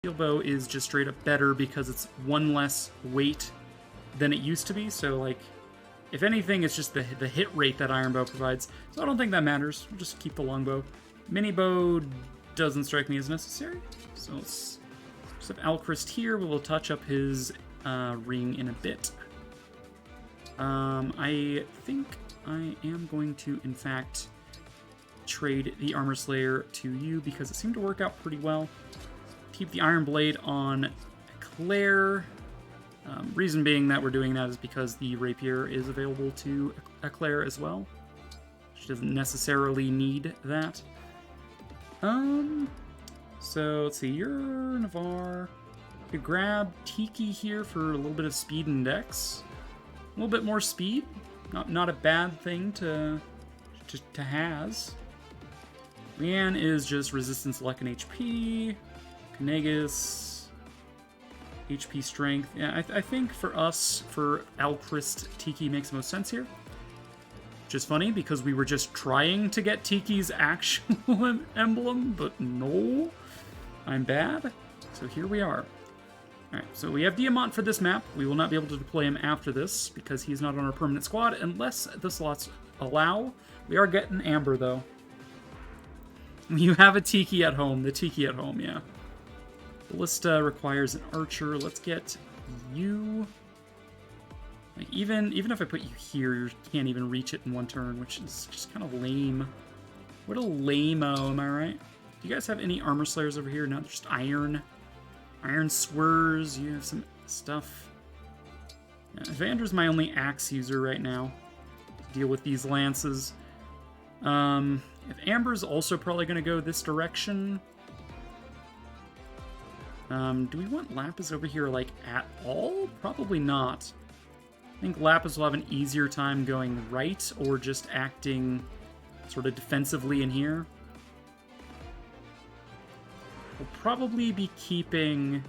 Steel bow is just straight up better because it's one less weight than it used to be. So, like, if anything, it's just the hit rate that iron bow provides. So I don't think that matters. We'll just keep the longbow. Mini bow doesn't strike me as necessary. So let's have Alchrist here. We'll touch up his ring in a bit. I think I am going to, in fact, trade the Armor Slayer to you because it seemed to work out pretty well. Keep the Iron Blade on Claire. Reason being that we're doing that is because the Rapier is available to Claire as well. She doesn't necessarily need that. So let's see, you're Navarre. We could grab Tiki here for a little bit of speed and dex. A little bit more speed. Not a bad thing to has. Leanne is just resistance, luck, and HP. Knegas, HP, strength. Yeah, I think for us, for Alchrist, Tiki makes the most sense here. Which is funny because we were just trying to get Tiki's actual emblem, but no, I'm bad. So here we are. Alright, so we have Diamant for this map. We will not be able to deploy him after this because he's not on our permanent squad unless the slots allow. We are getting Amber though. You have a Tiki at home. The Tiki at home, yeah. Ballista requires an archer. Let's get you. Like even if I put you here, you can't even reach it in one turn, which is just kind of lame. What a lame-o, am I right? Do you guys have any armor slayers over here? No, just iron. Iron swers. You have some stuff. Yeah, Vander's my only axe user right now to deal with these lances. If Amber's also probably going to go this direction. Do we want Lapis over here, like, at all? Probably not. I think Lapis will have an easier time going right, or just acting sort of defensively in here. We'll probably be keeping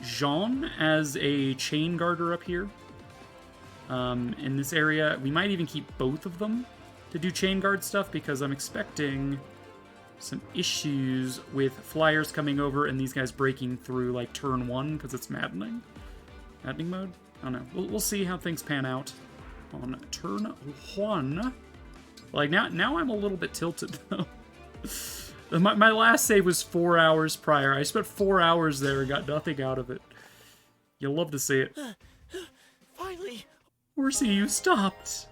Jean as a chain guarder up here. In this area, we might even keep both of them to do chain guard stuff, because I'm expecting some issues with flyers coming over and these guys breaking through like turn 1 because it's maddening mode. I don't know. We'll see how things pan out on turn 1. Like now I'm a little bit tilted though. My last save was 4 hours prior. I spent 4 hours there and got nothing out of it. You'll love to see it. Finally. Horsey, you stopped.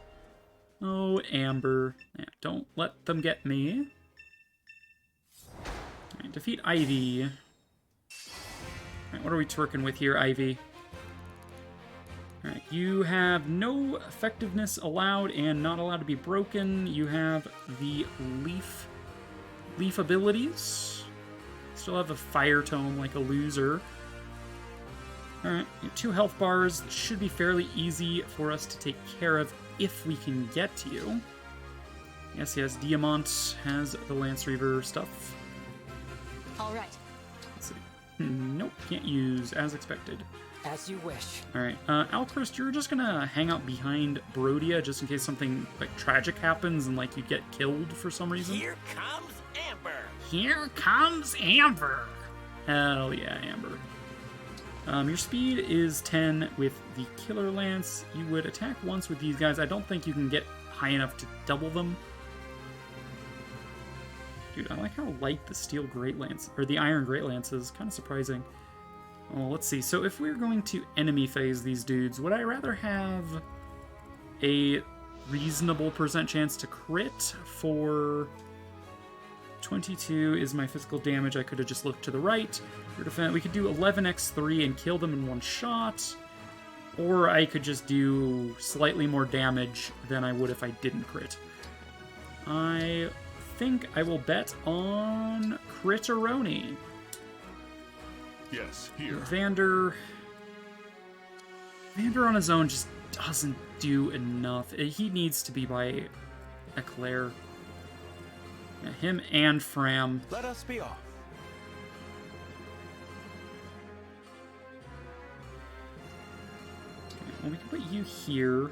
Oh, Amber. Yeah, don't let them get me. Alright, defeat Ivy. Alright, what are we twerking with here, Ivy? Alright, you have no effectiveness allowed and not allowed to be broken. You have the leaf abilities. Still have a fire tome like a loser. Alright, 2 health bars. Should be fairly easy for us to take care of if we can get to you. Yes, Diamant has the Lance Reaver stuff. Alright. Let's see. Nope, can't use, as expected. As you wish. Alright, Alchrist, you're just gonna hang out behind Brodia just in case something, like, tragic happens and, like, you get killed for some reason. Here comes Amber! Here comes Amber! Hell yeah, Amber. Your speed is 10 with the Killer Lance. You would attack once with these guys. I don't think you can get high enough to double them. Dude, I like how light the Steel Great Lance, or the Iron Great Lance is. Kind of surprising. Well, let's see. So if we're going to enemy phase these dudes, would I rather have a reasonable % chance to crit for 22 is my physical damage? I could have just looked to the right. We could do 11x3 and kill them in one shot. Or I could just do slightly more damage than I would if I didn't crit. I think I will bet on Critteroni. Yes, here. Vander on his own just doesn't do enough. He needs to be by Eclair. Yeah, him and Fram. Let us be off. Okay, well, we can put you here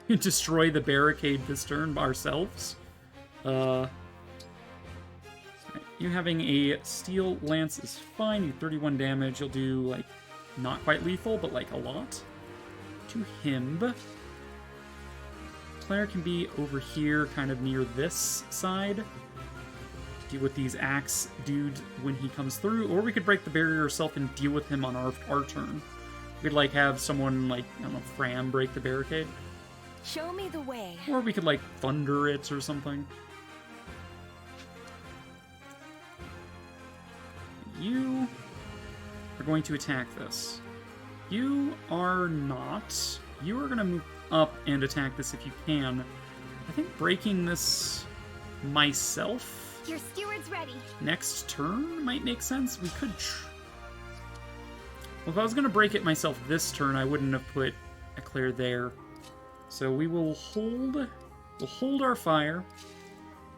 and destroy the barricade this turn by ourselves. You having a steel lance is fine. You 31 damage. You'll do, like, not quite lethal, but, like, a lot. To him. Claire can be over here, kind of near this side. Deal with these axe dudes when he comes through. Or we could break the barrier ourselves and deal with him on our turn. We could, like, have someone, like, I don't know, Fram break the barricade. Show me the way. Or we could, like, thunder it or something. You are going to attack this. You are not. You are going to move up and attack this if you can. I think breaking this myself Your steward's ready. next turn might make sense. We could... Well, if I was going to break it myself this turn, I wouldn't have put Eclair there. So we will hold... We'll hold our fire.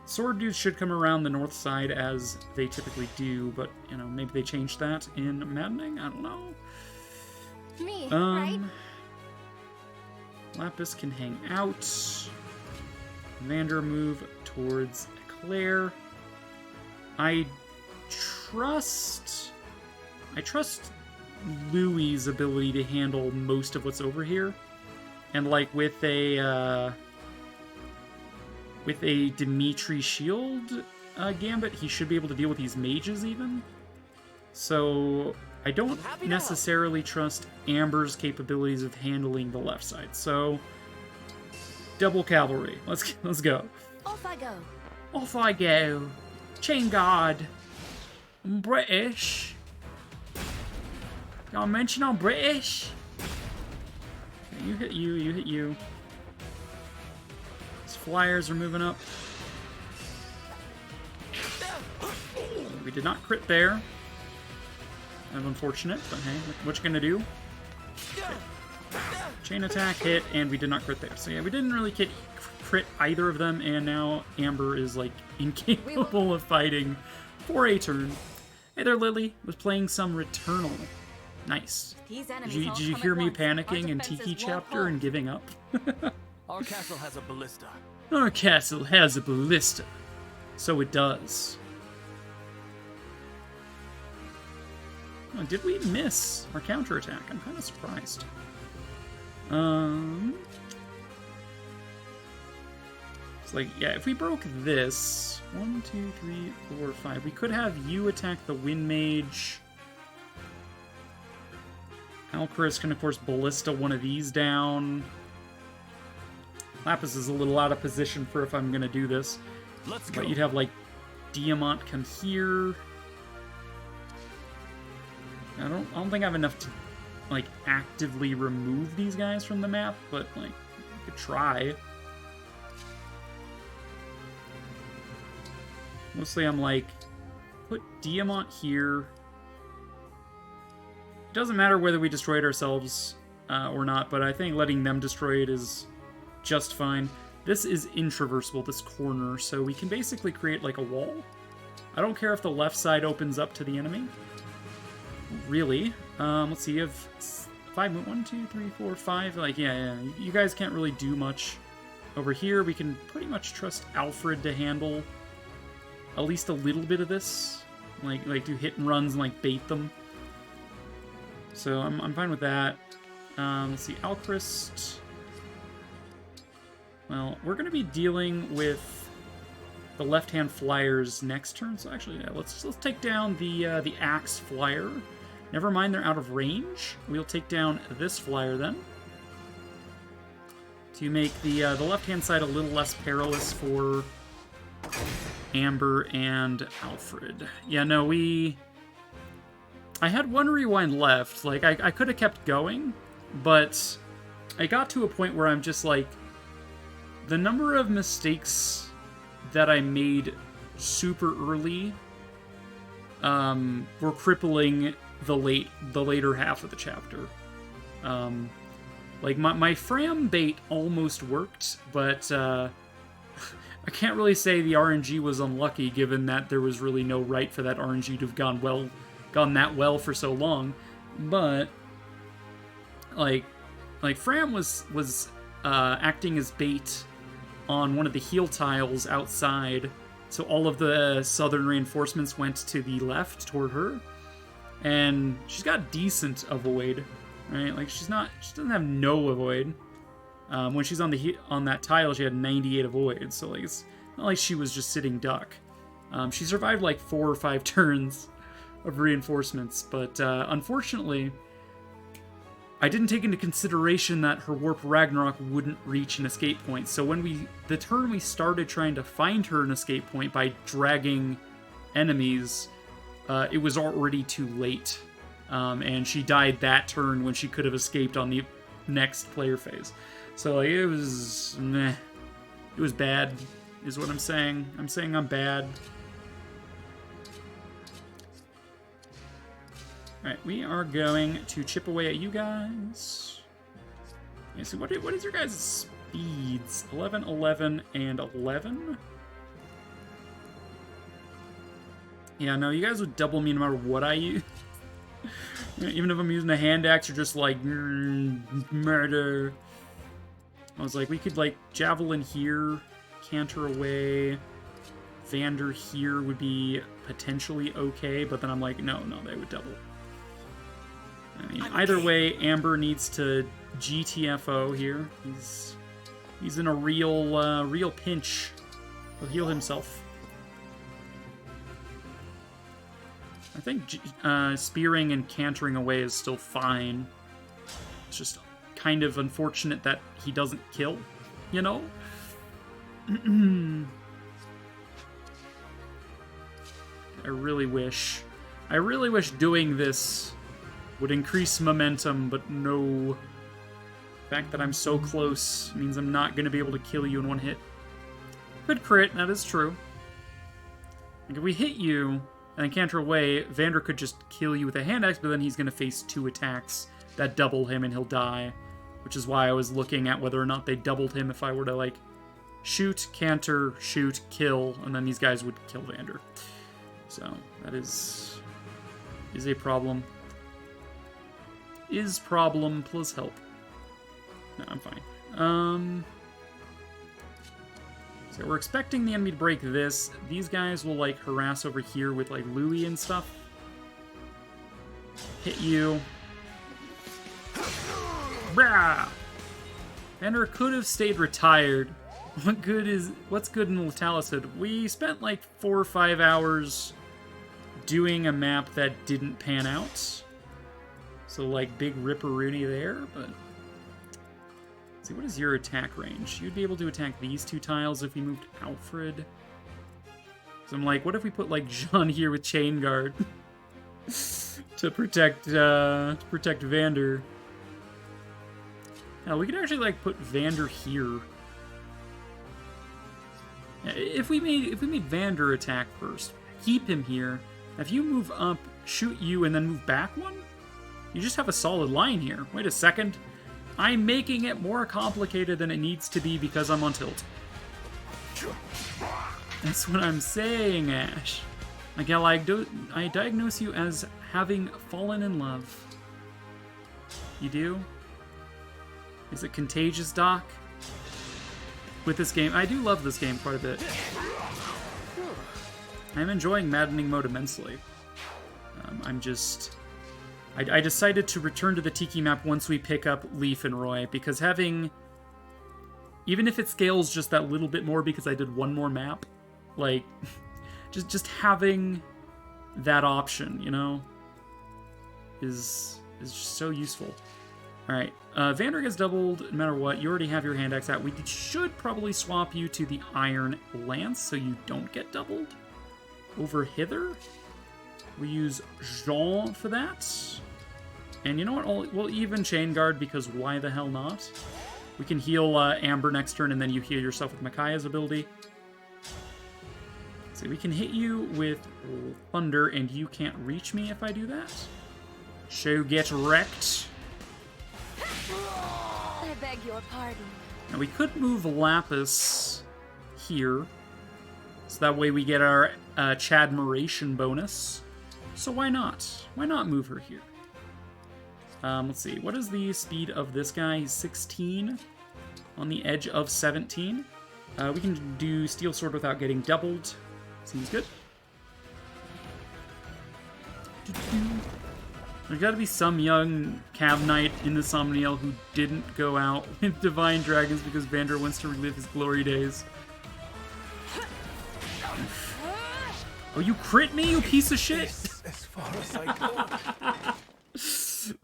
Sword dudes should come around the north side as they typically do, but, you know, maybe they changed that in Maddening? I don't know. Me, right? Lapis can hang out. Vander move towards Eclair. I trust Louis' ability to handle most of what's over here. And, like, with a Dimitri shield gambit, he should be able to deal with these mages even. So I don't necessarily trust Amber's capabilities of handling the left side. So double cavalry. Let's go. Off I go. Off I go. Chain guard. I'm British. Y'all mention I'm British. Okay, you hit you. You hit you. Flyers are moving up. We did not crit there. Kind of unfortunate, but hey, what you gonna do? Chain attack hit, and we did not crit there. So yeah, we didn't really crit either of them, and now Amber is, like, incapable of fighting for a turn. Hey there, Lily. Was playing some Returnal. Nice. Did you hear me panicking in Tiki chapter and giving up? Our castle has a ballista. Our castle has a ballista. So it does. Oh, did we miss our counterattack? I'm kind of surprised. It's like, yeah, if we broke this... 1, 2, 3, 4, 5. We could have you attack the Wind Mage. Alcaris can, of course, ballista one of these down. Lapis is a little out of position for if I'm going to do this. Let's go. But you'd have, like, Diamant come here. I don't think I have enough to, like, actively remove these guys from the map, but, like, I could try. Mostly I'm like, put Diamant here. It doesn't matter whether we destroy it ourselves or not, but I think letting them destroy it is just fine. This is intraversable, this corner, so we can basically create, like, a wall. I don't care if the left side opens up to the enemy. Really. Let's see, you have 5, 1, 2, 3, 4, 5. Like, yeah, you guys can't really do much over here. We can pretty much trust Alfred to handle at least a little bit of this. Like do hit and runs and, like, bait them. So I'm fine with that. Let's see, Alchrist. Well, we're going to be dealing with the left-hand flyers next turn. So actually, yeah, let's take down the axe flyer. Never mind, they're out of range. We'll take down this flyer then, to make the left-hand side a little less perilous for Amber and Alfred. Yeah, no, I had one rewind left. Like, I could have kept going, but I got to a point where I'm just like, the number of mistakes that I made super early were crippling the later half of the chapter. Like, my Fram bait almost worked, but I can't really say the RNG was unlucky, given that there was really no right for that RNG to have gone that well for so long. But like Fram was acting as bait on one of the heal tiles outside, So all of the southern reinforcements went to the left toward her. And she's got decent avoid, right? Like she doesn't have no avoid. When she's on that tile, she had 98 avoid. So like it's not like she was just sitting duck. She survived like 4 or 5 turns of reinforcements, but unfortunately, I didn't take into consideration that her Warp Ragnarok wouldn't reach an escape point. So when the turn we started trying to find her an escape point by dragging enemies, it was already too late. And she died that turn when she could have escaped on the next player phase. So like, it was meh. It was bad, is what I'm saying. I'm saying I'm bad. Alright, we are going to chip away at you guys. Yeah, so what is your guys' speeds? 11, 11, and 11? Yeah, no, you guys would double me no matter what I use. Even if I'm using a hand axe, you're just like, murder. I was like, we could like javelin here, canter away. Vander here would be potentially okay, but then I'm like, no, they would double. I mean, either way, Amber needs to GTFO here. He's in a real pinch. He'll heal himself. I think spearing and cantering away is still fine. It's just kind of unfortunate that he doesn't kill, you know? I really wish doing this would increase momentum, but no. The fact that I'm so close means I'm not going to be able to kill you in one hit. Could crit, that is true. Like if we hit you and canter away, Vander could just kill you with a hand axe, but then he's going to face 2 attacks that double him and he'll die. Which is why I was looking at whether or not they doubled him if I were to, like, shoot, canter, shoot, kill, and then these guys would kill Vander. So, that is a problem. Is problem plus help. No, I'm fine. So we're expecting the enemy to break this. These guys will, like, harass over here with, like, Louis and stuff. Hit you. Brah! Vander could have stayed retired. What's good in Latalicid? We spent like 4 or 5 hours doing a map that didn't pan out. So like big ripperoonie there, but let's see, what is your attack range? You'd be able to attack these 2 tiles if we moved Alfred. So I'm like, what if we put like Jean here with Chain Guard to protect Vander? Now, we could actually, like, put Vander here. If we made Vander attack first, keep him here. If you move up, shoot you, and then move back 1, you just have a solid line here. Wait a second. I'm making it more complicated than it needs to be because I'm on tilt. That's what I'm saying, Ash. Like, I diagnose you as having fallen in love. You do? Is it contagious, Doc? With this game, I do love this game quite a bit. I'm enjoying Maddening Mode immensely. I decided to return to the Tiki map once we pick up Leaf and Roy, because having... Even if it scales just that little bit more because I did 1 more map, like, just having that option, you know, is just so useful. Alright, Vander gets doubled no matter what. You already have your hand axe out. We should probably swap you to the Iron Lance so you don't get doubled. Over hither. We use Jean for that. And you know what? We'll even Chain Guard because why the hell not? We can heal Amber next turn and then you heal yourself with Micaiah's ability. So we can hit you with Thunder and you can't reach me if I do that. So get wrecked. I beg your pardon. Now we could move Lapis here, so that way we get our Chadmiration bonus. So why not? Why not move her here? Let's see, what is the speed of this guy? He's 16, on the edge of 17. We can do Steel Sword without getting doubled. Seems good. There's got to be some young Cav Knight in the Somniel who didn't go out with Divine Dragons because Vander wants to relive his glory days. Oh, you crit me, you piece of shit! As far as I go.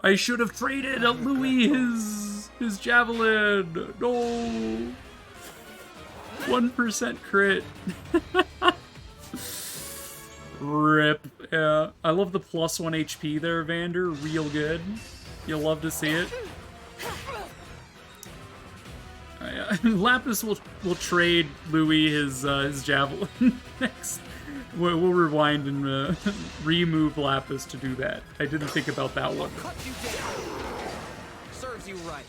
I should have traded Louis his javelin. No. 1% crit. Rip. Yeah, I love the +1 HP there, Vander. Real good. You'll love to see it. Lapis will trade Louis his javelin next. We'll rewind and remove Lapis to do that. I didn't think about that one. Cut you down. Serves you right.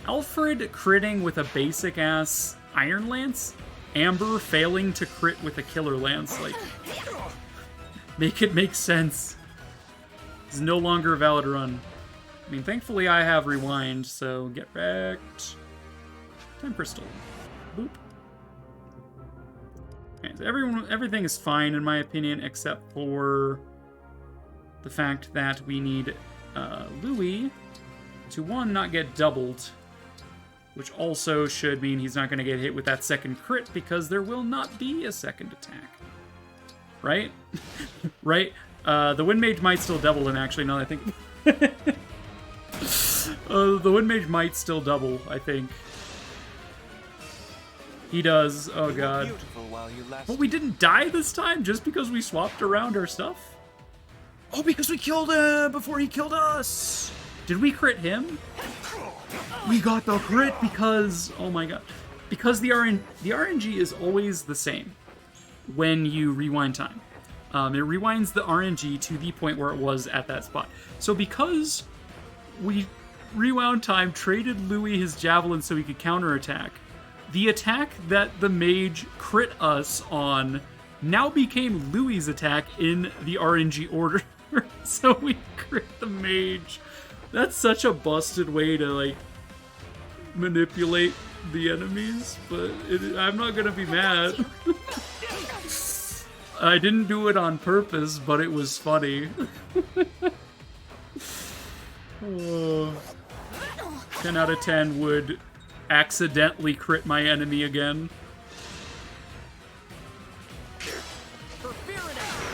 Alfred critting with a basic ass Iron Lance, Amber failing to crit with a Killer Lance. Like, make it make sense. It's no longer a valid run. I mean, thankfully I have rewind, so get wrecked. Time crystal. Boop. Okay, so everything is fine in my opinion, except for the fact that we need Louis to, one, not get doubled, which also should mean he's not going to get hit with that second crit because there will not be a second attack. Right? Right? The Wind Mage might still double him, actually, now that I think. The Wind Mage might still double, I think. He does. Oh, God. But we didn't die this time just because we swapped around our stuff? Oh, because we killed him before he killed us! Did we crit him? We got the crit because... Oh, my God. Because the RNG is always the same when you rewind time. It rewinds the RNG to the point where it was at that spot. So because we rewound time, traded Louis his javelin so he could counterattack, the attack that the mage crit us on now became Louis' attack in the RNG order. So we crit the mage. That's such a busted way to, like, manipulate the enemies, but I'm not gonna be mad. I didn't do it on purpose, but it was funny. 10 out of 10 would accidentally crit my enemy again.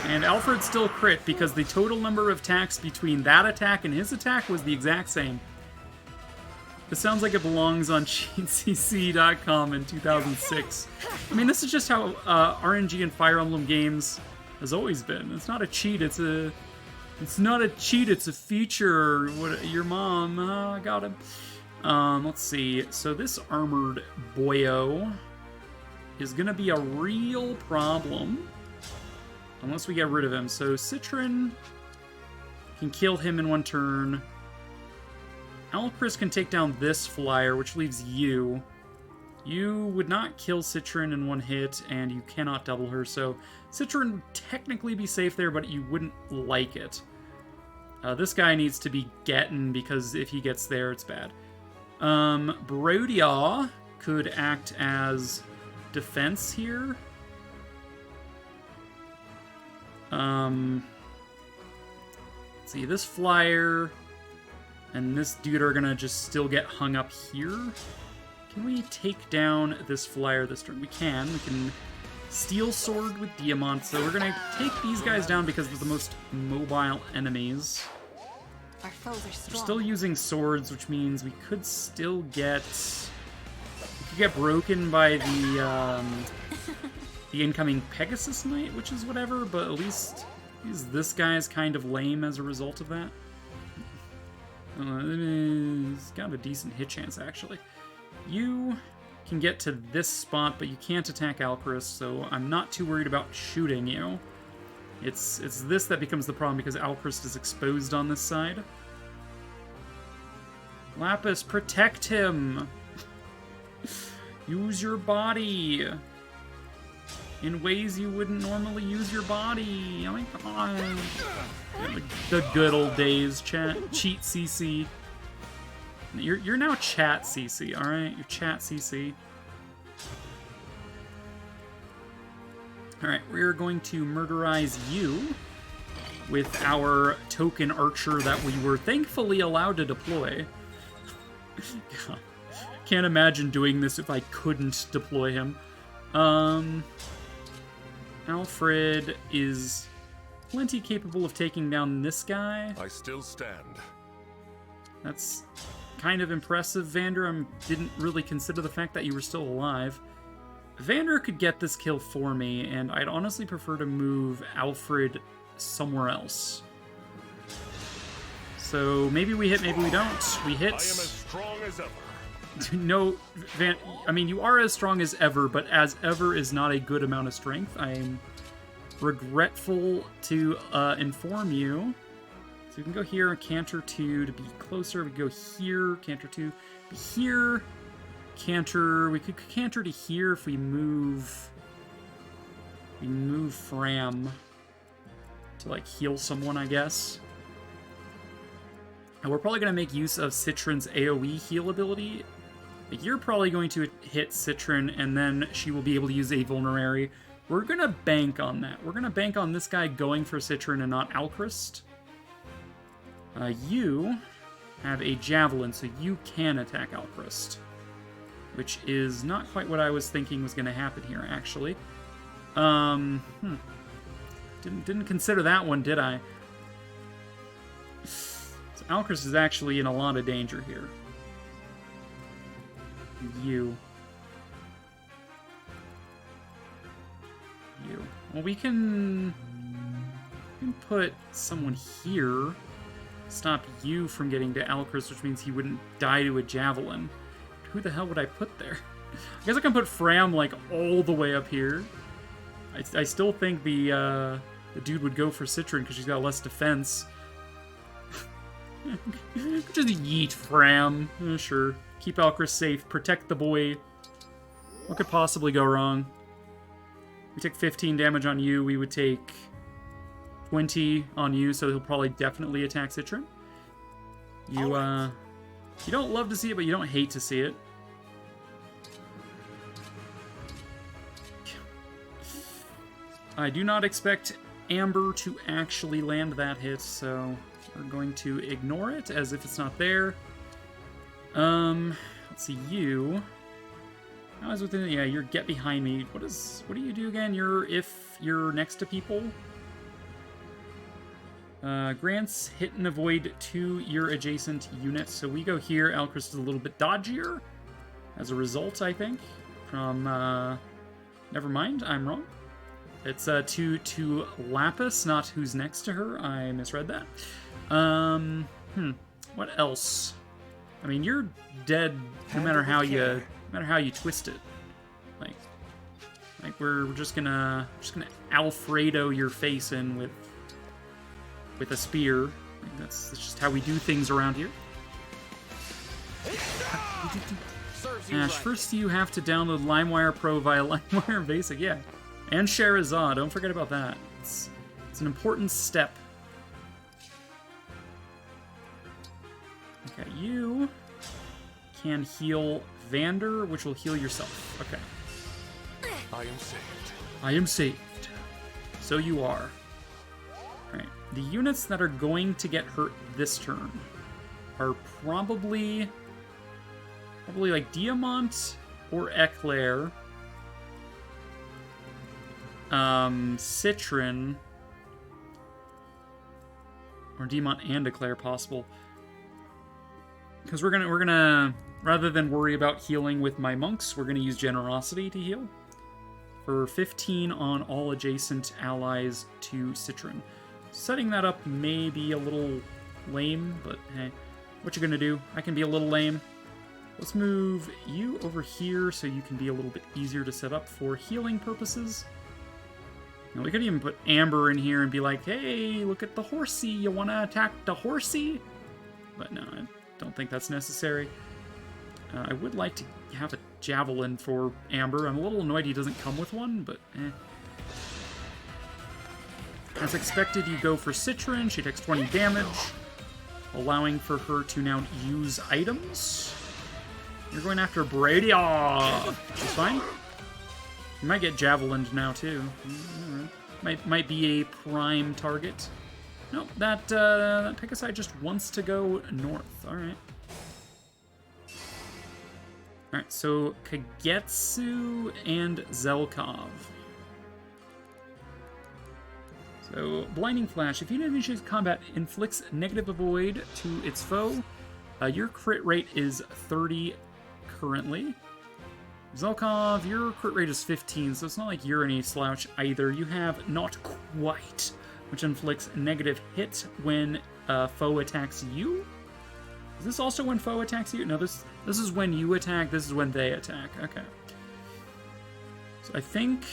And Alfred still crit because the total number of attacks between that attack and his attack was the exact same. This sounds like it belongs on cheatcc.com in 2006. I mean, this is just how RNG in Fire Emblem games has always been. It's not a cheat, it's not a cheat, it's a feature. What, your mom, got him. Let's see. So this armored boyo is gonna be a real problem unless we get rid of him. So Citron can kill him in one turn. Alcris can take down this flyer, which leaves you. You would not kill Citron in one hit, and you cannot double her, so Citron would technically be safe there, but you wouldn't like it. This guy needs to be getting, because if he gets there, it's bad. Brodia could act as defense here. Let's see, this flyer and this dude are gonna just still get hung up here. Can we take down this flyer this turn? We can. We can Steel Sword with Diamant. So we're gonna take these guys down because they're the most mobile enemies. Our foes are strong. We're still using swords, which means we could still get... We could get broken by the incoming Pegasus Knight, which is whatever, but at least this guy's kind of lame as a result of that. He's got a decent hit chance, actually. You can get to this spot, but you can't attack Alcris, so I'm not too worried about shooting you. It's this that becomes the problem, because Alcris is exposed on this side. Lapis, protect him! Use your body! In ways you wouldn't normally use your body. Oh my god. The good old days, cheat CC. You're now chat CC, alright? You're chat CC. Alright, we're going to murderize you with our token archer that we were thankfully allowed to deploy. Can't imagine doing this if I couldn't deploy him. Alfred is plenty capable of taking down this guy. I still stand. That's kind of impressive, Vander. I didn't really consider the fact that you were still alive. Vander could get this kill for me, and I'd honestly prefer to move Alfred somewhere else. So maybe we hit, maybe we don't. We hit. I am as strong as ever. No, I mean, you are as strong as ever, but as ever is not a good amount of strength. I'm regretful to inform you. So we can go here, canter 2 to be closer. We go here, canter 2, be here, canter. We could canter to here if we move. We move Fram to like heal someone, I guess. And we're probably going to make use of Citron's AoE heal ability. You're probably going to hit Citron, and then she will be able to use a Vulnerary. We're going to bank on that. We're going to bank on this guy going for Citron and not Alchrist. You have a Javelin, so you can attack Alchrist. Which is not quite what I was thinking was going to happen here, actually. Didn't consider that one, did I? So Alchrist is actually in a lot of danger here. You. Well, we can put someone here. Stop you from getting to Alchrist, which means he wouldn't die to a Javelin. Who the hell would I put there? I guess I can put Fram, like, all the way up here. I still think the dude would go for Citron because she's got less defense. Just yeet Fram. Sure. Keep Alchrist safe. Protect the boy. What could possibly go wrong? We take 15 damage on you. We would take 20 on you, so he'll probably definitely attack Citron. You don't love to see it, but you don't hate to see it. I do not expect Amber to actually land that hit, so we're going to ignore it as if it's not there. Let's see, you. I was within, yeah, you're get behind me. What do you do again? If you're next to people. Grants hit and avoid to your adjacent units. So we go here. Alchrist is a little bit dodgier as a result, I think. From, never mind, I'm wrong. It's to Lapis, not who's next to her. I misread that. What else? I mean, you're dead no matter how you twist it. Like we're just gonna Alfredo your face in with a spear. That's just how we do things around here. Ash, first you have to download LimeWire Pro via LimeWire Basic, yeah. And Sherazade, don't forget about that. It's an important step. Okay, you can heal Vander, which will heal yourself. Okay. I am saved. I am saved. So you are. Alright. The units that are going to get hurt this turn are probably like Diamant or Eclair. Citron. Or Diamant and Eclair possible. Because we're gonna rather than worry about healing with my monks, we're gonna use Generosity to heal. For 15 on all adjacent allies to Citron. Setting that up may be a little lame, but hey, what you gonna do? I can be a little lame. Let's move you over here so you can be a little bit easier to set up for healing purposes. Now, we could even put Amber in here and be like, hey, look at the horsey. You want to attack the horsey? But no, I don't think that's necessary. I would like to have a Javelin for Amber. I'm a little annoyed he doesn't come with one, but eh. As expected, you go for Citron. She takes 20 damage, allowing for her to now use items. You're going after Brady. She's fine. You might get javelined now too. Might be a prime target. Nope, that Pegasi just wants to go north. All right. All right, so Kagetsu and Zelkov. So, Blinding Flash. If unit initiates combat, inflicts negative avoid to its foe. Your crit rate is 30 currently. Zelkov, your crit rate is 15, so it's not like you're any slouch either. You have Not Quite, which inflicts negative hit when a foe attacks you. Is this also when foe attacks you? No, this is when you attack, this is when they attack. Okay. So I think...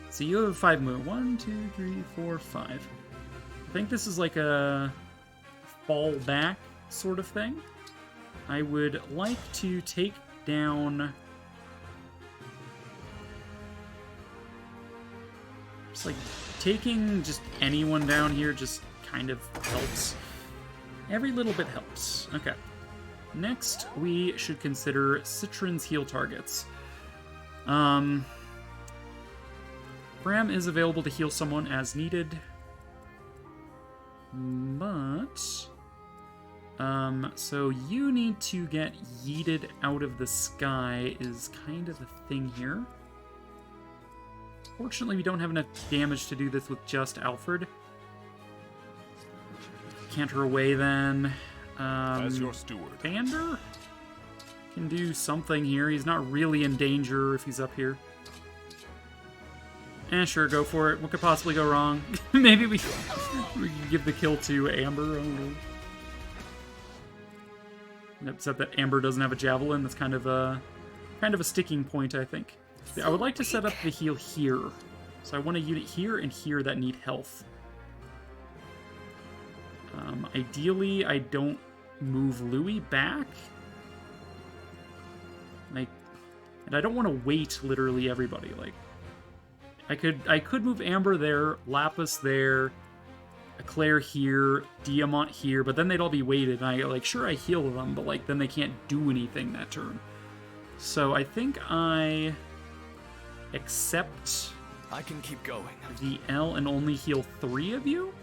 So you have 5 moves. 1, 2, 3, 4, 5. I think this is like a fall back sort of thing. I would like to take down... Just like taking just anyone down here just kind of helps. Every little bit helps. Okay. Next, we should consider Citron's heal targets. Bram is available to heal someone as needed. But... so you need to get yeeted out of the sky is kind of a thing here. Fortunately, we don't have enough damage to do this with just Alfred. Canter away then. As your steward. Bander can do something here. He's not really in danger if he's up here. Sure, go for it. What could possibly go wrong? Maybe we can give the kill to Amber. I don't know. Except that Amber doesn't have a javelin. That's kind of a sticking point, I think. I would like to set up the heal here. So I want a unit here and here that need health. Ideally, I don't move Louis back. Like, and I don't want to wait literally everybody. Like, I could move Amber there, Lapis there, Claire here, Diamant here, but then they'd all be weighted, and I like, sure, I heal them, but like then they can't do anything that turn. So I think I accept I can keep going. the L and only heal 3 of you.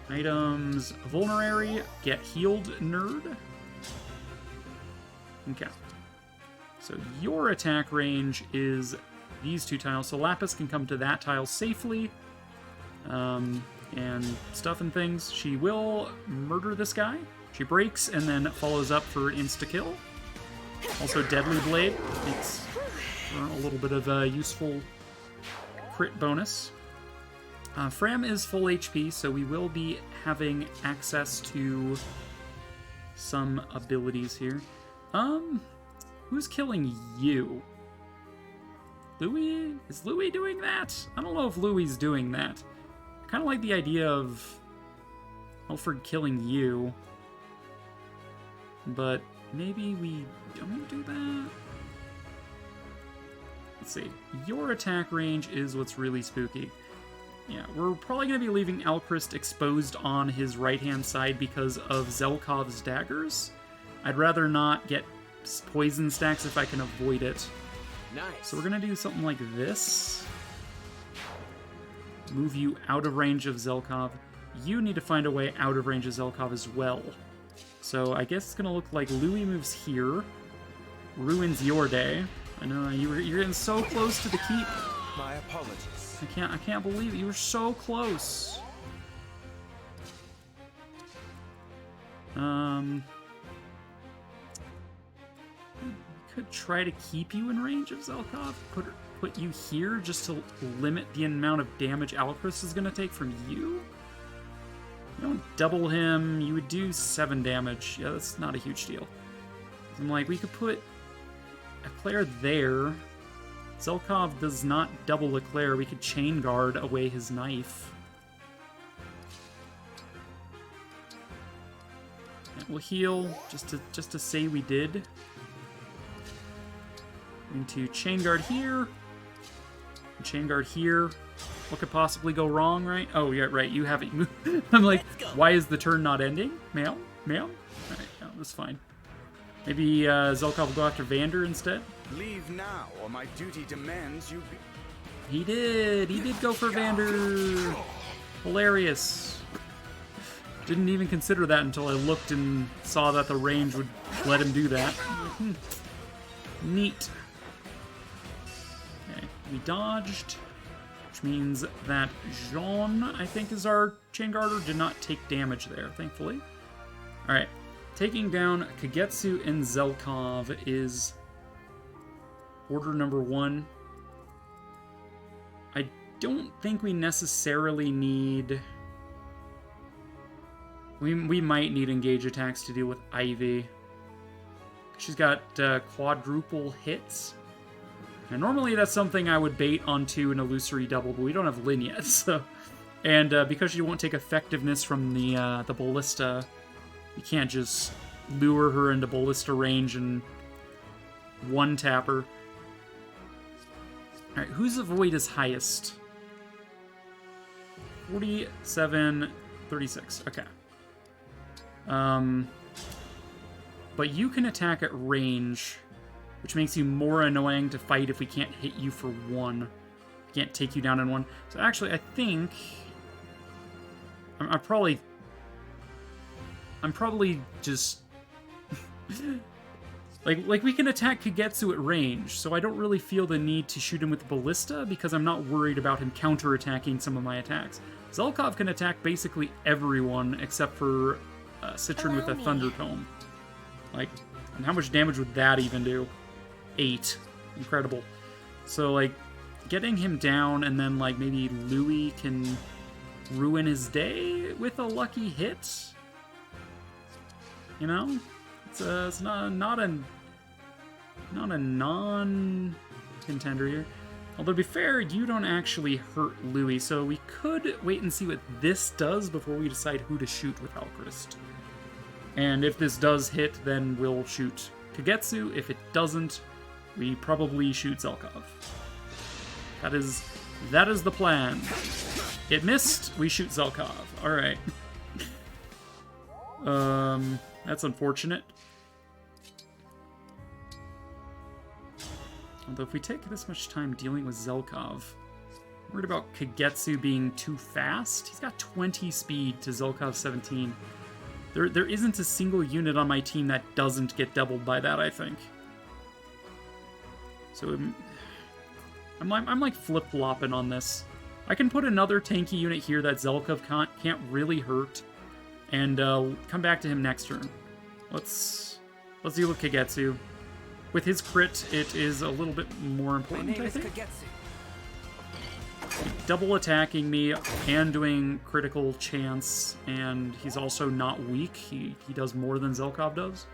Items, Vulnerary, get healed, nerd. Okay. So your attack range is these 2 tiles, so Lapis can come to that tile safely. And stuff and things. She will murder this guy. She breaks and then follows up for an insta-kill. Also, Deadly Blade makes a little bit of a useful crit bonus. Fram is full HP, so we will be having access to some abilities here. Who's killing you? Louis? Is Louis doing that? I don't know if Louis is doing that. I kind of like the idea of Alfred killing you. But maybe we don't do that? Let's see. Your attack range is what's really spooky. Yeah, we're probably going to be leaving Alchrist exposed on his right-hand side because of Zelkov's daggers. I'd rather not get poison stacks if I can avoid it. Nice. So we're going to do something like this. Move you out of range of Zelkov. You need to find a way out of range of Zelkov as well. So I guess it's going to look like Louis moves here. Ruins your day. I know, you're getting so close to the keep. My apologies. I can't believe it. You were so close. Could try to keep you in range of Zelkov. Put you here just to limit the amount of damage Alchrist is going to take from you. You don't double him. You would do 7 damage. Yeah, that's not a huge deal. I'm like, we could put Eclair there. Zelkov does not double Eclair. We could chain guard away his knife. And we'll heal just to say we did. Into chain guard here. Chain guard here. What could possibly go wrong, right? Oh, yeah, right. You haven't moved. I'm like, why is the turn not ending? Ma'am? Alright, yeah, that's fine. Maybe Zelkov will go after Vander instead? Leave now, or my duty demands you be... He did go for Vander. Hilarious. Didn't even consider that until I looked and saw that the range would let him do that. Neat. Okay, we dodged, which means that Jean, I think, is our Chain Guarder, did not take damage there, thankfully. Alright, taking down Kagetsu and Zelkov is order number 1. I don't think we necessarily need... We might need engage attacks to deal with Ivy. She's got quadruple hits. And normally that's something I would bait onto an illusory double, but we don't have Lin yet, so... And because she won't take effectiveness from the ballista, you can't just lure her into ballista range and one-tap her. Alright, whose avoid is highest? 47, 36, okay. But you can attack at range, which makes you more annoying to fight if we can't hit you for 1. We can't take you down in 1. So actually, I think... I'm probably just... like we can attack Kagetsu at range, so I don't really feel the need to shoot him with the ballista because I'm not worried about him counterattacking some of my attacks. Zelkov can attack basically everyone except for Citron with a Thunder Tome. Like, and how much damage would that even do? 8. Incredible. So, like, getting him down and then, like, maybe Louis can ruin his day with a lucky hit? You know? It's not a non-contender here. Although, to be fair, you don't actually hurt Louis, so we could wait and see what this does before we decide who to shoot with Halchrist. And if this does hit, then we'll shoot Kagetsu. If it doesn't, we probably shoot Zelkov. That is the plan. It missed, we shoot Zelkov. Alright. That's unfortunate. Although if we take this much time dealing with Zelkov, I'm worried about Kagetsu being too fast. He's got 20 speed to Zelkov's 17. There isn't a single unit on my team that doesn't get doubled by that, I think. So I'm like flip-flopping on this. I can put another tanky unit here that Zelkov can't really hurt, and come back to him next turn. Let's deal with Kagetsu. With his crit, it is a little bit more important, I think. Double attacking me and doing critical chance, and he's also not weak. He does more than Zelkov does.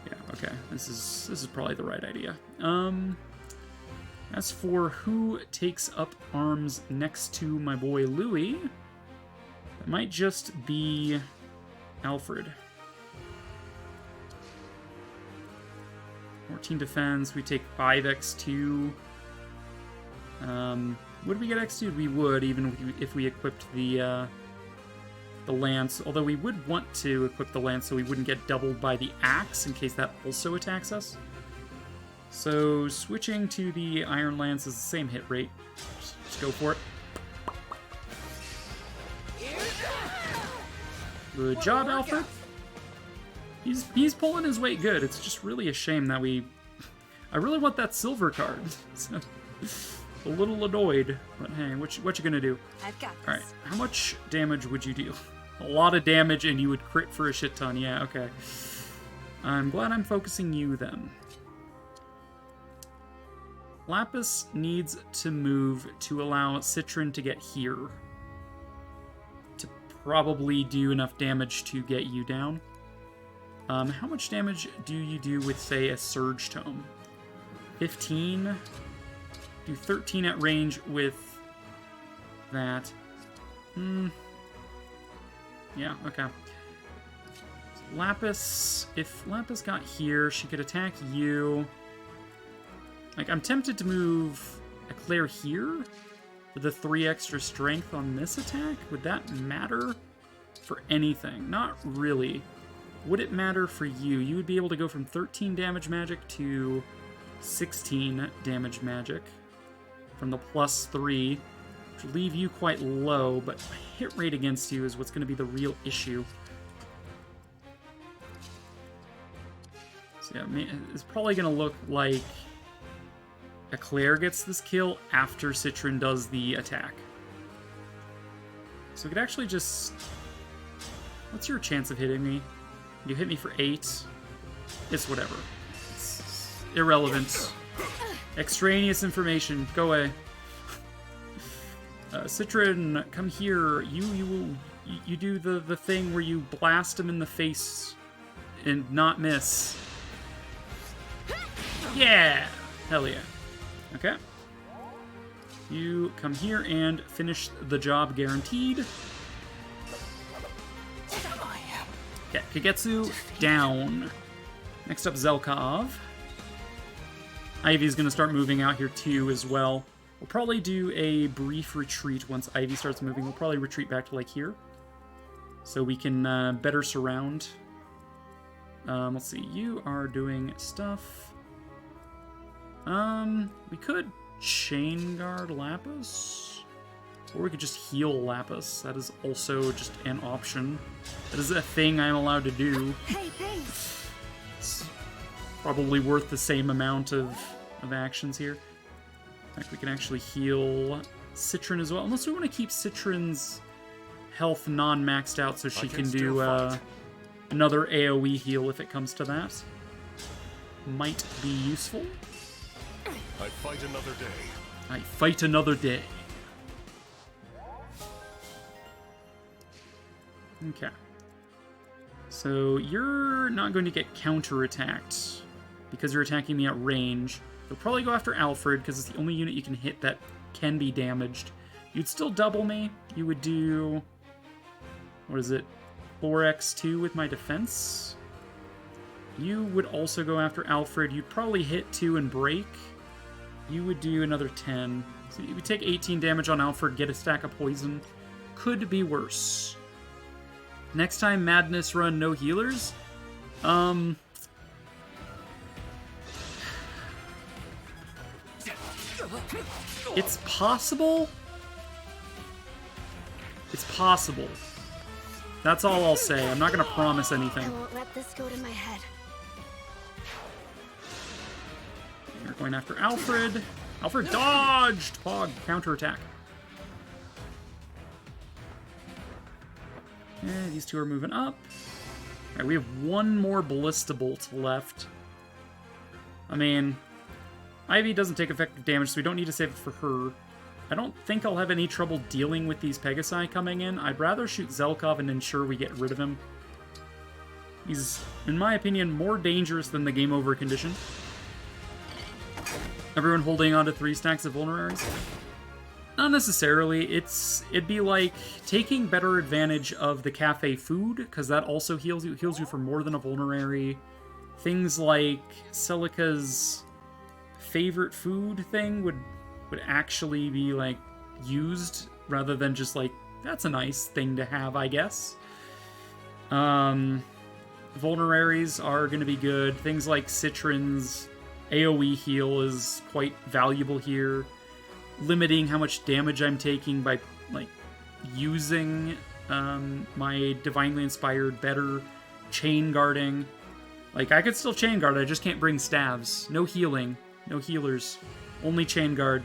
Yeah, okay. This is probably the right idea. As for who takes up arms next to my boy Louis, it might just be Alfred. 14 defense, we take 5 X2. Would we get X2? We would, even if we equipped the Lance. Although we would want to equip the Lance so we wouldn't get doubled by the Axe in case that also attacks us. So switching to the Iron Lance is the same hit rate. Just go for it. Good job, Alfred. He's pulling his weight good. It's just really a shame that I really want that silver card. So, a little annoyed, but hey, what you gonna do? I've got this. All right, how much damage would you do? A lot of damage, and you would crit for a shit ton. Yeah, okay. I'm glad I'm focusing you then. Lapis needs to move to allow Citron to get here. To probably do enough damage to get you down. How much damage do you do with, say, a Surge Tome? 15? Do 13 at range with that. Yeah, okay. So Lapis, if Lapis got here, she could attack you. Like, I'm tempted to move Eclair here for the 3 extra strength on this attack. Would that matter for anything? Not really. would it matter for you? You would be able to go from 13 damage magic to 16 damage magic from the +3, which would leave you quite low, but hit rate against you is what's going to be the real issue. So yeah, it's probably going to look like Alear gets this kill after Citron does the attack. So we could actually just... What's your chance of hitting me? You hit me for 8. It's whatever. It's irrelevant. Extraneous information. Go away. Citron, come here. You do the thing where you blast him in the face and not miss. Yeah! Hell yeah. Okay. You come here and finish the job guaranteed. Okay, Kagetsu down. Next up, Zelkov. Ivy's going to start moving out here too as well. We'll probably do a brief retreat once Ivy starts moving. We'll probably retreat back to like here. So we can better surround. Let's see, you are doing stuff. We could chain guard Lapis. Or we could just heal Lapis. That is also just an option. That is a thing I'm allowed to do. Hey, thanks. It's probably worth the same amount of actions here. In fact, we can actually heal Citron as well. Unless we want to keep Citron's health non-maxed out so she can do another AoE heal if it comes to that. Might be useful. I fight another day. I fight another day. Okay. So you're not going to get counter-attacked because you're attacking me at range. You'll probably go after Alfred because it's the only unit you can hit that can be damaged. You'd still double me. You would do... What is it? 4x2 with my defense. You would also go after Alfred. You'd probably hit 2 and break. You would do another 10. So you would take 18 damage on Alfred, get a stack of poison. Could be worse. Next time, Madness run, no healers. It's possible. It's possible. That's all I'll say. I'm not going to promise anything. I won't let this go to my head. You're going after Alfred. Alfred dodged! Pog, counterattack. Okay, these two are moving up. Alright, we have one more Ballista Bolt left. I mean, Ivy doesn't take effective damage, so we don't need to save it for her. I don't think I'll have any trouble dealing with these Pegasi coming in. I'd rather shoot Zelkov and ensure we get rid of him. He's, in my opinion, more dangerous than the game over condition. Everyone holding on to 3 stacks of vulneraries? Not necessarily. It'd be like taking better advantage of the cafe food, because that also heals you. It heals you for more than a vulnerary. Things like Celica's favorite food thing would actually be like used rather than just like, that's a nice thing to have, I guess. Vulneraries are going to be good. Things like Citron's AoE heal is quite valuable here. Limiting how much damage I'm taking by like using my divinely inspired better chain guarding. Like, I could still chain guard, I just can't bring staves. No healing, no healers, only chain guard.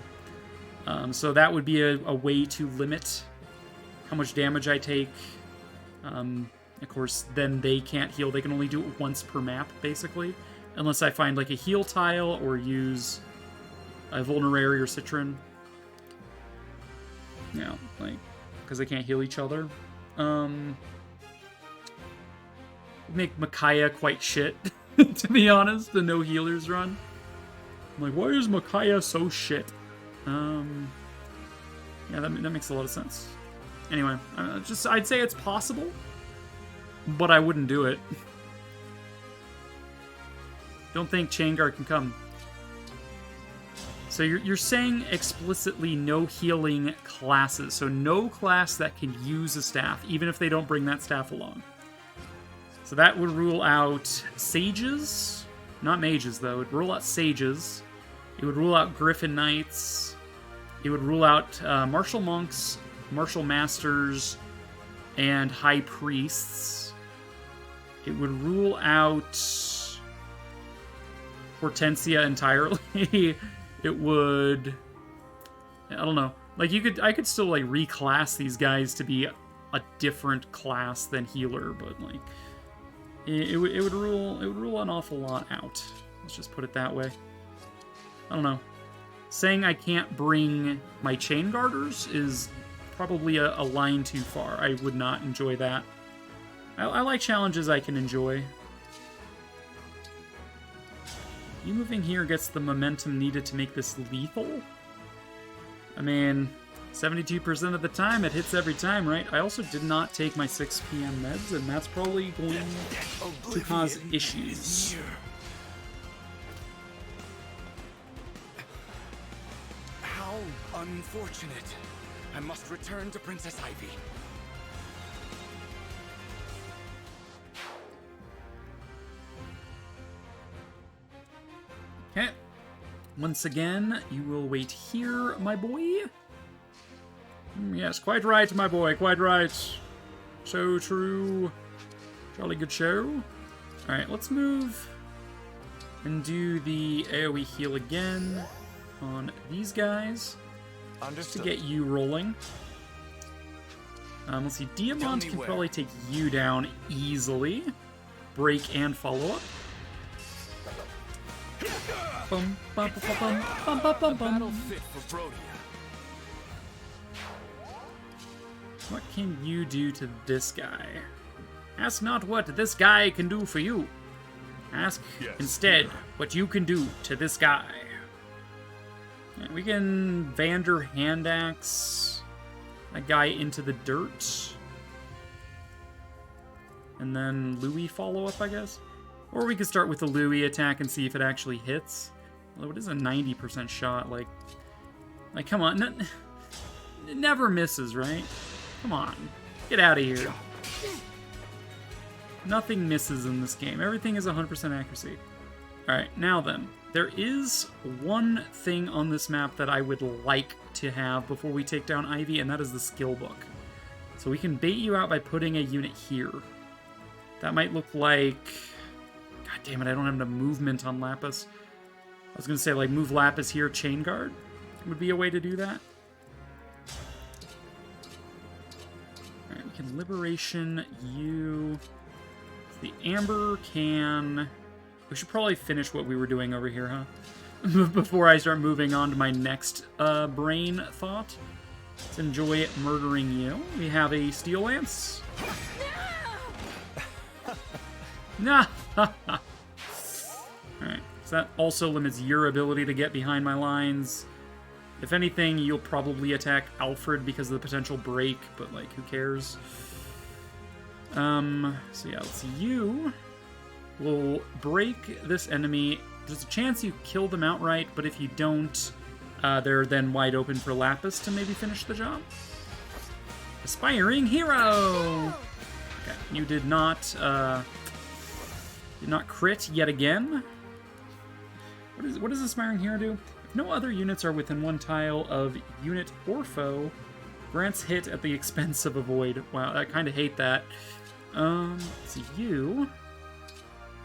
So that would be a way to limit how much damage I take. Of course, then they can't heal. They can only do it once per map, basically. Unless I find, like, a heal tile or use a vulnerary or Citron. Yeah, like, because they can't heal each other. Make Micaiah quite shit, to be honest, the no healers run. I'm like, why is Micaiah so shit? Yeah, that makes a lot of sense. Anyway, I'd say it's possible, but I wouldn't do it. Don't think chain guard can come. So you're saying explicitly no healing classes, so no class that can use a staff, even if they don't bring that staff along. So that would rule out sages. Not mages, though. It would rule out sages. It would rule out Griffin Knights. It would rule out martial monks, martial masters, and high priests. It would rule out Hortensia entirely. It would... I don't know. Like, I could still, like, reclass these guys to be a different class than healer, but, like... It would rule an awful lot out. Let's just put it that way. I don't know. Saying I can't bring my chain garters is probably a line too far. I would not enjoy that. I like challenges I can enjoy. You moving here gets the momentum needed to make this lethal? I mean, 72% of the time, it hits every time, right? I also did not take my 6 p.m. meds, and that's probably going to cause issues. How unfortunate. I must return to Princess Ivy. Okay. Once again, you will wait here, my boy. Yes, quite right, my boy, quite right. So true. Jolly good show. Alright, let's move and do the AoE heal again on these guys. Understood. To get you rolling. Let's see, Diamond can probably take you down easily. Break and follow up. Bum, bum, bum, bum, bum, bum, bum, bum. Battle fit for Brodia. What can you do to this guy? Ask not what this guy can do for you. Ask instead what you can do to this guy. Yeah, we can Vander hand axe that guy into the dirt. And then Louis follow up, I guess? Or we could start with the Louis attack and see if it actually hits. Although it is a 90% shot, like come on. It never misses, right? Come on. Get out of here. Nothing misses in this game. Everything is 100% accuracy. Alright, now then. There is one thing on this map that I would like to have before we take down Ivy, and that is the skill book. So we can bait you out by putting a unit here. That might look like... God damn it, I don't have enough movement on Lapis. I was going to say, like, move Lapis here, Chain Guard would be a way to do that. Alright, we can Liberation you. The Amber can... We should probably finish what we were doing over here, huh? Before I start moving on to my next brain thought. Let's enjoy murdering you. We have a Steel Lance. Nah! Alright, so that also limits your ability to get behind my lines. If anything, you'll probably attack Alfred because of the potential break, but, like, who cares? So yeah, let's see. You will break this enemy. There's a chance you kill them outright, but if you don't, they're then wide open for Lapis to maybe finish the job. Aspiring Hero! Okay, you did not crit yet again. What does Aspiring Hero do? If no other units are within one tile of unit or foe, grants hit at the expense of a void. Wow, I kind of hate that. Let's see, you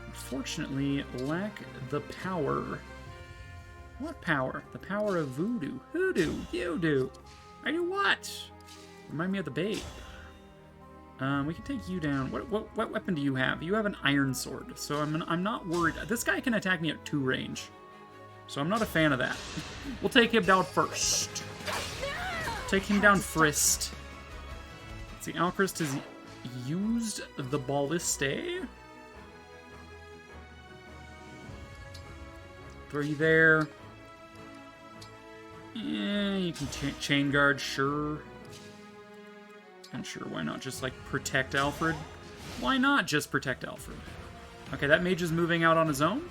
unfortunately lack the power. What power? The power of voodoo. Hoodoo. You do. I do what? Remind me of the babe. We can take you down. What weapon do you have? You have an iron sword, so I'm not worried. This guy can attack me at 2 range, so I'm not a fan of that. We'll take him down first. Take him down first. Let's see, Alchrist has used the Balliste. Throw you there. Yeah, you can chain guard, sure. And sure, why not just, like, protect Alfred? Why not just protect Alfred? Okay, that mage is moving out on his own.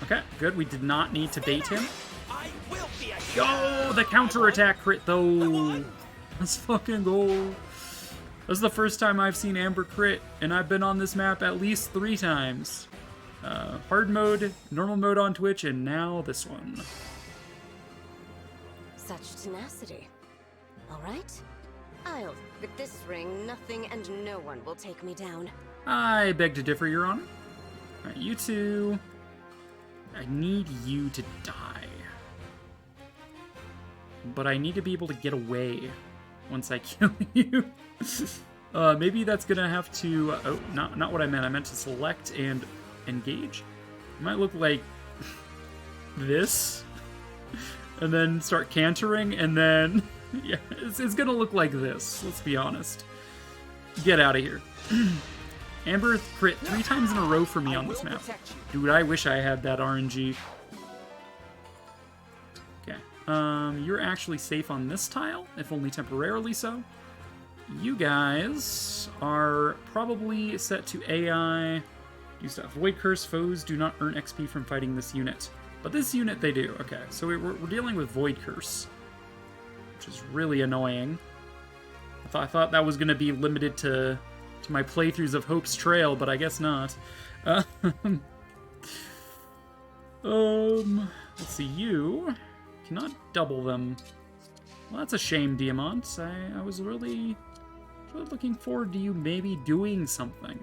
Okay, good. We did not need to bait him. Go! The counterattack crit, though. Let's fucking go. This is the first time I've seen Amber crit, and I've been on this map at least 3 times. Hard mode, normal mode on Twitch, and now this one. Such tenacity. All right. I'll. With this ring, nothing and no one will take me down. I beg to differ, Your Honor. Alright, you two. I need you to die. But I need to be able to get away once I kill you. Maybe that's gonna have to... oh, not what I meant. I meant to select and engage. It might look like this. And then start cantering, and then... yeah, it's gonna look like this. Let's be honest. Get out of here. Amber crit 3 times in a row for me on this map. Dude, I wish I had that RNG. Okay. You're actually safe on this tile, if only temporarily so. You guys are probably set to AI. You still have Void Curse. Foes do not earn XP from fighting this unit. But this unit, they do. Okay, so we're dealing with Void Curse, which is really annoying. I thought that was going to be limited to my playthroughs of Hope's Trail, but I guess not. Let's see, you cannot double them. Well, that's a shame, Diamant. I was really looking forward to you maybe doing something.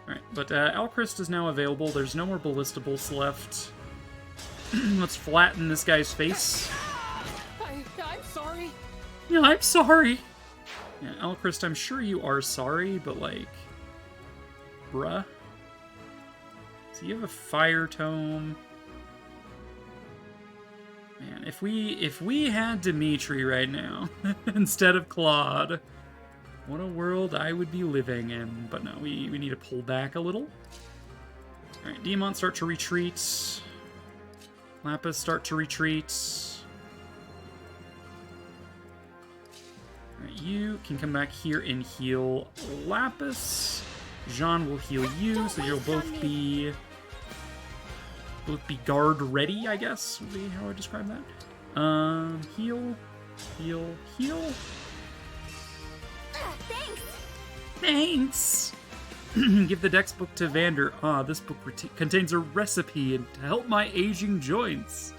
Alright, but Alchrist is now available. There's no more Ballistables left. Let's flatten this guy's face. I'm sorry. Yeah, I'm sorry. Yeah, Alchrist, I'm sure you are sorry, but like... bruh. So you have a Fire Tome. Man, if we had Dimitri right now, instead of Claude, what a world I would be living in. But no, we need to pull back a little. Alright, Demons start to retreat. Lapis start to retreat. Alright, you can come back here and heal Lapis. Jean will heal you, so you'll both be guard ready, I guess, would be how I describe that. Heal, heal, heal. Thanks! Give the dex book to Vander. This book contains a recipe to help my aging joints.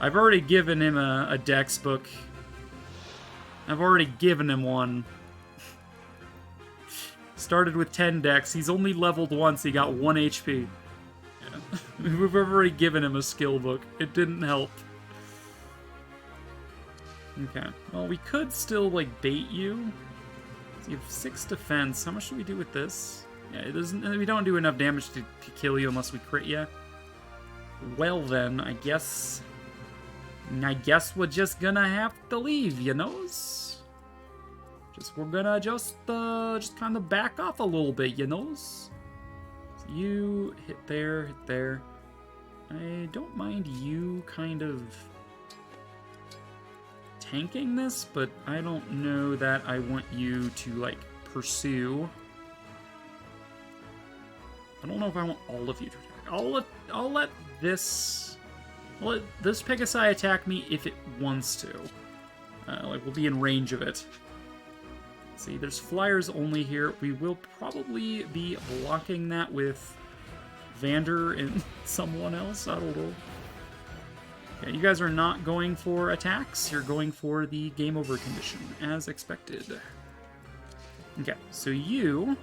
I've already given him a dex book. I've already given him one. Started with 10 dex. He's only leveled once. He got 1 HP. Yeah. We've already given him a skill book. It didn't help. Okay. Well, we could still, like, bait you. So you have 6 defense. How much do we do with this? Yeah, it doesn't. We don't do enough damage to kill you unless we crit you. Well then, I guess we're just gonna have to leave, you knows? We're gonna just kind of back off a little bit, you knows? So you hit there, hit there. I don't mind you kind of tanking this, but I don't know that I want you to, like, pursue. I don't know if I want all of you to attack. I'll let this Pegasi attack me if it wants to. Like, we'll be in range of it. Let's see, there's flyers only here. We will probably be blocking that with Vander and someone else. I don't know. Okay, you guys are not going for attacks. You're going for the game over condition, as expected. Okay, so you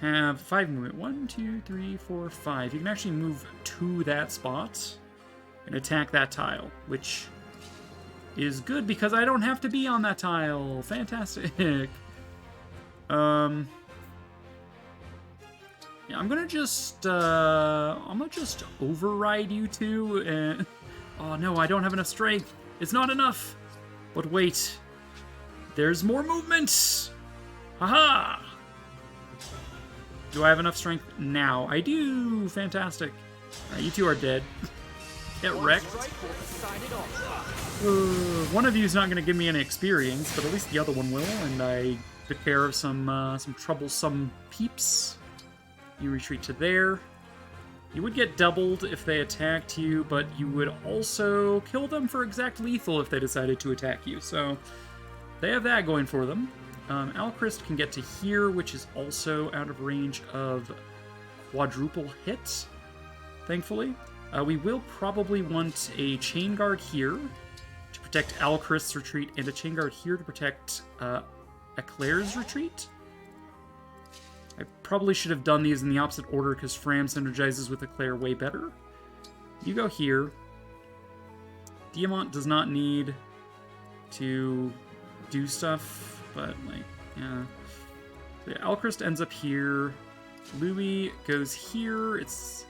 have 5 movement. 1, 2, 3, 4, 5. You can actually move to that spot and attack that tile, which is good because I don't have to be on that tile. Fantastic. Yeah, I'm gonna just override you two and... oh no, I don't have enough strength. It's not enough. But wait. There's more movement. Haha! Do I have enough strength now? I do. Fantastic. Alright, you two are dead. Get wrecked. One of you is not going to give me any experience, but at least the other one will, and I took care of some troublesome peeps. You retreat to there. You would get doubled if they attacked you, but you would also kill them for exact lethal if they decided to attack you, so they have that going for them. Alchrist can get to here, which is also out of range of quadruple hit, thankfully. We will probably want a chain guard here to protect Alchrist's retreat, and a chain guard here to protect Eclair's retreat. I probably should have done these in the opposite order because Fram synergizes with Eclair way better. You go here. Diamant does not need to do stuff, but, like, yeah. So, yeah, Alchrist ends up here. Louis goes here. It's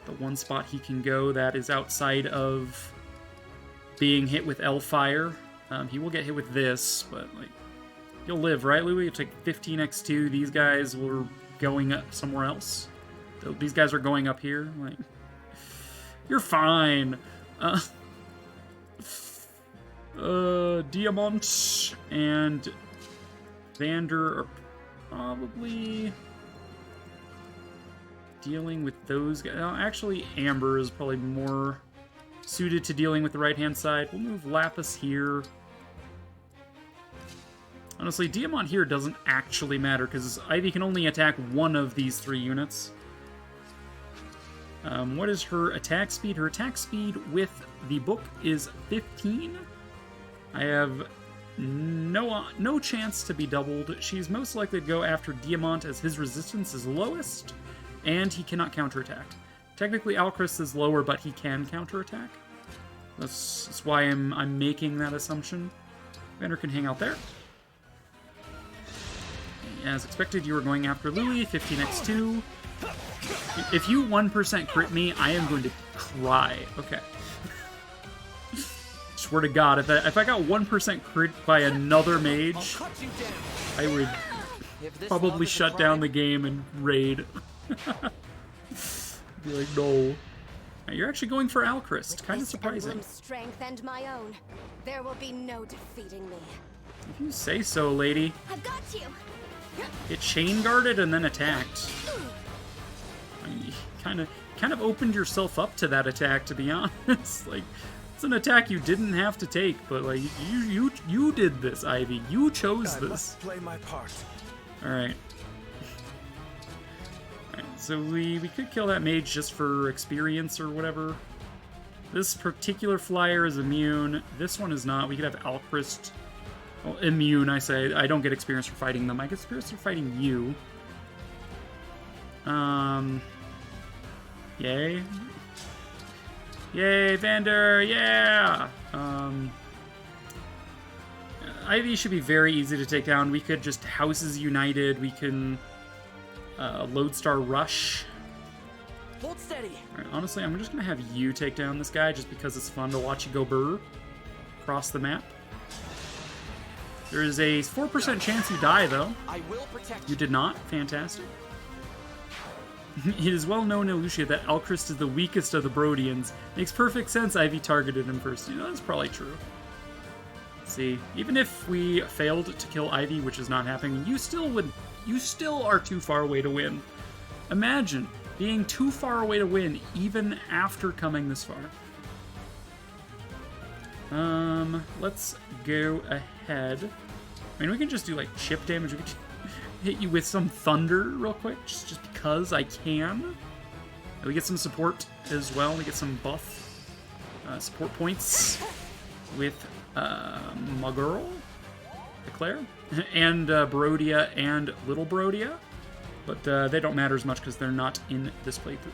the one spot he can go that is outside of being hit with L-Fire. He will get hit with this, but, like, you'll live, right, Louis? You'll take 15x2. These guys were going up somewhere else. These guys are going up here. Like, you're fine. Diamant and Vander are probably dealing with those guys. Actually, Amber is probably more suited to dealing with the right-hand side. We'll move Lapis here. Honestly, Diamant here doesn't actually matter, because Ivy can only attack one of these 3 units. What is her attack speed? Her attack speed with the book is 15. I have no chance to be doubled. She's most likely to go after Diamant as his resistance is lowest, and he cannot counterattack. Technically, Alchrist is lower, but he can counterattack. That's why I'm making that assumption. Vander can hang out there. As expected, you were going after Louis, 15x2. If you 1% crit me, I am going to cry. Okay. Swear to God, if I got 1% crit by another mage, I would probably shut down the game and raid. Be like, no. You're actually going for Alchrist. Kind of surprising. Strength and my own, there will be no defeating me. If you say so, lady. I've got you. It chain guarded and then attacked. You kind of opened yourself up to that attack, to be honest. Like, it's an attack you didn't have to take, but like you did this, Ivy. You chose this. I must play my part. All right. So we could kill that mage just for experience or whatever. This particular flyer is immune. This one is not. We could have Alchrist. Well, immune, I say. I don't get experience for fighting them. I get experience for fighting you. Yay. Yay, Vander, yeah! Ivy should be very easy to take down. We could just Houses United. We can Lodestar Rush. Hold steady. All right, honestly, I'm just going to have you take down this guy just because it's fun to watch you go burr across the map. There is a 4% chance you die, though. I will protect You did not. Fantastic. It is well known in Lucia that Alchrist is the weakest of the Brodians. Makes perfect sense Ivy targeted him first. You know, that's probably true. Let's see. Even if we failed to kill Ivy, which is not happening, you still are too far away to win. Imagine being too far away to win even after coming this far. Let's go ahead. I mean, we can just do, like, chip damage. We could hit you with some thunder real quick, just because I can. And we get some support as well. We get some buff support points with my girl, Eclair, and Brodia and Little Brodia. But they don't matter as much because they're not in this playthrough.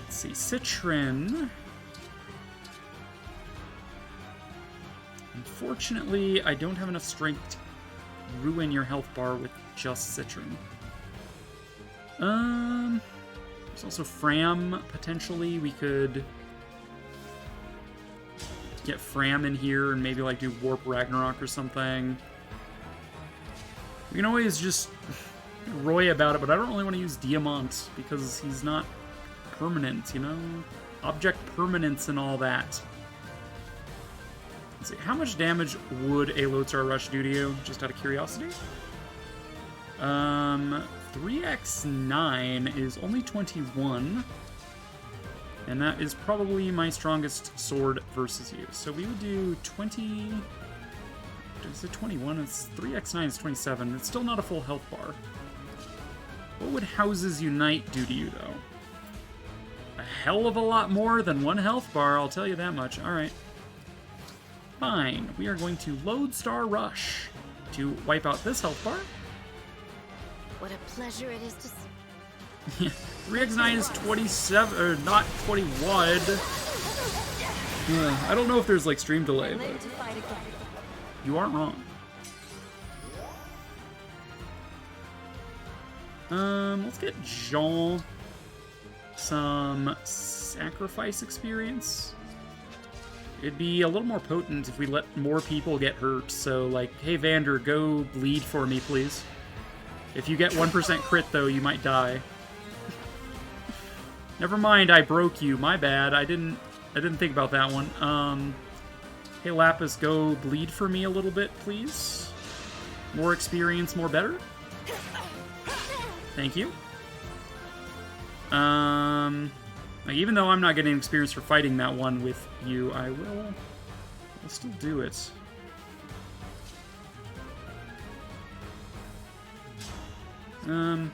Let's see, Citron. Unfortunately, I don't have enough strength to ruin your health bar with just Citron. There's also Fram, potentially. We could get Fram in here and maybe, like, do Warp Ragnarok or something. We can always just Roy about it, but I don't really want to use Diamant because he's not permanent, you know? Object permanence and all that. Let's see, how much damage would a Lodestar Rush do to you, just out of curiosity? 3x9 is only 21, and that is probably my strongest sword versus you. So we would do 20... Is it 21? It's 3x9 is 27. It's still not a full health bar. What would Houses Unite do to you, though? A hell of a lot more than one health bar, I'll tell you that much. Alright. Fine. We are going to Lodestar Rush to wipe out this health bar. What a pleasure it is to see. 3x9 is 27, or not 21. I don't know if there's like stream delay, but Live to fight again. you aren't wrong. Let's get Jean some sacrifice experience. It'd be a little more potent if we let more people get hurt. So, like, hey, Vander, go bleed for me, please. If you get 1% crit, though, you might die. Never mind, I broke you. My bad. I didn't think about that one. Hey, Lapis, go bleed for me a little bit, please. More experience, more better. Thank you. Like, even though I'm not getting experience for fighting that one with you, I'll still do it. I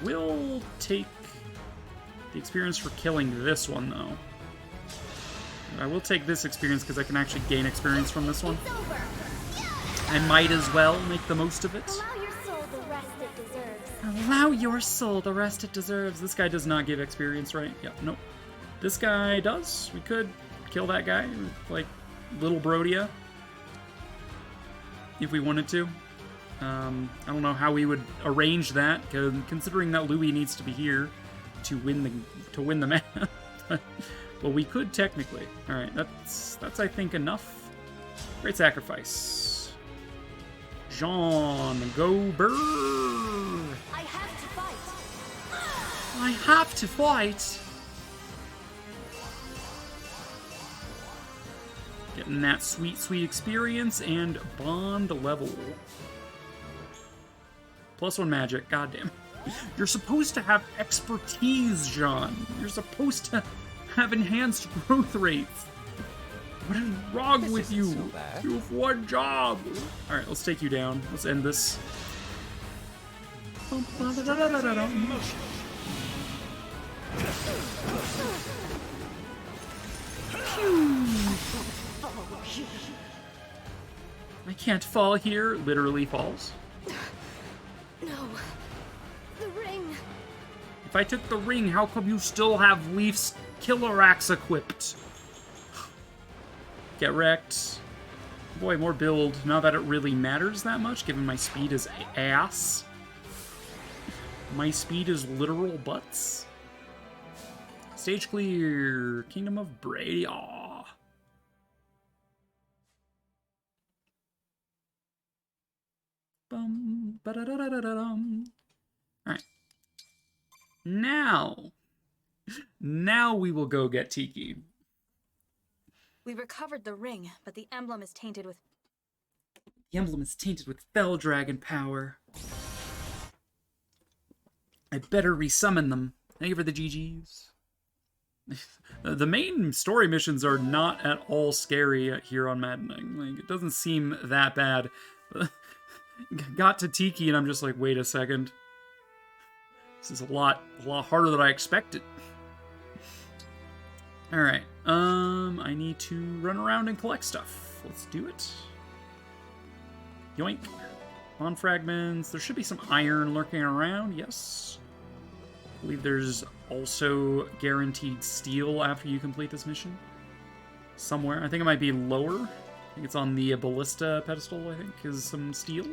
will take the experience for killing this one, though. I will take this experience because I can actually gain experience from this one. I might as well make the most of it. Allow your soul the rest it deserves. This guy does not give experience, right? Yeah, nope. This guy does. We could kill that guy with, like, little Brodia. If we wanted to. I don't know how we would arrange that, considering that Louis needs to be here to win the match. Well, we could technically. Alright, that's I think enough. Great sacrifice. Jean, go burr! I have to fight. I have to fight! Getting that sweet, sweet experience and bond level. +1 magic, goddamn. You're supposed to have expertise, Jean. You're supposed to have enhanced growth rates. What is wrong with you? So bad. You have one job. Alright, let's take you down. Let's end this. I can't fall here. Literally falls. No. The ring. If I took the ring, how come you still have Leaf's killer axe equipped? Get wrecked. Boy, more build. Not that it really matters that much, given my speed is ass. My speed is literal butts. Stage clear. Kingdom of Bradia. Bum, ba-da-da-da-da-dum. Alright. Now we will go get Tiki. We recovered the ring, but the emblem is tainted with... The emblem is tainted with fell dragon power. I better resummon them. Thank you for the GGs. The main story missions are not at all scary here on Maddening. Like, it doesn't seem that bad. Got to Tiki and I'm just like, wait a second. This is a lot harder than I expected. Alright, I need to run around and collect stuff. Let's do it. Yoink. On fragments. There should be some iron lurking around, yes. I believe there's also guaranteed steel after you complete this mission. Somewhere. I think it might be lower. I think it's on the ballista pedestal, I think, is some steel.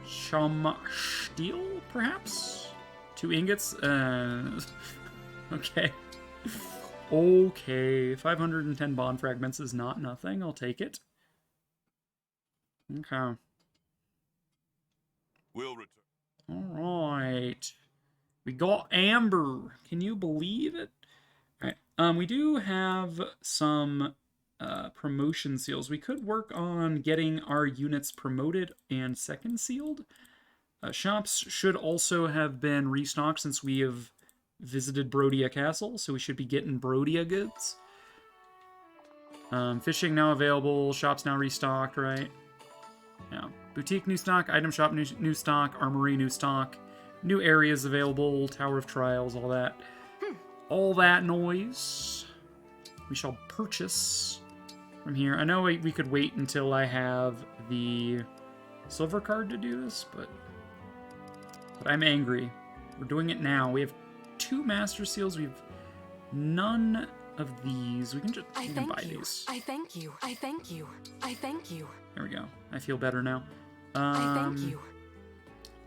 Some steel, perhaps? 2 ingots? Okay. Okay. 510 bond fragments is not nothing. I'll take it. Okay. We'll return. Alright. We got Amber. Can you believe it? Alright. We do have some promotion seals. We could work on getting our units promoted and second sealed. Shops should also have been restocked since we have visited Brodia Castle, so we should be getting Brodia goods. Fishing now available. Shops now restocked, right? Yeah. Boutique new stock. Item shop new stock. Armory new stock. New areas available. Tower of Trials. All that. All that noise. We shall purchase from here. I know we could wait until I have the silver card to do this, but I'm angry. We're doing it now. We have 2 Master Seals. We have none of these. We can just buy these. I thank you. I thank you. I thank you. There we go. I feel better now. I thank you.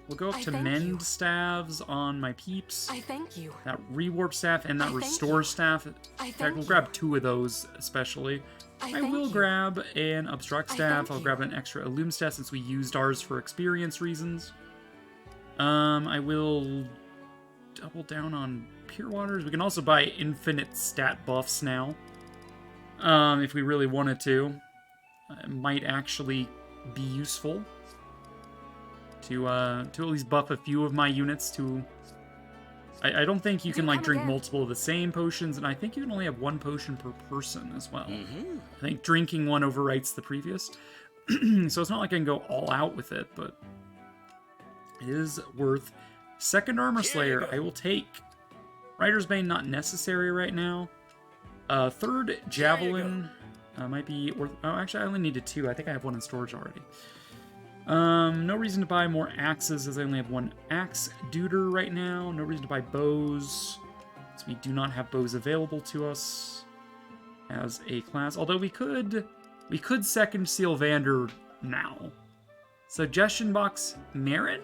We'll go up to mend staves on my peeps. I thank you. That rewarp staff and that restore staff. In fact, we'll grab 2 of those especially. I will grab an obstruct staff. I'll grab an extra illum staff since we used ours for experience reasons. I will double down on pure waters. We can also buy infinite stat buffs now. If we really wanted to. It might actually be useful to at least buff a few of my units to... I don't think you can, like, drink multiple of the same potions, and I think you can only have 1 potion per person as well. I think drinking one overwrites the previous. So it's not like I can go all out with it, but it is worth. Second Armor Slayer, I will take. Rider's Bane, not necessary right now. Third Javelin might be worth... Oh, actually, I only needed 2. I think I have 1 in storage already. No reason to buy more axes, as I only have 1 axe duder right now. No reason to buy bows, so we do not have bows available to us as a class. Although we could second seal Vander now. Suggestion box, Marin?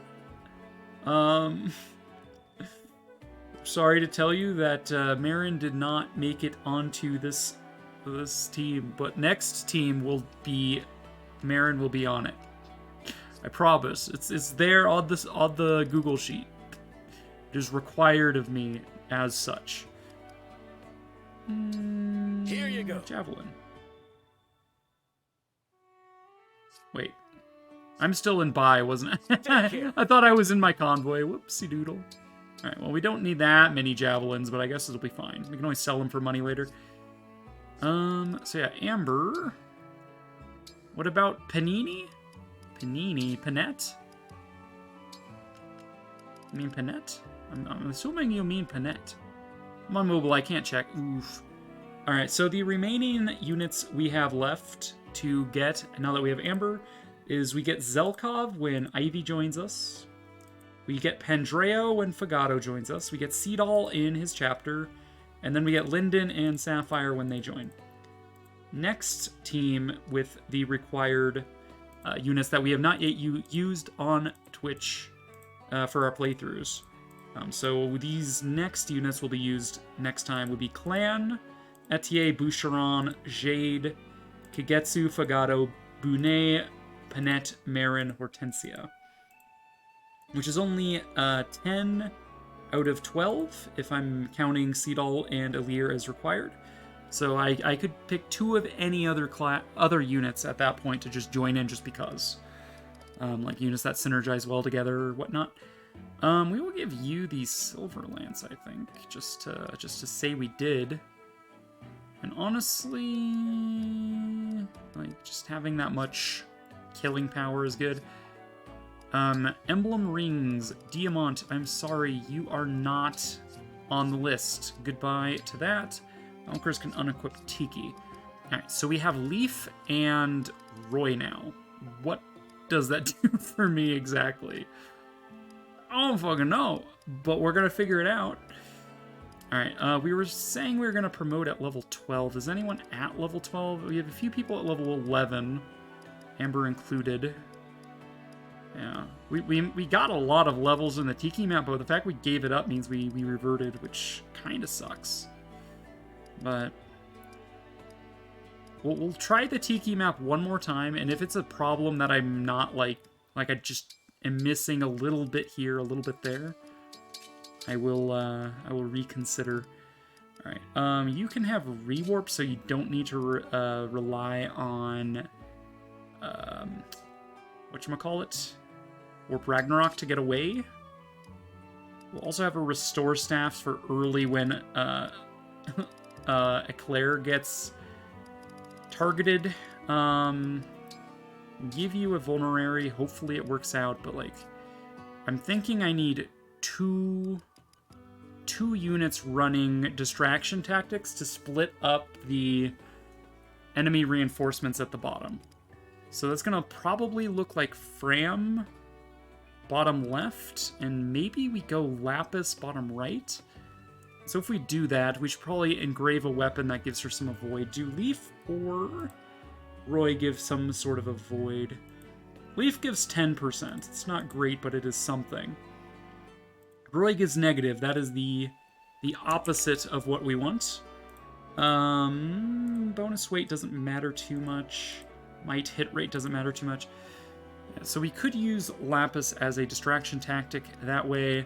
Sorry to tell you that Marin did not make it onto this team, but next team will be Marin will be on it. I promise. It's there on the Google sheet. It is required of me as such. Here you go. Javelin. Wait. I'm still in buy, wasn't I? I thought I was in my convoy. Whoopsie doodle. Alright, well, we don't need that many javelins, but I guess it'll be fine. We can always sell them for money later. So yeah, Amber. What about Panini? Panette? You mean Panette? I'm assuming you mean Panette. I'm on mobile, I can't check. Oof. Alright, so the remaining units we have left to get, now that we have Amber, is we get Zelkov when Ivy joins us. We get Pandreo when Fagato joins us. We get Seadall in his chapter. And then we get Linden and Sapphire when they join. Next team with the required units that we have not yet used on Twitch for our playthroughs. So these next units will be used next time would be Clan, Etier, Boucheron, Jade, Kagetsu, Fagato, Bunet, Panette, Marin, Hortensia. Which is only 10 out of 12 if I'm counting Seadall and Alear as required. So I could pick 2 of any other units at that point to just join in just because. Like units that synergize well together or whatnot. We will give you the Silver Lance, I think, just to say we did. And honestly, like just having that much killing power is good. Emblem Rings, Diamant, I'm sorry, you are not on the list. Goodbye to that. Valkyrs can unequip Tiki. Alright, so we have Leaf and Roy now. What does that do for me exactly? I don't fucking know, but we're gonna figure it out. Alright, we were saying we were gonna promote at level 12. Is anyone at level 12? We have a few people at level 11, Amber included. Yeah, we got a lot of levels in the Tiki map, but the fact we gave it up means we reverted, which kind of sucks. But we'll try the Tiki map one more time, and if it's a problem that I'm not like I just am missing a little bit here, a little bit there, I will reconsider. All right, you can have rewarp, so you don't need to rely on whatchamacallit? Warp Ragnarok to get away. We'll also have a restore staff for early when Eclair gets targeted. Give you a vulnerary. Hopefully it works out, but like, I'm thinking I need two units running distraction tactics to split up the enemy reinforcements at the bottom. So that's gonna probably look like Fram bottom left, and maybe we go Lapis bottom right. So if we do that, we should probably engrave a weapon that gives her some avoid. Do Leaf or Roy give some sort of avoid? Leaf gives 10%. It's not great, but it is something. Roy gives negative. That is the opposite of what we want. Bonus weight doesn't matter too much. Might hit rate doesn't matter too much. Yeah, so we could use Lapis as a distraction tactic. That way,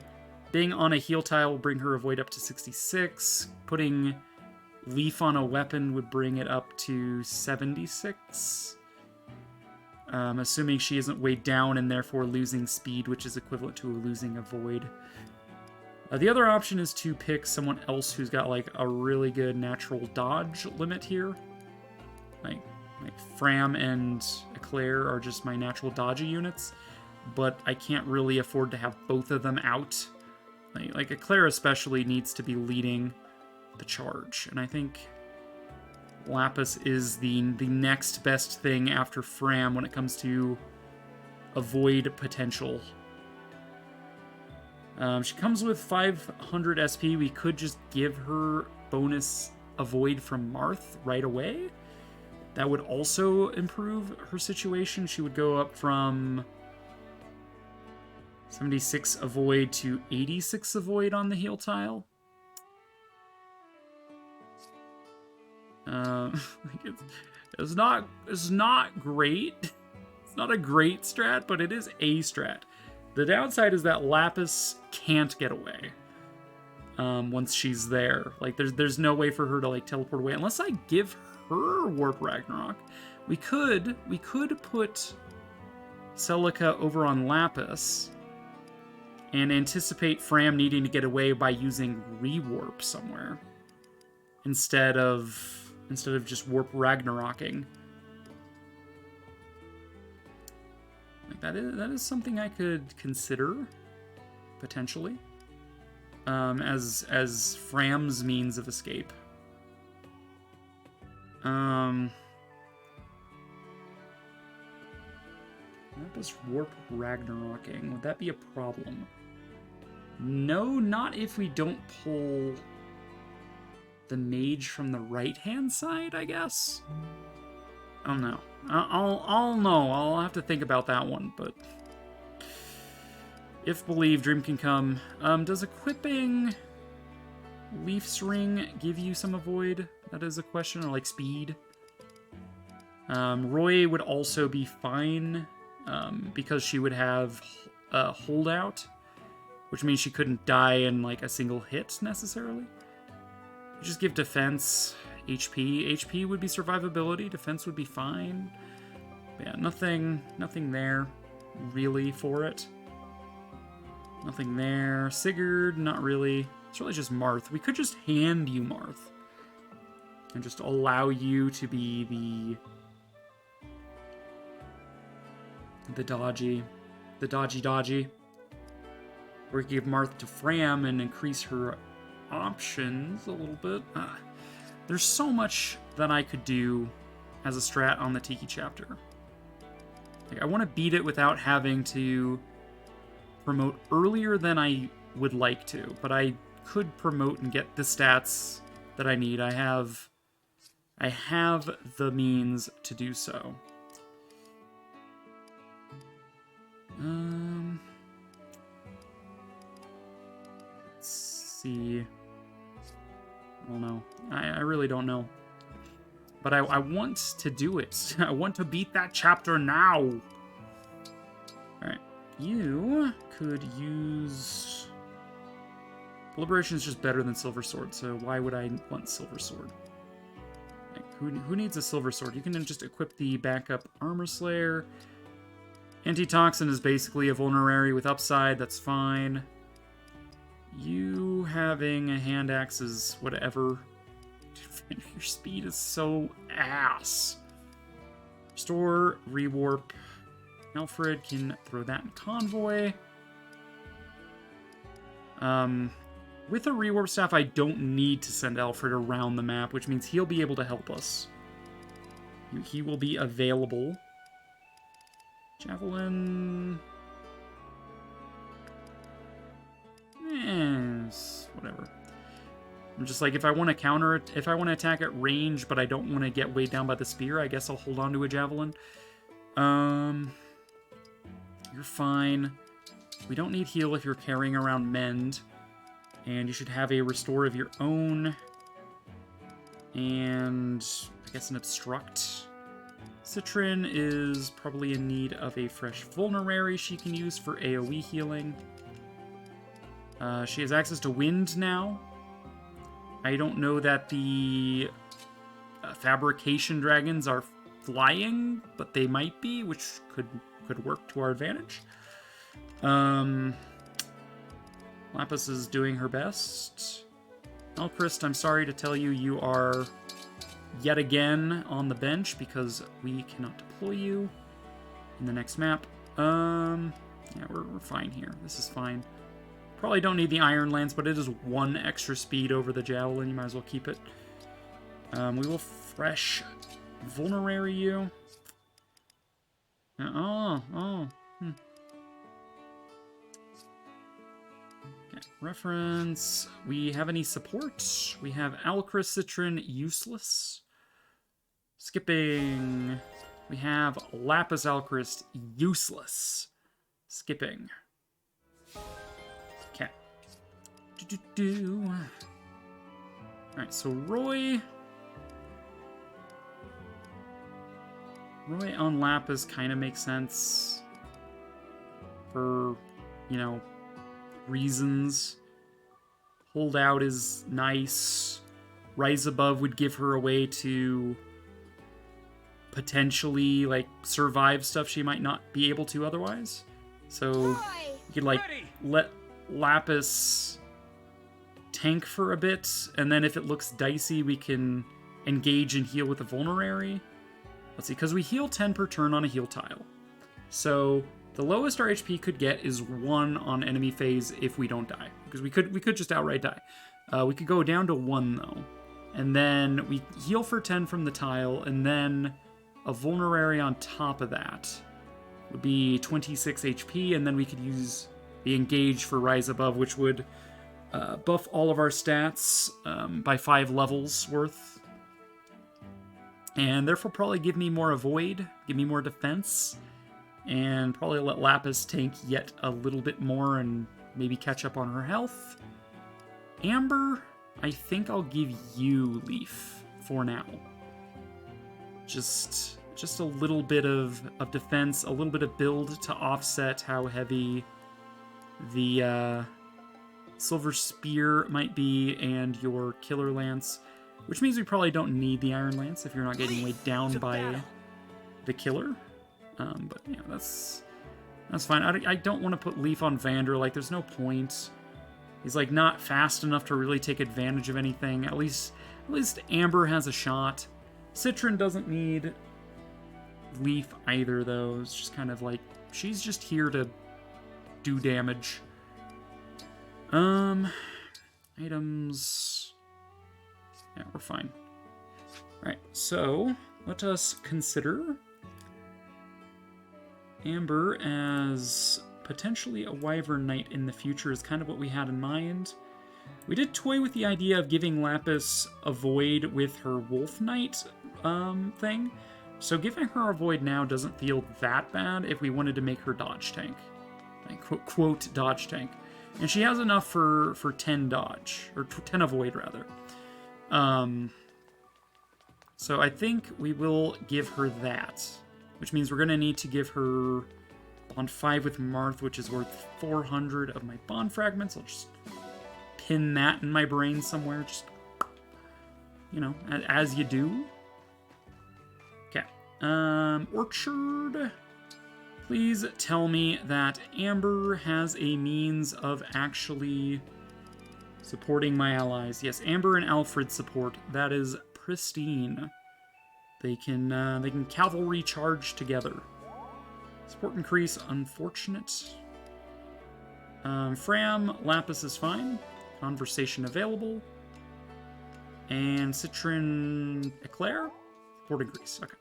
being on a heal tile will bring her avoid up to 66. Putting Leaf on a weapon would bring it up to 76. Assuming she isn't weighed down and therefore losing speed, which is equivalent to losing avoid. The other option is to pick someone else who's got like a really good natural dodge limit here. Like Fram and Eclair are just my natural dodgy units, but I can't really afford to have both of them out. Like Eclair especially needs to be leading the charge, and I think Lapis is the next best thing after Fram when it comes to avoid potential. She comes with 500 SP. We could just give her bonus avoid from Marth right away. That would also improve her situation. She would go up from 76 avoid to 86 avoid on the heal tile. It's not great. It's not a great strat, but it is a strat. The downside is that Lapis can't get away once she's there. Like, there's no way for her to like teleport away unless I give her Warp Ragnarok. We could put Celica over on Lapis and anticipate Fram needing to get away by using Rewarp somewhere instead of just Warp Ragnaroking. Like that is something I could consider potentially as Fram's means of escape. Lapis Warp Ragnaroking, would that be a problem? No, not if we don't pull the mage from the right-hand side, I guess? I don't know. I'll know. I'll have to think about that one, but if believe, dream can come. Does equipping Leaf's Ring give you some avoid? That is a question, or like speed. Roy would also be fine because she would have a holdout, which means she couldn't die in like a single hit necessarily. Just give defense, HP. HP would be survivability. Defense would be fine. But yeah, nothing there really for it. Nothing there. Sigurd, not really. It's really just Marth. We could just hand you Marth and just allow you to be the dodgy. Or we could give Marth to Fram and increase her options a little bit. There's so much that I could do as a strat on the Tiki chapter. Like, I want to beat it without having to promote earlier than I would like to, but I could promote and get the stats that I need. I have the means to do so. Let's see. I don't know. I really don't know. But I want to do it. I want to beat that chapter now. Alright. You could use... Liberation is just better than Silver Sword, so why would I want Silver Sword? Like, who needs a Silver Sword? You can then just equip the backup Armor Slayer. Antitoxin is basically a vulnerary with upside, that's fine. You having a hand axe is whatever. Your speed is so ass. Restore, rewarp. Alfred can throw that in convoy. With a rewarp staff, I don't need to send Alfred around the map, which means he'll be able to help us. He will be available. Javelin. Yes, whatever. I'm just like, if I want to counter it, if I want to attack at range, but I don't want to get weighed down by the spear, I guess I'll hold on to a javelin. You're fine. We don't need heal if you're carrying around mend. And you should have a restore of your own. And I guess an obstruct. Citrin is probably in need of a fresh vulnerary she can use for AoE healing. She has access to wind now. I don't know that the fabrication dragons are flying, but they might be, which could work to our advantage. Lapis is doing her best. Elchrist, I'm sorry to tell you, you are yet again on the bench because we cannot deploy you in the next map. Yeah, we're fine here. This is fine. Probably don't need the Iron Lance, but it is 1 extra speed over the Javelin. You might as well keep it. We will fresh vulnerary you. Okay, reference. We have any support? We have Alchrist Citrin, useless. Skipping. We have Lapis Alchrist, useless. Skipping. Okay. Alright, so Roy on Lapis kind of makes sense for, you know, reasons. Hold out is nice. Rise Above would give her a way to potentially, like, survive stuff she might not be able to otherwise. So you could, like, let Lapis tank for a bit, and then if it looks dicey, we can engage and heal with a vulnerary. Let's see, because we heal 10 per turn on a heal tile. So the lowest our HP could get is 1 on enemy phase if we don't die. Because we could just outright die. We could go down to 1 though. And then we heal for 10 from the tile, and then a vulnerary on top of that would be 26 HP, and then we could use the Engage for Rise Above, which would buff all of our stats by 5 levels worth. And therefore probably give me more Avoid, give me more defense, and probably let Lapis tank yet a little bit more and maybe catch up on her health. Amber, I think I'll give you Leaf for now. Just a little bit of defense, a little bit of build to offset how heavy the Silver Spear might be and your Killer Lance, which means we probably don't need the Iron Lance if you're not getting weighed down by the Killer. But yeah, that's fine. I don't want to put Leaf on Vander. Like, there's no point. He's like not fast enough to really take advantage of anything. At least Amber has a shot. Citrin doesn't need Leaf either, though. It's just kind of like she's just here to do damage. Items. Yeah, we're fine. Alright, so let us consider Amber as potentially a Wyvern Knight in the future is kind of what we had in mind. We did toy with the idea of giving Lapis a Void with her Wolf Knight thing. So giving her a Void now doesn't feel that bad if we wanted to make her dodge tank. Like, quote dodge tank. And she has enough for 10 dodge, or 10 avoid rather. So I think we will give her that, which means we're going to need to give her Bond 5 with Marth, which is worth 400 of my Bond fragments. I'll just pin that in my brain somewhere, just, you know, as you do. Okay. Orchard. Please tell me that Amber has a means of actually supporting my allies. Yes, Amber and Alfred support. That is pristine. They can cavalry charge together. Support increase, unfortunate. Fram, Lapis is fine. Conversation available. And Citron Eclair, support increase. Okay.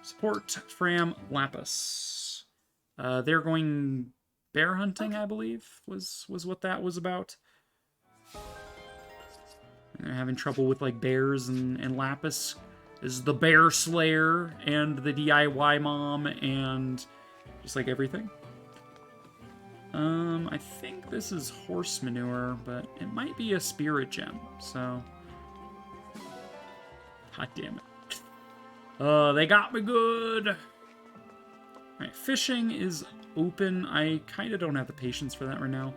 Support Fram, Lapis. They're going bear hunting, I believe, was what that was about. And they're having trouble with like bears and Lapis is the bear slayer and the DIY mom and just like everything. I think this is horse manure, but it might be a spirit gem, so... God damn it. They got me good! Alright, fishing is open. I kind of don't have the patience for that right now.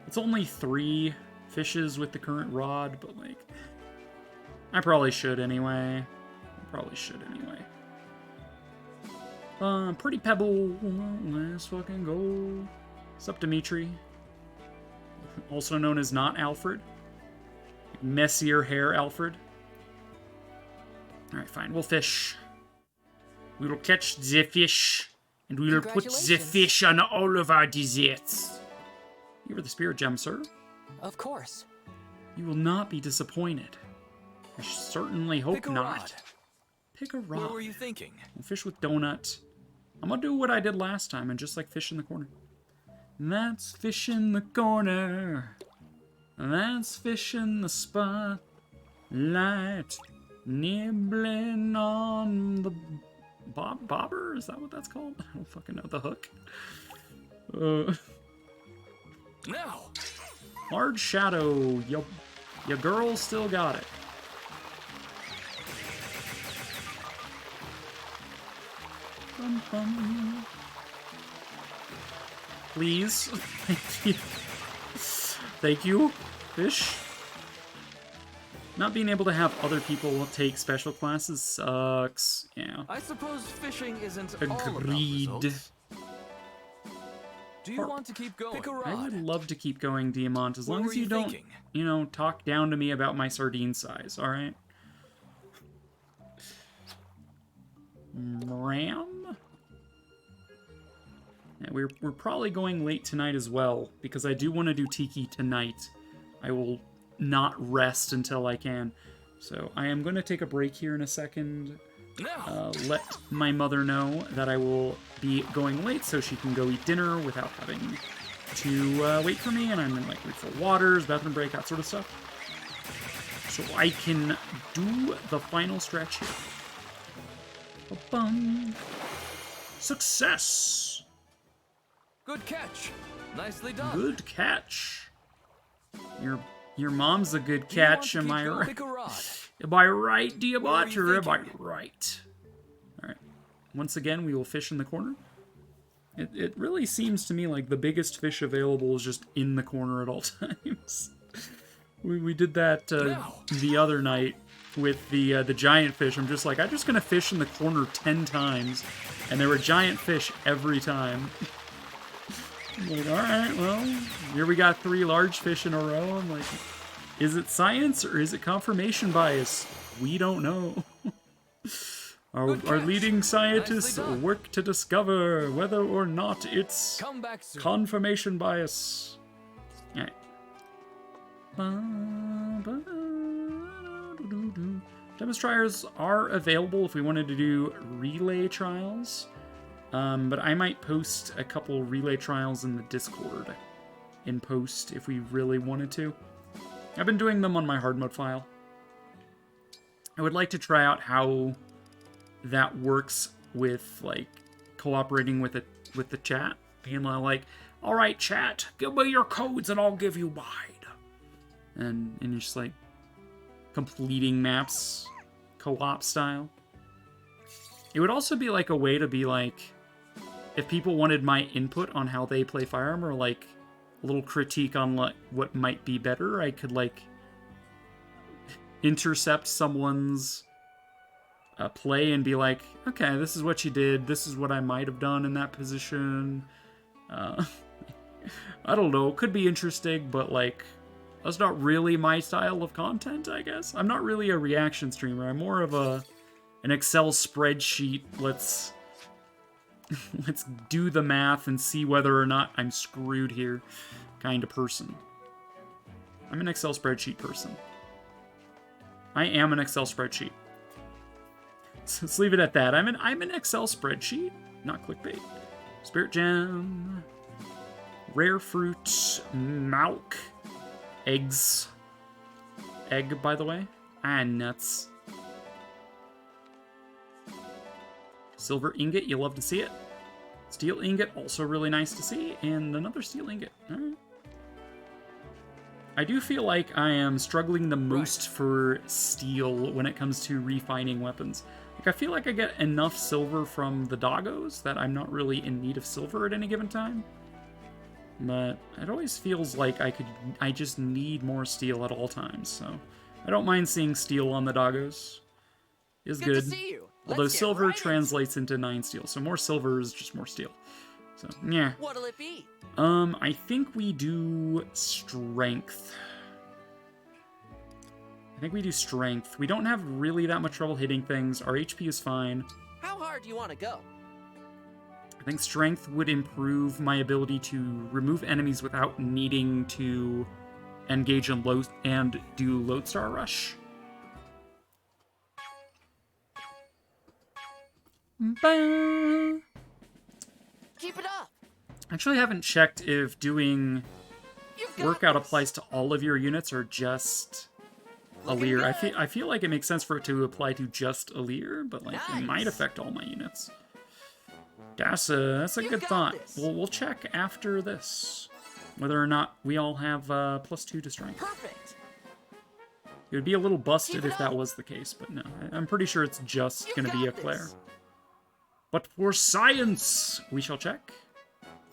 It's only 3 fishes with the current rod, but like... I probably should anyway. Pretty Pebble. Let's fucking go. What's up, Dimitri? Also known as not Alfred. Messier hair Alfred. Alright, fine. We'll fish. We will catch the fish. And we will put the fish on all of our desserts. You were the spirit gem, sir. Of course. You will not be disappointed. I certainly hope Pick a not. rod. Pick a rod. What were you thinking? We'll fish with donut. I'm gonna do what I did last time and just like fish in the corner. That's fish in the corner. That's fish in the spotlight. Nibbling on the bobber? Is that what that's called? I don't fucking know. The hook. Now. Large shadow. Your girl still got it. Bum, bum. Please. Thank you. Thank you, fish. Not being able to have other people take special classes sucks. Yeah. I suppose fishing isn't all about Agreed. results. Do you want to keep going? Pick a rod. I would love to keep going, Diamant, as long What as were you you don't, thinking? you know, talk down to me about my sardine size, alright? Ram? Yeah, we're probably going late tonight as well, because I do want to do Tiki tonight. I will not rest until I can. So I am going to take a break here in a second. Let my mother know that I will be going late so she can go eat dinner without having to wait for me, and I'm in like refill waters, bathroom break, that sort of stuff. So I can do the final stretch here. Ba-bum. Success! Good catch. Nicely done. Good catch. Your mom's a good catch, am I right? Pick a rod. Am I right, Diamant, What were or you am I thinking? right? Alright. Once again, we will fish in the corner. It really seems to me like the biggest fish available is just in the corner at all times. we did that the other night with the giant fish. I'm just like, I'm just gonna fish in the corner 10 times, and there were giant fish every time. I'm like, alright, well, here we got 3 large fish in a row. I'm like, is it science or is it confirmation bias? We don't know. Our leading scientists done. work to discover whether or not it's Come back soon. confirmation bias. Alright. Demos trials are available if we wanted to do relay trials. But I might post a couple relay trials in the Discord in post if we really wanted to. I've been doing them on my hard mode file. I would like to try out how that works with like cooperating with the chat. Being like, all right, chat, give me your codes and I'll give you mine. And you're just like completing maps co-op style. It would also be like a way to be like, if people wanted my input on how they play Fire Emblem, or like a little critique on what might be better, I could like intercept someone's play and be like, okay, this is what you did, this is what I might have done in that position. I don't know, could be interesting, but like, that's not really my style of content, I guess. I'm not really a reaction streamer, I'm more of a an Excel spreadsheet. Let's do the math and see whether or not I'm screwed here kind of person. I'm an Excel spreadsheet person. I am an Excel spreadsheet. So let's leave it at that. I'm an Excel spreadsheet, not clickbait. Spirit gem, rare fruit, milk, eggs. Egg, by the way. Ah, nuts. Silver ingot, you love to see it. Steel ingot, also really nice to see. And another steel ingot. All right. I do feel like I am struggling the most for steel when it comes to refining weapons. Like, I feel like I get enough silver from the doggos that I'm not really in need of silver at any given time. But it always feels like I just need more steel at all times, so I don't mind seeing steel on the doggos. Is good. To see you. Although Let's get silver right translates into 9 steel, so more silver is just more steel. So, yeah. What'll it be? I think we do strength. I think we do strength. We don't have really that much trouble hitting things. Our HP is fine. How hard do you want to go? I think strength would improve my ability to remove enemies without needing to engage in do Lodestar Rush. Ba. Keep it up. Actually, I haven't checked if doing You've got workout this. applies to all of your units or just Looking Alear. good. I feel like it makes sense for it to apply to just Alear, but like it might Nice. affect all my units. That's a You good got thought. this. We'll check after this whether or not we all have +2 to strength. Perfect. It would be a little busted Keep it if that up. was the case, but no. I'm pretty sure it's just You going to be a got Claire. this. But for science, we shall check.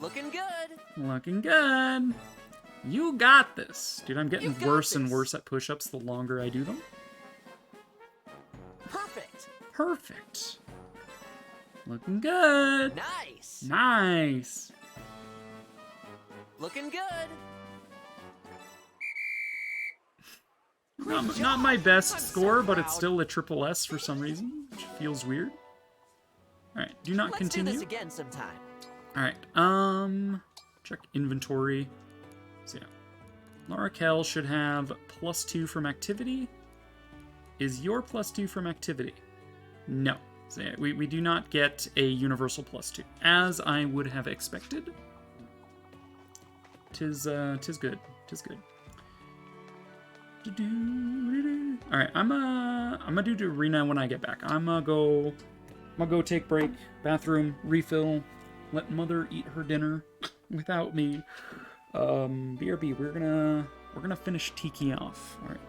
Looking good. Looking good. You got this. Dude, I'm getting You got worse and this. worse at push-ups the longer I do them. Perfect. Perfect. Looking good. Nice. Nice. Looking good. Not my best I'm so score, but it's proud. still a triple S for some reason, which feels weird. Alright, do not Let's continue. do this again sometime. Alright, check inventory. So yeah. Laura Kell should have +2 from activity. Is your +2 from activity? No. So yeah, we do not get a universal +2, as I would have expected. Tis good. Tis good. Alright, I'm gonna do the arena when I get back. I'm gonna go take break, bathroom, refill, let mother eat her dinner without me. BRB, we're gonna finish Tiki off. Alright.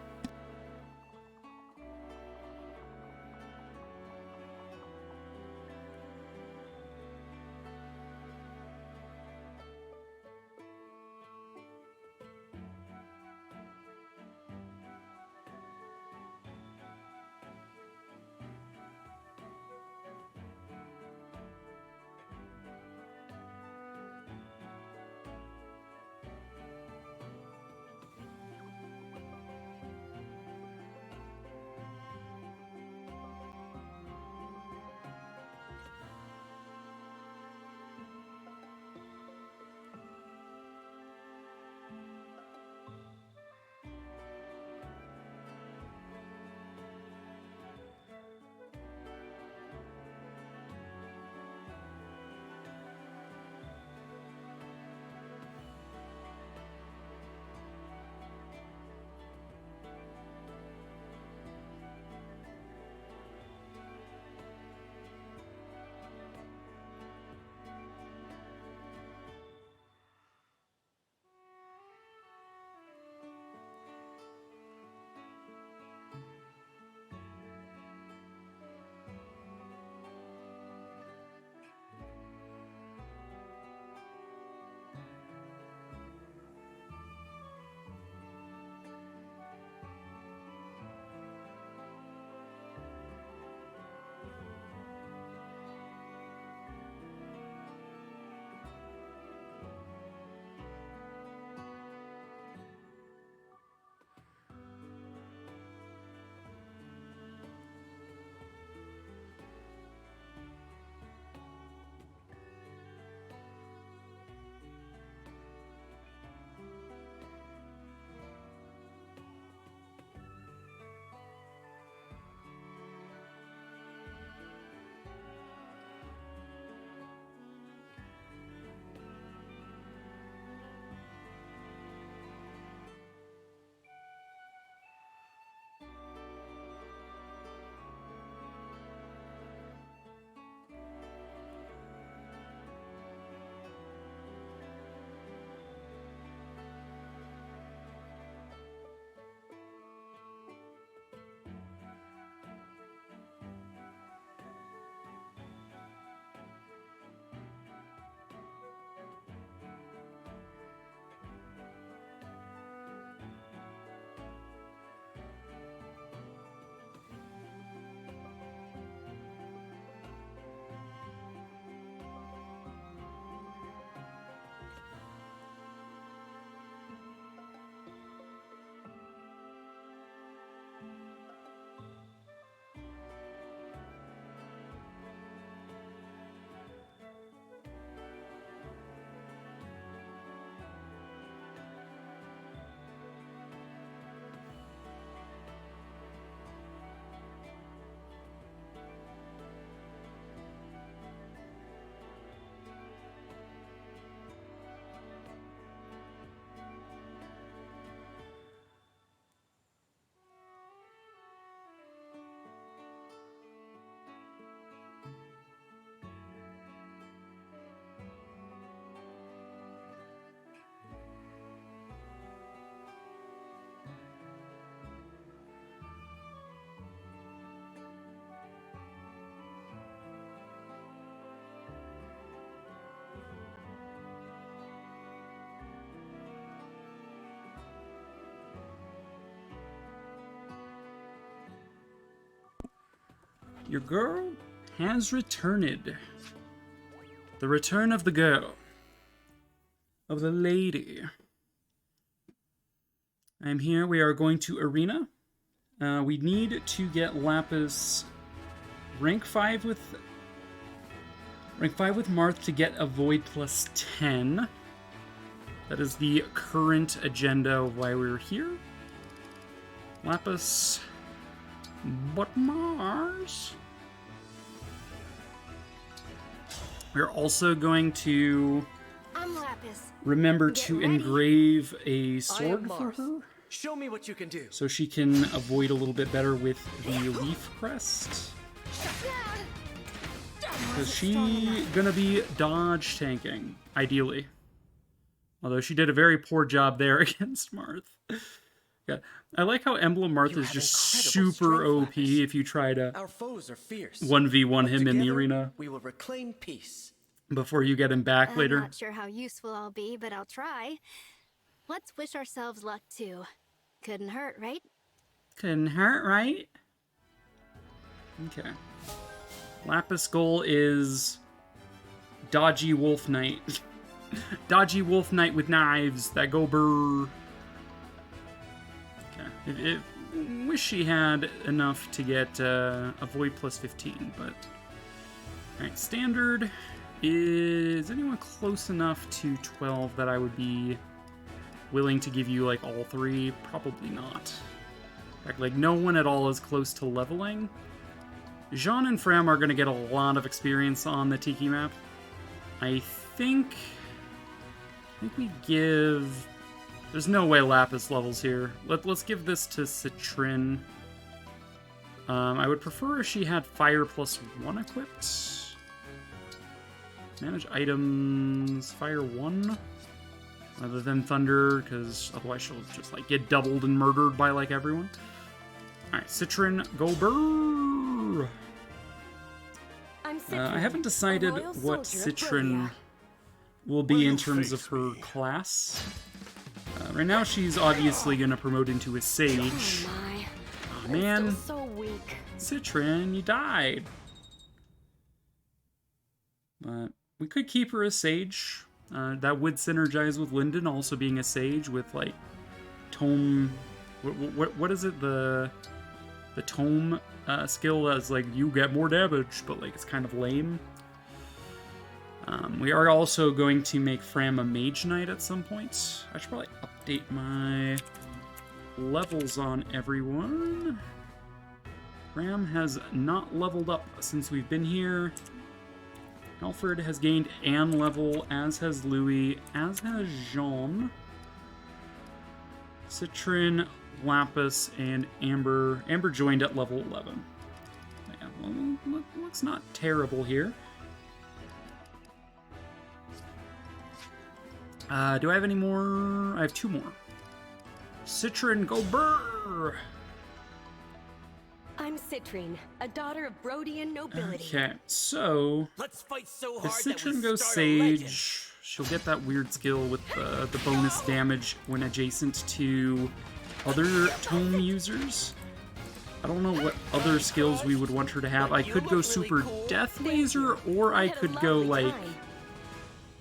your girl has returned. The return of the girl. Of the lady. I'm here. We are going to Arena. We need to get Lapis rank 5 with Marth to get a Void plus 10. That is the current agenda of why we're here. Lapis, but Mars. We're also going to I'm Lapis. remember Get to ready. engrave a I am sword for Mars. her, Show me what you can do. so she can avoid a little bit better with the leaf crest. Because she gonna be dodge tanking, ideally. Although she did a very poor job there against Marth. Yeah, I like how Emblem Marth You is have just incredible super strength, OP Lapis. if you try to Our foes are fierce. 1v1 But him in the together, arena we will reclaim peace. before you get him back I'm later. not sure how useful I'll be, but I'll try. Let's wish ourselves luck too. Couldn't hurt, right? Couldn't hurt, right? Okay. Lapis goal is Dodgy Wolf Knight. Dodgy Wolf Knight with knives that go brrr. Okay. Wish she had enough to get a Void plus 15, but... Alright, standard. Is anyone close enough to 12 that I would be willing to give you, like, all three? Probably not. In fact, like, no one at all is close to leveling. Jean and Fram are going to get a lot of experience on the Tiki map. I think we give... There's no way Lapis levels here. Let's give this to Citrin. I would prefer if she had Fire plus 1 equipped. Manage items, Fire 1, rather than Thunder, because otherwise she'll just like get doubled and murdered by like everyone. Alright, Citrin, go brrr! I'm Citrin, I haven't decided a loyal what soldier of Citrin Brovia. will be Will in you terms of face her me? class. Right now she's obviously going to promote into a Sage. Oh my. Oh I'm man, still so weak. Citrin, you died. But we could keep her a Sage. That would synergize with Linden also being a Sage with like Tome. What is it? The Tome skill that's like you get more damage, but like it's kind of lame. We are also going to make Fram a Mage Knight at some point. I should probably update my levels on everyone. Fram has not leveled up since we've been here. Alfred has gained an level, as has Louis, as has Jean. Citrin, Lapis, and Amber. Amber joined at level 11. Yeah, well, looks not terrible here. Do I have any more? I have 2 more. Citrin, go brrr! I'm Citrin, a daughter of Brodian nobility. Okay, so Let's fight so if hard that we Citrin goes start a legend. Sage, she'll get that weird skill with the bonus damage when adjacent to other Tome users. I don't know what other skills we would want her to have. I could go super Death Laser, or I could go like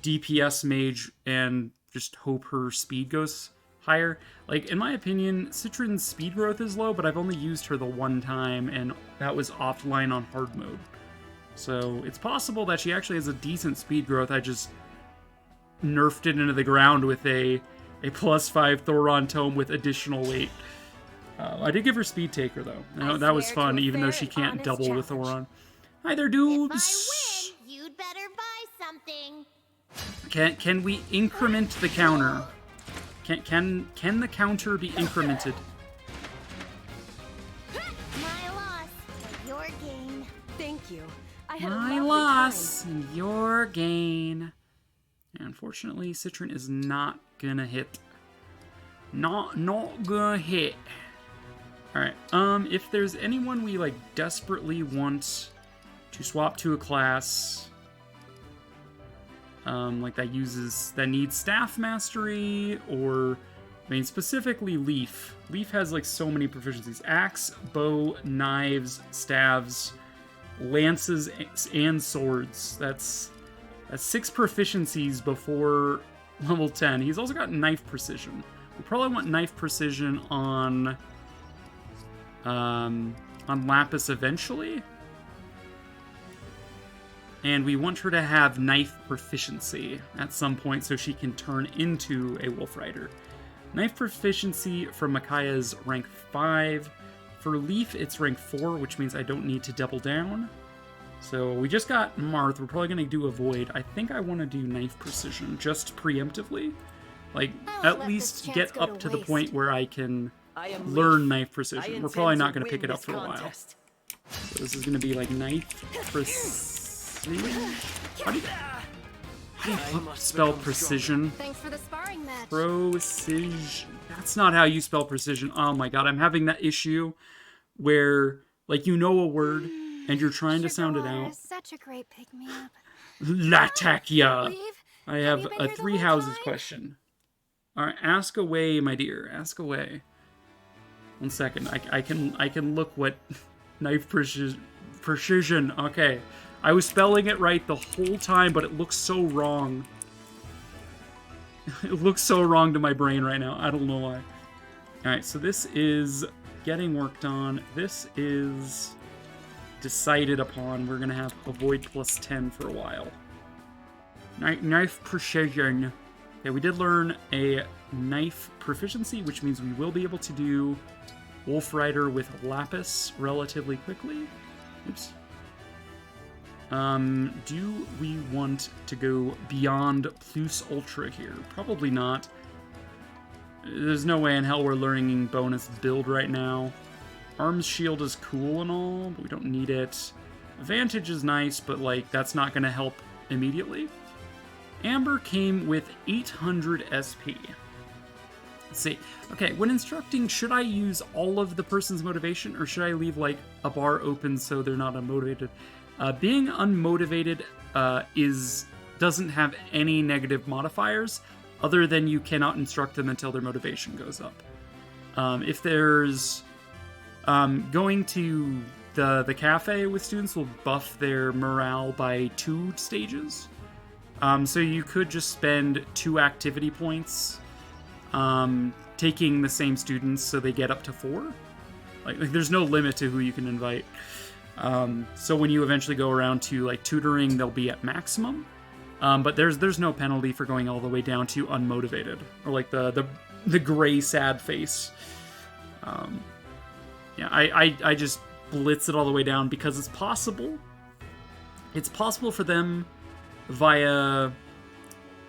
DPS Mage and just hope her speed goes higher. Like, in my opinion, Citrin's speed growth is low, but I've only used her the one time, and that was offline on hard mode. So it's possible that she actually has a decent speed growth. I just nerfed it into the ground with a +5 Thoron Tome with additional weight. I did give her Speed Taker, though. That was swear fun, to a even though fair she and can't honest double with challenge. Thoron. Hi there, If dudes! I win, you'd better buy something. Can we increment the counter? Can the counter be incremented? My loss, but your gain. Thank you. I had a My lovely loss, time. and your gain. Unfortunately, Citrin is not gonna hit. Not gonna hit. Alright, if there's anyone we, like, desperately want to swap to a class, like that needs Staff Mastery, or, I mean, specifically Leaf. Leaf has, like, so many proficiencies. Axe, bow, knives, staves, lances and swords. That's 6 proficiencies before level 10. He's also got knife precision. We probably want knife precision on Lapis eventually. And we want her to have knife proficiency at some point so she can turn into a Wolf Rider. Knife proficiency from Micaiah is rank 5. For Leaf, it's rank 4, which means I don't need to double down. So we just got Marth. We're probably going to do Avoid. I think I want to do knife precision, just preemptively. Like, at least get up to the point where I can learn knife precision. We're probably not going to pick it up for a while. So this is going to be like knife precision. How do you spell precision? Thanks for the sparring match. Precision. That's not how you spell precision. Oh my god, I'm having that issue where, like, you know a word and you're trying to sound it out. Such a great pick-me-up. Latakia. Leave? I have you been a here the three whole houses time? question. Alright, ask away, my dear. Ask away. 1 second. I can look what knife precision. Okay. I was spelling it right the whole time, but it looks so wrong. It looks so wrong to my brain right now. I don't know why. Alright, so this is getting worked on. This is decided upon. We're going to have Avoid plus 10 for a while. Knife precision. Okay, we did learn a knife proficiency, which means we will be able to do Wolf Rider with Lapis relatively quickly. Oops. Do we want to go beyond Plus Ultra here? Probably not. There's no way in hell we're learning bonus build right now. Arms Shield is cool and all, but we don't need it. Vantage is nice, but, like, that's not going to help immediately. Amber came with 800 SP. Let's see. Okay, when instructing, should I use all of the person's motivation, or should I leave, like, a bar open so they're not unmotivated? Being unmotivated doesn't have any negative modifiers, other than you cannot instruct them until their motivation goes up. If there's going to the cafe with students will buff their morale by 2 stages. So you could just spend 2 activity points taking the same students so they get up to 4. Like there's no limit to who you can invite. So when you eventually go around to like tutoring, they'll be at maximum. But there's no penalty for going all the way down to unmotivated, or like the gray sad face. Yeah, I just blitz it all the way down because it's possible. It's possible for them via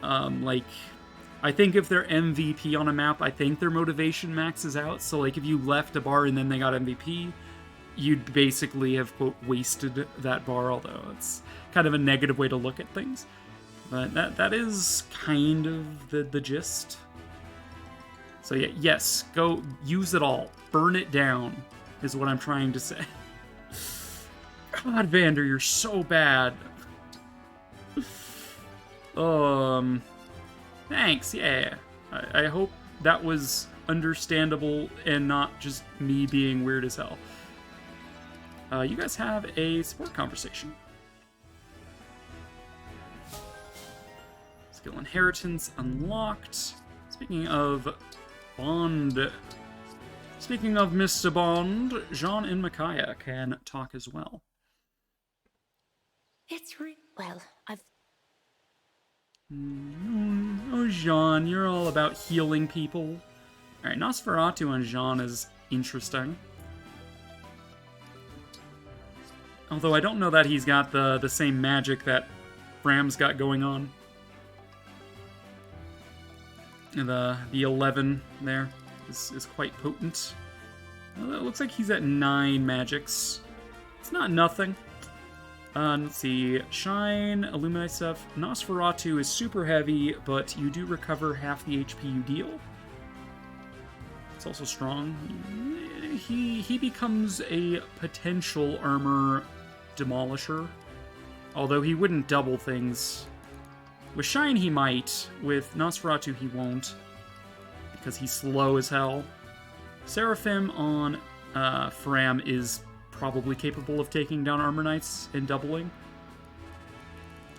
like, I think if they're MVP on a map, I think their motivation maxes out. So like if you left a bar and then they got MVP, you'd basically have, quote, wasted that bar, although it's kind of a negative way to look at things. But that is kind of the gist. So yeah, yes, go use it all. Burn it down, is what I'm trying to say. God, Vander, you're so bad. Thanks, yeah. I hope that was understandable and not just me being weird as hell. You guys have a sport conversation. Skill inheritance unlocked. Speaking of Bond. Speaking of Mr. Bond, Jean and Micaiah can talk as well. Well, I've... Oh, Jean, you're all about healing people. Alright, Nosferatu on Jean is interesting. Although I don't know that he's got the same magic that Fram's got going on. The 11 there is quite potent. Well, it looks like he's at 9 magics. It's not nothing. Let's see. Shine, Illuminate stuff. Nosferatu is super heavy, but you do recover half the HP you deal. It's also strong. He becomes a potential armor demolisher. Although he wouldn't double things. With Shine he might. With Nosferatu he won't. Because he's slow as hell. Seraphim on Fram is probably capable of taking down Armor Knights and doubling.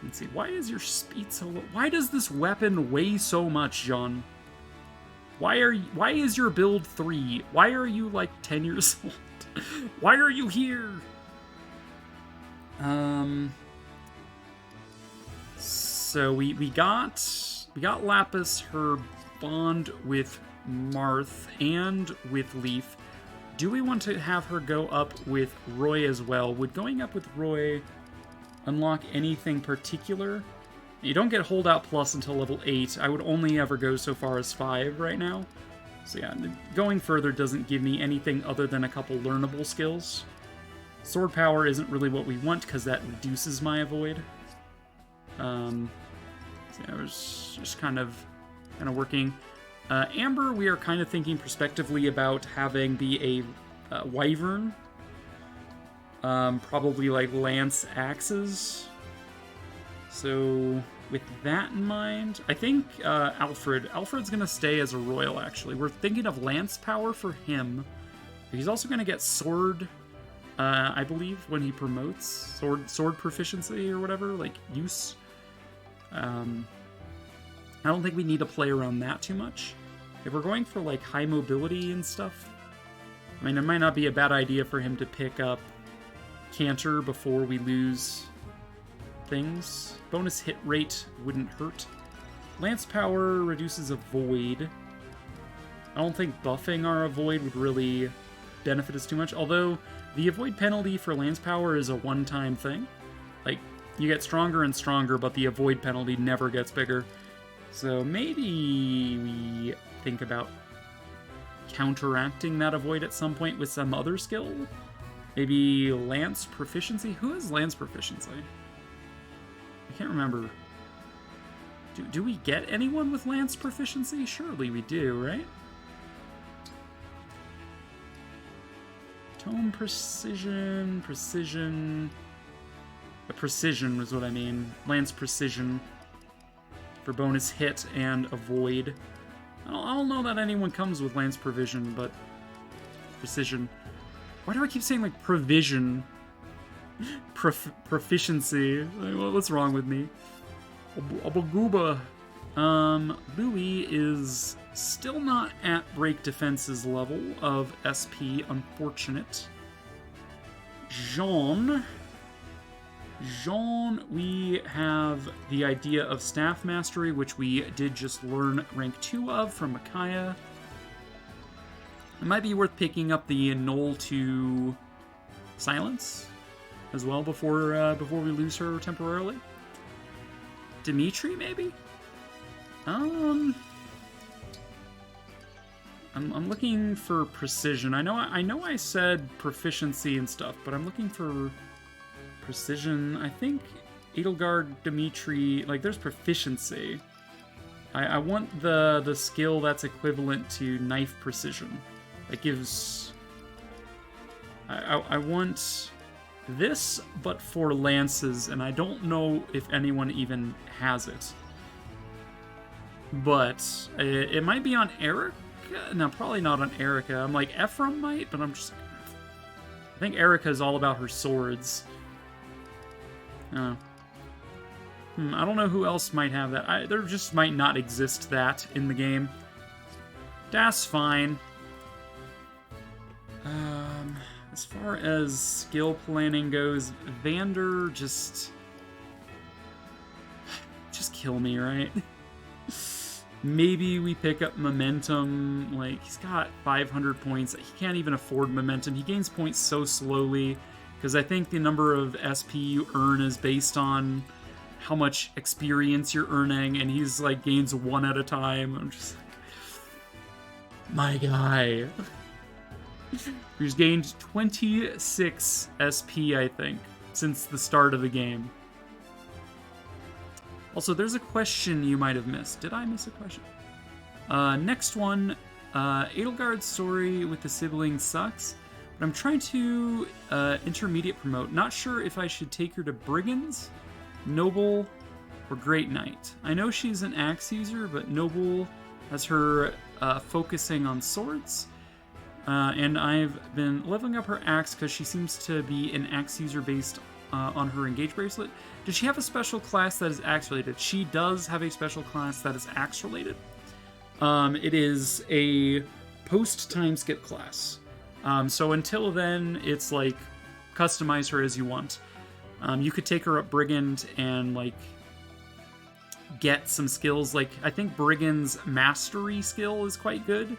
Let's see, why is your speed so low? Why does this weapon weigh so much, John? Why is your build 3? Why are you like 10 years old? Why are you here? So we got Lapis her bond with Marth and with Leaf. Do we want to have her go up with Roy as well? Would going up with Roy unlock anything particular? You don't get Holdout Plus until level 8. I would only ever go so far as 5 right now. So yeah, going further doesn't give me anything other than a couple learnable skills. Sword Power isn't really what we want because that reduces my avoid. So yeah, it was just kind of working. Amber, we are kind of thinking prospectively about having be a wyvern. Probably like lance axes. So with that in mind, I think Alfred's going to stay as a royal, actually. We're thinking of lance power for him. He's also going to get sword, I believe, when he promotes. Sword proficiency or whatever, like use. I don't think we need to play around that too much. If we're going for like high mobility and stuff, I mean, it might not be a bad idea for him to pick up Canter before we lose things. Bonus hit rate wouldn't hurt. Lance power reduces avoid. I don't think buffing our avoid would really benefit us too much, although the avoid penalty for lance power is a one-time thing. Like, you get stronger and stronger, but the avoid penalty never gets bigger. So maybe we think about counteracting that avoid at some point with some other skill? Maybe lance proficiency? Who has lance proficiency? I can't remember. Do we get anyone with lance proficiency? Surely we do, right? Tome precision. Precision is what I mean. Lance precision for bonus hit and avoid. I don't know that anyone comes with lance provision, but precision. Why do I keep saying like provision? Proficiency. Like, what's wrong with me? Abagooba. Louis is still not at break defense's level of SP, unfortunate. Jean, we have the idea of staff mastery, which we did just learn rank 2 of from Micaiah. It might be worth picking up the Knoll to silence as well before we lose her temporarily. Dimitri, maybe? I'm looking for precision. I know I said proficiency and stuff, but I'm looking for precision. I think Edelgard, Dimitri, like there's proficiency. I want the skill that's equivalent to knife precision. That gives... I want this, but for lances, and I don't know if anyone even has it. But it might be on Eric. No, probably not on Erica. I'm like, Ephraim might, but I'm just... I think Erica is all about her swords. I don't know who else might have that. There just might not exist that in the game. That's fine. As far as skill planning goes, Vander just kill me, right? Maybe we pick up momentum. Like, he's got 500 points. He can't even afford momentum. He gains points so slowly because I think the number of SP you earn is based on how much experience you're earning, and he's like gains 1 at a time. I'm just like, my guy. He's gained 26 SP, I think, since the start of the game. Also, there's a question you might have missed. Did I miss a question? Next one, Edelgard's story with the siblings sucks, but I'm trying to intermediate promote. Not sure if I should take her to Brigands, Noble, or Great Knight. I know she's an axe user, but Noble has her focusing on swords. and I've been leveling up her axe because she seems to be an axe user based on her Engage bracelet. Does she have a special class that is axe related? She does have a special class that is axe related. It is a post-time skip class. So until then, it's like, customize her as you want. You could take her up Brigand and, like, get some skills. Like, I think Brigand's Mastery skill is quite good.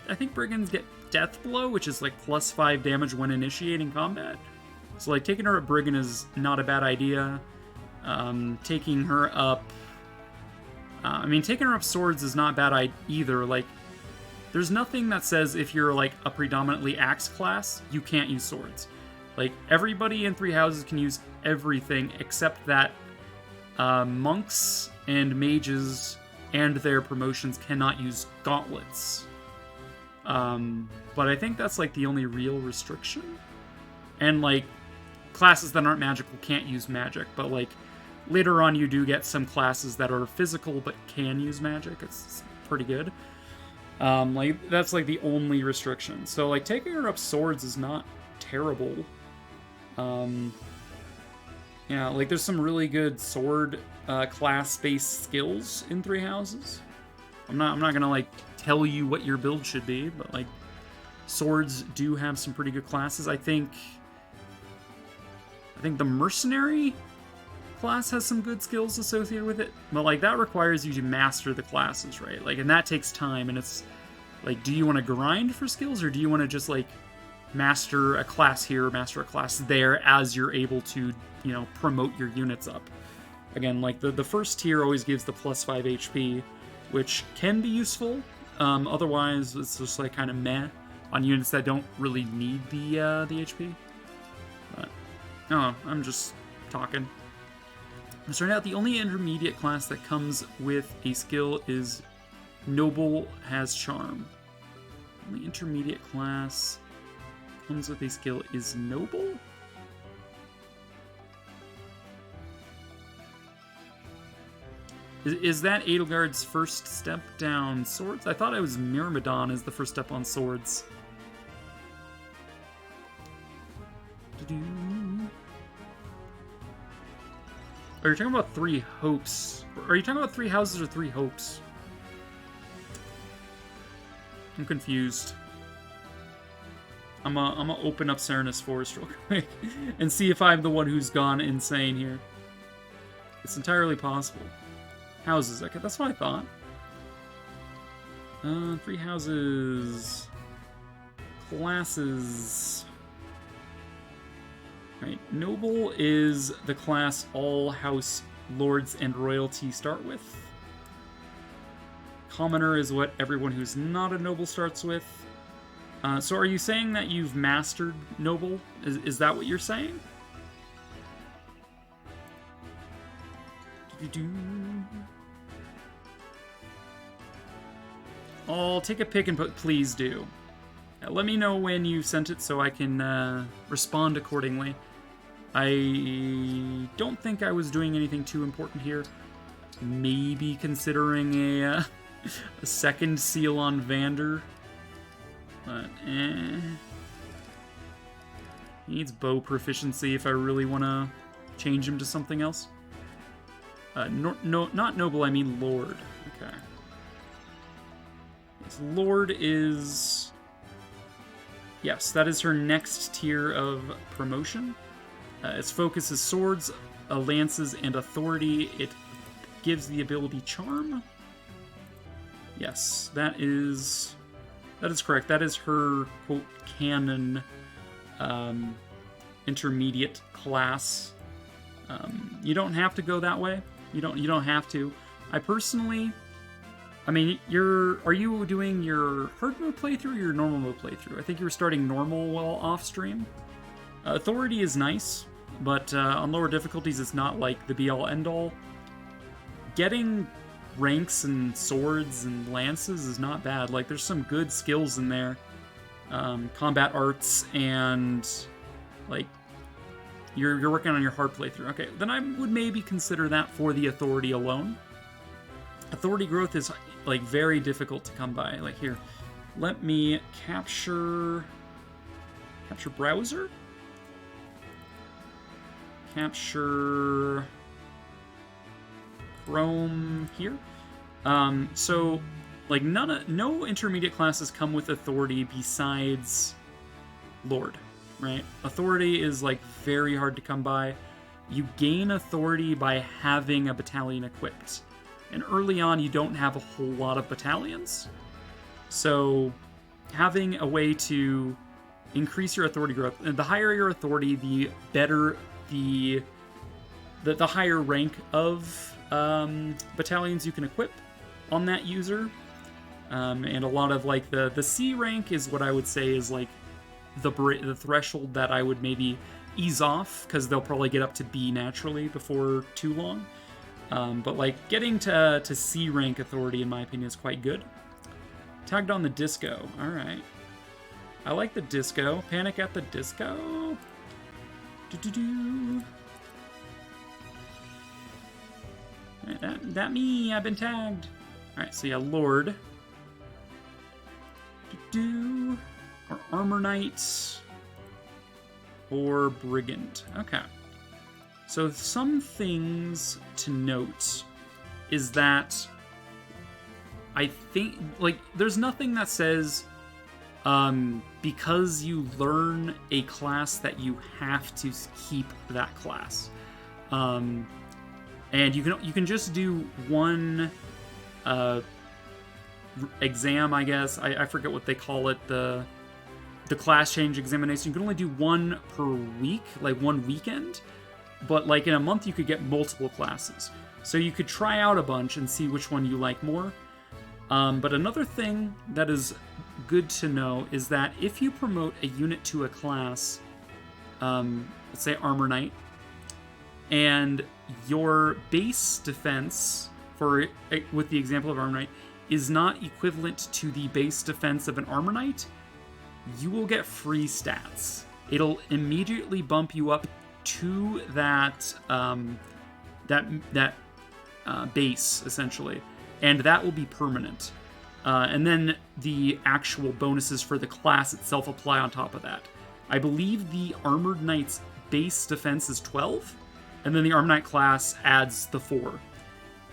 I think Brigands get Death Blow, which is, like, +5 damage when initiating combat. So, like, taking her up Brigand is not a bad idea. Taking her up... taking her up Swords is not bad either. Like, there's nothing that says if you're, like, a predominantly Axe class, you can't use Swords. Like, everybody in Three Houses can use everything except that monks and mages and their promotions cannot use gauntlets. But I think that's, like, the only real restriction. And, like, classes that aren't magical can't use magic, but, like, later on you do get some classes that are physical but can use magic. It's pretty good. Like, that's, like, the only restriction. So, like, taking her up Swords is not terrible. Yeah, like, there's some really good sword class-based skills in Three Houses. I'm not gonna, like, tell you what your build should be, but, like, swords do have some pretty good classes. I think the Mercenary class has some good skills associated with it, but, like, that requires you to master the classes, right? Like, and that takes time, and it's, like, do you want to grind for skills, or do you want to just, like, master a class here, master a class there, as you're able to, you know, promote your units up? Again, like, the first tier always gives the +5 HP, which can be useful. Otherwise, it's just, like, kind of meh on units that don't really need the HP. But, oh, I'm just talking. Starting out, the only intermediate class that comes with a skill is Noble has Charm. Only intermediate class comes with a skill is Noble? Is that Edelgard's first step down Swords? I thought it was Myrmidon as the first step on Swords. Are you talking about Three Hopes? Are you talking about Three Houses or Three Hopes? I'm confused. I'm gonna open up Serenus Forest real quick and see if I'm the one who's gone insane here. It's entirely possible. Houses, okay, that's what I thought. Three Houses. Classes. Right, Noble is the class all house lords and royalty start with. Commoner is what everyone who's not a noble starts with. So are you saying that you've mastered Noble? Is that what you're saying? I'll take a pic and put please do. Let me know when you sent it so I can respond accordingly. I don't think I was doing anything too important here. Maybe considering a second seal on Vander. But, He needs bow proficiency if I really want to change him to something else. No, not Noble, I mean Lord. Okay. Yes, Lord is... Yes, that is her next tier of promotion. Its focus is swords, lances, and authority. It gives the ability Charm. Yes, that is correct. That is her, quote, canon intermediate class. You don't have to go that way. You don't have to. I personally... I mean, are you doing your hard mode playthrough or your normal mode playthrough? I think you were starting normal while off stream. Authority is nice, but on lower difficulties it's not like the be-all end-all. Getting ranks and swords and lances is not bad. Like, there's some good skills in there. Combat arts and, like, you're working on your hard playthrough. Okay, then I would maybe consider that for the authority alone. Authority growth is, like, very difficult to come by. Like, here, let me capture browser, capture Chrome here. So like no intermediate classes come with authority besides Lord, right? Authority is like very hard to come by. You gain authority by having a battalion equipped. And early on, you don't have a whole lot of battalions. So having a way to increase your authority growth, and the higher your authority, the better the higher rank of battalions you can equip on that user. And a lot of like the C rank is what I would say is like the threshold that I would maybe ease off, because they'll probably get up to B naturally before too long. But like getting to C rank authority, in my opinion, is quite good. Tagged on the disco. All right. I like the disco. Panic at the disco. All right, that me. I've been tagged. All right. So yeah, Lord. Or Armor Knight. Or Brigand. Okay. So some things to note is that I think, like, there's nothing that says because you learn a class that you have to keep that class. And you can just do one exam, I guess. I forget what they call it, the class change examination. You can only do one per week, like one weekend. But like in a month, you could get multiple classes. So you could try out a bunch and see which one you like more. But another thing that is good to know is that if you promote a unit to a class, let's say Armor Knight, and your base defense, with the example of Armor Knight, is not equivalent to the base defense of an Armor Knight, you will get free stats. It'll immediately bump you up to that base, essentially, and that will be permanent. And then the actual bonuses for the class itself apply on top of that. I believe the Armored Knight's base defense is 12, and then the Armored Knight class adds the 4.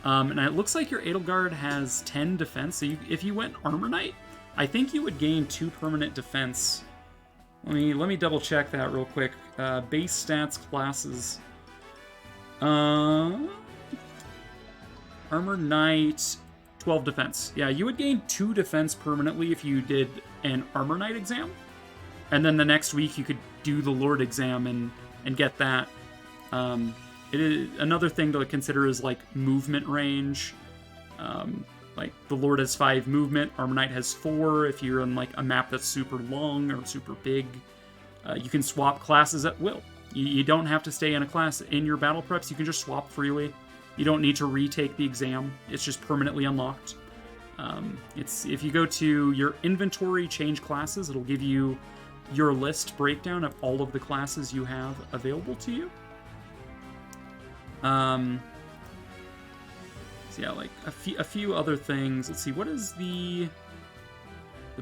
And it looks like your Edelgard has 10 defense, so if you went Armor Knight, I think you would gain 2 permanent defense. Let me double check that real quick. Base stats classes. Armored Knight, 12 defense. Yeah, you would gain 2 defense permanently if you did an Armor Knight exam. And then the next week you could do the Lord exam and get that. It is another thing to consider is like movement range. Like the Lord has 5 movement, Armor Knight has 4. If you're on like a map that's super long or super big, you can swap classes at will. You don't have to stay in a class in your battle preps. You can just swap freely. You don't need to retake the exam. It's just permanently unlocked. If you go to your inventory, change classes, it'll give you your list breakdown of all of the classes you have available to you. So yeah, like a few other things. Let's see, what is the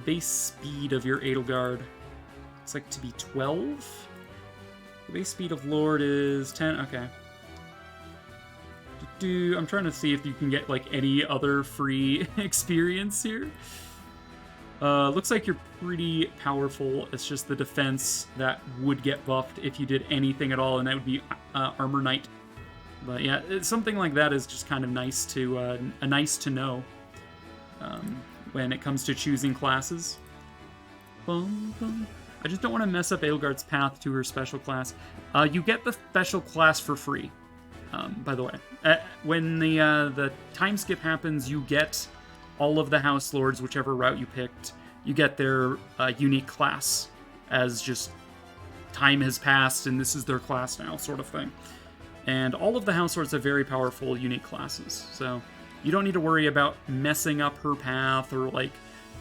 base speed of your Edelgard? It's like to be 12. The base speed of Lord is 10. Okay. I'm trying to see if you can get like any other free experience here. Looks like you're pretty powerful. It's just the defense that would get buffed if you did anything at all, and that would be Armor Knight. But yeah, something like that is just kind of nice to nice to know when it comes to choosing classes. I just don't want to mess up Edelgard's path to her special class. You get the special class for free, by the way. When the time skip happens, you get all of the House Lords, whichever route you picked. You get their unique class, as just time has passed and this is their class now, sort of thing. And all of the House Lords have very powerful, unique classes. So you don't need to worry about messing up her path or like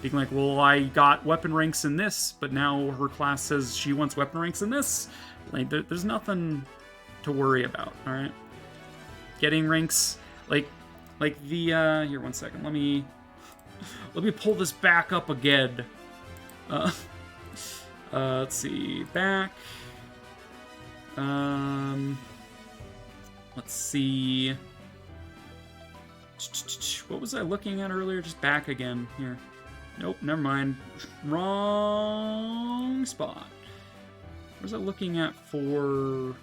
being like, well, I got weapon ranks in this, but now her class says she wants weapon ranks in this. Like, there's nothing to worry about, all right? Getting ranks, like the, here, one second, let me Let me pull this back up again. Let's see. Back. Let's see. What was I looking at earlier? Just back again. Here. Nope, never mind. Wrong spot. What was I looking at for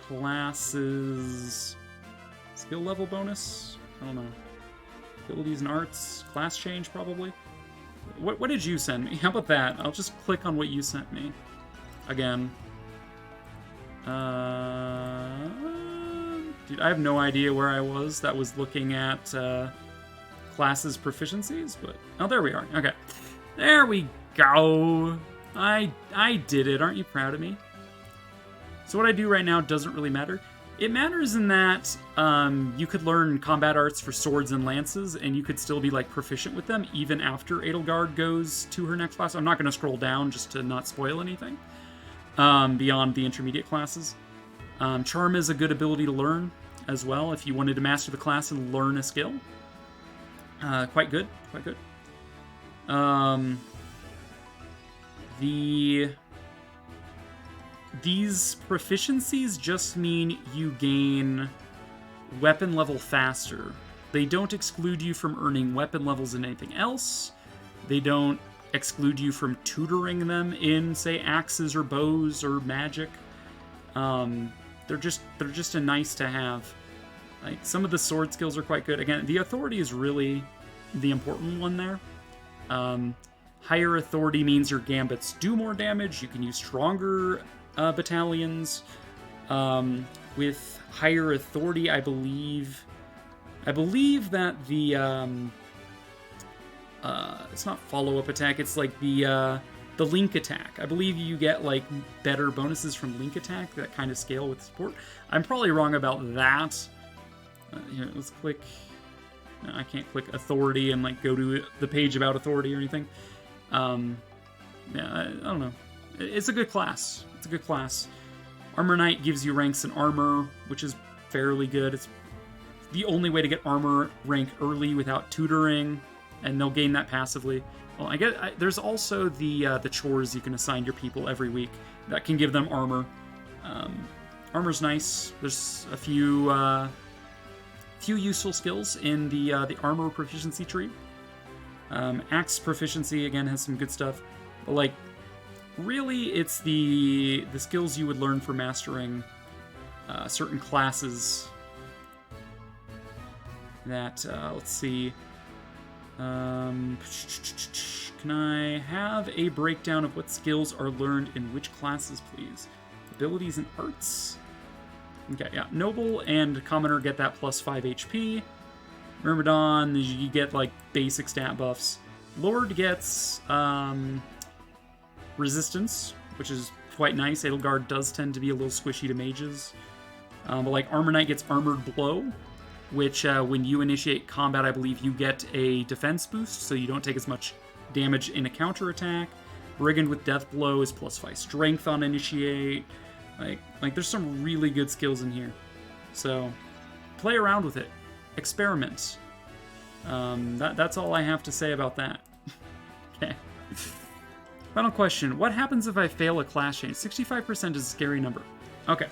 classes? Skill level bonus? I don't know. Abilities and arts? Class change, probably? What did you send me? How about that? I'll just click on what you sent me. Again. Dude, I have no idea where I was. That was looking at classes proficiencies, but... Oh, there we are. Okay. There we go. I did it. Aren't you proud of me? So what I do right now doesn't really matter. It matters in that you could learn combat arts for swords and lances, and you could still be like proficient with them even after Edelgard goes to her next class. I'm not going to scroll down just to not spoil anything beyond the intermediate classes. Charm is a good ability to learn as well if you wanted to master the class and learn a skill. Quite good, quite good. These proficiencies just mean you gain weapon level faster. They don't exclude you from earning weapon levels in anything else. They don't exclude you from tutoring them in, say, axes or bows or magic. They're just a nice to have. Like, some of the sword skills are quite good. Again, the authority is really the important one there. Higher authority means your gambits do more damage. You can use stronger battalions. With higher authority, I believe that the it's not follow-up attack. It's like the link attack. I believe you get like better bonuses from link attack that kind of scale with support. I'm probably wrong about that. Here, let's click. No, I can't click authority and like go to the page about authority or anything. Yeah, I don't know. It's a good class. It's a good class. Armor Knight gives you ranks in armor, which is fairly good. It's the only way to get armor rank early without tutoring, and they'll gain that passively. Well, I guess there's also the chores you can assign your people every week that can give them armor. Armor's nice. There's a few useful skills in the armor proficiency tree. Axe proficiency again has some good stuff, but like really it's the skills you would learn for mastering certain classes that let's see. Can I have a breakdown of what skills are learned in which classes, please? Abilities and arts. Okay, yeah. Noble and Commoner get that plus 5 HP. Myrmidon, you get like basic stat buffs. Lord gets resistance, which is quite nice. Edelgard does tend to be a little squishy to mages. But like Armor Knight gets Armored Blow, which when you initiate combat, I believe you get a defense boost, so you don't take as much damage in a counterattack. Brigand with Death Blow is plus 5 strength on initiate. Like there's some really good skills in here. So play around with it. Experiment. That's all I have to say about that. Okay. Final question. What happens if I fail a class change? 65% is a scary number. Okay.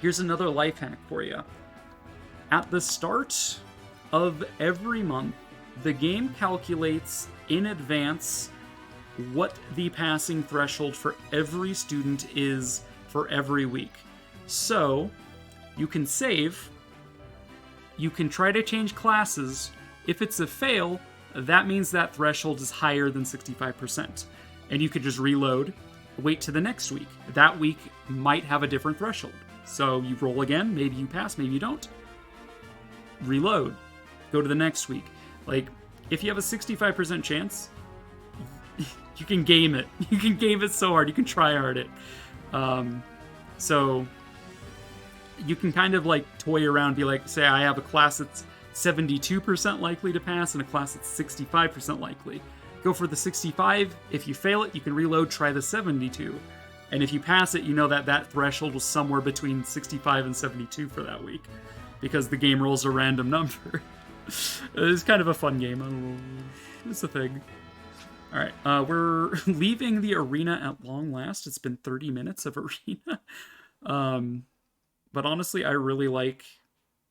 Here's another life hack for you. At the start of every month, the game calculates in advance what the passing threshold for every student is for every week. So, you can save, you can try to change classes. If it's a fail, that means that threshold is higher than 65%. And you could just reload, wait to the next week. That week might have a different threshold. So you roll again, maybe you pass, maybe you don't. Reload, go to the next week. Like, if you have a 65% chance, you can game it. You can game it so hard, you can try hard it. So you can kind of like toy around, be like, say I have a class that's 72% likely to pass and a class that's 65% likely. Go for the 65. If you fail it, you can reload, try the 72. And if you pass it, you know that that threshold was somewhere between 65 and 72 for that week, because the game rolls a random number. It's kind of a fun game. I don't know. It's a thing. Alright, we're leaving the arena at long last. It's been 30 minutes of arena. But honestly, I really like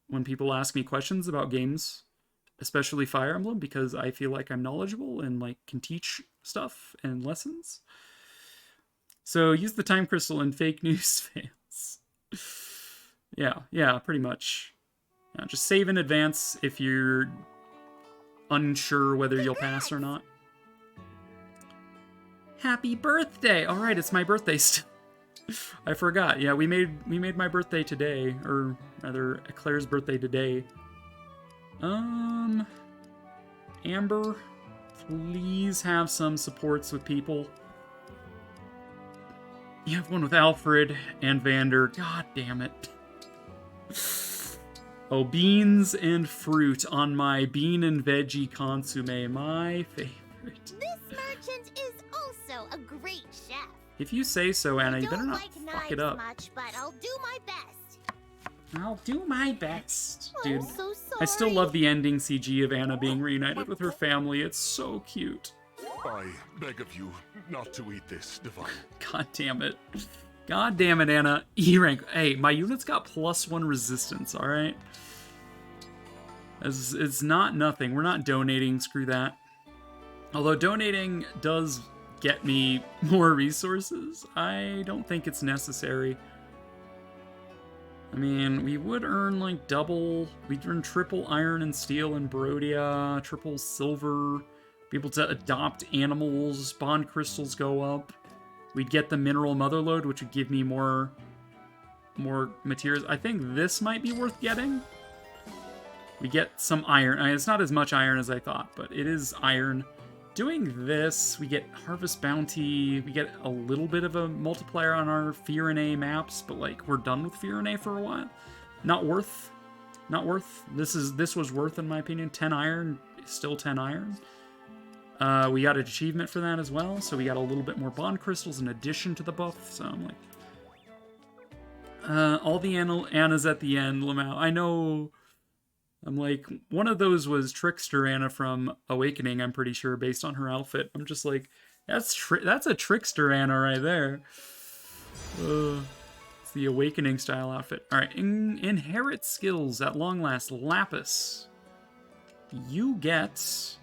when people ask me questions about games, especially Fire Emblem, because I feel like I'm knowledgeable and like can teach stuff and lessons. So use the time crystal and fake news fails. Yeah, pretty much. Yeah, just save in advance if you're unsure whether you'll pass or not. Happy birthday! All right, it's my birthday still. I forgot. Yeah, we made my birthday today, or rather, Claire's birthday today. Amber, please have some supports with people. You have one with Alfred and Vander. God damn it. Oh, beans and fruit on my bean and veggie consomme, my favorite. This merchant is also a great chef. If you say so, Anna, you better not fuck it up. Much, but I'll do my best. I'll do my best. Dude, I'm so sorry. I still love the ending CG of Anna being reunited with her family. It's so cute. I beg of you not to eat this, Divine. God damn it. God damn it, Anna. E rank. Hey, my unit's got +1 resistance, alright? It's not nothing. We're not donating. Screw that. Although donating does get me more resources, I don't think it's necessary. I mean, we would earn like double, we'd earn triple iron and steel and Barodia, triple silver, be able to adopt animals, bond crystals go up. We'd get the mineral motherlode, which would give me more materials. I think this might be worth getting. We get some iron. I mean, it's not as much iron as I thought, but it is iron. Doing this, we get Harvest Bounty, we get a little bit of a multiplier on our Fear and A maps, but like we're done with Fear and A for a while. Not worth. This was worth in my opinion. 10 iron, still 10 iron. We got an achievement for that as well, so we got a little bit more bond crystals in addition to the buff, so I'm like... all the Annas at the end, Lamau. I know... I'm like, one of those was Trickster Anna from Awakening, I'm pretty sure, based on her outfit. I'm just like, that's a Trickster Anna right there. It's the Awakening style outfit. Alright, inherit skills at long last. Lapis. You get...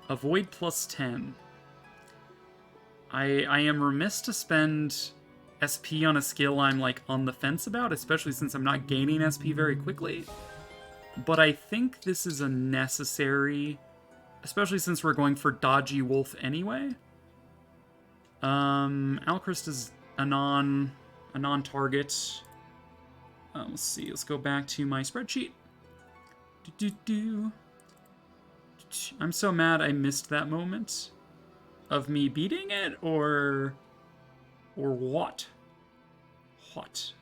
Avoid +10. I am remiss to spend SP on a skill I'm like on the fence about, especially since I'm not gaining SP very quickly. But I think this is a necessary, especially since we're going for Dodgy Wolf anyway. Alchrist is a non-target. Let's see, let's go back to my spreadsheet. I'm so mad I missed that moment of me beating it, or what? What?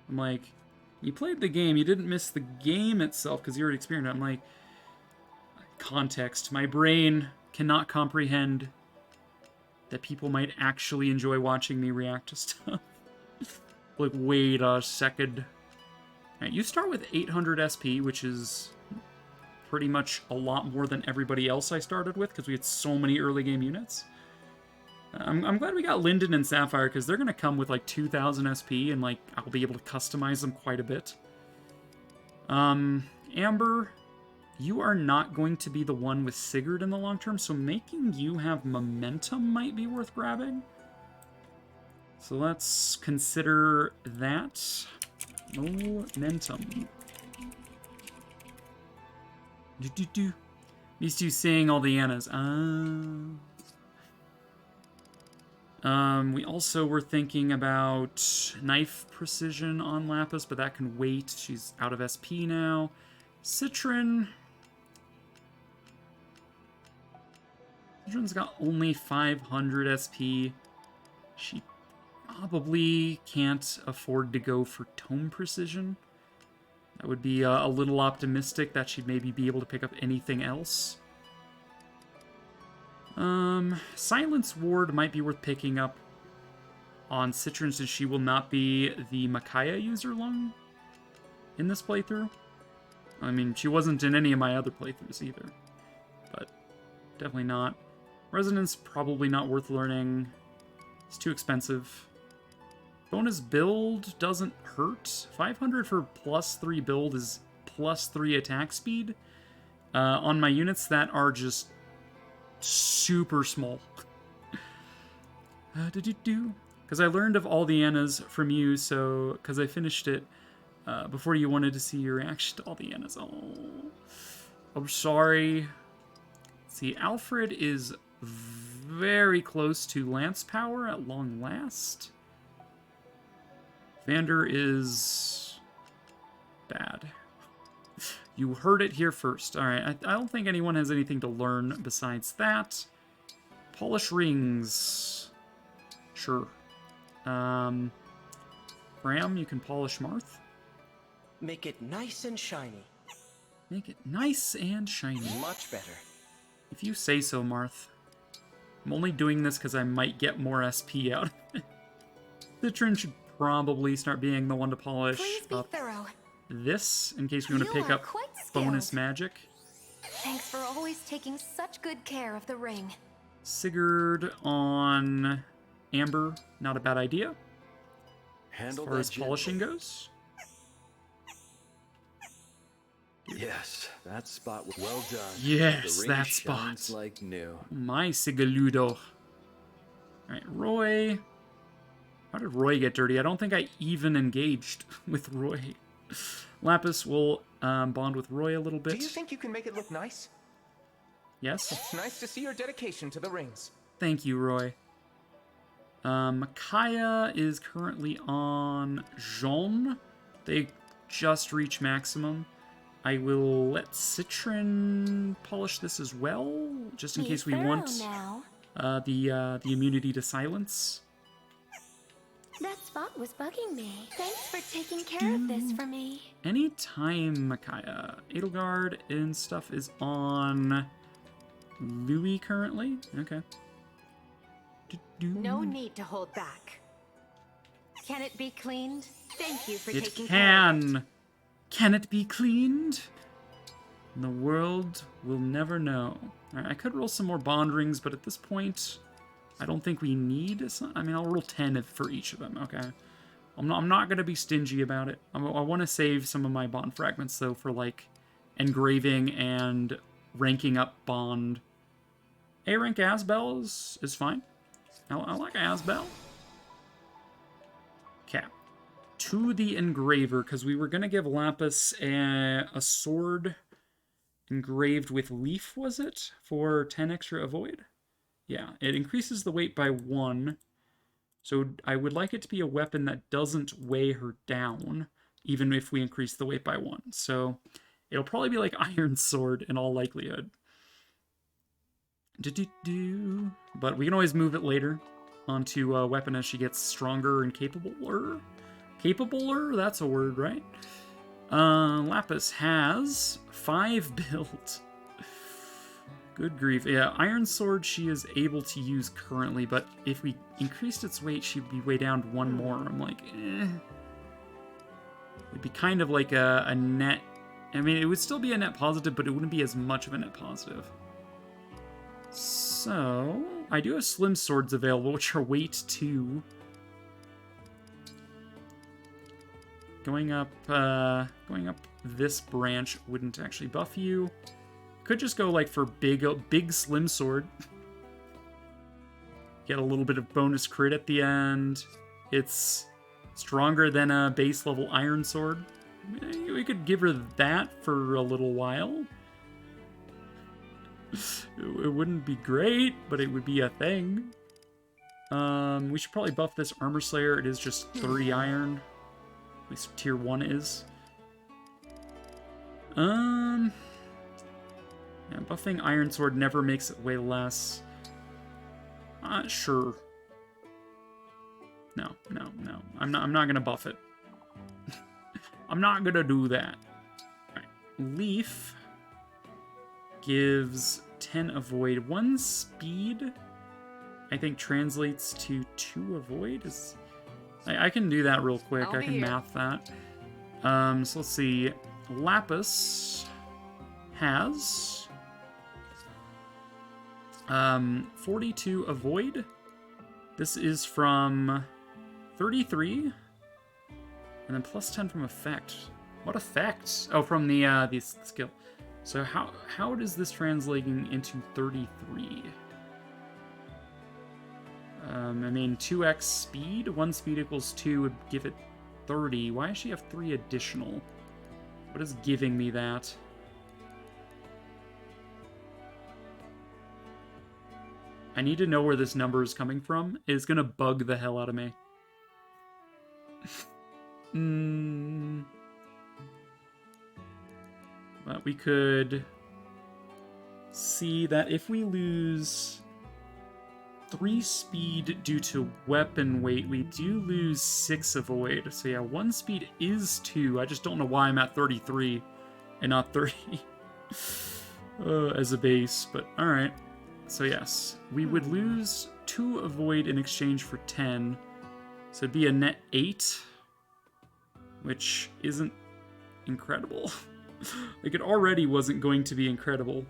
I'm like, you played the game, you didn't miss the game itself because you already experienced it. I'm like, context. My brain cannot comprehend that people might actually enjoy watching me react to stuff. Like, wait a second. Alright, you start with 800 SP, which is pretty much a lot more than everybody else I started with because we had so many early game units. I'm glad we got Linden and Sapphire because they're going to come with like 2,000 SP and like I'll be able to customize them quite a bit. Amber, you are not going to be the one with Sigurd in the long term, so making you have momentum might be worth grabbing. So let's consider that. Momentum. These two seeing all the Annas. We also were thinking about knife precision on Lapis, but that can wait. She's out of SP now. Citrin's got only 500 SP. She probably can't afford to go for tome precision. That would be a little optimistic that she'd maybe be able to pick up anything else. Silence Ward might be worth picking up on Citrin since she will not be the Micaiah user long in this playthrough. I mean, she wasn't in any of my other playthroughs either. But definitely not. Resonance, probably not worth learning. It's too expensive. Bonus build doesn't hurt. 500 for +3 build is +3 attack speed. On my units that are just super small. Because I learned of all the Annas from you, so because I finished it before you wanted to see your reaction to all the Annas. Oh, I'm sorry. See, Alfred is very close to Lance power at long last. Vander is bad. You heard it here first. Alright, I don't think anyone has anything to learn besides that. Polish rings. Sure. Bram, you can polish Marth. Make it nice and shiny. Make it nice and shiny. Much better. If you say so, Marth. I'm only doing this because I might get more SP out of it. Citron should probably start being the one to polish Please be up thorough. this, in case we want to pick up quite bonus skilled. magic. Thanks for always taking such good care of the ring. Sigurd on Amber, not a bad idea. Handle As far that as gently. polishing goes. Yes, that spot was well done. Yes, The ring that shines spot. like new. My Sigaludo. Alright, Roy. How did Roy get dirty? I don't think I even engaged with Roy. Lapis will bond with Roy a little bit. Do you think you can make it look nice? Yes. It's nice to see your dedication to the rings. Thank you, Roy. Kaya is currently on Jaune. They just reached maximum. I will let Citron polish this as well, just in Be case we thorough want now. the immunity to silence. That spot was bugging me. Thanks for taking care of this for me. Anytime, Micaiah. Edelgard and stuff is on Louis currently. Okay. No need to hold back. Can it be cleaned? Thank you for It taking care of it. can. Can it be cleaned? The world will never know. Alright, I could roll some more bond rings, but at this point, I don't think we need. I mean, I'll roll 10 for each of them. Okay. I'm not going to be stingy about it. I want to save some of my bond fragments, though, for, like, engraving and ranking up bond. A-rank Asbel is fine. I like Asbel. Okay. To the engraver, because we were going to give Lapis a sword engraved with leaf, was it? For 10 extra avoid? Yeah, it increases the weight by 1. So I would like it to be a weapon that doesn't weigh her down, even if we increase the weight by 1. So it'll probably be like Iron Sword in all likelihood. But we can always move it later onto a weapon as she gets stronger and capabler. Capabler? That's a word, right? Lapis has 5 built. Good grief. Yeah, Iron Sword she is able to use currently, but if we increased its weight, she'd be way down 1 more. I'm like, eh. It'd be kind of like a net... I mean, it would still be a net positive, but it wouldn't be as much of a net positive. So, I do have Slim Swords available, which are weight 2. Going up this branch wouldn't actually buff you. Could just go like for big Slim Sword. Get a little bit of bonus crit at the end. It's stronger than a base level Iron Sword. We could give her that for a little while. It wouldn't be great, but it would be a thing. We should probably buff this Armor Slayer. It is just 30 iron. At least tier 1 is. Yeah, buffing Iron Sword never makes it way less. Sure. No. I'm not gonna buff it. I'm not gonna do that. Alright. Leaf gives 10 avoid. 1 speed, I think, translates to 2 avoid. I can do that real quick. I can math that. So let's see. Lapis has 42 avoid. This is from 33, and then plus 10 from effect. What effect? Oh, from the skill. So how is this translating into 33? I mean, 2x speed. 1 speed equals 2 would give it 30. Why does she have 3 additional? What is giving me that? I need to know where this number is coming from. It's gonna bug the hell out of me. But we could see that if we lose 3 speed due to weapon weight, we do lose 6 avoid. So yeah, 1 speed is 2. I just don't know why I'm at 33 and not 30 as a base, but alright. So yes, we would lose 2 avoid in exchange for 10. So it'd be a net 8, which isn't incredible. Like, it already wasn't going to be incredible.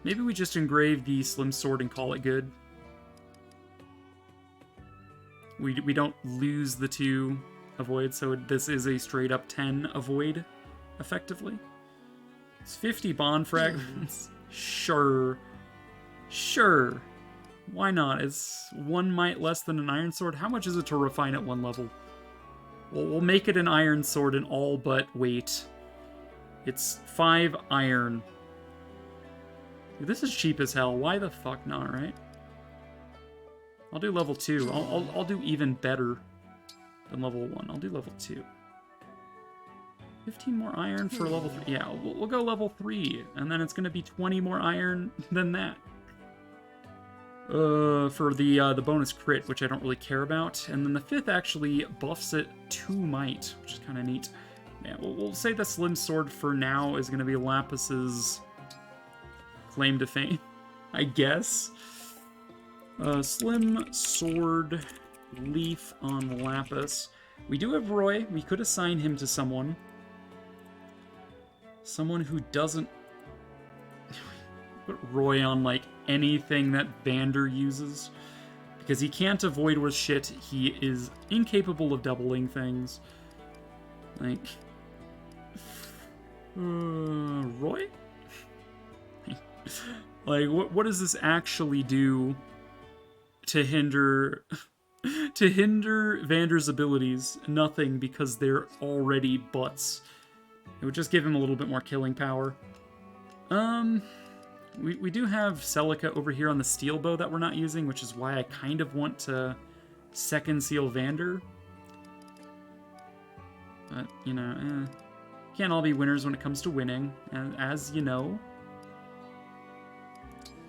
Maybe we just engrave the slim sword and call it good. We don't lose the 2 avoid, so this is a straight up 10 avoid, effectively. It's 50 bond fragments. Sure. Sure. Why not? It's 1 might less than an iron sword. How much is it to refine at 1 level? Well, we'll make it an iron sword in all but weight. It's 5 iron. This is cheap as hell. Why the fuck not, right? I'll do level 2. I'll do even better than level 1. I'll do level 2. 15 more iron for level 3. Yeah, we'll go level 3, and then it's going to be 20 more iron than that. For the bonus crit, which I don't really care about. And then the 5th actually buffs it 2 might, which is kind of neat. Yeah, we'll say the slim sword for now is going to be Lapis's claim to fame, I guess. Slim sword leaf on Lapis. We do have Roy. We could assign him to someone. Someone who doesn't put Roy on, like, anything that Vander uses. Because he can't avoid with shit. He is incapable of doubling things. Like... Roy? Like, what does this actually do to hinder... to hinder Vander's abilities? Nothing, because they're already butts. It would just give him a little bit more killing power. We do have Celica over here on the steel bow that we're not using, which is why I kind of want to second seal Vander. But, you know, can't all be winners when it comes to winning, as you know.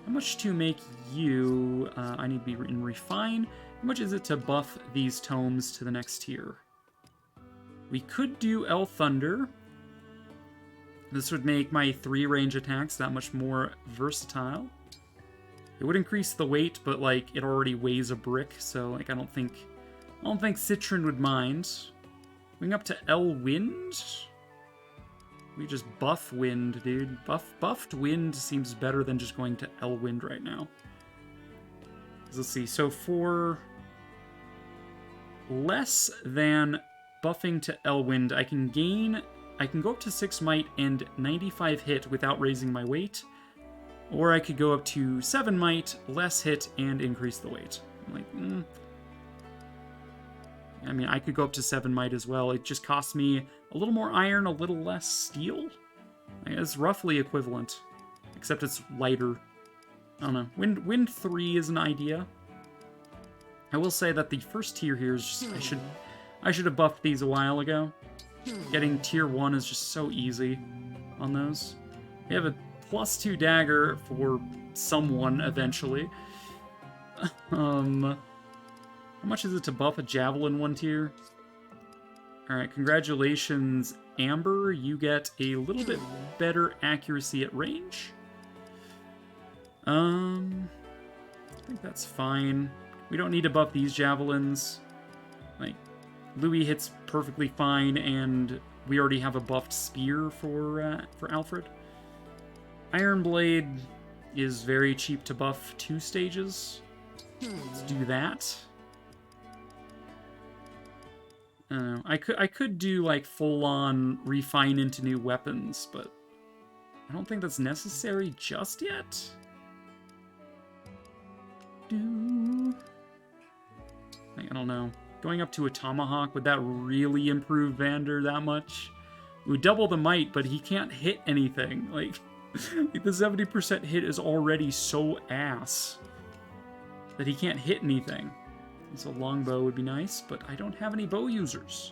How much to make you? I need to be in Refine. How much is it to buff these tomes to the next tier? We could do El Thunder. This would make my 3 range attacks that much more versatile. It would increase the weight, but like it already weighs a brick, so like I don't think Citron would mind. Going up to El Wind. We just buff Wind, dude. Buffed Wind seems better than just going to El Wind right now. Let's see. So for less than buffing to El Wind, I can go up to 6 might and 95 hit without raising my weight. Or I could go up to 7 might, less hit, and increase the weight. I'm like, I mean, I could go up to 7 might as well. It just costs me a little more iron, a little less steel. It's roughly equivalent, except it's lighter. I don't know. Wind 3 is an idea. I will say that the first tier here is just... I should have buffed these a while ago. Getting tier 1 is just so easy on those. We have a +2 dagger for someone eventually. How much is it to buff a javelin 1 tier? Alright, congratulations, Amber. You get a little bit better accuracy at range. I think that's fine. We don't need to buff these javelins. Like, Louis hits perfectly fine, and we already have a buffed spear for Alfred. Iron Blade is very cheap to buff 2 stages. Let's do that. I could do like full-on refine into new weapons, but I don't think that's necessary just yet. I don't know. Going up to a tomahawk, would that really improve Vander that much? It would double the might, but he can't hit anything. Like the 70% hit is already so ass that he can't hit anything. So longbow would be nice, but I don't have any bow users.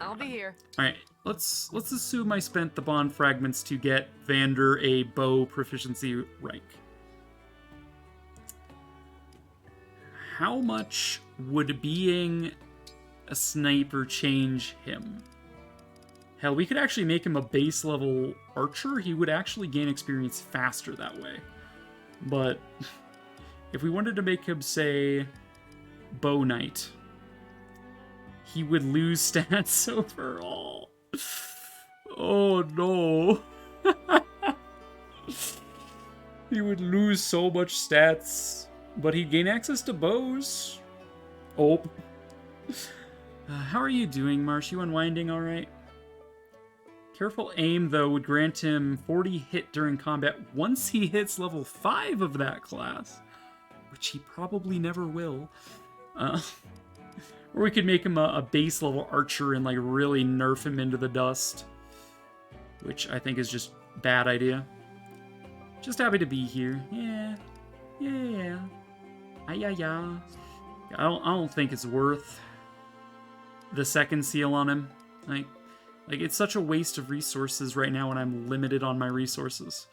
I'll be here. Alright, let's assume I spent the bond fragments to get Vander a bow proficiency rank. How much would being a sniper change him? Hell, we could actually make him a base level archer. He would actually gain experience faster that way. But if we wanted to make him, say, bow knight, he would lose stats overall. Oh no. He would lose so much stats. But he'd gain access to bows. Oh. How are you doing, Marsh? You unwinding alright? Careful aim, though, would grant him 40 hit during combat once he hits level 5 of that class. Which he probably never will. Or we could make him a base level archer and like really nerf him into the dust. Which I think is just a bad idea. Just happy to be here. Yeah. Yeah. I don't think it's worth the second seal on him. Like it's such a waste of resources right now when I'm limited on my resources.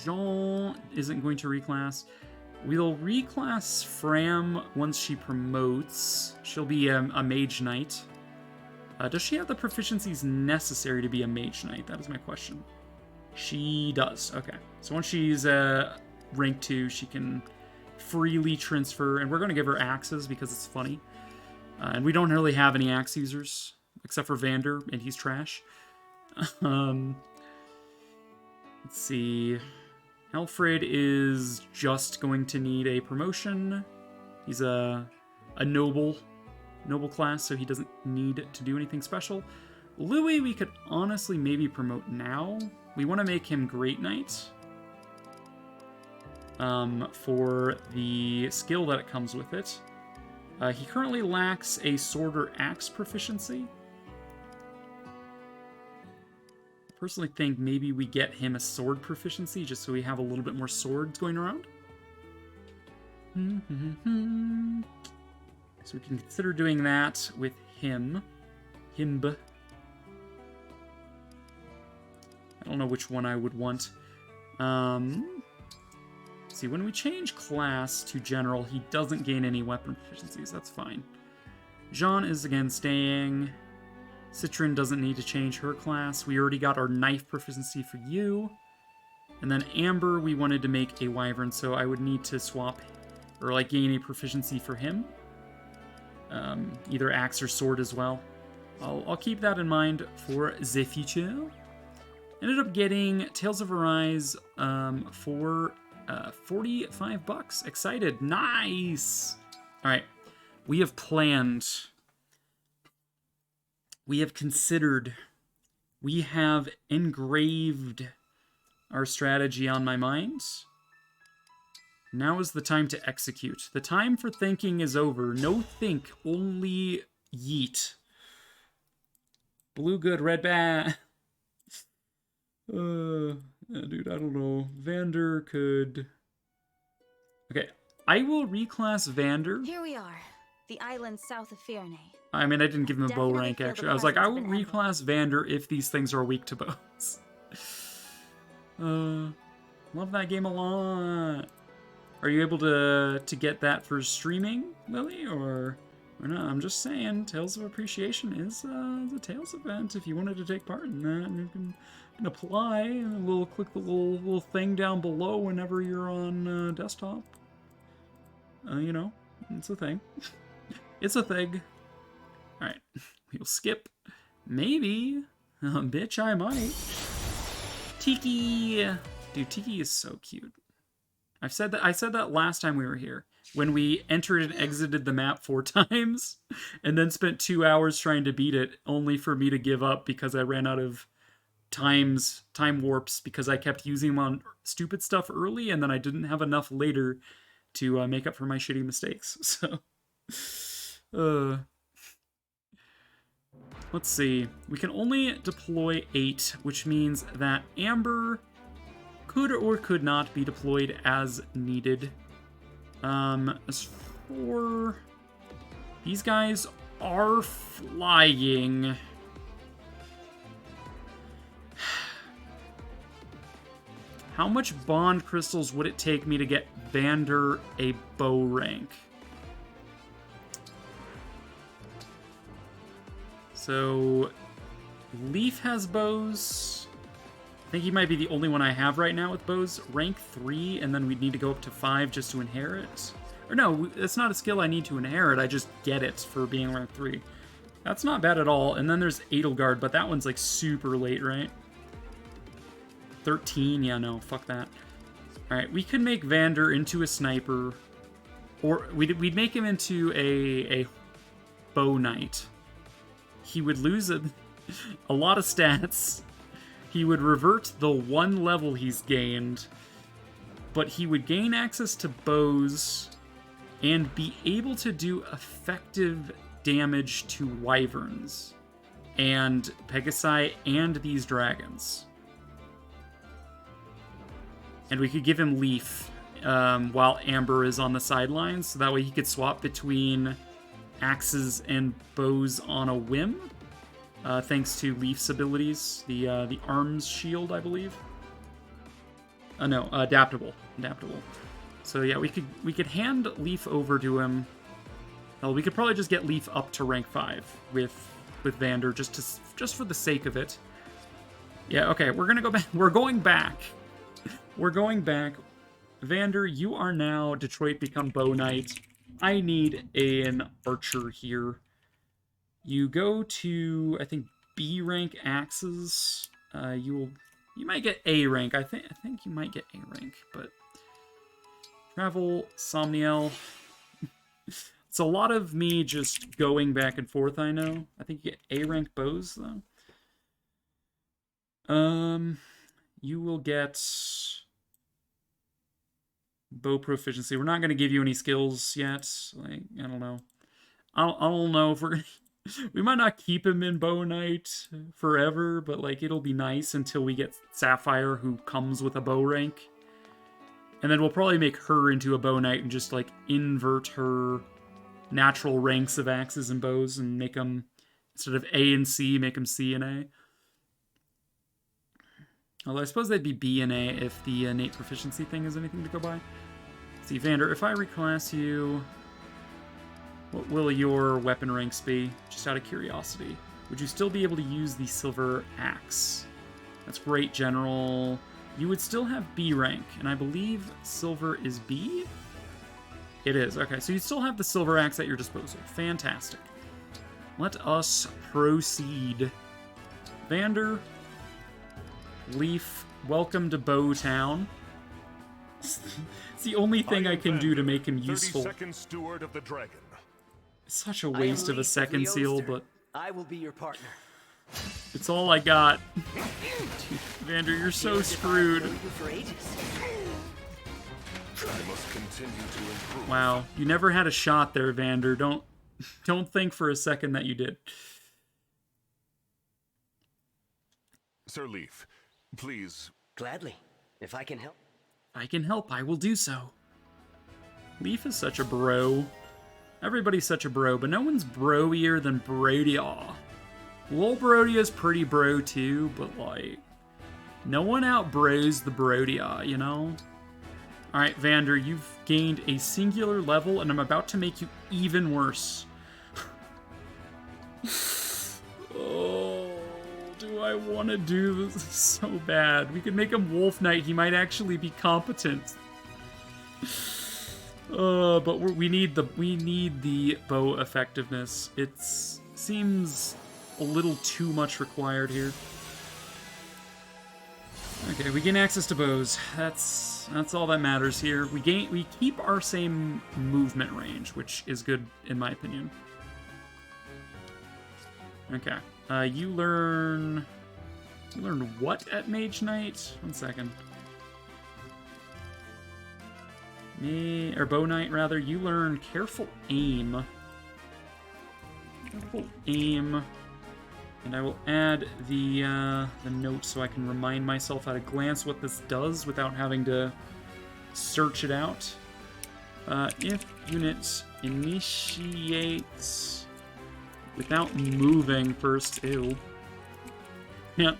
Jean isn't going to reclass. We'll reclass Fram once she promotes. She'll be a mage knight. Does she have the proficiencies necessary to be a mage knight? That is my question. She does. Okay. So once she's rank 2, she can freely transfer, and we're going to give her axes because it's funny. And we don't really have any axe users except for Vander, and he's trash. Let's see. Alfred is just going to need a promotion. He's a noble class, so he doesn't need to do anything special. Louis, we could honestly maybe promote now. We want to make him Great Knight. For the skill that it comes with it. He currently lacks a sword or axe proficiency. I personally think maybe we get him a sword proficiency just so we have a little bit more swords going around. So we can consider doing that with him. Himb. I don't know which one I would want. See, when we change class to general, he doesn't gain any weapon proficiencies. That's fine. Jean is again staying. Citron doesn't need to change her class. We already got our knife proficiency for you. And then Amber, we wanted to make a wyvern, so I would need to swap or like gain a proficiency for him. Either axe or sword as well. I'll keep that in mind for the future. Ended up getting Tales of Arise for 45 bucks. Excited. Nice. All right. We have planned. We have considered. We have engraved our strategy on my mind. Now is the time to execute. The time for thinking is over. No think, only yeet. Blue good, red bad. Yeah, dude, I don't know. Vander could... Okay, I will reclass Vander. Here we are, the island south of Fierne. I mean, I didn't give him a bow Definitely rank, feel the actually. I was like, I will presence of an reclass Vander if these things are weak to bows. Love that game a lot. Are you able to get that for streaming, Lily, or not? I'm just saying, Tales of Appreciation is the Tales event. If you wanted to take part in that, you can apply. Click the little thing down below whenever you're on desktop. You know, it's a thing. It's a thing. Alright, we'll skip. Maybe. Bitch, I might. Tiki! Dude, Tiki is so cute. I said that last time we were here. When we entered and exited the map 4 times, and then spent 2 hours trying to beat it, only for me to give up because I ran out of time warps because I kept using them on stupid stuff early, and then I didn't have enough later to make up for my shitty mistakes. So, let's see. We can only deploy 8, which means that Amber could or could not be deployed as needed. As for... These guys are flying. How much bond crystals would it take me to get Vander a bow rank? So, Leaf has bows. I think he might be the only one I have right now with bows. Rank 3, and then we'd need to go up to 5 just to inherit. Or no, it's not a skill I need to inherit, I just get it for being rank 3. That's not bad at all. And then there's Edelgard, but that one's like super late, right? 13? Yeah, no, fuck that. Alright, we could make Vander into a sniper. Or we'd make him into a bow knight. He would lose a lot of stats. He would revert the 1 level he's gained. But he would gain access to bows and be able to do effective damage to wyverns and Pegasi and these dragons. And we could give him Leaf while Amber is on the sidelines, so that way he could swap between axes and bows on a whim, thanks to Leaf's abilities, the arms shield, I believe. No, adaptable. So yeah, we could hand Leaf over to him. Well, we could probably just get Leaf up to rank 5 with Vander just for the sake of it. Yeah, okay, we're gonna go back. We're going back. We're going back. Vander, you are now Detroit Become Bow Knight. I need an archer here. You go to, I think, B rank axes. You might get A rank. I think you might get A rank, but travel Somniel. It's a lot of me just going back and forth, I know. I think you get A rank bows though. You will get bow proficiency. We're not going to give you any skills yet. Like, I don't know. I don't know if we're gonna... We might not keep him in Bow Knight forever, but like it'll be nice until we get Sapphire, who comes with a bow rank. And then we'll probably make her into a Bow Knight and just like invert her natural ranks of axes and bows and make them, instead of A and C, make them C and A. Although I suppose they'd be B and A if the innate proficiency thing is anything to go by. Let's see, Vander, if I reclass you, what will your weapon ranks be? Just out of curiosity. Would you still be able to use the silver axe? That's great, General. You would still have B rank, and I believe silver is B? It is. Okay, so you still have the silver axe at your disposal. Fantastic. Let us proceed. Vander, Leaf, welcome to Bowtown. It's the only thing I can do to make him useful. 32nd Steward of the Dragon. Such a waste of a second seal, but I will be your partner. it's all I got. Dude, Vander, you're so screwed. I must continue to improve. Wow, you never had a shot there, Vander. Don't think for a second that you did. Sir Leaf, please. Gladly, if I can help. I can help, I will do so. Leaf is such a bro. Everybody's such a bro, but no one's broier than Brodia. Lil Brodia's pretty bro too, but like, no one out-bros the Brodia, you know? Alright, Vander, you've gained a singular level, and I'm about to make you even worse. Oh, do I want to do this so bad? We could make him Wolf Knight, he might actually be competent. But we need the bow effectiveness. It seems a little too much required here. Okay, we gain access to bows. That's all that matters here. We keep our same movement range, which is good in my opinion. Okay. You learn what at Mage Knight? 1 second. Or Bow Knight, rather. You learn Careful Aim. Careful Aim. And I will add the note so I can remind myself at a glance what this does without having to search it out. If unit initiates without moving first, ew. Yeah.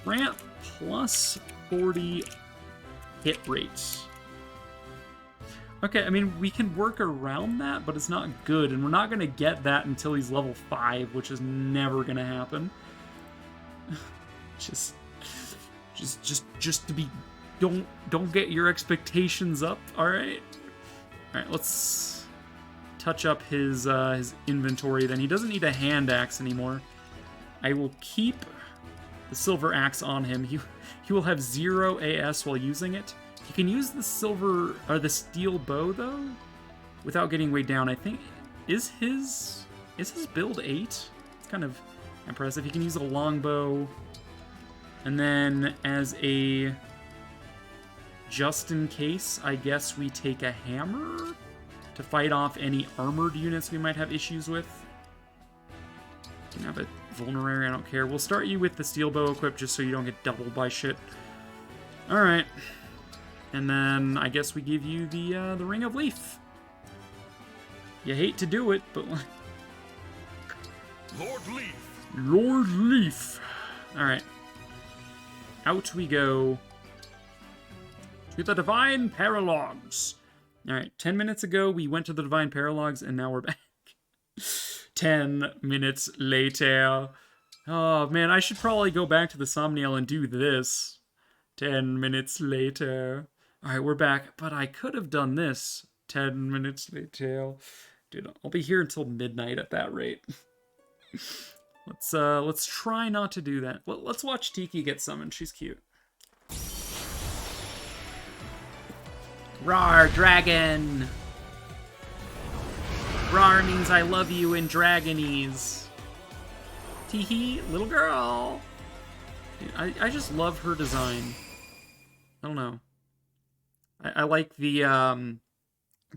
Grant plus 40 hit rates. Okay, I mean, we can work around that, but it's not good, and we're not going to get that until he's level 5, which is never going to happen. Just to be... Don't get your expectations up, alright? Alright, let's touch up his inventory then. He doesn't need a hand axe anymore. I will keep the silver axe on him. He will have 0 AS while using it. You can use the silver or the steel bow though, without getting weighed down. I think is his build 8? It's kind of impressive. He can use a longbow, and then as a just in case, I guess we take a hammer to fight off any armored units we might have issues with. You can have a vulnerary. I don't care. We'll start you with the steel bow equipped just so you don't get doubled by shit. All right. And then I guess we give you the Ring of Leaf. You hate to do it, but Lord Leaf. Lord Leaf. All right. Out we go to the Divine Paralogs. All right. 10 minutes ago we went to the Divine Paralogs, and now we're back. 10 minutes later. Oh man, I should probably go back to the Somniel and do this. 10 minutes later. Alright, we're back, but I could have done this 10 minutes later. Dude, I'll be here until midnight at that rate. Let's try not to do that. Let's watch Tiki get summoned. She's cute. Rawr, dragon! Rawr means I love you in Dragonese. Teehee, little girl! Dude, I just love her design. I don't know. I like the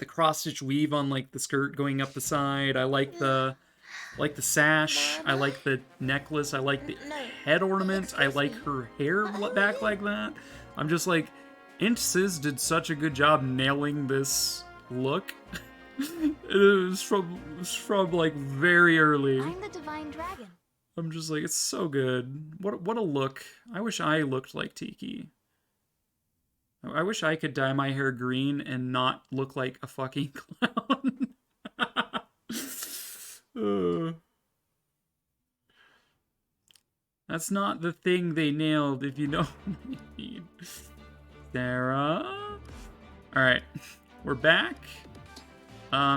cross-stitch weave on like the skirt going up the side. I like the sash. I like the necklace. I like the head ornament. I like her hair back like that. I'm just like, Aunt Sis did such a good job nailing this look. It was from like very early. I'm the Divine Dragon. I'm just like, it's so good. What a look. I wish I looked like Tiki. I wish I could dye my hair green and not look like a fucking clown. That's not the thing they nailed, if you know what I mean. Sarah? Alright, we're back.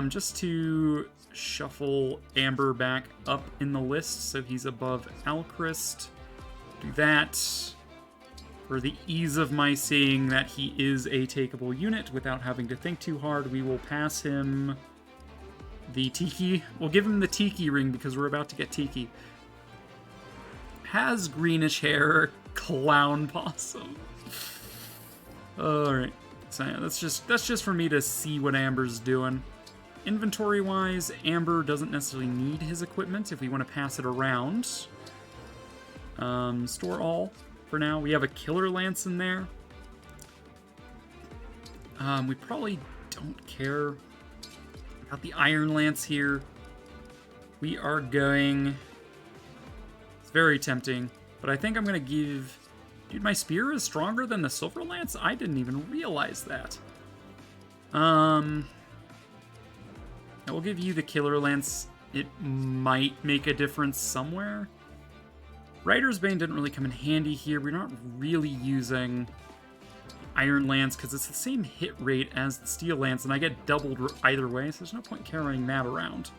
Just to shuffle Amber back up in the list so he's above Alchrist. Do that. For the ease of my saying that he is a takeable unit without having to think too hard, we will pass him the Tiki. We'll give him the Tiki ring because we're about to get Tiki. Has greenish hair, clown possum. Alright. So yeah, that's just for me to see what Amber's doing. Inventory-wise, Amber doesn't necessarily need his equipment if we want to pass it around. Store all. For now, we have a Killer Lance in there. We probably don't care about the Iron Lance here. We are going... It's very tempting, but I think I'm going to give... Dude, my spear is stronger than the Silver Lance? I didn't even realize that. I will give you the Killer Lance. It might make a difference somewhere. Rider's Bane didn't really come in handy here. We're not really using Iron Lance because it's the same hit rate as the Steel Lance, and I get doubled either way, so there's no point carrying that around.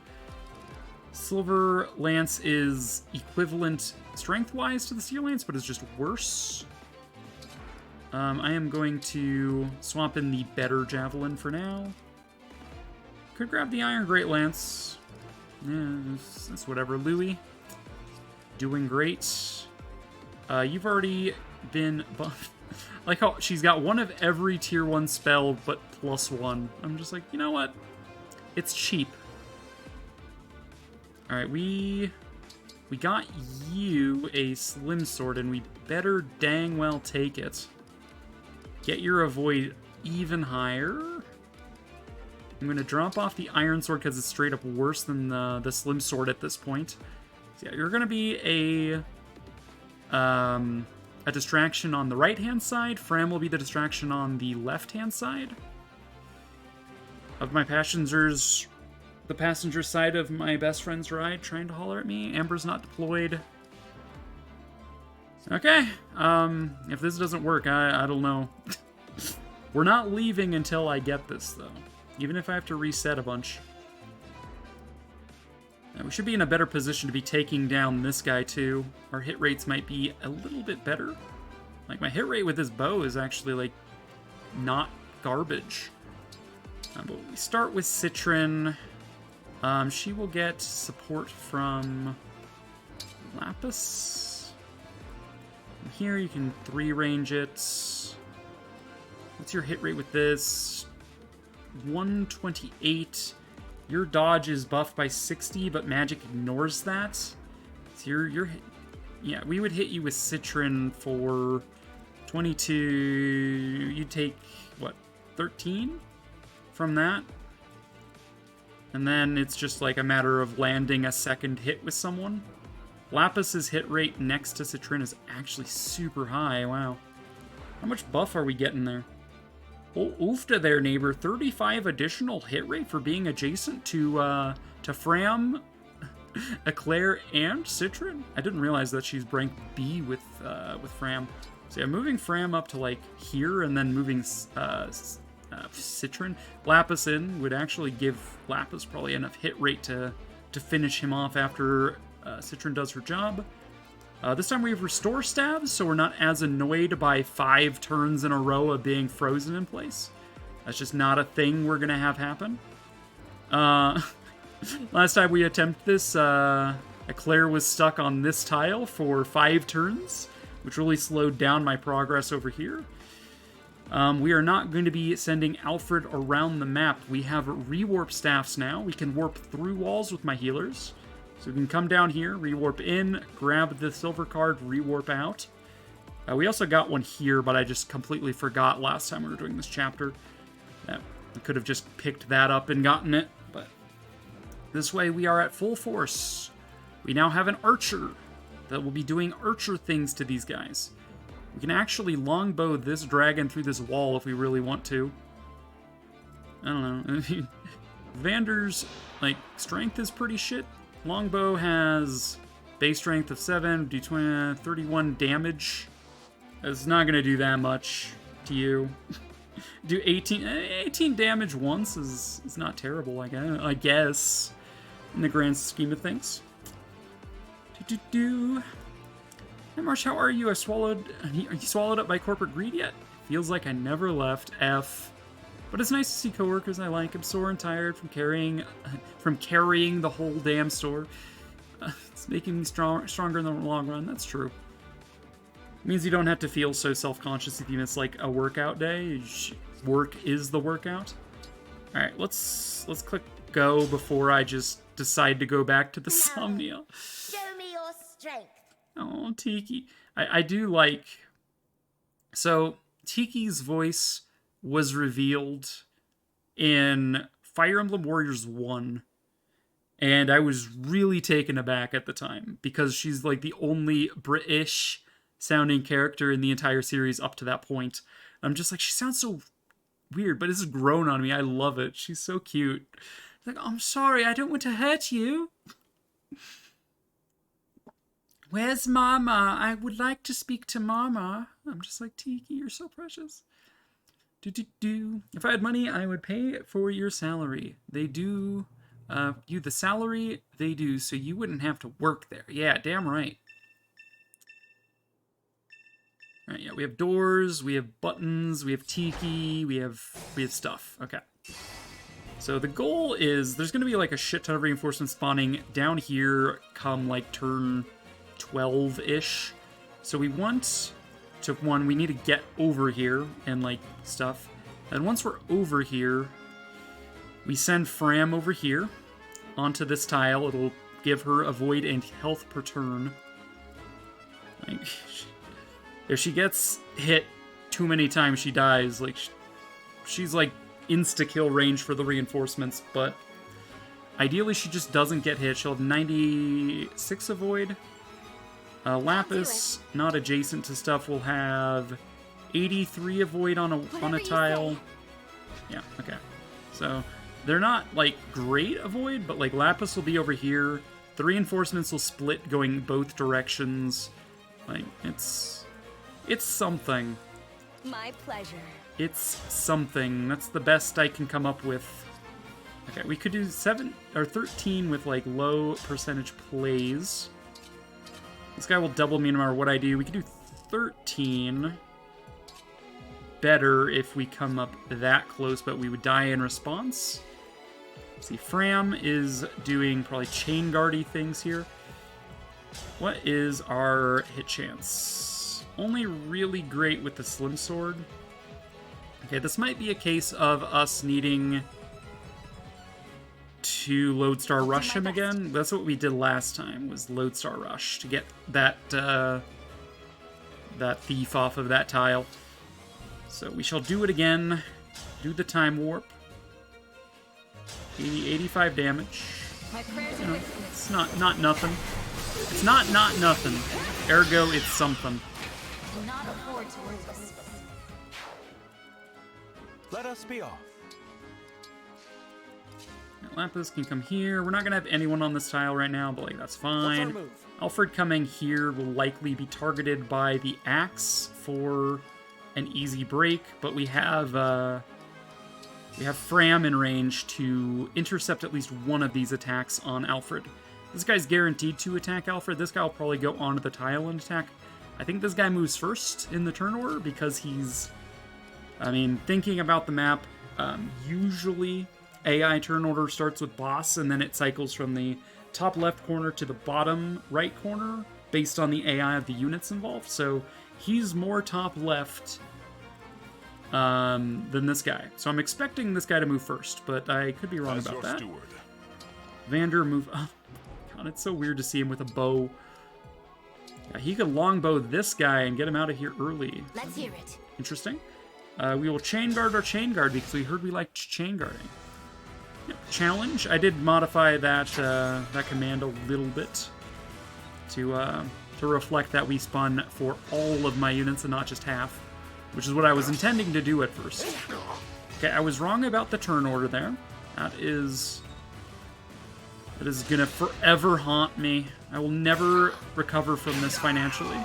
Silver Lance is equivalent strength-wise to the Steel Lance, but is just worse. I am going to swap in the better Javelin for now. Could grab the Iron Great Lance. Yeah, that's whatever. Louis, doing great. You've already been buffed. I like how she's got one of every tier 1 spell, but +1. I'm just like, you know what? It's cheap. Alright, we got you a Slim Sword, and we better dang well take it. Get your Avoid even higher. I'm going to drop off the Iron Sword because it's straight up worse than the Slim Sword at this point. So yeah, you're going to be a distraction on the right-hand side. Fram will be the distraction on the left-hand side of my passengers. The passenger side of my best friend's ride, trying to holler at me. Amber's not deployed. Okay, if this doesn't work, I don't know. We're not leaving until I get this, though. Even if I have to reset a bunch. Now, we should be in a better position to be taking down this guy, too. Our hit rates might be a little bit better. Like, my hit rate with this bow is actually, like, not garbage. But we start with Citron. She will get support from Lapis. And here you can 3-range it. What's your hit rate with this? 128. Your dodge is buffed by 60, but magic ignores that. So yeah, we would hit you with Citron for 22. You'd take, what, 13 from that? And then it's just like a matter of landing a second hit with someone. Lapis's hit rate next to Citron is actually super high. Wow. How much buff are we getting there? Oh, oofta there, neighbor. 35 additional hit rate for being adjacent to Fram, Eclair, and Citron. I didn't realize that she's rank B with Fram. So yeah, moving Fram up to like here and then moving Citron, Lapis in would actually give Lapis probably enough hit rate to finish him off after Citron does her job. This time we have Restore Stabs, so we're not as annoyed by 5 turns in a row of being frozen in place. That's just not a thing we're going to have happen. Last time we attempted this, Eclair was stuck on this tile for 5 turns, which really slowed down my progress over here. We are not going to be sending Alfred around the map. We have rewarp staffs now. We can warp through walls with my healers. So we can come down here, rewarp in, grab the silver card, rewarp out. We also got one here, but I just completely forgot last time we were doing this chapter. We could have just picked that up and gotten it, but this way we are at full force. We now have an archer that will be doing archer things to these guys. We can actually longbow this dragon through this wall if we really want to. I don't know. Vander's, like, strength is pretty shit. Longbow has base strength of 7, do 31 damage. It's not going to do that much to you. Do 18 damage once is not terrible, I guess, in the grand scheme of things. Hey Marsh, how are you? Are you swallowed up by corporate greed yet? Feels like I never left. F. But it's nice to see coworkers I like. I'm sore and tired from carrying the whole damn store. It's making me stronger in the long run. That's true. It means you don't have to feel so self-conscious if you miss like a workout day. Work is the workout. All right, let's click go before I just decide to go back to the Somnia. Show me your strength. Oh, Tiki. I do like... So, Tiki's voice was revealed in Fire Emblem Warriors 1. And I was really taken aback at the time, because she's like the only British-sounding character in the entire series up to that point. I'm just like, she sounds so weird, but it's grown on me. I love it. She's so cute. Like, I'm sorry, I don't want to hurt you. Where's Mama? I would like to speak to Mama. I'm just like, Tiki, you're so precious. If I had money, I would pay for your salary. They do, you the salary, they do, so you wouldn't have to work there. Yeah, damn right. Alright, yeah, we have doors, we have buttons, we have tiki, we have stuff. Okay. So the goal is, there's going to be like a shit ton of reinforcements spawning down here come like turn 12-ish. So we want to, we need to get over here and like stuff. And once we're over here, we send Fram over here onto this tile. It'll give her avoid and health per turn. Like, if she gets hit too many times, she dies. Like, she's like insta-kill range for the reinforcements, but ideally she just doesn't get hit. She'll have 96 avoid. Lapis, not adjacent to stuff, will have 83 avoid on a tile. Yeah, okay. So they're not like great avoid, but like Lapis will be over here. The reinforcements will split going both directions. Like, it's something. My pleasure. It's something. That's the best I can come up with. Okay, we could do 7 or 13 with like low percentage plays. This guy will double me no matter what I do. We could do 13. Better if we come up that close, but we would die in response. Let's see, Fram is doing probably chain guardy things here. What is our hit chance? Only really great with the Slim Sword. Okay, this might be a case of us needing to Lodestar Rush him again. That's what we did last time, was Lodestar Rush, to get that that thief off of that tile. So we shall do it again. Do the Time Warp. 85 damage. You know, it's not nothing. It's not nothing. Ergo, it's something. Do not afford to lose. Let us be off. Lapis can come here. We're not going to have anyone on this tile right now, but like that's fine. What's our move? Alfred coming here will likely be targeted by the axe for an easy break, but we have Fram in range to intercept at least one of these attacks on Alfred. This guy's guaranteed to attack Alfred. This guy will probably go onto the tile and attack. I think this guy moves first in the turn order because he's, I mean, thinking about the map, usually AI turn order starts with boss and then it cycles from the top left corner to the bottom right corner based on the AI of the units involved. So he's more top left than this guy. So I'm expecting this guy to move first, but I could be wrong As about your that. steward. Vander move. Oh, God, it's so weird to see him with a bow. Yeah, he could longbow this guy and get him out of here early. Let's hear it. Interesting. We will chain guard our chain guard because we heard we liked chain guarding. Yep. Challenge. I did modify that that command a little bit to reflect that we spun for all of my units and not just half, which is what I was intending to do at first. Okay, I was wrong about the turn order there. That is gonna forever haunt me. I will never recover from this financially.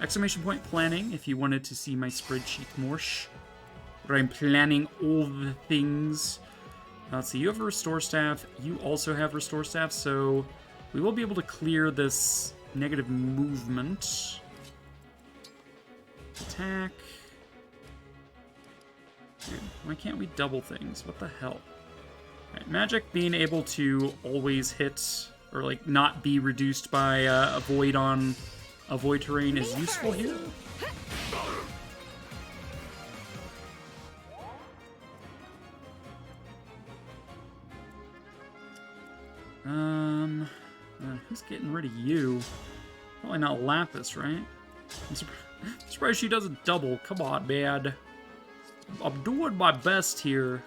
Exclamation point planning if you wanted to see my spreadsheet more. Where I'm planning all the things. Let's see, you have a restore staff. You also have restore staff, so we will be able to clear this negative movement. Attack. Dude, why can't we double things? What the hell? Right, magic being able to always hit or like not be reduced by a void on a void terrain is useful here. Who's getting rid of you? Probably not Lapis, right? I'm surprised she doesn't double. Come on, man. I'm doing my best here.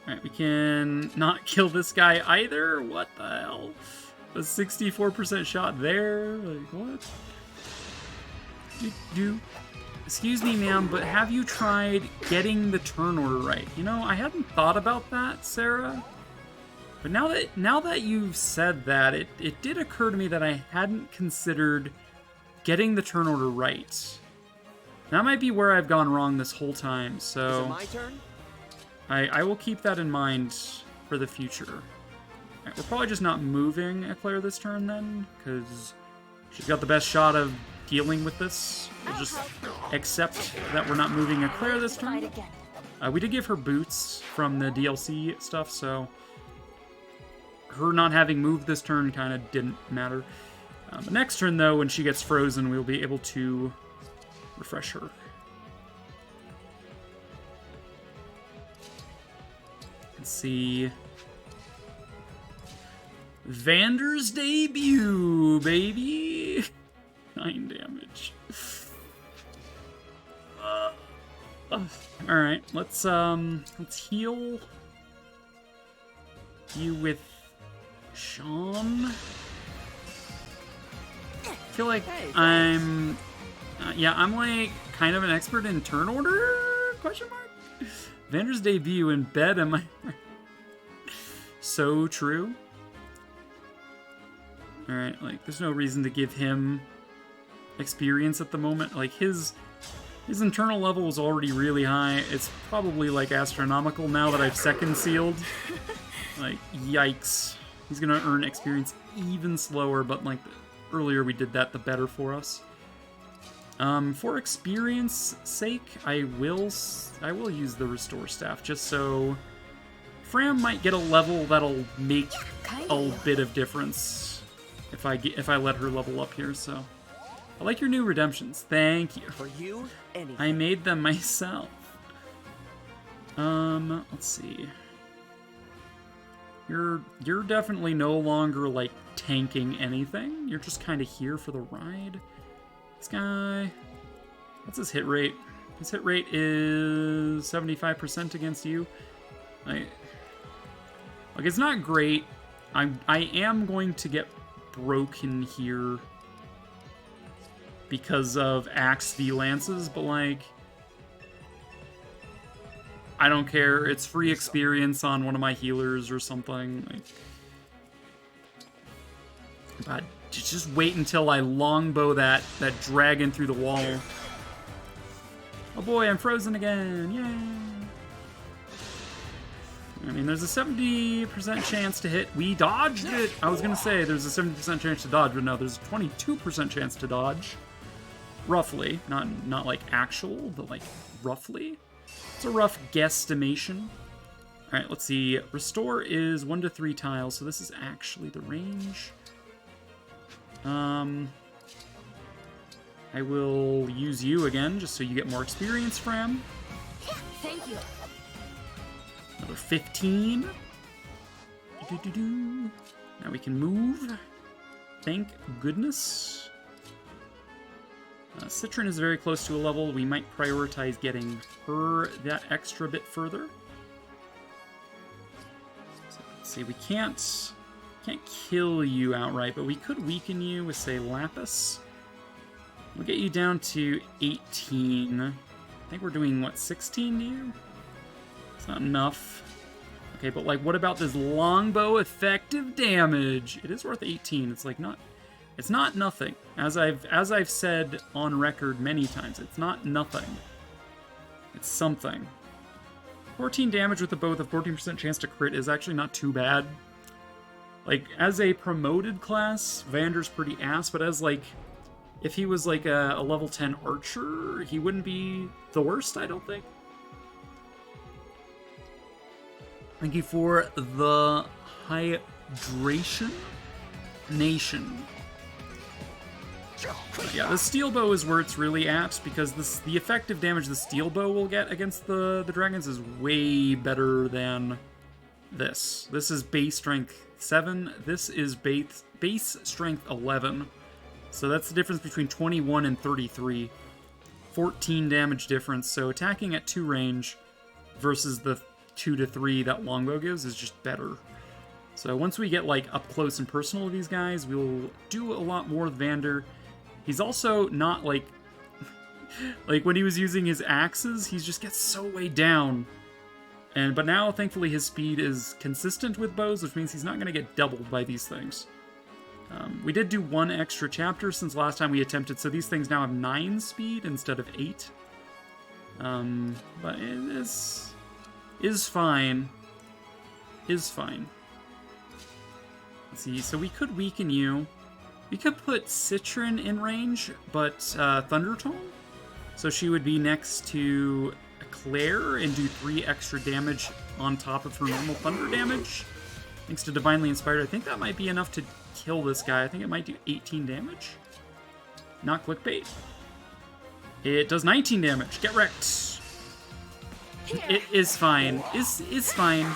Alright, we can not kill this guy either? What the hell? A 64% shot there? Like, what? Excuse me, ma'am, but have you tried getting the turn order right? You know, I hadn't thought about that, Sarah. But now that you've said that, it did occur to me that I hadn't considered getting the turn order right. That might be where I've gone wrong this whole time, Is so it my turn? I will keep that in mind for the future. Alright, we're probably just not moving Eclair this turn then, because she's got the best shot of dealing with this. We'll just accept that we're not moving Eclair this turn. We did give her boots from the DLC stuff, so her not having moved this turn kind of didn't matter. But next turn, though, when she gets frozen, we'll be able to refresh her. Let's see. Vander's debut, baby! 9 damage. Alright, let's heal you with Sean. I feel like I'm like kind of an expert in turn order? Question mark? Vander's debut in bed, am I? So true. Alright, like, there's no reason to give him experience at the moment. Like, his internal level is already really high. It's probably, like, astronomical now that I've second sealed. Like, yikes. He's gonna earn experience even slower, but, like, the earlier we did that, the better for us. For experience sake, I will use the Restore Staff, just so Fram might get a level that'll make a bit of difference if I let her level up here, so. I like your new redemptions. Thank you. For you, anything. I made them myself. Let's see. You're definitely no longer, like, tanking anything. You're just kind of here for the ride. This guy, what's his hit rate? His hit rate is 75% against you. Like, it's not great. I am going to get broken here because of Axe v Lances, but, like, I don't care. It's free experience on one of my healers or something. Like, but just wait until I longbow that dragon through the wall. Oh boy, I'm frozen again. Yay! I mean, there's a 70% chance to hit. We dodged it! I was gonna say there's a 70% chance to dodge, but no, there's a 22% chance to dodge. Roughly. Not like actual, but like roughly. It's a rough guesstimation. Alright, let's see. Restore is 1 to 3 tiles, so this is actually the range. I will use you again, just so you get more experience, Fram. Thank you. Another 15. Now we can move. Thank goodness. Citron is very close to a level. We might prioritize getting her that extra bit further. So, let's see, we can't kill you outright, but we could weaken you with, say, Lapis. We'll get you down to 18. I think we're doing, what, 16 to you? It's not enough. Okay, but, like, what about this longbow effective damage? It is worth 18. It's, like, not... It's not nothing. As I've said on record many times, it's not nothing. It's something. 14 damage with the bow with a 14% chance to crit is actually not too bad. Like, as a promoted class, Vander's pretty ass, but as, like, if he was, like, a level 10 archer, he wouldn't be the worst, I don't think. Thank you for the hydration nation. Yeah, the steel bow is where it's really at, because the effective damage the steel bow will get against the dragons is way better than this. This is base strength 7. This is base strength 11. So that's the difference between 21 and 33. 14 damage difference. So attacking at 2 range versus the 2 to 3 that longbow gives is just better. So once we get, like, up close and personal with these guys, we'll do a lot more with Vander. He's also not, like... like, when he was using his axes, he just gets so way down. But now, thankfully, his speed is consistent with bows, which means he's not going to get doubled by these things. We did do 1 extra chapter since last time we attempted, so these things now have 9 speed instead of 8. But it is fine. Is fine. Let's see, so we could weaken you. We could put Citron in range, but Thundertone. So she would be next to Claire and do 3 extra damage on top of her normal thunder damage. Thanks to Divinely Inspired, I think that might be enough to kill this guy. I think it might do 18 damage. Not clickbait. It does 19 damage. Get wrecked. It is fine. Is fine.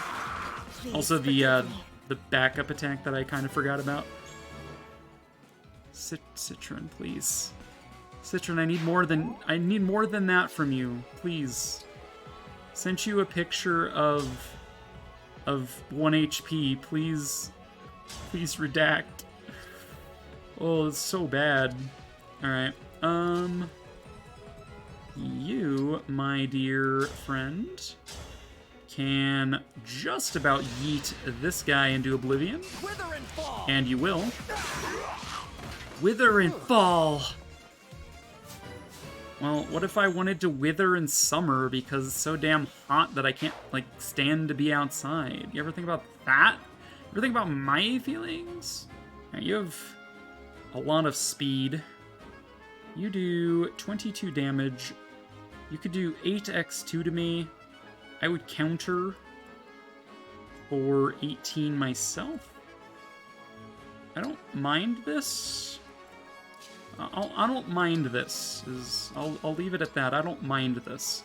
Also the backup attack that I kind of forgot about. Citron, please. Citron, I need more than that from you, please. Sent you a picture of 1 HP. Please redact. Oh, it's so bad. All right. You, my dear friend, can just about yeet this guy into oblivion. Wither and fall. And you will. Wither and fall. Well, what if I wanted to wither in summer because it's so damn hot that I can't, like, stand to be outside? You ever think about that? Ever think about my feelings? Right, you have a lot of speed. You do 22 damage. You could do 8x2 to me. I would counter for 18 myself. I don't mind this. I don't mind this. I'll leave it at that. I don't mind this.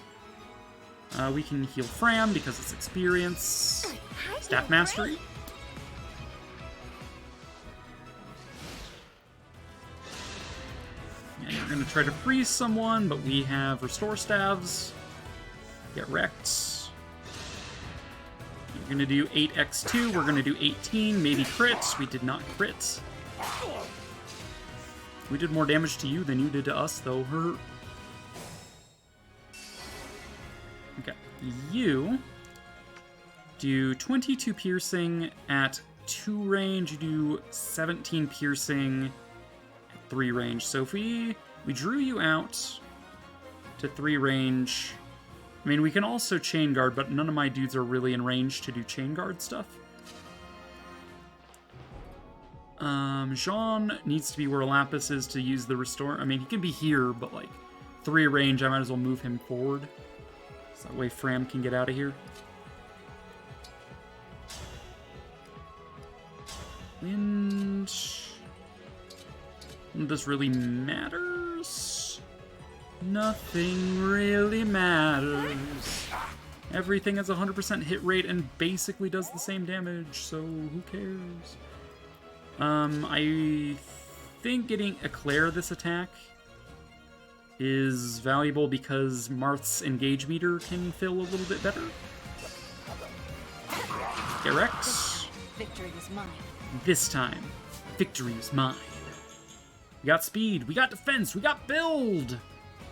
We can heal Fram because it's experience. Staff Mastery. Yeah, you're going to try to freeze someone, but we have Restore Staves. Get wrecked. You're going to do 8x2. We're going to do 18. Maybe crits. We did not crit. We did more damage to you than you did to us, though. Okay. You do 22 piercing at 2 range. You do 17 piercing at 3 range. So if we drew you out to 3 range... I mean, we can also chain guard, but none of my dudes are really in range to do chain guard stuff. Jean needs to be where Lapis is to use the restore. I mean, he can be here, but like 3 range, I might as well move him forward. So that way Fram can get out of here. And none of this really matters. Nothing really matters. Everything has 100% hit rate and basically does the same damage, so who cares? I think getting Eclair this attack is valuable because Marth's engage meter can fill a little bit better. Get wrecked. Victory is mine. This time, victory is mine. We got speed, we got defense, we got build!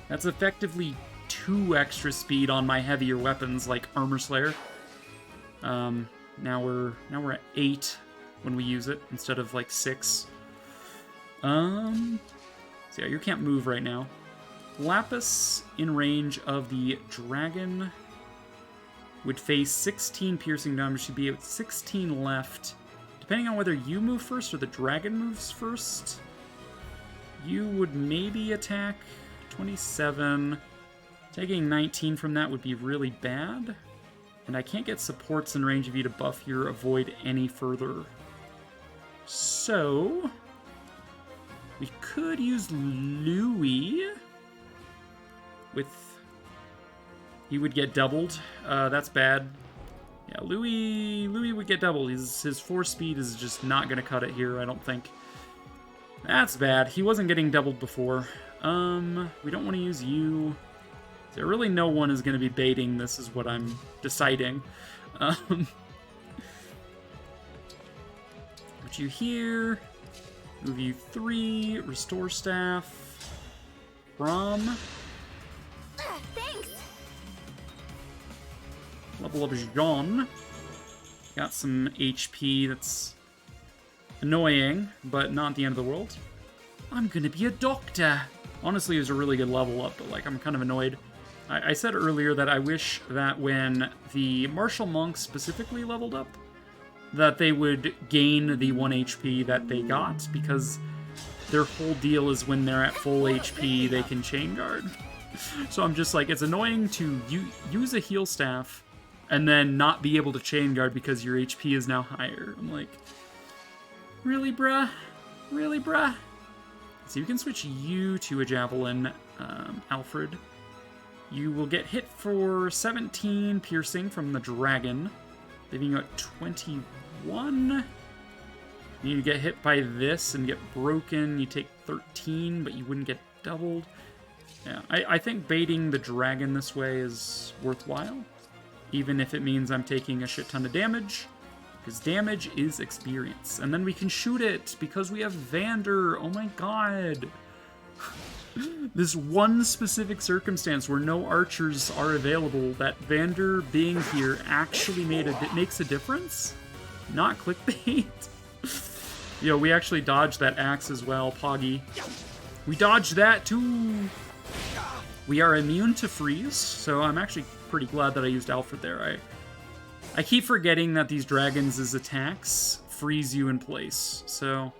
That's effectively 2 extra speed on my heavier weapons like Armor Slayer. Now we're at 8 when we use it instead of like 6. So yeah, you can't move right now. Lapis in range of the dragon would face 16 piercing damage. Should be at 16 left. Depending on whether you move first or the dragon moves first, you would maybe attack 27. Taking 19 from that would be really bad. And I can't get supports in range of you to buff your avoid any further. So we could use Louis with... He would get doubled. That's bad. Yeah, Louis would get doubled. His 4 speed is just not going to cut it here, I don't think. That's bad. He wasn't getting doubled before. We don't want to use you. There really no one is going to be baiting this, is what I'm deciding. Put you here. Move you 3. Restore staff. From. Thanks. Level up Jean. Got some HP that's annoying, but not the end of the world. I'm gonna be a doctor. Honestly, it was a really good level up, but like I'm kind of annoyed. I said earlier that I wish that when the martial monks specifically leveled up, that they would gain the 1 HP that they got, because their whole deal is when they're at full HP, they can chain guard. So I'm just like, it's annoying to use a heal staff and then not be able to chain guard because your HP is now higher. I'm like, really, bruh? Really, bruh? So you can switch you to a javelin, Alfred. You will get hit for 17 piercing from the dragon, leaving you at 21. You get hit by this and get broken. You take 13, but you wouldn't get doubled. Yeah, I think baiting the dragon this way is worthwhile, even if it means I'm taking a shit ton of damage, because damage is experience. And then we can shoot it, because we have Vander. Oh my god. This one specific circumstance where no archers are available, that Vander being here actually makes a difference? Not clickbait. Yo, we actually dodged that axe as well, Poggy. We dodged that too! We are immune to freeze, so I'm actually pretty glad that I used Alfred there. I keep forgetting that these dragons' attacks freeze you in place, so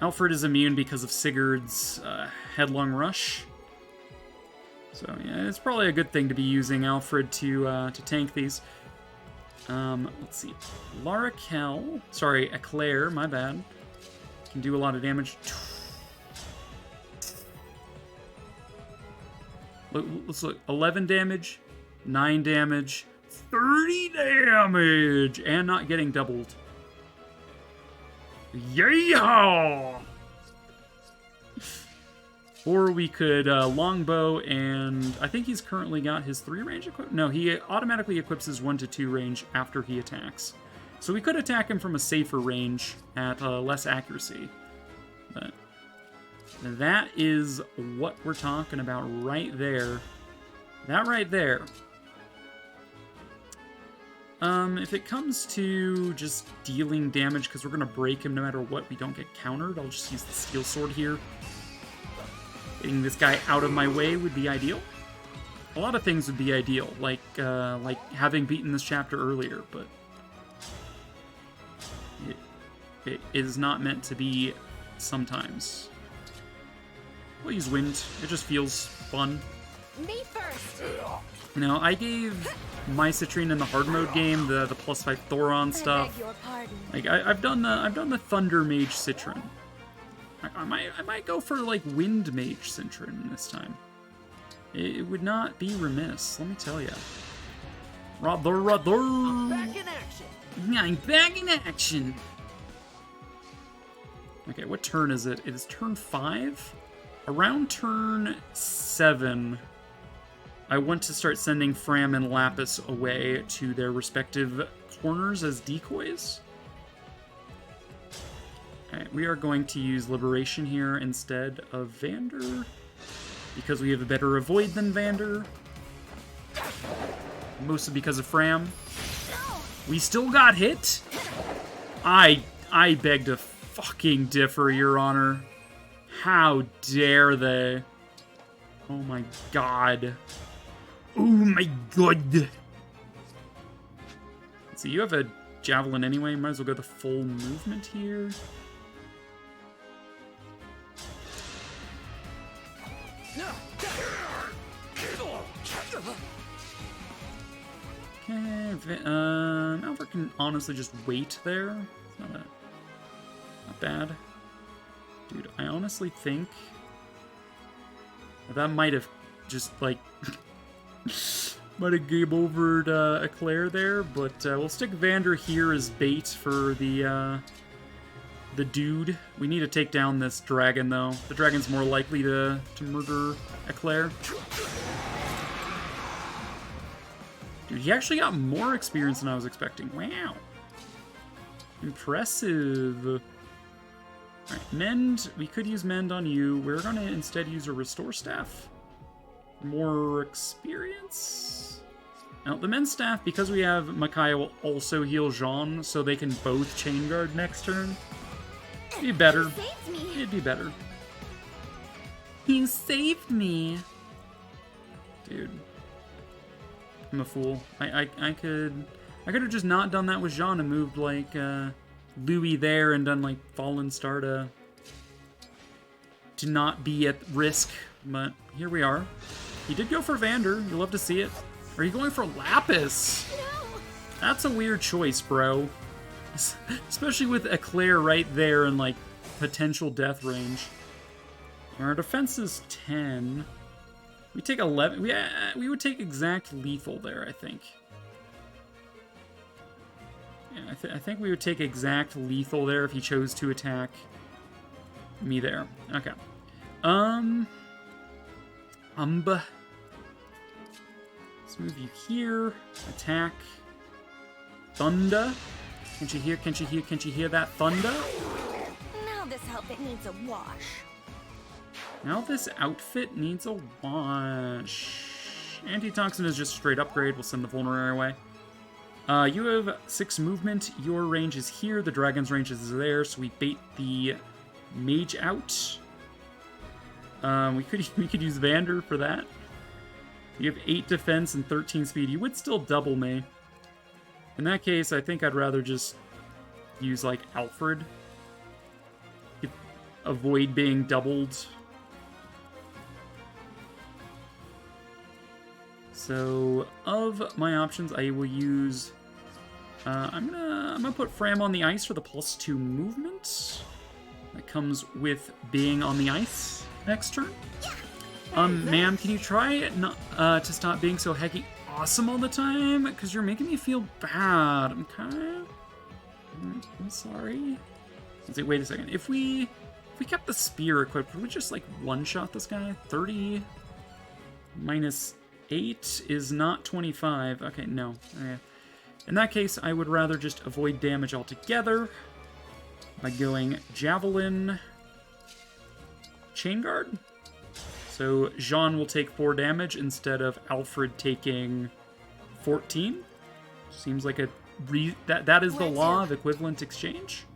Alfred is immune because of Sigurd's headlong rush. So yeah, it's probably a good thing to be using Alfred to tank these. Let's see. Eclair, my bad. Can do a lot of damage. Let's look. 11 damage, 9 damage, 30 damage, and not getting doubled. Yeah! Or we could longbow, and I think he's currently got his 3 range equipped. No, he automatically equips his 1 to 2 range after he attacks. So we could attack him from a safer range at less accuracy. But that is what we're talking about right there. That right there. If it comes to just dealing damage, because we're going to break him no matter what, we don't get countered, I'll just use the steel sword here. Getting this guy out of my way would be ideal. A lot of things would be ideal, like having beaten this chapter earlier, but it is not meant to be sometimes. We'll use wind. It just feels fun. Me first. Now, I gave my Citrine in the hard mode game the +5 Thoron stuff. Like I've done the Thunder Mage Citron. I might go for like Wind Mage Citron this time. It would not be remiss, let me tell you. I'm back in action. I'm back in action. Okay, what turn is it? It is turn 5. Around turn 7. I want to start sending Fram and Lapis away to their respective corners as decoys. Alright, we are going to use Liberation here instead of Vander, because we have a better avoid than Vander. Mostly because of Fram. We still got hit? I beg to fucking differ, Your Honor. How dare they? Oh my god. Oh my god. So you have a javelin anyway, might as well go the full movement here. Okay, Alfred can honestly just wait there. It's not bad. Dude, I honestly think that might have just, like, might have game overed Eclair there, but we'll stick Vander here as bait for the dude. We need to take down this dragon, though. The dragon's more likely to murder Eclair. Dude, he actually got more experience than I was expecting. Wow. Impressive. Alright, Mend. We could use Mend on you. We're going to instead use a Restore Staff. More experience? Now, the Mend Staff, because we have Micaiah, will also heal Jean, so they can both Chain Guard next turn. Be better. Saved me. It'd be better. You saved me. Dude. I'm a fool. I could have just not done that with Jean and moved like Louis there and done like Fallen Star to not be at risk, but here we are. He did go for Vander. You'll love to see it. Are you going for Lapis? No. That's a weird choice, bro. Especially with Eclair right there in like potential death range. Our defense is 10. We take 11. We would take exact lethal there, I think. Yeah, I think we would take exact lethal there if he chose to attack me there. Okay. Let's move you here. Attack. Thunder. Can't you hear that thunder? Now this outfit needs a wash. Now this outfit needs a wash. Antitoxin is just a straight upgrade. We'll send the Vulnerary away. You have 6 movement. Your range is here. The dragon's range is there, so we bait the mage out. We could use Vander for that. You have 8 defense and 13 speed. You would still double me. In that case, I think I'd rather just use like Alfred. Avoid being doubled. So, of my options, I will use... I'm gonna put Fram on the ice for the +2 movement. That comes with being on the ice next turn. Ma'am, can you try not to stop being so hecky awesome all the time? Because you're making me feel bad. I'm sorry. Let's see, wait a second. If we kept the spear equipped, would we just like one-shot this guy? 30 minus 8 is not 25. Okay, no. Okay. In that case, I would rather just avoid damage altogether by going Javelin, Chain Guard. So Jean will take 4 damage instead of Alfred taking 14. Seems like that is the law of equivalent exchange,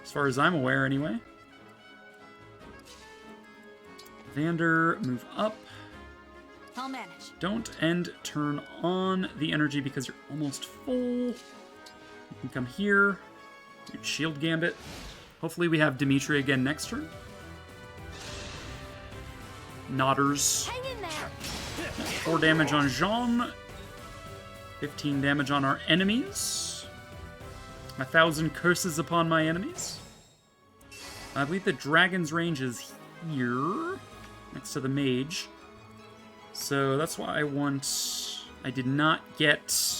as far as I'm aware, anyway. Vander, move up. I'll manage. Don't end turn on the energy because you're almost full. You can come here. Do Shield Gambit. Hopefully we have Dimitri again next turn. Nodders. Hang in there. 4 damage on Jean. 15 damage on our enemies. 1,000 curses upon my enemies. I believe the dragon's range is here, next to the mage. So that's why I did not get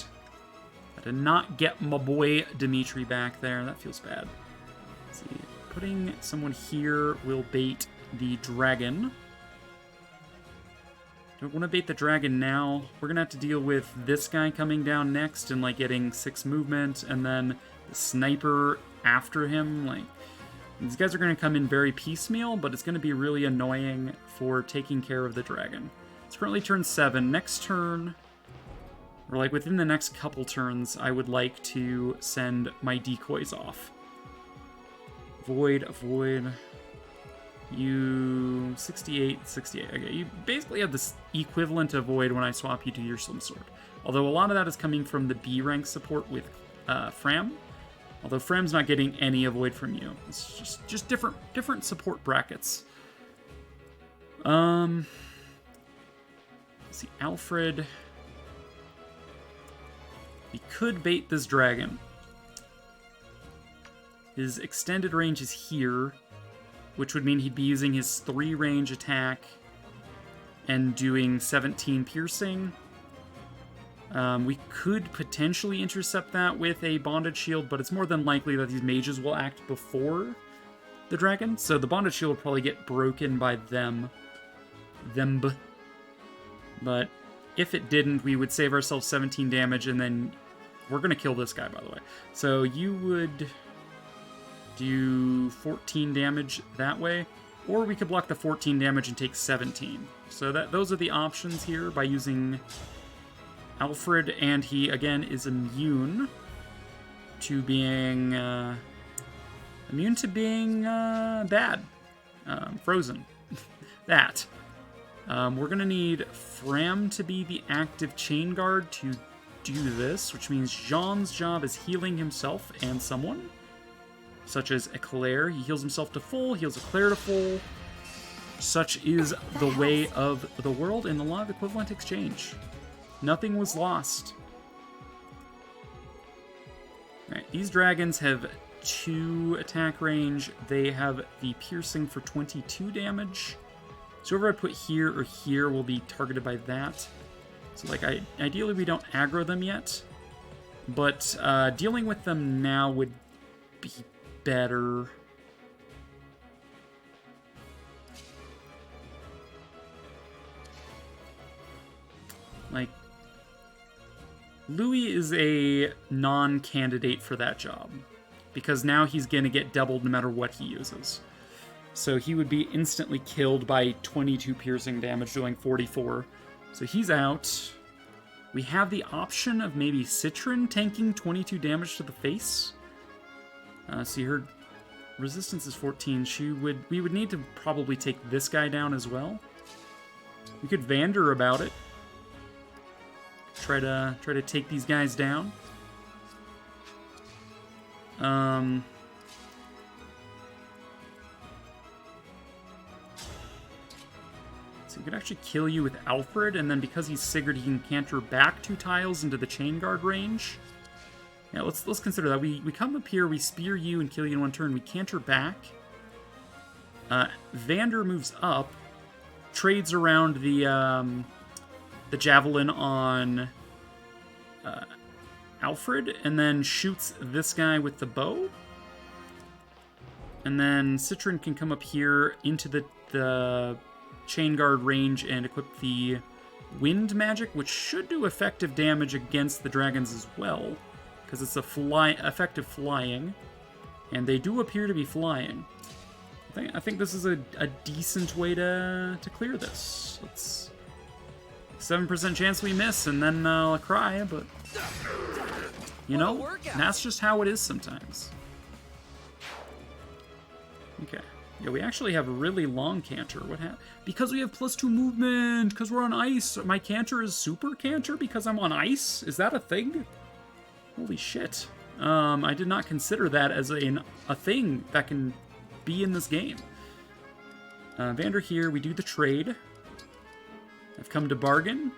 my boy Dimitri back there. That feels bad. Let's see. Putting someone here will bait the dragon. Don't want to bait the dragon now. We're going to have to deal with this guy coming down next and like getting 6 movement, and then the sniper after him. Like, these guys are going to come in very piecemeal, but it's going to be really annoying for taking care of the dragon. It's currently turn 7. Next turn, or like within the next couple turns, I would like to send my decoys off. Avoid. You 68. Okay, you basically have this equivalent of Void when I swap you to your Slim Sword. Although a lot of that is coming from the B rank support with Fram. Although Fram's not getting any Avoid from you. It's just different support brackets. Let's see, Alfred. We could bait this dragon. His extended range is here, which would mean he'd be using his 3 range attack and doing 17 piercing. We could potentially intercept that with a bonded shield, but it's more than likely that these mages will act before the dragon, so the bonded shield will probably get broken by them. But if it didn't, we would save ourselves 17 damage, and then we're going to kill this guy, by the way. So you would do 14 damage that way, or we could block the 14 damage and take 17. So those are the options here by using Alfred, and he, again, is immune to being Immune to being bad. Frozen. That. We're going to need Fram to be the active chain guard to do this, which means Jean's job is healing himself and someone, such as Eclair. He heals himself to full, heals Eclair to full. Such is the way of the world in the law of equivalent exchange. Nothing was lost. Alright, these dragons have 2 attack range. They have the piercing for 22 damage. So whoever I put here or here will be targeted by that. So like, ideally we don't aggro them yet. But dealing with them now would be better. Like, Louis is a non-candidate for that job, because now he's going to get doubled no matter what he uses. So he would be instantly killed by 22 piercing damage, doing 44. So he's out. We have the option of maybe Citron tanking 22 damage to the face. See, her resistance is 14. We would need to probably take this guy down as well. We could Vander about it. Try to take these guys down. So he could actually kill you with Alfred, and then because he's Sigurd, he can canter back 2 tiles into the chain guard range. Yeah, let's consider that. We come up here, we spear you and kill you in 1 turn. We canter back. Vander moves up, trades around the javelin on Alfred, and then shoots this guy with the bow. And then Citron can come up here into the chain guard range and equip the wind magic, which should do effective damage against the dragons as well, because it's effective flying, and they do appear to be flying. I think this is a decent way to clear this. Let's 7% chance we miss, and then I'll cry, but you know, that's just how it is sometimes. Okay. Yeah, we actually have a really long canter. What happened? Because we have +2 movement, because we're on ice. My canter is super canter because I'm on ice? Is that a thing? Holy shit. I did not consider that as a thing that can be in this game. Vander here, we do the trade. I've come to bargain.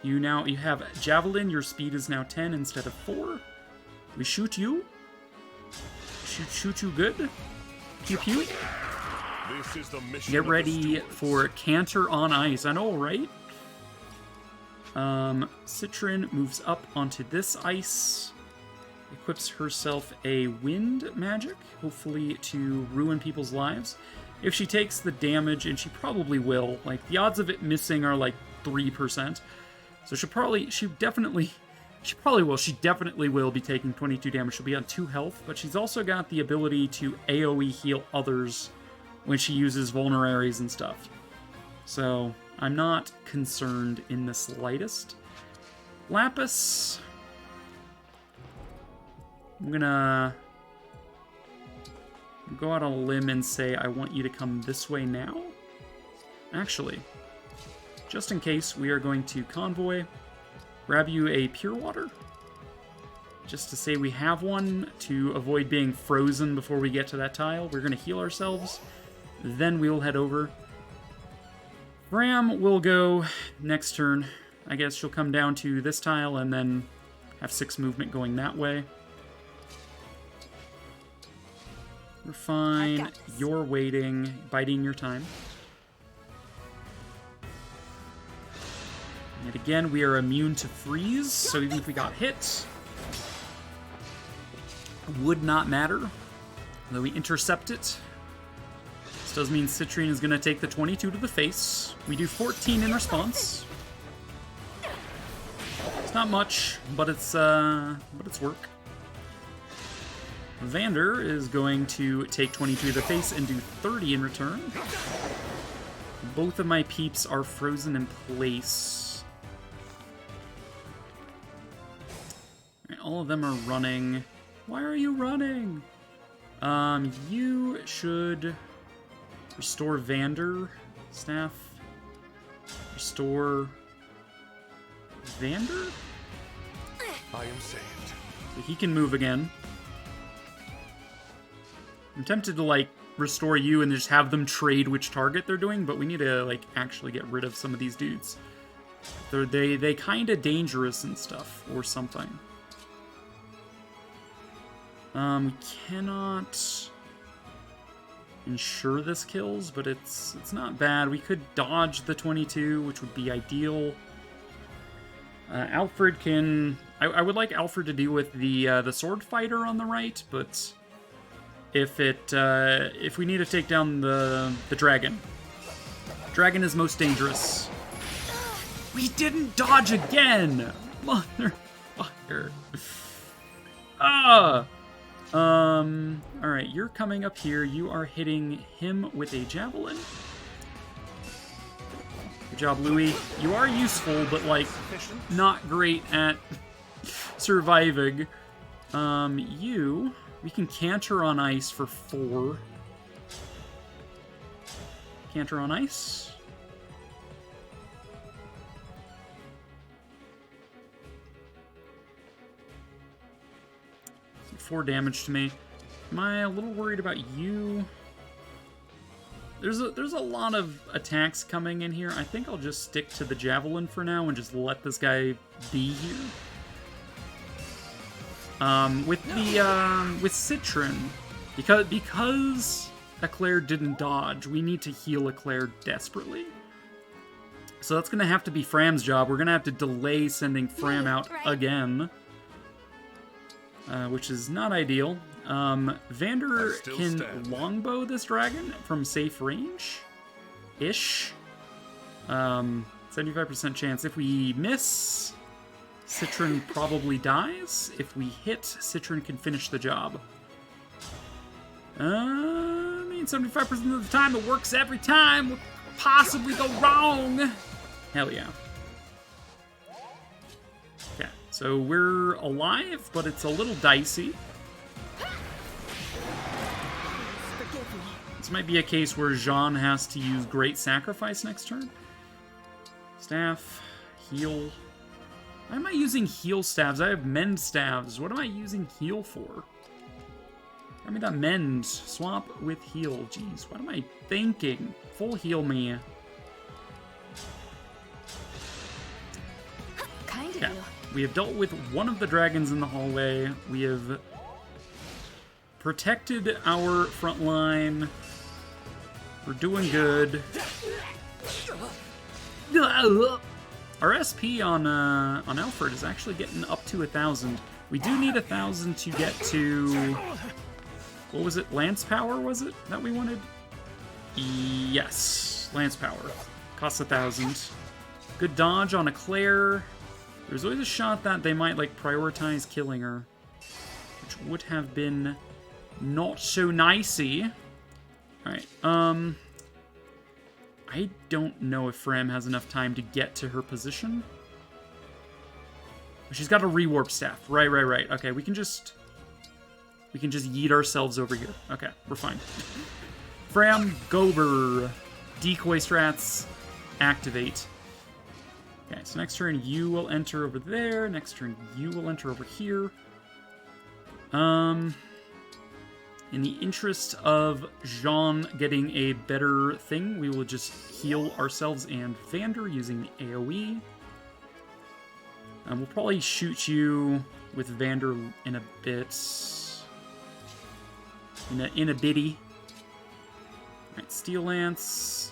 You have Javelin, your speed is now 10 instead of 4. We shoot you. Shoot you good. Pew pew. This is the mission. Get ready for canter on ice. I know, right? Citron moves up onto this ice. Equips herself a wind magic, hopefully to ruin people's lives. If she takes the damage, and she probably will, like, the odds of it missing are like 3%. So she definitely will be taking 22 damage. She'll be on 2 health, but she's also got the ability to AoE heal others when she uses vulneraries and stuff. So I'm not concerned in the slightest. Lapis, I'm gonna go out on a limb and say I want you to come this way now. Actually, just in case, we are going to convoy, grab you a pure water, just to say we have one to avoid being frozen before we get to that tile. We're going to heal ourselves, then we'll head over. Ram will go next turn. I guess she'll come down to this tile and then have 6 movement going that way. We're fine. You're waiting, biding your time. And again, we are immune to freeze, so even if we got hit, would not matter. Though we intercept it. This does mean Citrine is going to take the 22 to the face. We do 14 in response. It's not much, but it's work. Vander is going to take 22 to the face and do 30 in return. Both of my peeps are frozen in place. All of them are running. Why are you running? You should restore Vander staff. Restore Vander? I am saved. So he can move again. I'm tempted to, like, restore you and just have them trade which target they're doing, but we need to, like, actually get rid of some of these dudes. They kind of dangerous and stuff, or something. We cannot ensure this kills, but it's not bad. We could dodge the 22, which would be ideal. Alfred can... I would like Alfred to deal with the sword fighter on the right, but if we need to take down the dragon. Dragon is most dangerous. We didn't dodge again! Motherfucker. Alright, you're coming up here. You are hitting him with a javelin. Good job, Louis. You are useful, but, like, not great at surviving. We can canter on ice for 4. Canter on ice. So 4 damage to me. Am I a little worried about you? There's a lot of attacks coming in here. I think I'll just stick to the javelin for now and just let this guy be here. With Citron, because Eclair didn't dodge, we need to heal Eclair desperately. So that's gonna have to be Fram's job. We're gonna have to delay sending Fram out again, which is not ideal. Vander can longbow this dragon from safe range-ish. 75% chance. If we miss, Citron probably dies. If we hit, Citron can finish the job. I mean, 75% of the time, it works every time. What could possibly go wrong? Hell yeah. Okay, so we're alive, but it's a little dicey. This might be a case where Jean has to use Great Sacrifice next turn. Staff, heal. Why am I using heal staves? I have mend staves. What am I using heal for? I mean, that mend. Swap with heal. Jeez, what am I thinking? Full heal me. Kind of Okay. you. We have dealt with one of the dragons in the hallway. We have protected our front line. We're doing good. Our SP on Alfred is actually getting up to 1,000. We do need 1,000 to get to... What was it? Lance Power, was it? That we wanted? Yes. Lance Power. Costs 1,000. Good dodge on Eclair. There's always a shot that they might, like, prioritize killing her, which would have been not so nicey. Alright, I don't know if Fram has enough time to get to her position. She's got a rewarp staff. Right. Okay, we can just yeet ourselves over here. Okay, we're fine. Fram, Gober. Decoy strats, activate. Okay, so next turn you will enter over there. Next turn you will enter over here. In the interest of Jean getting a better thing, we will just heal ourselves and Vander using the AoE. We'll probably shoot you with Vander in a bit. In a bitty. Alright, Steel Lance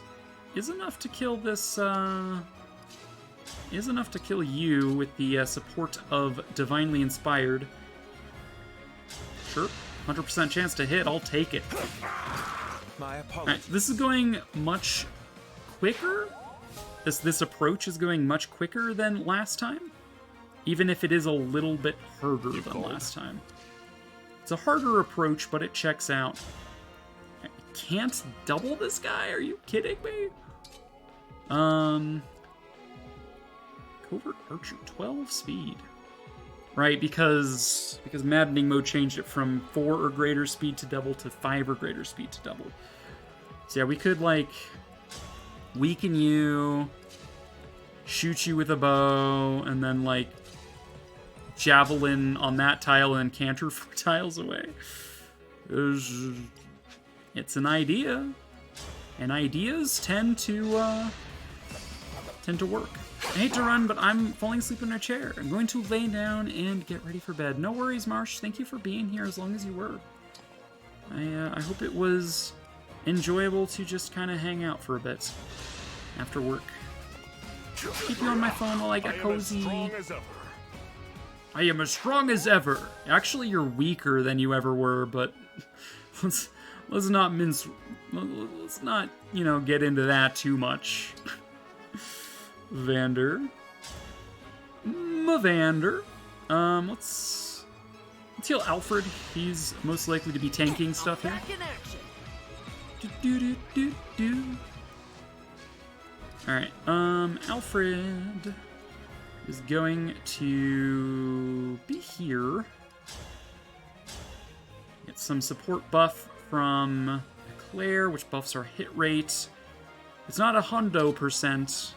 is enough to kill this, is enough to kill you with the support of Divinely Inspired. Sure. 100% chance to hit, I'll take it. My apologies. Alright, this is going much quicker. This approach is going much quicker than last time. Even if it is a little bit harder than last time. It's a harder approach, but it checks out. I can't double this guy? Are you kidding me? Covert Archer, 12 speed. right? Because Maddening Mode changed it from 4 or greater speed to double to 5 or greater speed to double. So yeah, we could, like, weaken you, shoot you with a bow, and then, like, javelin on that tile and then canter 4 tiles away. It's an idea. And ideas tend to work. I hate to run, but I'm falling asleep in a chair. I'm going to lay down and get ready for bed. No worries, Marsh. Thank you for being here as long as you were. I hope it was enjoyable to just kind of hang out for a bit after work. Keep you on my phone while I get cozy. I am as strong as ever. Actually, you're weaker than you ever were, but let's not let's not, you know, get into that too much. Vander. Mavander. Let's heal Alfred. He's most likely to be tanking stuff here. Alright, Alfred is going to be here. Get some support buff from Claire, which buffs our hit rate. It's not 100%,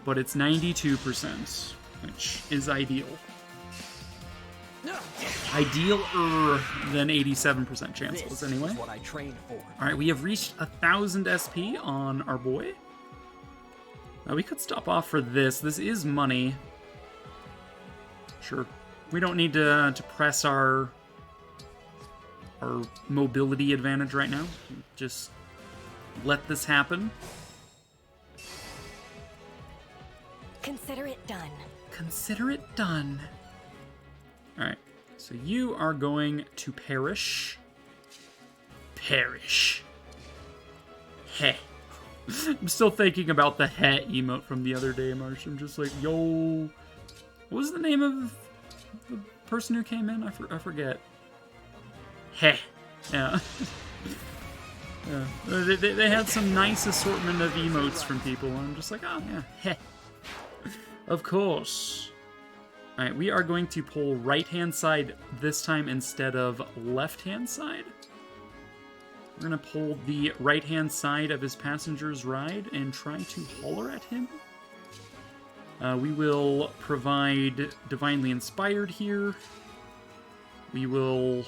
but it's 92%, which is ideal. Idealer than 87% chances, anyway. What I trained for. Alright, we have reached 1,000 SP on our boy. We could stop off for this. This is money. Sure. We don't need to press our mobility advantage right now. Just let this happen. Consider it done. Consider it done. Alright, so you are going to perish. Perish. Heh. I'm still thinking about the heh emote from the other day, Marsh. I'm just like, yo. What was the name of the person who came in? I forget. Heh. Yeah. Yeah. They had some nice assortment of emotes from people. I'm just like, oh, yeah. Heh. Of course. Alright, we are going to pull right-hand side this time instead of left-hand side. We're going to pull the right-hand side of his passenger's ride and try to holler at him. We will provide Divinely Inspired here. We will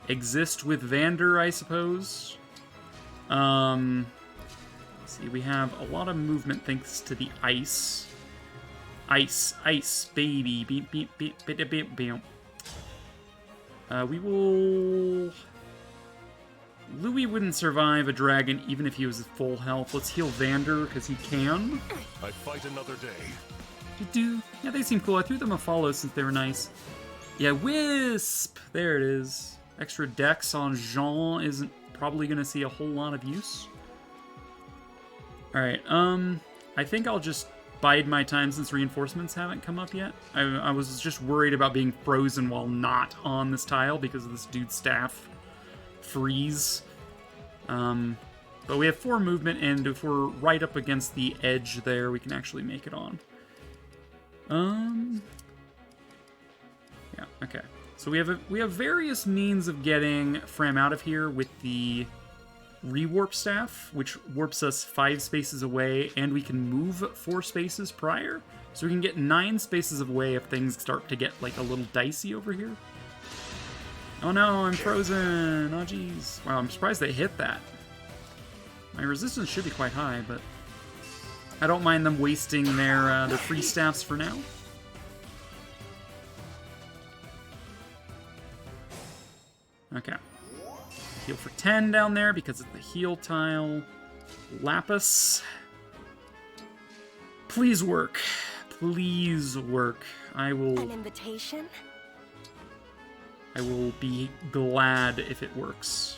exist with Vander, I suppose. Let's see, we have a lot of movement thanks to the ice. Ice, baby. Beep, beep, beep, beep, beep, beep. We will... Louis wouldn't survive a dragon even if he was at full health. Let's heal Vander, because he can. I fight another day. Yeah, they seem cool. I threw them a follow since they were nice. Yeah, Wisp! There it is. Extra dex on Jean isn't probably going to see a whole lot of use. Alright, I think I'll just bide my time since reinforcements haven't come up yet. I was just worried about being frozen while not on this tile because of this dude's staff freeze. But we have 4 movement, and if we're right up against the edge there, we can actually make it on. Yeah, okay. So we have various means of getting Fram out of here with the rewarp staff, which warps us 5 spaces away, and we can move 4 spaces prior. So we can get 9 spaces away if things start to get like a little dicey over here. Oh no, I'm frozen! Oh jeez. Wow, I'm surprised they hit that. My resistance should be quite high, but I don't mind them wasting their free staffs for now. Okay. Heal for 10 down there because of the heal tile. Lapis. Please work. Please work. An invitation? I will be glad if it works.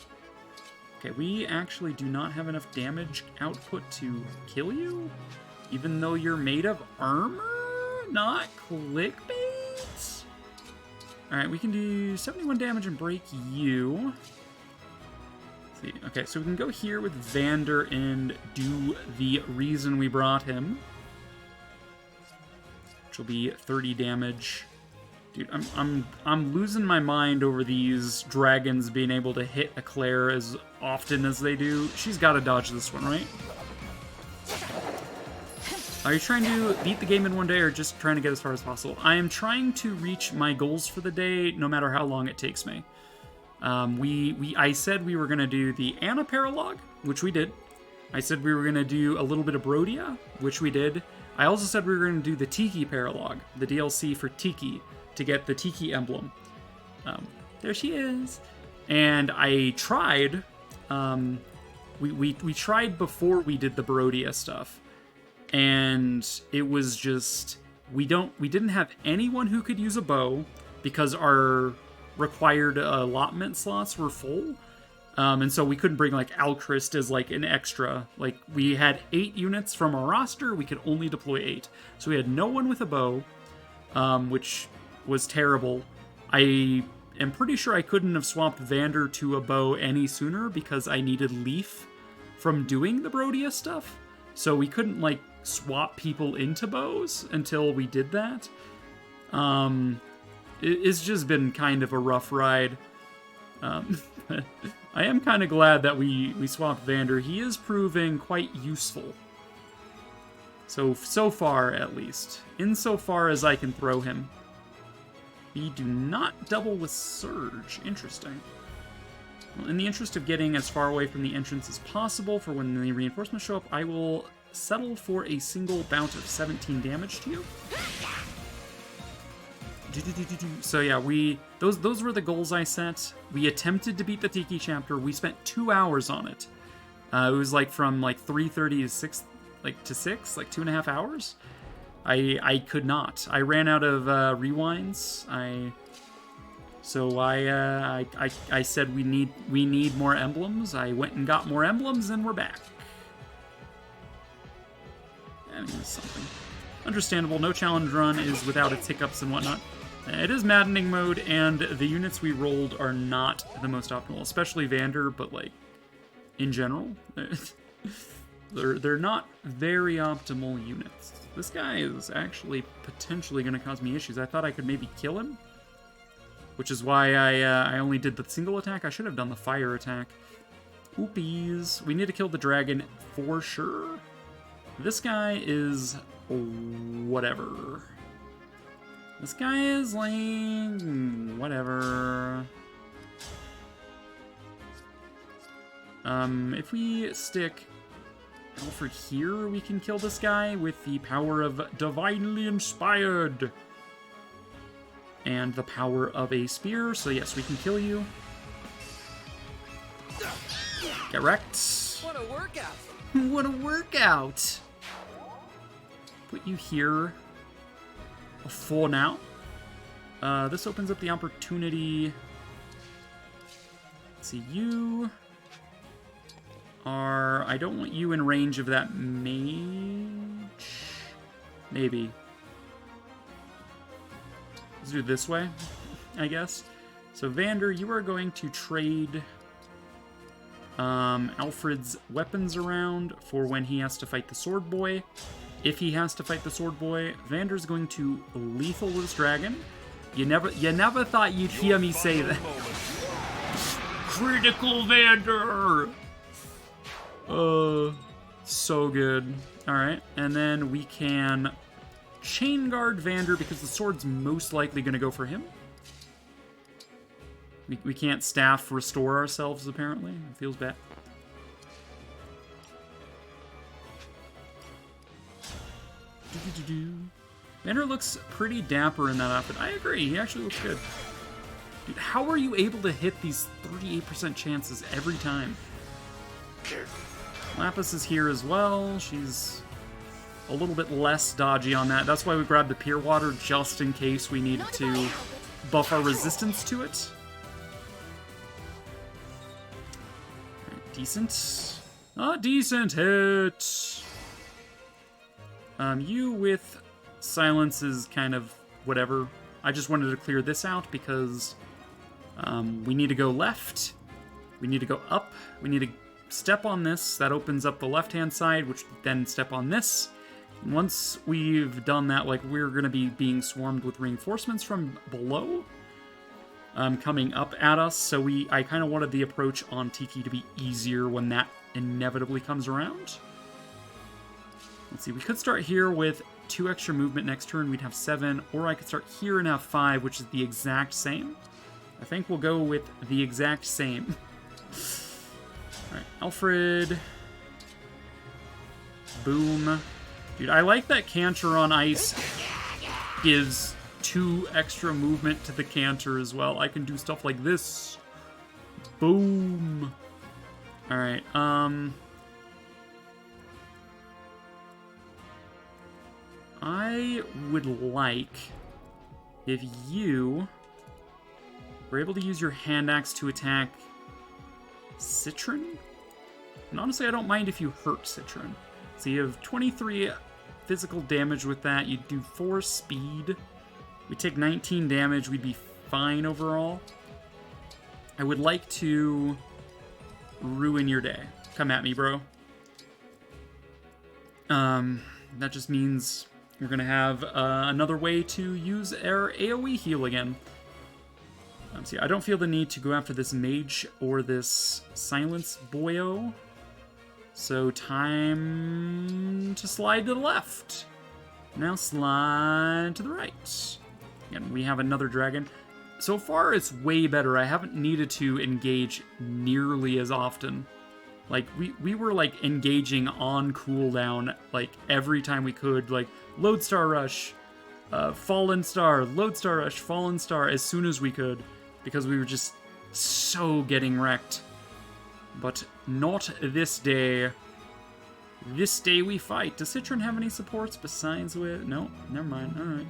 Okay, we actually do not have enough damage output to kill you, even though you're made of armor, not clickbait. Alright, we can do 71 damage and break you. Let's see. Okay, so we can go here with Vander and do the reason we brought him, which will be 30 damage. Dude, I'm losing my mind over these dragons being able to hit Eclair as often as they do. She's got to dodge this one, right? Are you trying to beat the game in one day or just trying to get as far as possible? I am trying to reach my goals for the day, no matter how long it takes me. I said we were going to do the Anna Paralog, which we did. I said we were going to do a little bit of Brodia, which we did. I also said we were going to do the Tiki Paralog, the DLC for Tiki, to get the Tiki emblem. There she is. And I tried, we tried before we did the Barodia stuff. And it was just, we didn't have anyone who could use a bow because our required allotment slots were full. And so we couldn't bring like Alchrist as like an extra. Like we had 8 units from our roster, we could only deploy 8. So we had no one with a bow, which was terrible. I am pretty sure I couldn't have swapped Vander to a bow any sooner because I needed Leaf from doing the Brodia stuff. So we couldn't like swap people into bows until we did that. It's just been kind of a rough ride. I am kind of glad that we swapped Vander. He is proving quite useful. So far, at least. Insofar as I can throw him. We do not double with Surge. Interesting. Well, in the interest of getting as far away from the entrance as possible for when the reinforcements show up, I will settle for a single bout of 17 damage to you. So yeah, those were the goals I set. We attempted to beat the Tiki chapter. We spent 2 hours on it. It was like from like 3:30 to 6, like 2.5 hours. I could not. I ran out of rewinds. I said we need more emblems. I went and got more emblems, and we're back. I mean, it's something. Understandable. No challenge run is without its hiccups and whatnot. It is maddening mode, and the units we rolled are not the most optimal, especially Vander, but like in general, they're not very optimal units. This guy is actually potentially going to cause me issues. I thought I could maybe kill him, which is why I only did the single attack. I should have done the fire attack. Oopies. We need to kill the dragon for sure. This guy is whatever. This guy is like whatever. If we stick Alfred here, we can kill this guy with the power of Divinely Inspired. And the power of a spear, so yes, we can kill you. Get wrecked. What a workout! What a workout! Put you here for now. This opens up the opportunity. Let's see, you are... I don't want you in range of that mage. Maybe. Let's do it this way, I guess. So Vander, you are going to trade Alfred's weapons around for when he has to fight the Sword Boy. If he has to fight the Sword Boy, Vander's going to lethal this dragon. You never thought you'd hear me say that. Critical Vander! So good. Alright, and then we can chain guard Vander because the sword's most likely going to go for him. We can't staff restore ourselves, apparently. It feels bad. Vander looks pretty dapper in that outfit. I agree, he actually looks good. Dude, how are you able to hit these 38% chances every time? Lapis is here as well. She's a little bit less dodgy on that. That's why we grabbed the Pier Water, just in case we needed to buff our resistance to it. Right, decent. A decent hit! You with silence is kind of whatever. I just wanted to clear this out because we need to go left. We need to go up. We need to step on this. That opens up the left-hand side, which then step on this. Once we've done that, like, we're going to be being swarmed with reinforcements from below coming up at us, so I kind of wanted the approach on Tiki to be easier when that inevitably comes around. Let's see, we could start here with 2 extra movement next turn, we'd have 7, or I could start here and have 5, which is the exact same. I think we'll go with the exact same. Alright, Alfred. Boom. Dude, I like that Canter on ice gives 2 extra movement to the Canter as well. I can do stuff like this. Boom. Alright, I would like if you were able to use your hand axe to attack Citron. And honestly, I don't mind if you hurt Citron. So you have 23 physical damage with that. You do 4 speed. We take 19 damage. We'd be fine overall. I would like to ruin your day. Come at me, bro. That just means we're going to have another way to use our AoE heal again. See, I don't feel the need to go after this mage or this silence boyo. So time to slide to the left. Now slide to the right. Again, we have another dragon. So far, it's way better. I haven't needed to engage nearly as often. Like, we were, like, engaging on cooldown, like, every time we could. Like, Lodestar Rush, Fallen Star, Lodestar Rush, Fallen Star, as soon as we could. Because we were just so getting wrecked. But not this day. This day we fight. Does Citron have any supports besides with... No, never mind.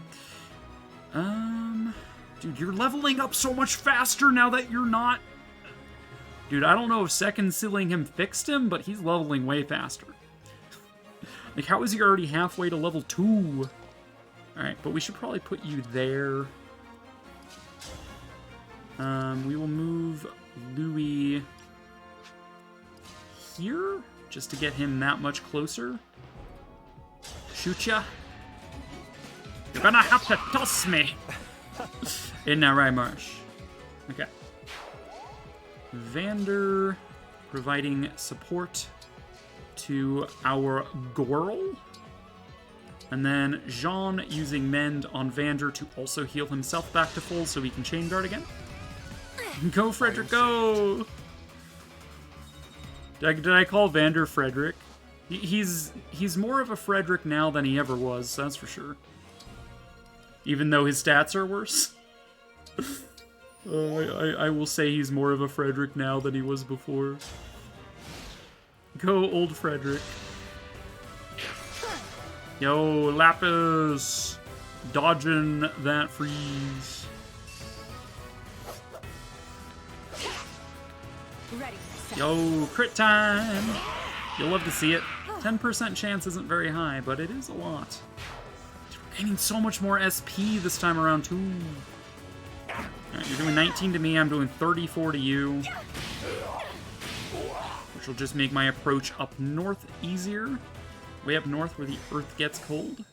Alright. Dude, you're leveling up so much faster now that you're not... Dude, I don't know if second sealing him fixed him, but he's leveling way faster. Like, how is he already halfway to level 2? Alright, but we should probably put you there. We will move Louis here, just to get him that much closer. Shoot ya. You're gonna have to toss me. Isn't that right, Marsh? Okay. Vander providing support to our Gorl. And then Jean using Mend on Vander to also heal himself back to full so he can chain guard again. Go, Frederick, go! Did I call Vander Frederick? He's more of a Frederick now than he ever was, that's for sure. Even though his stats are worse. I will say he's more of a Frederick now than he was before. Go, old Frederick. Yo, Lapis! Dodging that freeze. Yo, crit time! You'll love to see it. 10% chance isn't very high, but it is a lot. We're gaining so much more SP this time around, too. Alright, you're doing 19 to me, I'm doing 34 to you. Which will just make my approach up north easier. Way up north where the earth gets cold.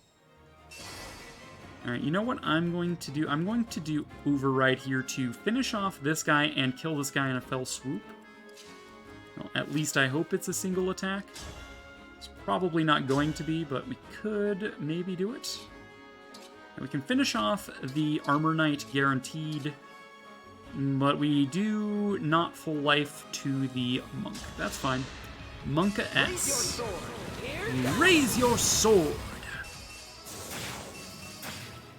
Alright, you know what I'm going to do? I'm going to do Override here to finish off this guy and kill this guy in a fell swoop. Well, at least I hope it's a single attack. It's probably not going to be, but we could maybe do it. And we can finish off the Armor Knight guaranteed, but we do not full life to the Monk. That's fine. Monka S. Raise your sword!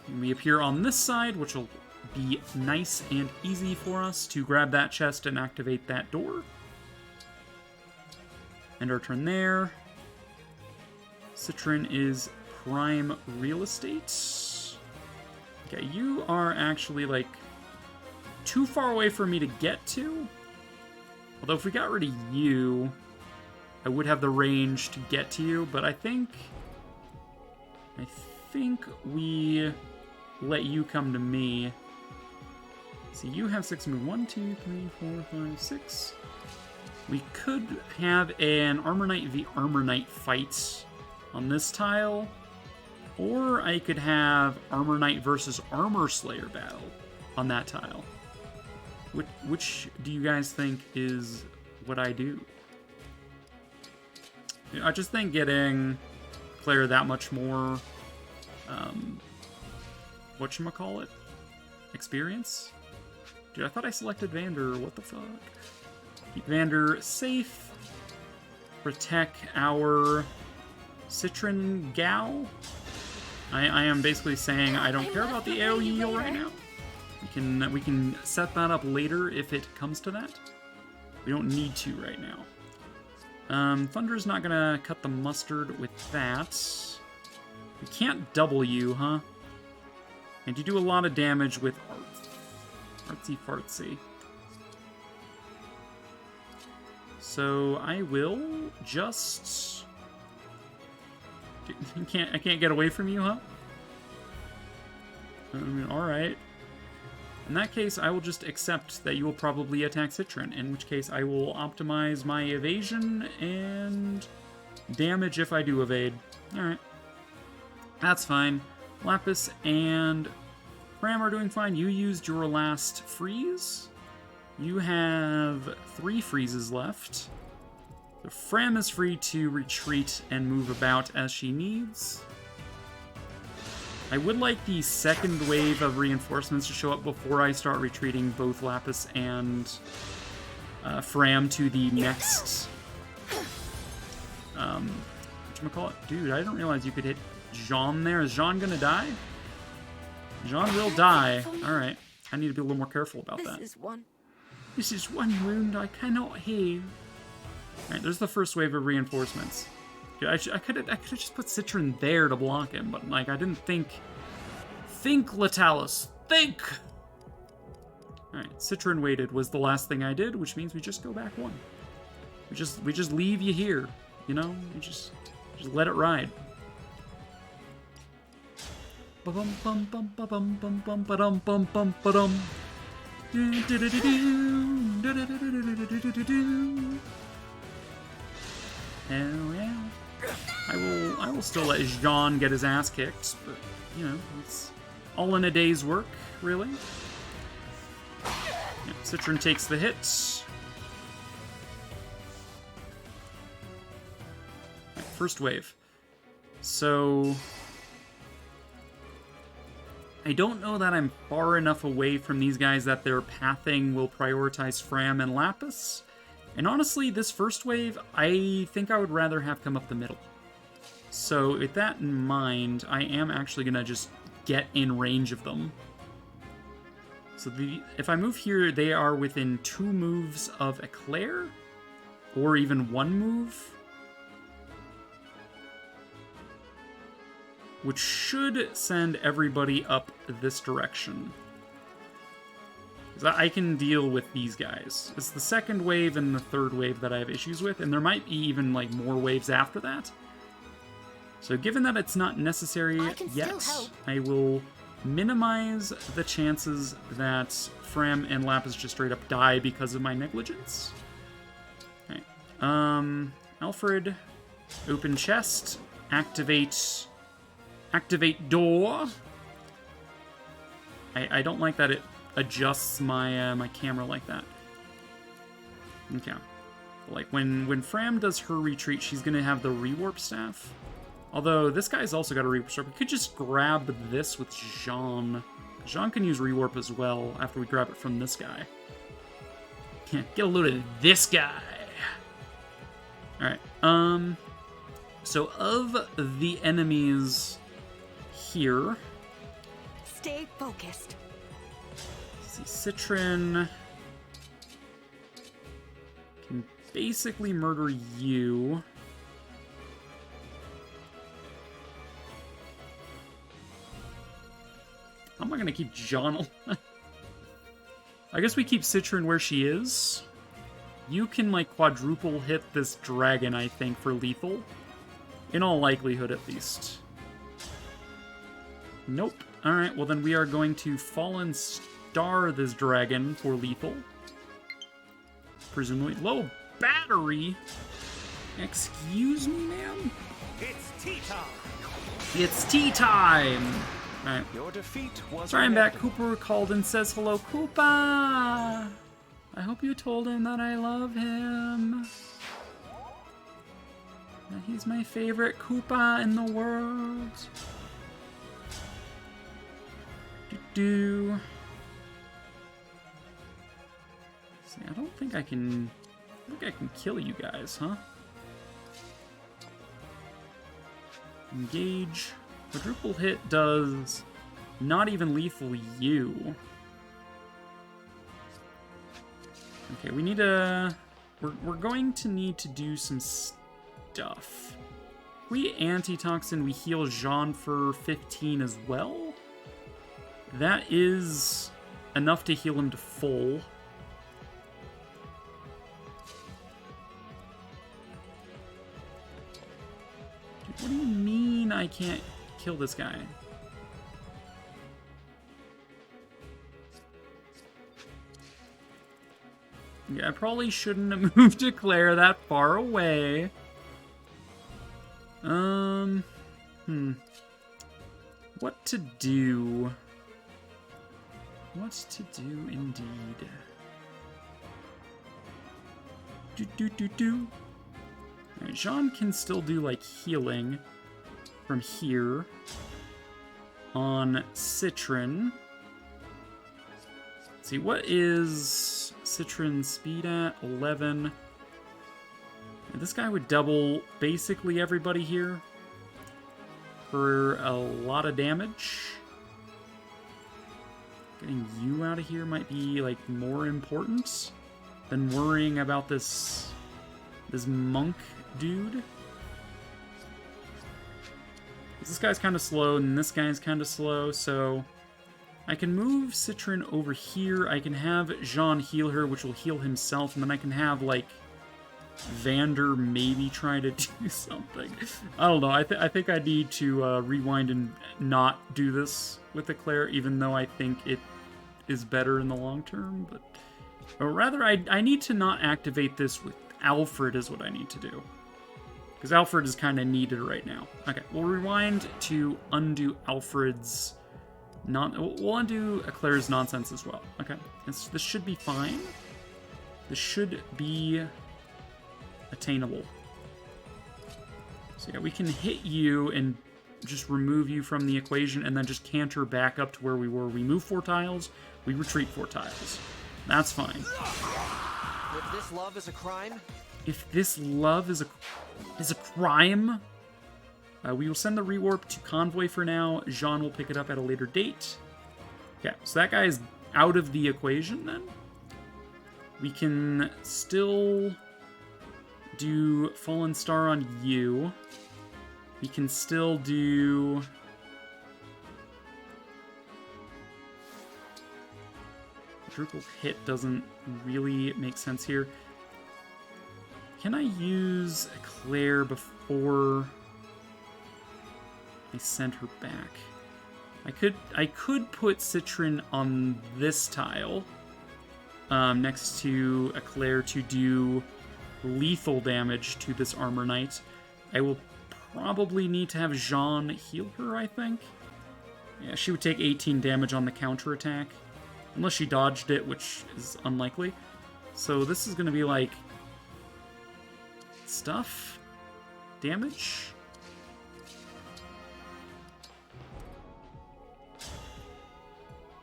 And we appear on this side, which will be nice and easy for us to grab that chest and activate that door. End our turn there. Citron is prime real estate. Okay, you are actually, like, too far away for me to get to. Although if we got rid of you, I would have the range to get to you, but I think we let you come to me. So you have 6 move. 1, 2, 3, 4, 5, 6. We could have an Armor Knight v Armor Knight fight on this tile. Or I could have Armor Knight versus Armor Slayer battle on that tile. Which do you guys think is what I do? I just think getting Claire that much more, whatchamacallit? Experience? Dude, I thought I selected Vander. What the fuck? Keep Vander safe. Protect our Citron gal. I am basically saying I don't care about the AoE right now. We can set that up later if it comes to that. We don't need to right now. Thunder's not gonna cut the mustard with that. We can't double you, huh? And you do a lot of damage with artsy fartsy. So I will just... I can't get away from you, huh? I mean, alright. In that case, I will just accept that you will probably attack Citron, in which case I will optimize my evasion and damage if I do evade. Alright. That's fine. Lapis and Fram are doing fine. You used your last freeze. You have 3 freezes left. So Fram is free to retreat and move about as she needs. I would like the second wave of reinforcements to show up before I start retreating both Lapis and Fram to the next... whatchamacallit? Dude, I didn't realize you could hit Jean there. Is Jean gonna die? Jean will die. Alright. I need to be a little more careful about that. This is one wound I cannot heal. Alright, there's the first wave of reinforcements. Dude, I could have just put Citron there to block him, but like I didn't think. Think, Latalis, think. Alright, Citron waited was the last thing I did, which means we just go back 1. We just leave you here, you know? We just let it ride. Ba-bum bum bum ba-bum bum bum ba-dum bum bum ba-dum. Hell yeah. I will still let Jean get his ass kicked, but, you know, it's all in a day's work, really. Yeah, Citron takes the hit. Right, first wave. So... I don't know that I'm far enough away from these guys that their pathing will prioritize Fram and Lapis. And honestly, this first wave, I think I would rather have come up the middle. So with that in mind, I am actually going to just get in range of them. So if I move here, they are within 2 moves of Eclair, or even 1 move. Which should send everybody up this direction. Because I can deal with these guys. It's the second wave and the third wave that I have issues with, and there might be even like more waves after that. So given that it's not necessary yet, I will minimize the chances that Fram and Lapis just straight up die because of my negligence. Okay. Alfred, open chest, activate door. I don't like that it adjusts my my camera like that. Okay. Like when Fram does her retreat, she's gonna have the rewarp staff. Although this guy's also got a rewarp staff. We could just grab this with Jean. Jean can use rewarp as well after we grab it from this guy. Get a load of this guy. Alright. So of the enemies here, stay focused. See, Citron can basically murder you. How am I gonna keep John alive? I guess we keep Citron where she is. You can like quadruple hit this dragon, I think, for lethal. In all likelihood, at least. Nope. Alright, well then we are going to Fallen Star this dragon for lethal. Presumably. Low battery? Excuse me, ma'am? It's tea time! It's tea time! Alright. Your defeat was Sorry, I'm back. inevitable. Cooper called and says hello. Koopa! I hope you told him that I love him. That he's my favorite Koopa in the world. Do. See, I don't think I can. I think I can kill you guys, huh? Engage. Quadruple hit does not even lethal you. Okay, we need a. We're going to need to do some stuff. We antitoxin. We heal Jean for 15 as well. That is enough to heal him to full. Dude, what do you mean I can't kill this guy? Yeah, I probably shouldn't have moved to Claire that far away. What to do? What to do indeed. Alright, Jean can still do, like, healing from here on Citron. Let's see, what is Citron's speed at? 11. And this guy would double basically everybody here for a lot of damage. Getting you out of here might be, like, more important than worrying about this monk dude. This guy's kind of slow, and this guy's kind of slow, so I can move Citron over here. I can have Jean heal her, which will heal himself, and then I can have, like, Vander maybe try to do something. I don't know. I think I need to rewind and not do this with Eclair, even though I think it is better in the long term. But, or rather, I need to not activate this with Alfred is what I need to do. Because Alfred is kind of needed right now. Okay, we'll rewind to undo Alfred's... We'll undo Eclair's nonsense as well. Okay, this should be fine. This should be attainable. So yeah, we can hit you and just remove you from the equation and then just canter back up to where we were. We move 4 tiles, we retreat 4 tiles. That's fine. If this love is a crime? If this love is a crime, we will send the rewarp to Convoy for now. Jean will pick it up at a later date. Okay, so that guy is out of the equation then. We can still do Fallen Star on you. We can still do... Triple hit doesn't really make sense here. Can I use Claire before I send her back? I could put Citron on this tile next to Eclair to do lethal damage to this Armor Knight. I will probably need to have Jean heal her, I think. Yeah, she would take 18 damage on the counterattack. Unless she dodged it, which is unlikely. So this is going to be like... stuff? Damage?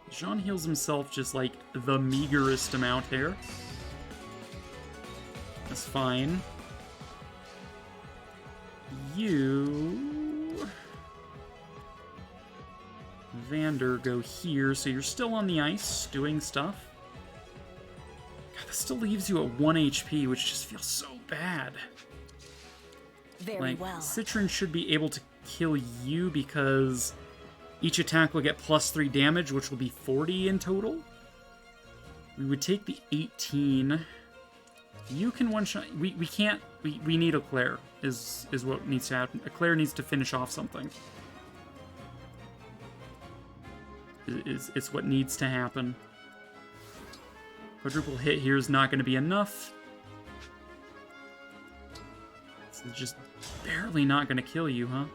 Jean heals himself just like the meagerest amount here. That's fine. You... Vander, go here, so you're still on the ice, doing stuff. God, this still leaves you at 1 HP, which just feels so bad. Very well. Citron should be able to kill you because each attack will get +3 damage, which will be 40 in total. We would take the 18. You can one-shot... We can't... We need Eclair, is what needs to happen. Eclair needs to finish off something. It's what needs to happen. Quadruple hit here is not going to be enough. It's just barely not going to kill you, huh?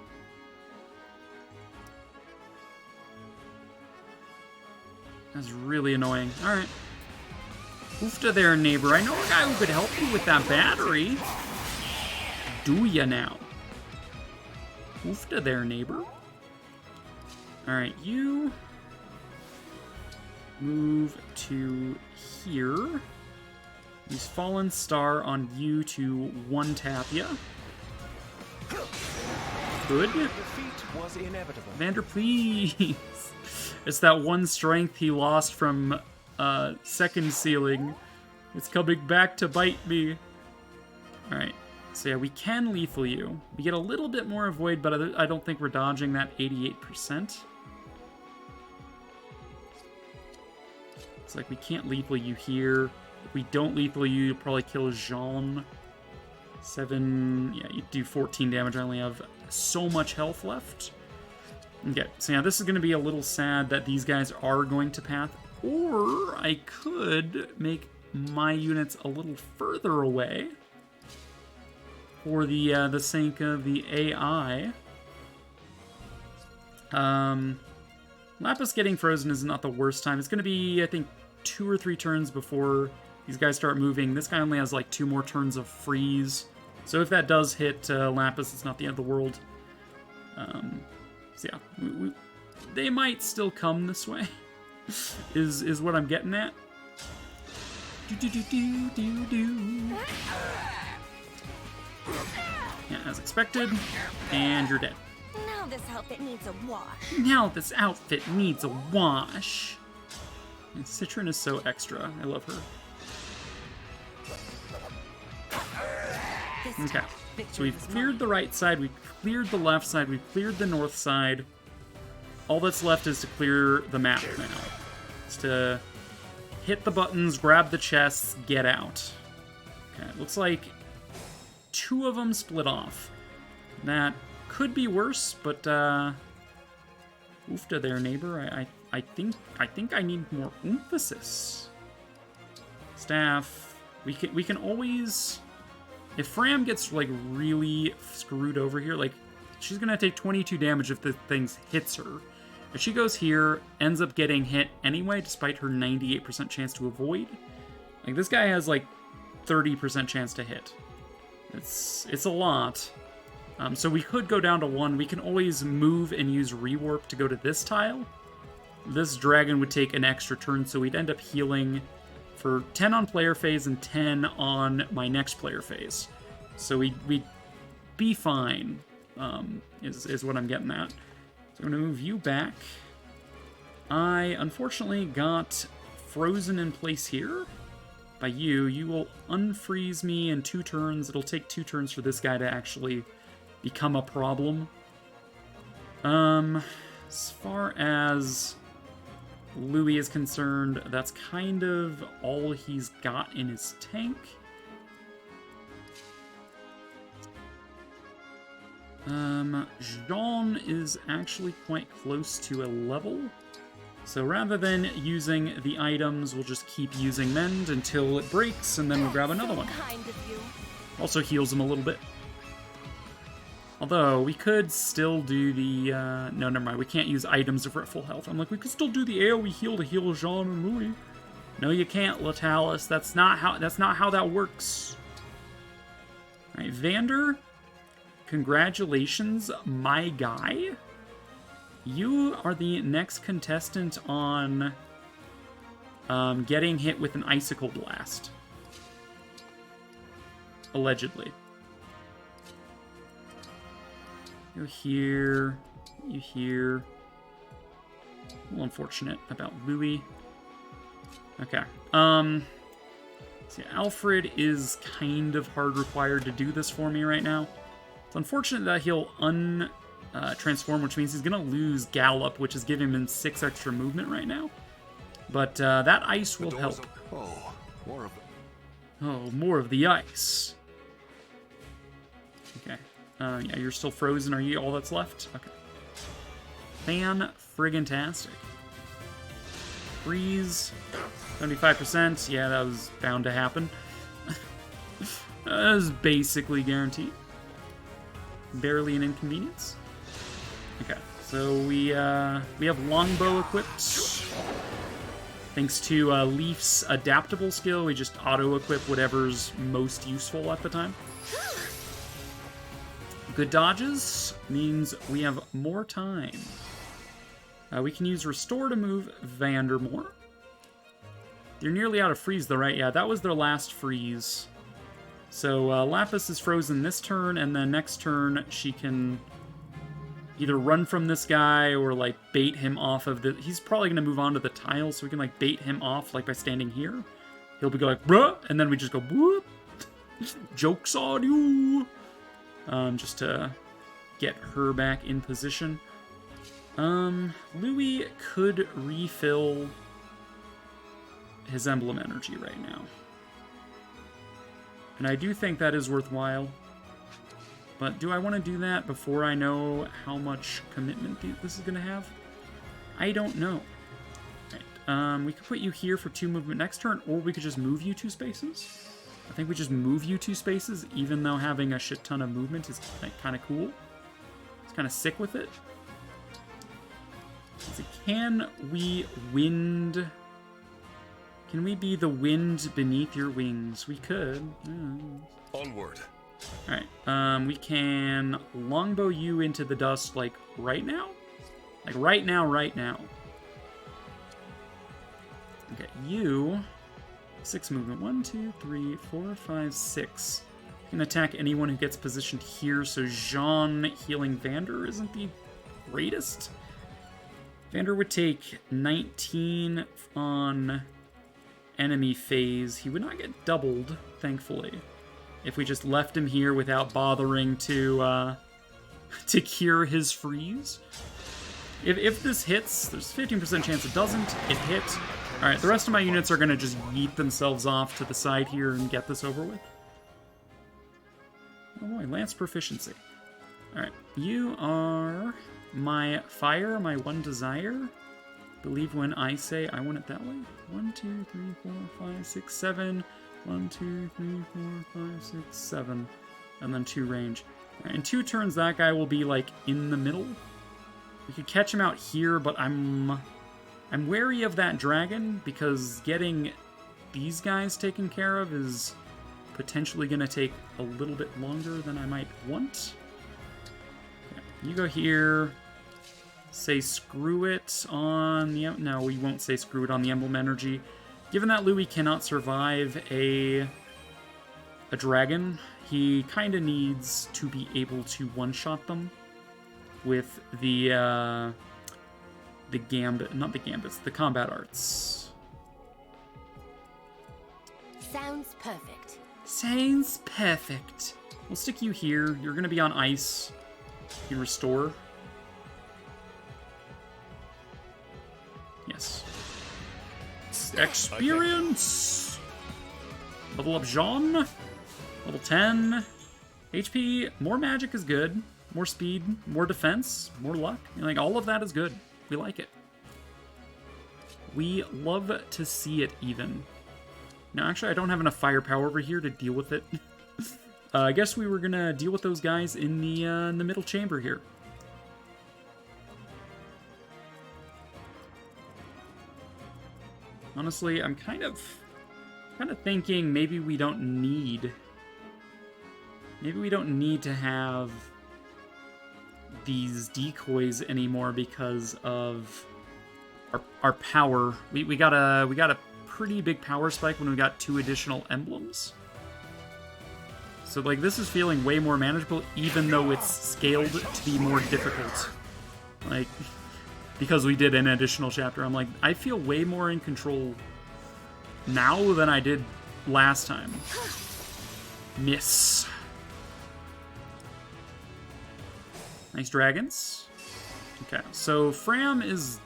That's really annoying. Alright. Oofta there, neighbor. I know a guy who could help you with that battery. Do ya now? Oofta there, neighbor. Alright, you move to here. Use Fallen Star on you to one-tap ya. Good. Defeat was inevitable. Vander, please. It's that one strength he lost from second ceiling. It's coming back to bite me. Alright, so yeah, we can lethal you. We get a little bit more avoid, but I don't think we're dodging that 88%. It's like we can't lethal you here. If we don't lethal you, you'll probably kill Jean. 7, yeah, you do 14 damage. I only have so much health left. Okay, so yeah, this is going to be a little sad that these guys are going to path. Or I could make my units a little further away for the sake of the AI. Lapis getting frozen is not the worst time. It's going to be, I think, 2 or 3 turns before these guys start moving. This guy only has like 2 more turns of freeze. So if that does hit Lapis, it's not the end of the world. So yeah, they might still come this way, is what I'm getting at. Yeah, as expected, and you're dead. Now this outfit needs a wash. Now this outfit needs a wash. And Citron is so extra. I love her. Okay, so we've cleared the right side, we've cleared the left side, we've cleared the north side. All that's left is to clear the map now. It's to hit the buttons, grab the chests, get out. Okay, it looks like 2 of them split off. That could be worse, but oofta there, neighbor. I think I need more emphasis. Staff. We can always. If Fram gets, like, really screwed over here, like, she's gonna take 22 damage if the thing hits her. If she goes here, ends up getting hit anyway, despite her 98% chance to avoid. Like, this guy has, like, 30% chance to hit. It's a lot. So we could go down to 1. We can always move and use Rewarp to go to this tile. This dragon would take an extra turn, so we'd end up healing for 10 on player phase and 10 on my next player phase. So we'd be fine, is what I'm getting at. So I'm going to move you back. I, unfortunately, got frozen in place here by you. You will unfreeze me in 2 turns. It'll take 2 turns for this guy to actually become a problem. As far as Louis is concerned, that's kind of all he's got in his tank. Jean is actually quite close to a level. So rather than using the items, we'll just keep using Mend until it breaks, and then we'll grab another one. Also heals him a little bit. Although, we could still do the, no, never mind, we can't use items if we're at full health. I'm like, we could still do the AoE heal to heal Jean and Louis. No, you can't, Latalis. That's not how that works. Alright, Vander, congratulations, my guy. You are the next contestant on getting hit with an Icicle Blast. Allegedly. You here. You here. A little unfortunate about Louis. Okay. So yeah, Alfred is kind of hard required to do this for me right now. It's unfortunate that he'll transform, which means he's going to lose Gallop, which is giving him 6 extra movement right now. But that ice will help. More of it. Oh, more of the ice. Okay. Yeah, you're still frozen. Are you all that's left? Okay. Fan-friggin-tastic. Freeze. 75%. Yeah, that was bound to happen. That was basically guaranteed. Barely an inconvenience. Okay, so we have Longbow equipped. Thanks to Leaf's adaptable skill, we just auto-equip whatever's most useful at the time. Good dodges means we have more time. We can use Restore to move Vandermoor. They're nearly out of freeze though, right? Yeah, that was their last freeze. So Lapis is frozen this turn, and then next turn she can either run from this guy or like bait him off of the... He's probably going to move on to the tile, so we can like bait him off like by standing here. He'll be like, bruh, and then we just go, whoop. Joke's on you. Just to get her back in position. Louis could refill his emblem energy right now. And I do think that is worthwhile. But do I want to do that before I know how much commitment this is going to have? I don't know. Right. We could put you here for 2 movement next turn, or we could just move you 2 spaces. I think we just move you 2 spaces, even though having a shit ton of movement is kind of cool. It's kind of sick with it. Let's see, can we wind... Can we be the wind beneath your wings? We could. Onward. Alright, we can longbow you into the dust, like, right now? Like, right now. Okay, you... 6 movement. 1, 2, 3, 4, 5, 6. You can attack anyone who gets positioned here, so Jean healing Vander isn't the greatest. Vander would take 19 on enemy phase. He would not get doubled, thankfully, if we just left him here without bothering to cure his freeze. If this hits, there's a 15% chance it doesn't. It hit. Alright, the rest of my units are going to just yeet themselves off to the side here and get this over with. Oh boy, Lance proficiency. Alright, you are my fire, my one desire. Believe when I say I want it that way. 1, 2, 3, 4, 5, 6, 7. 1, 2, 3, 4, 5, 6, 7. And then 2 range. Right, in 2 turns, that guy will be, like, in the middle. We could catch him out here, but I'm wary of that dragon, because getting these guys taken care of is potentially going to take a little bit longer than I might want. Okay, you go here. Say screw it on the... No, we won't say screw it on the emblem energy. Given that Louis cannot survive a dragon, he kind of needs to be able to one-shot them with the gambit, not the gambits, the combat arts. Sounds perfect. Sounds perfect. We'll stick you here. You're going to be on ice. You restore. Yes. Experience! Level up Jean. Level 10. HP. More magic is good. More speed. More defense. More luck. Like, all of that is good. We like it. We love to see it, even. Now, actually, I don't have enough firepower over here to deal with it. I guess we were going to deal with those guys in the middle chamber here. Honestly, I'm kind of thinking maybe we don't need to have these decoys anymore because of our power. We got a pretty big power spike when we got 2 additional emblems. So like this is feeling way more manageable, even though it's scaled to be more difficult. Like, because we did an additional chapter, I'm like, I feel way more in control now than I did last time. Miss. Nice dragons. Okay, so Fram is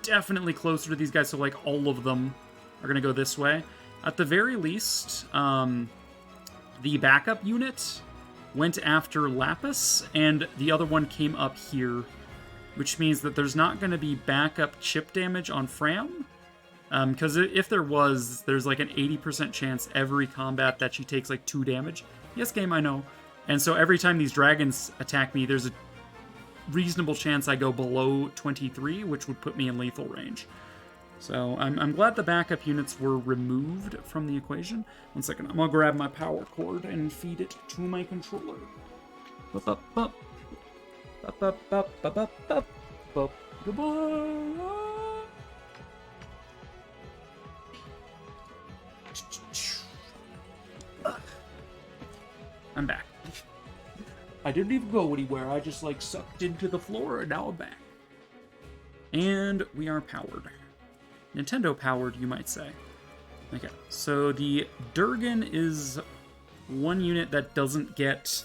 definitely closer to these guys, so like all of them are going to go this way. At the very least, the backup unit went after Lapis, and the other one came up here, which means that there's not going to be backup chip damage on Fram. Because if there was, there's like an 80% chance every combat that she takes like 2 damage. Yes, game, I know. And so every time these dragons attack me, there's a reasonable chance I go below 23, which would put me in lethal range. So I'm glad the backup units were removed from the equation. 1 second, I'm gonna grab my power cord and feed it to my controller. Bup, bup, bup. Bup, bup, bup, bup, bup, bup, bup. Goodbye. I'm back. I didn't even go anywhere. I just like sucked into the floor and now I'm back. And we are powered. Nintendo powered, you might say. Okay, so the Durgan is one unit that doesn't get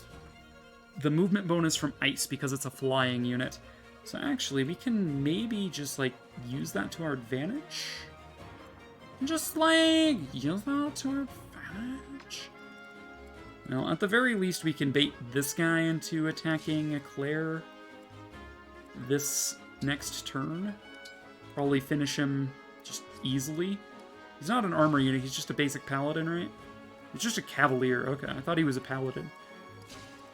the movement bonus from ice because it's a flying unit. So actually, we can maybe just like use that to our advantage. Just like use that to our advantage. Now, at the very least, we can bait this guy into attacking Claire this next turn. Probably finish him just easily. He's not an armor unit, he's just a basic paladin, right? He's just a cavalier. Okay, I thought he was a paladin.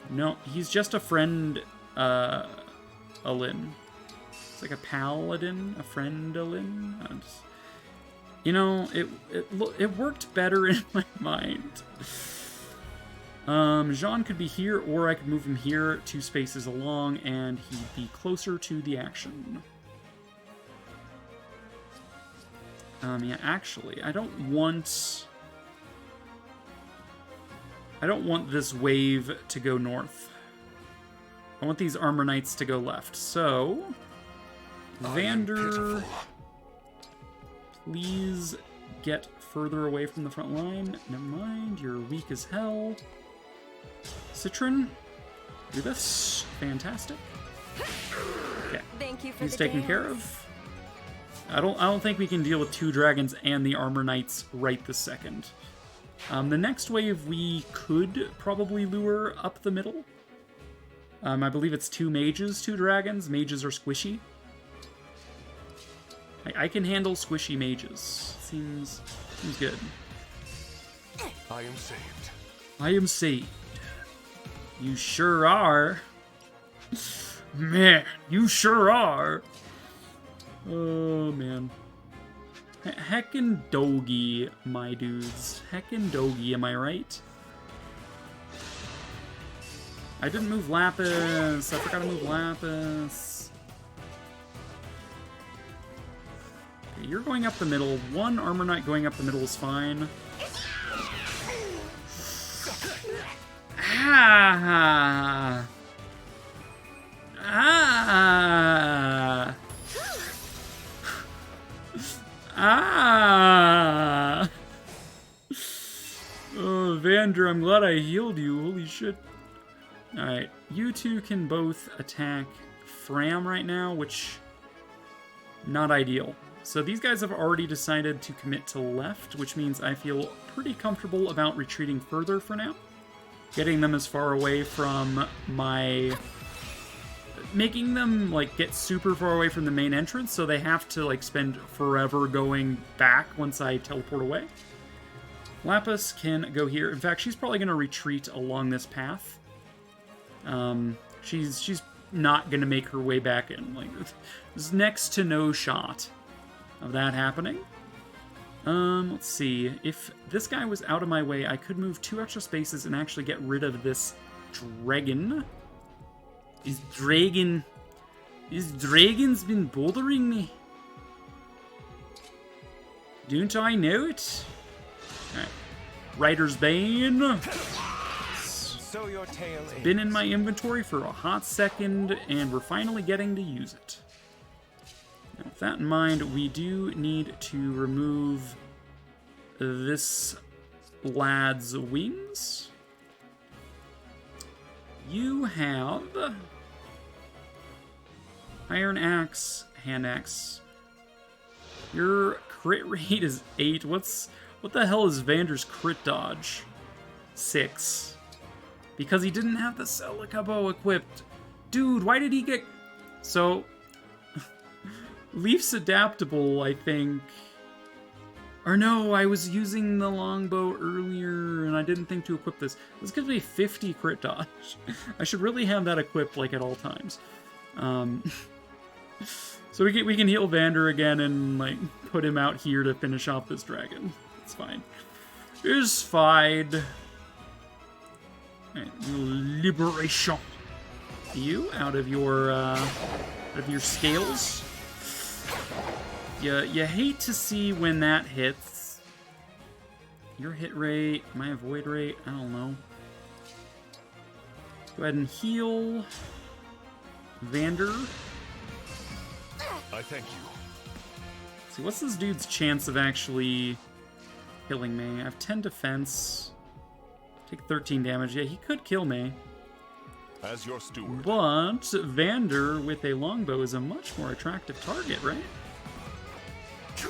No, he's just a friend, Alin. It's like a paladin, a friend Alin. You know, it worked better in my mind. Jean could be here, or I could move him here 2 spaces along, and he'd be closer to the action. Yeah, actually, I don't want this wave to go north. I want these Armor Knights to go left. So, Vander, please get further away from the front line. Never mind, you're weak as hell. Citron, do this. Fantastic. Okay, Thank you for he's the taken dance. care of. I don't think we can deal with 2 dragons and the Armor Knights right this second. The next wave we could probably lure up the middle. I believe it's 2 mages, 2 dragons. Mages are squishy. I can handle squishy mages. Seems good. I am saved. I am saved. You sure are. Man, you sure are. Oh, man. Heckin' Dogi, my dudes. Heckin' Dogi, am I right? I didn't move Lapis. I forgot to move Lapis. Okay, you're going up the middle. 1 Armor Knight going up the middle is fine. Ah! Ah! Ah! Oh, Vander, I'm glad I healed you. Holy shit. Alright, you two can both attack Fram right now, which... not ideal. So these guys have already decided to commit to left, which means I feel pretty comfortable about retreating further for now. Getting them as far away from my... making them, like, get super far away from the main entrance, so they have to, like, spend forever going back once I teleport away. Lapis can go here. In fact, she's probably going to retreat along this path. She's not going to make her way back in. Like, there's next to no shot of that happening. Let's see. If this guy was out of my way, I could move 2 extra spaces and actually get rid of this dragon. This dragon's been bothering me. Don't I know it? Alright. Rider's Bane. So your tale It's been in my inventory for a hot second, and we're finally getting to use it. Now, with that in mind, we do need to remove this lad's wings. You have Iron Axe, Hand Axe. Your crit rate is 8. What the hell is Vander's crit dodge? 6. Because he didn't have the Celica bow equipped. Dude, why did he get... So, Leaf's adaptable, I think. Or no, I was using the longbow earlier, and I didn't think to equip this. This gives me 50 crit dodge. I should really have that equipped, like, at all times. So we can heal Vander again and, like, put him out here to finish off this dragon. It's fine. It's fine. Alright, liberation. You out of your scales. You hate to see when that hits. Your hit rate, my avoid rate, I don't know. Go ahead and heal Vander. I thank you. See, what's this dude's chance of actually killing me? I have 10 defense. Take 13 damage. Yeah, he could kill me. As your steward. But Vander with a longbow is a much more attractive target, right? I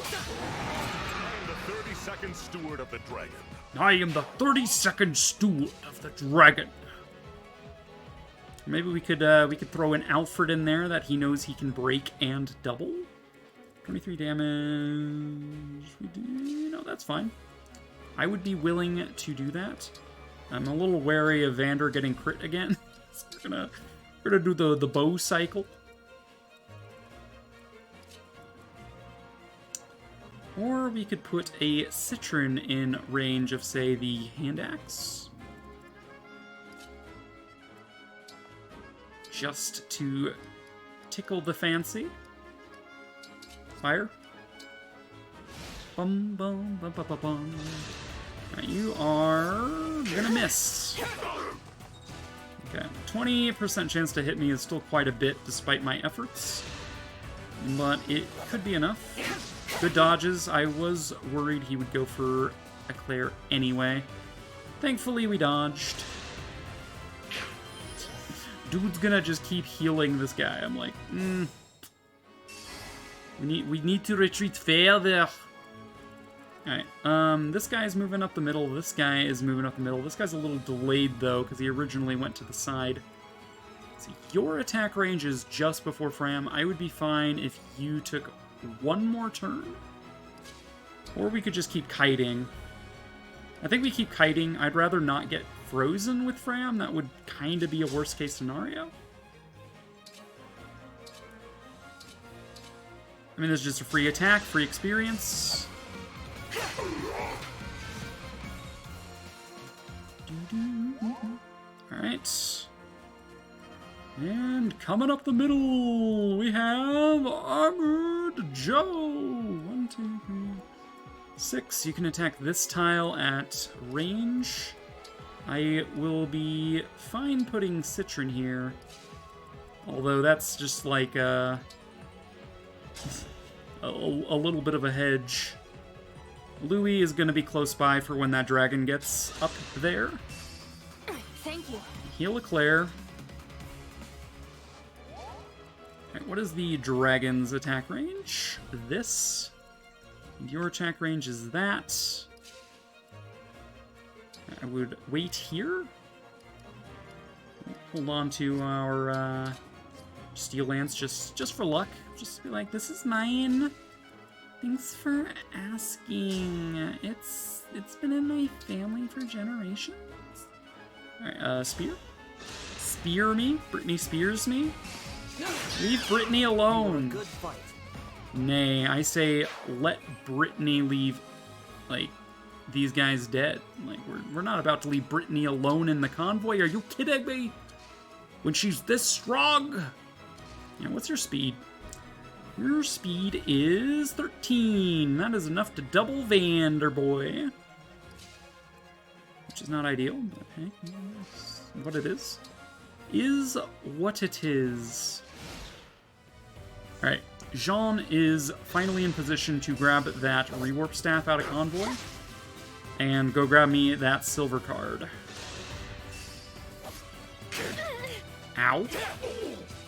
am the 32nd steward of the dragon. I am the 32nd steward of the dragon. Maybe we could throw an Alfred in there that he knows he can break and double. 23 damage. We do, no, that's fine. I would be willing to do that. I'm a little wary of Vander getting crit again. So we're gonna do the bow cycle. Or we could put a Citron in range of, say, the hand axe. Just to tickle the fancy. Fire. Bum bum bum bum bum bum. Right, you are gonna miss. Okay, 20% chance to hit me is still quite a bit despite my efforts, but it could be enough. Good dodges. I was worried he would go for Eclair anyway. Thankfully, we dodged. Dude's gonna just keep healing this guy. I'm like, we need to retreat further. Alright, this guy's moving up the middle. This guy is moving up the middle. This guy's a little delayed, though, because he originally went to the side. See, your attack range is just before Fram. I would be fine if you took one more turn. Or we could just keep kiting. I think we keep kiting. I'd rather not get frozen with Fram. That would kind of be a worst-case scenario. I mean, there's just a free attack, free experience. Alright. And coming up the middle, we have Armored Joe. 1, 2, 3, 6. You can attack this tile at range. I will be fine putting Citron here. Although that's just like a little bit of a hedge. Louis is going to be close by for when that dragon gets up there. Thank you. Heal Eclair. Right, what is the dragon's attack range? This. And your attack range is that. I would wait here. Hold on to our Steel Lance just for luck. Just be like, this is mine. Thanks for asking. It's been in my family for generations. Alright, spear. Spear me. Brittany spears me. Leave Brittany alone. Good fight. Nay, I say let Brittany leave, like, these guys dead. Like, we're not about to leave Brittany alone in the convoy. Are you kidding me? When she's this strong? Yeah, what's your speed? Your speed is 13. That is enough to double Vanderboy. Which is not ideal, but hey, what it is what it is. Alright, Jean is finally in position to grab that rewarp staff out of convoy and go grab me that silver card. Ow.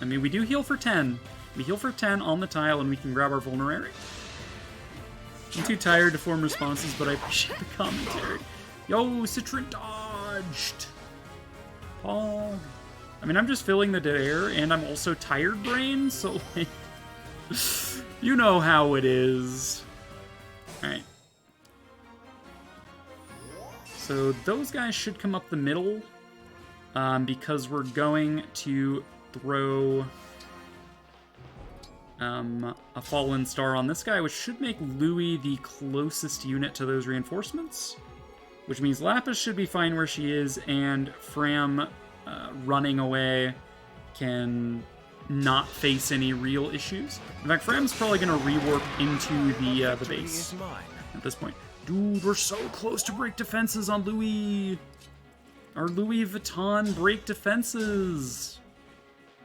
I mean, we do heal for 10. We heal for 10 on the tile, and we can grab our vulnerary. I'm too tired to form responses, but I appreciate the commentary. Yo, Citron dodged! Paul. I mean, I'm just filling the dead air, and I'm also tired brain, so, like, you know how it is. Alright. So, those guys should come up the middle, because we're going to throw a fallen star on this guy, which should make Louis the closest unit to those reinforcements. Which means Lapis should be fine where she is, and Fram running away can not face any real issues. In fact, Fram's probably going to rewarp into the base at this point. Dude, we're so close to break defenses on Louis. Our Louis Vuitton break defenses.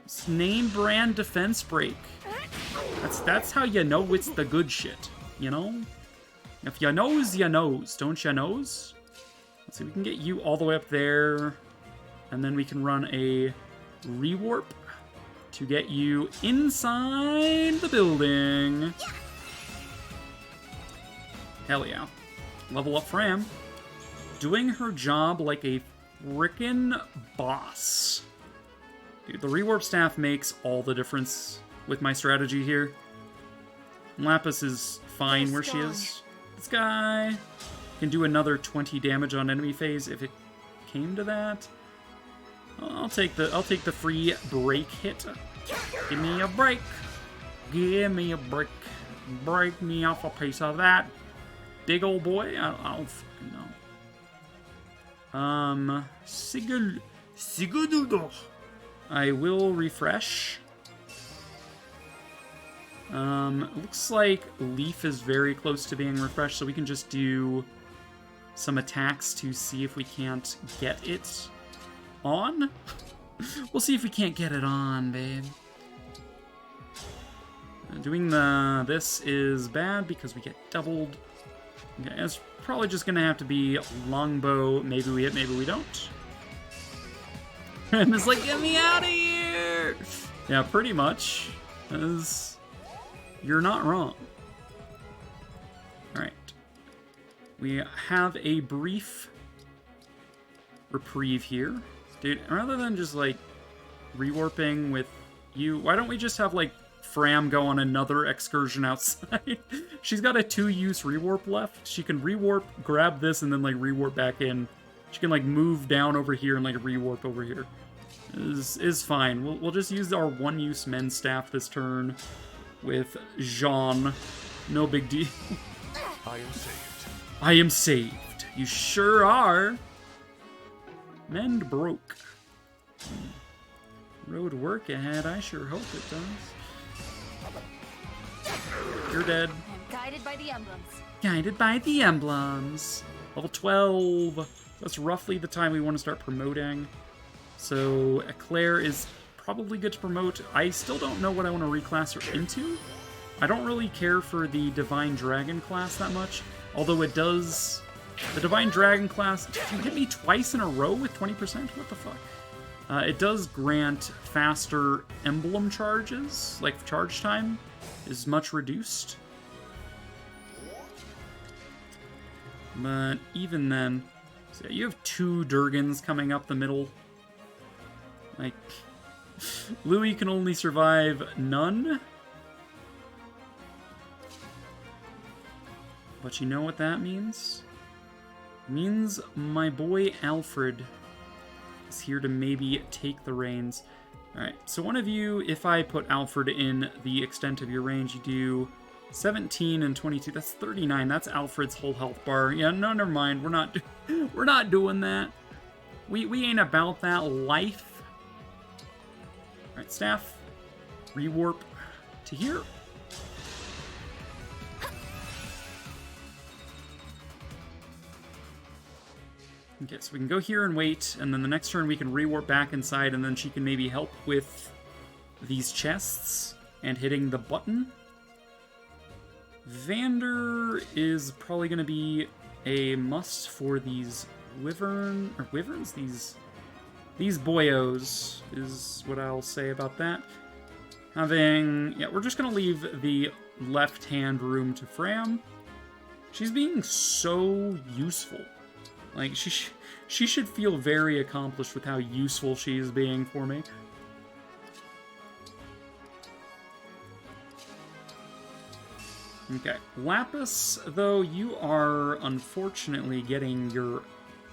It's name brand defense break. That's how you know it's the good shit, you know? If you knows, you knows. Don't you knows? Let's see, we can get you all the way up there. And then we can run a rewarp to get you inside the building. Hell yeah. Level up Fram. Doing her job like a frickin' boss. Dude, the rewarp staff makes all the difference with my strategy here. Lapis is fine where she is. This guy can do another 20 damage on enemy phase if it came to that. I'll take the free break hit. Give me a break. Give me a break. Break me off a piece of that. Big old boy. I don't fucking know. Sigurd. I will refresh. Looks like Leaf is very close to being refreshed, so we can just do some attacks to see if we can't get it on. We'll see if we can't get it on, babe. Doing this is bad because we get doubled. Okay, it's probably just gonna have to be longbow. Maybe we hit, maybe we don't. And it's like, get me out of here! Yeah, pretty much. You're not wrong. Alright. We have a brief reprieve here. Dude, rather than just, like, rewarping with you, why don't we just have, like, Fram go on another excursion outside? She's got a 2-use rewarp left. She can rewarp, grab this, and then, like, rewarp back in. She can, like, move down over here and, like, rewarp over here. Is fine. We'll just use our 1-use men's staff this turn with Jean. No big deal. I am saved. I am saved. You sure are. Mend broke. Road work ahead. I sure hope it does. You're dead. I'm guided by the emblems. Guided by the emblems. Level 12. That's roughly the time we want to start promoting. So Claire is probably good to promote. I still don't know what I want to reclass her into. I don't really care for the Divine Dragon class that much, although it does... The Divine Dragon class, you hit me twice in a row with 20%? What the fuck? It does grant faster emblem charges, like charge time is much reduced. But even then, so yeah, you have 2 Durgans coming up the middle. Like, Louis can only survive none. But you know what that means? It means my boy Alfred is here to maybe take the reins. Alright, so one of you, if I put Alfred in the extent of your range, you do 17 and 22. That's 39. That's Alfred's whole health bar. Yeah, no, never mind. We're not doing that. We ain't about that life. Alright, staff. Rewarp to here. Okay, so we can go here and wait, and then the next turn we can rewarp back inside, and then she can maybe help with these chests and hitting the button. Vander is probably going to be a must for these wyverns? These boyos is what I'll say about that. Yeah, we're just going to leave the left-hand room to Fram. She's being so useful. Like, she should feel very accomplished with how useful she is being for me. Okay. Lapis, though, you are unfortunately getting your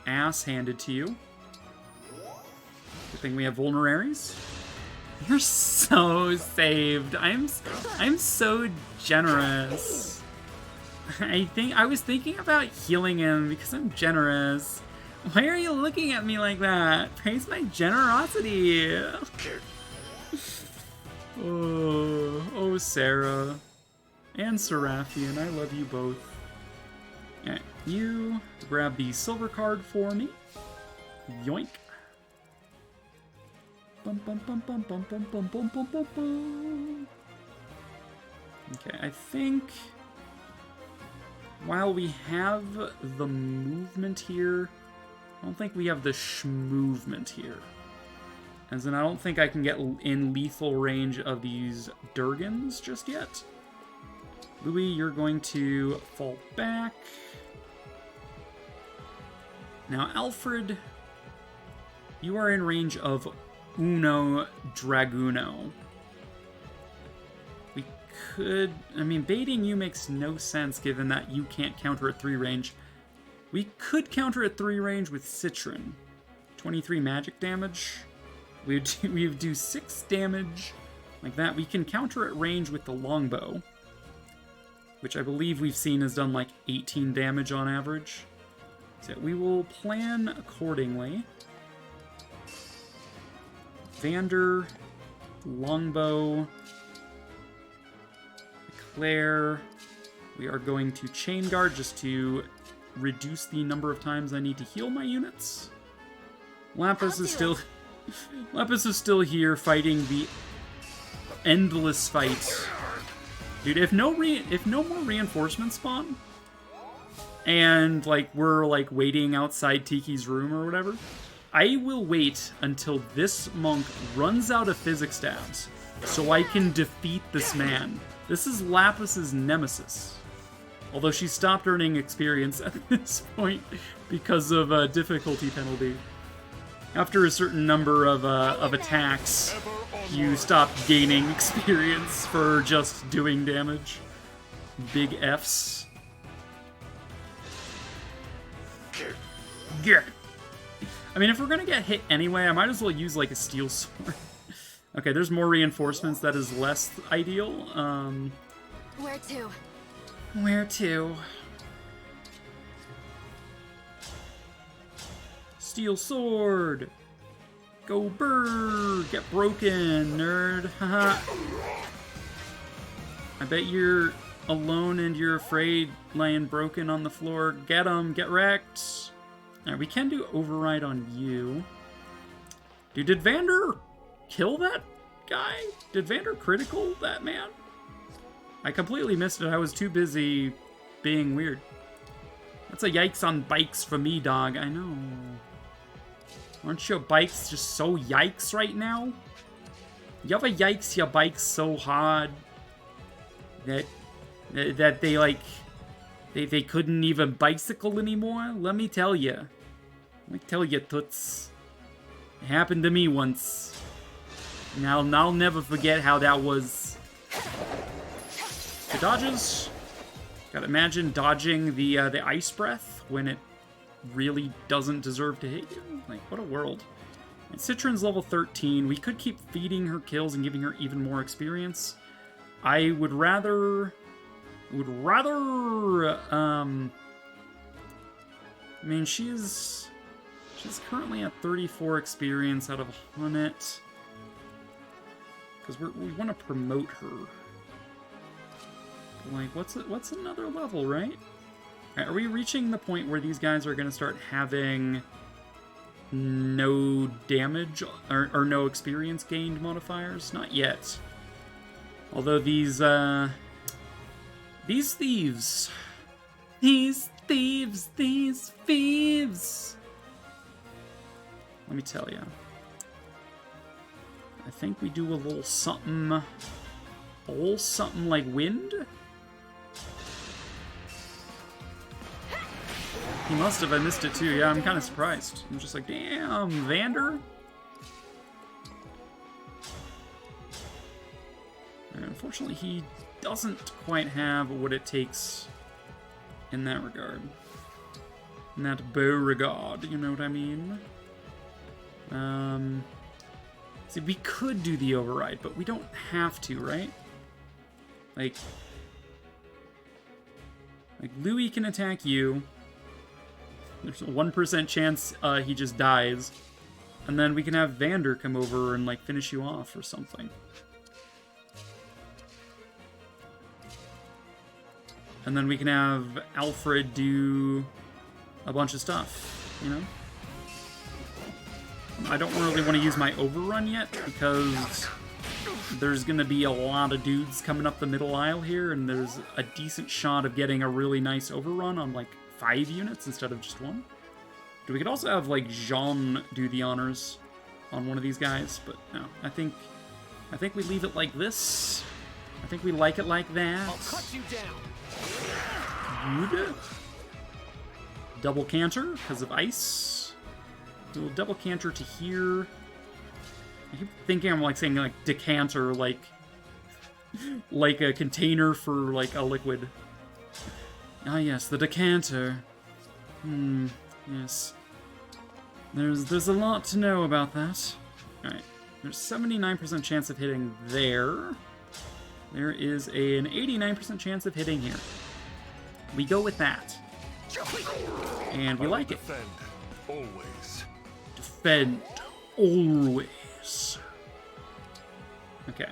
ass handed to you. Good thing we have vulneraries. You're so saved. I'm so generous. I was thinking about healing him because I'm generous. Why are you looking at me like that? Praise my generosity. Oh, Sarah. And Seraphian, I love you both. Alright, you grab the silver card for me. Yoink. Bum, bum, bum, bum, bum, bum, bum, bum, bum, bum, bum. Okay, I think while we have the movement here, I don't think we have the sh-movement here. As in, I don't think I can get in lethal range of these Durgans just yet. Louis, you're going to fall back. Now, Alfred, you are in range of Uno Draguno. We could... I mean, baiting you makes no sense given that you can't counter at 3 range. We could counter at 3 range with Citron. 23 magic damage. We would do 6 damage. Like that. We can counter at range with the longbow, which I believe we've seen has done like 18 damage on average. So we will plan accordingly. Vander, longbow, Claire. We are going to chain guard just to reduce the number of times I need to heal my units. Lapis is still Lapis is still here fighting the endless fight. Dude, if no more reinforcements spawn, and like we're like waiting outside Tiki's room or whatever, I will wait until this monk runs out of physics stabs so I can defeat this man. This is Lapis's nemesis. Although she stopped earning experience at this point because of a difficulty penalty. After a certain number of attacks, you stop gaining experience for just doing damage. Big Fs. Yeah. I mean, if we're gonna get hit anyway, I might as well use like a steel sword. Okay, there's more reinforcements. That is less ideal. Where to? Where to? Steel sword! Go bird! Get broken, nerd! Haha. I bet you're alone and you're afraid laying broken on the floor. Get 'em! Get wrecked! Alright, we can do override on you. Dude, did Vander kill that guy? Did Vander critical that man? I completely missed it. I was too busy being weird. That's a yikes on bikes for me, dog. I know. Aren't your bikes just so yikes right now? You ever yikes your bikes so hard that they like they couldn't even bicycle anymore? Let me tell you. Let me tell you, toots. It happened to me once. Now I'll never forget how that was. The dodges. Gotta imagine dodging the ice breath when it really doesn't deserve to hit you. Like, what a world. And Citron's level 13. We could keep feeding her kills and giving her even more experience. I would rather... I mean, she's currently at 34 experience out of 100. Because we want to promote her. Like, what's another level, right? Are we reaching the point where these guys are going to start having no damage or no experience gained modifiers? Not yet. Although these thieves. These thieves. Let me tell you. I think we do a little something like wind? He must have. I missed it too. Yeah, I'm kind of surprised. I'm just like, damn, Vander. And unfortunately, he doesn't quite have what it takes in that regard. In that Beauregard, you know what I mean? See, we could do the override, but we don't have to, right? Like Louis can attack you. There's a 1% chance he just dies. And then we can have Vander come over and, like, finish you off or something. And then we can have Alfred do a bunch of stuff, you know? I don't really want to use my overrun yet, because there's going to be a lot of dudes coming up the middle aisle here, and there's a decent shot of getting a really nice overrun on, like, 5 units instead of just 1. We could also have, like, Jean do the honors on one of these guys, but no. I think we leave it like this. I think we like it like that. I'll cut you down. Good. Double canter because of ice. Do a double canter to here. I keep thinking I'm like saying like decanter, like a container for like a liquid. Ah yes, the decanter. Yes. There's a lot to know about that. Alright. There's 79% chance of hitting there. There is an 89% chance of hitting here. We go with that. And we like it. Defend always. Defend always. Okay.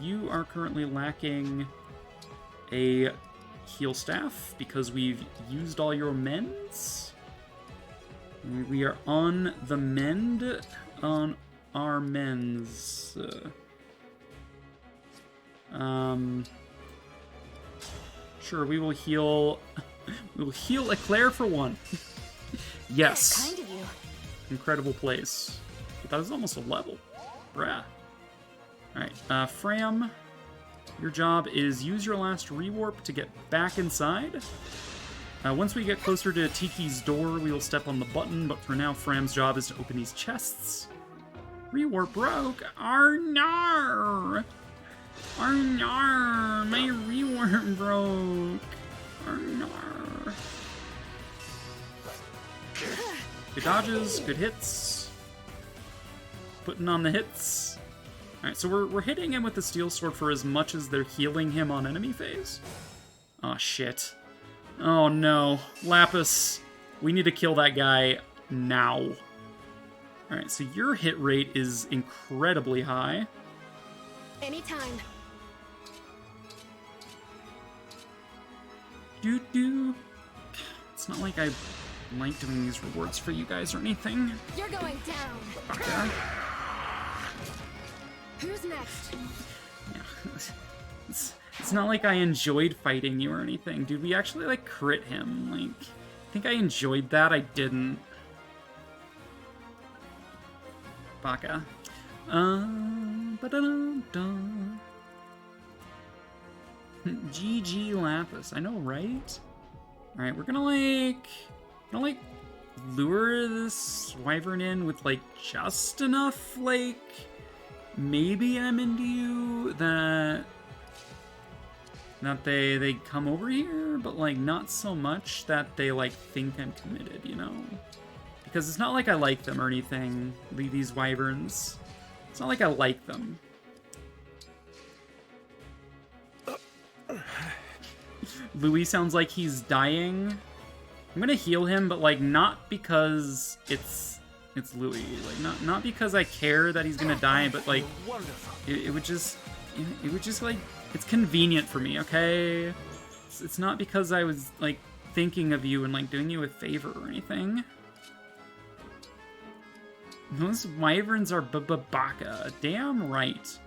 You are currently lacking a heal staff because we've used all your mends. We are on the mend on our mends. Sure, we will heal. We will heal Eclair for 1. Yes. Kind of you. Incredible place. But that was almost a level. Bruh. Alright, Fram, your job is use your last rewarp to get back inside. Once we get closer to Tiki's door, we will step on the button, but for now, Fram's job is to open these chests. Rewarp broke! Arnar! Arnar! My rewarp broke! Arnar! Good dodges, good hits. Putting on the hits. Alright, so we're hitting him with the steel sword for as much as they're healing him on enemy phase. Oh shit. Oh no. Lapis. We need to kill that guy now. Alright, so your hit rate is incredibly high. Anytime. Doo-doo. It's not like I like doing these rewards for you guys or anything. You're going down. Okay. Who's next? Yeah. It's not like I enjoyed fighting you or anything. Dude, we actually, like, crit him. Like, I think I enjoyed that. I didn't. Baka. Ba-da-dum-dum. GG Lapis. I know, right? Alright, we're gonna, like, lure this wyvern in with, like, just enough, like, maybe I'm into you, that they come over here, but, like, not so much that they, like, think I'm committed, you know? Because it's not like I like them or anything, these wyverns. It's not like I like them. Louis sounds like he's dying. I'm gonna heal him, but, like, not because it's Louis. Like, not because I care that he's gonna die, but, like, it would just, like, it's convenient for me, okay? It's not because I was, like, thinking of you and, like, doing you a favor or anything. Those wyverns are baka. Damn right.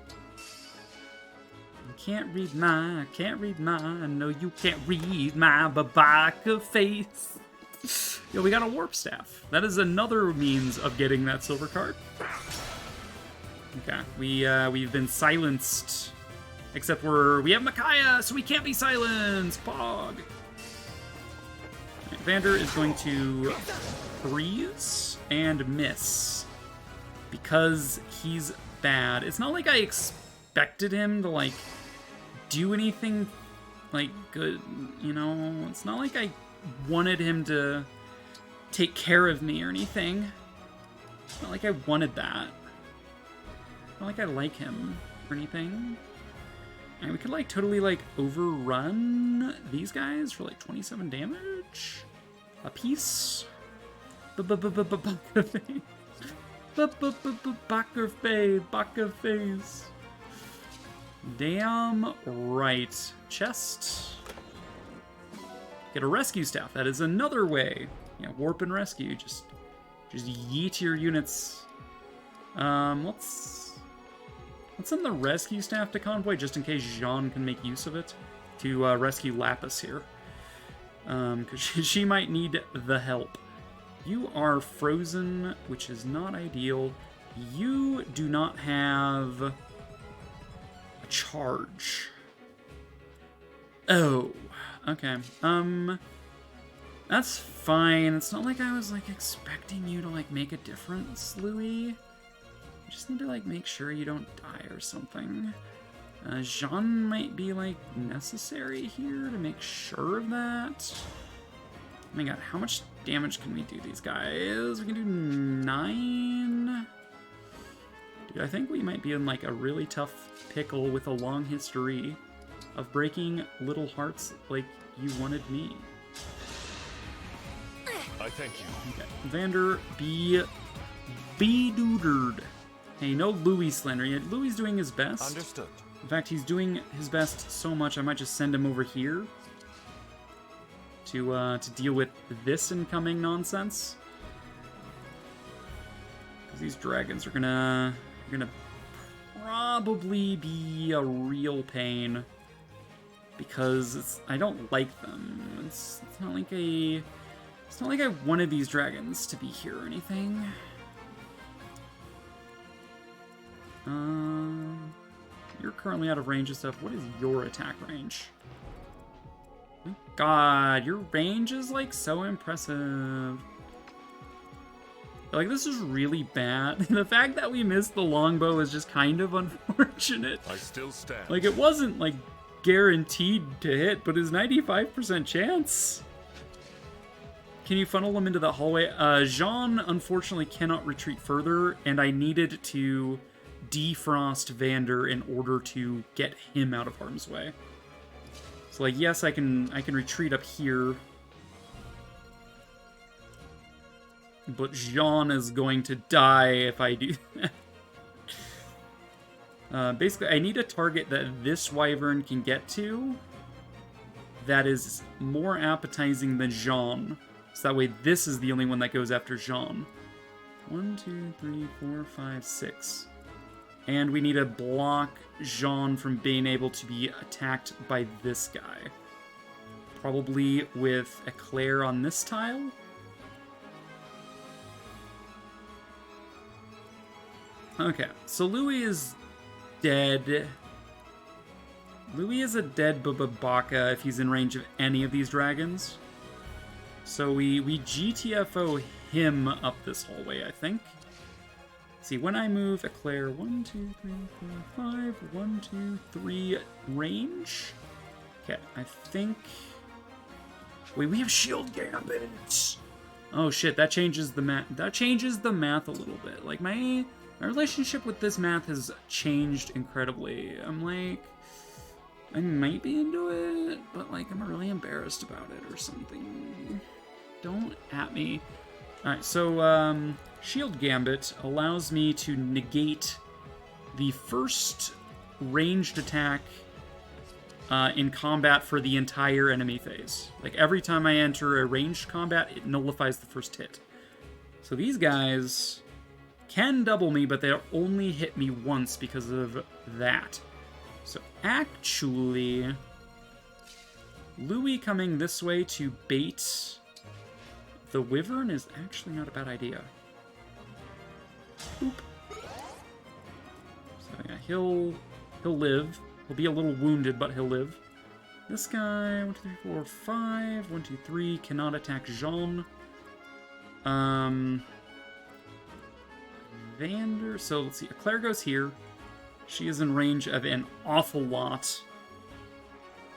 Can't read my, I know you can't read my babaka face. Yo, we got a warp staff. That is another means of getting that silver card. Okay, we've been silenced. Except we have Micaiah, so we can't be silenced. Pog. Right, Vander is going to freeze and miss. Because he's bad. It's not like I expected him to, like, do anything, like, good, you know? It's not like I wanted him to take care of me or anything. It's not like I wanted that. Not like I like him or anything. And we could like totally like overrun these guys for like 27 damage a piece. Baka face. Damn right. Chest. Get a rescue staff. That is another way. Yeah, warp and rescue. Just yeet your units. Let's send the rescue staff to convoy just in case Jean can make use of it to rescue Lapis here. Because she might need the help. You are frozen, which is not ideal. You do not have a charge. Oh, okay. That's fine. It's not like I was like expecting you to like make a difference, Louis. You just need to like make sure you don't die or something. Jean might be like necessary here to make sure of that. Oh my god, how much damage can we do these guys? We can do 9. Dude, I think we might be in like a really tough pickle with a long history of breaking little hearts like you wanted me. I thank you. Okay, Vander, be doodered. Hey, no Louis slander yet. Louis doing his best. Understood. In fact, he's doing his best so much I might just send him over here to deal with this incoming nonsense. Because these dragons are gonna probably be a real pain. Because I don't like them. It's not like I wanted these dragons to be here or anything. You're currently out of range and stuff. What is your attack range? Oh god, your range is like so impressive. Like, this is really bad. The fact that we missed the longbow is just kind of unfortunate. I still stand. Like, it wasn't like guaranteed to hit, but it's 95% chance. Can you funnel them into the hallway? Jean unfortunately cannot retreat further, and I needed to defrost Vander in order to get him out of harm's way. So like, yes, I can retreat up here, but Jean is going to die if I do that. Basically, I need a target that this wyvern can get to that is more appetizing than Jean. So that way this is the only one that goes after Jean. 1, 2, 3, 4, 5, 6. And we need to block Jean from being able to be attacked by this guy. Probably with Eclair on this tile. Okay, so Louis is dead. Louis is a dead Baka if he's in range of any of these dragons. So we GTFO him up this hallway, I think. See, when I move Eclair, 1, 2, 3, 4, 5, 1, 2, 3, range. Okay, I think... Wait, we have shield gambits! Oh shit, that changes the math. That changes the math a little bit. Like, my relationship with this math has changed incredibly. I'm like, I might be into it, but like, I'm really embarrassed about it or something. Don't at me. Alright, so, Shield Gambit allows me to negate the first ranged attack in combat for the entire enemy phase. Like, every time I enter a ranged combat, it nullifies the first hit. So these guys can double me, but they'll only hit me once because of that. So actually, Louis coming this way to bait the wyvern is actually not a bad idea. Boop. So yeah, he'll live. He'll be a little wounded, but he'll live. This guy, 1, 2, 3, 4, 5. 1, 2, 3 cannot attack Jean. Vander. So let's see. Eclair goes here. She is in range of an awful lot.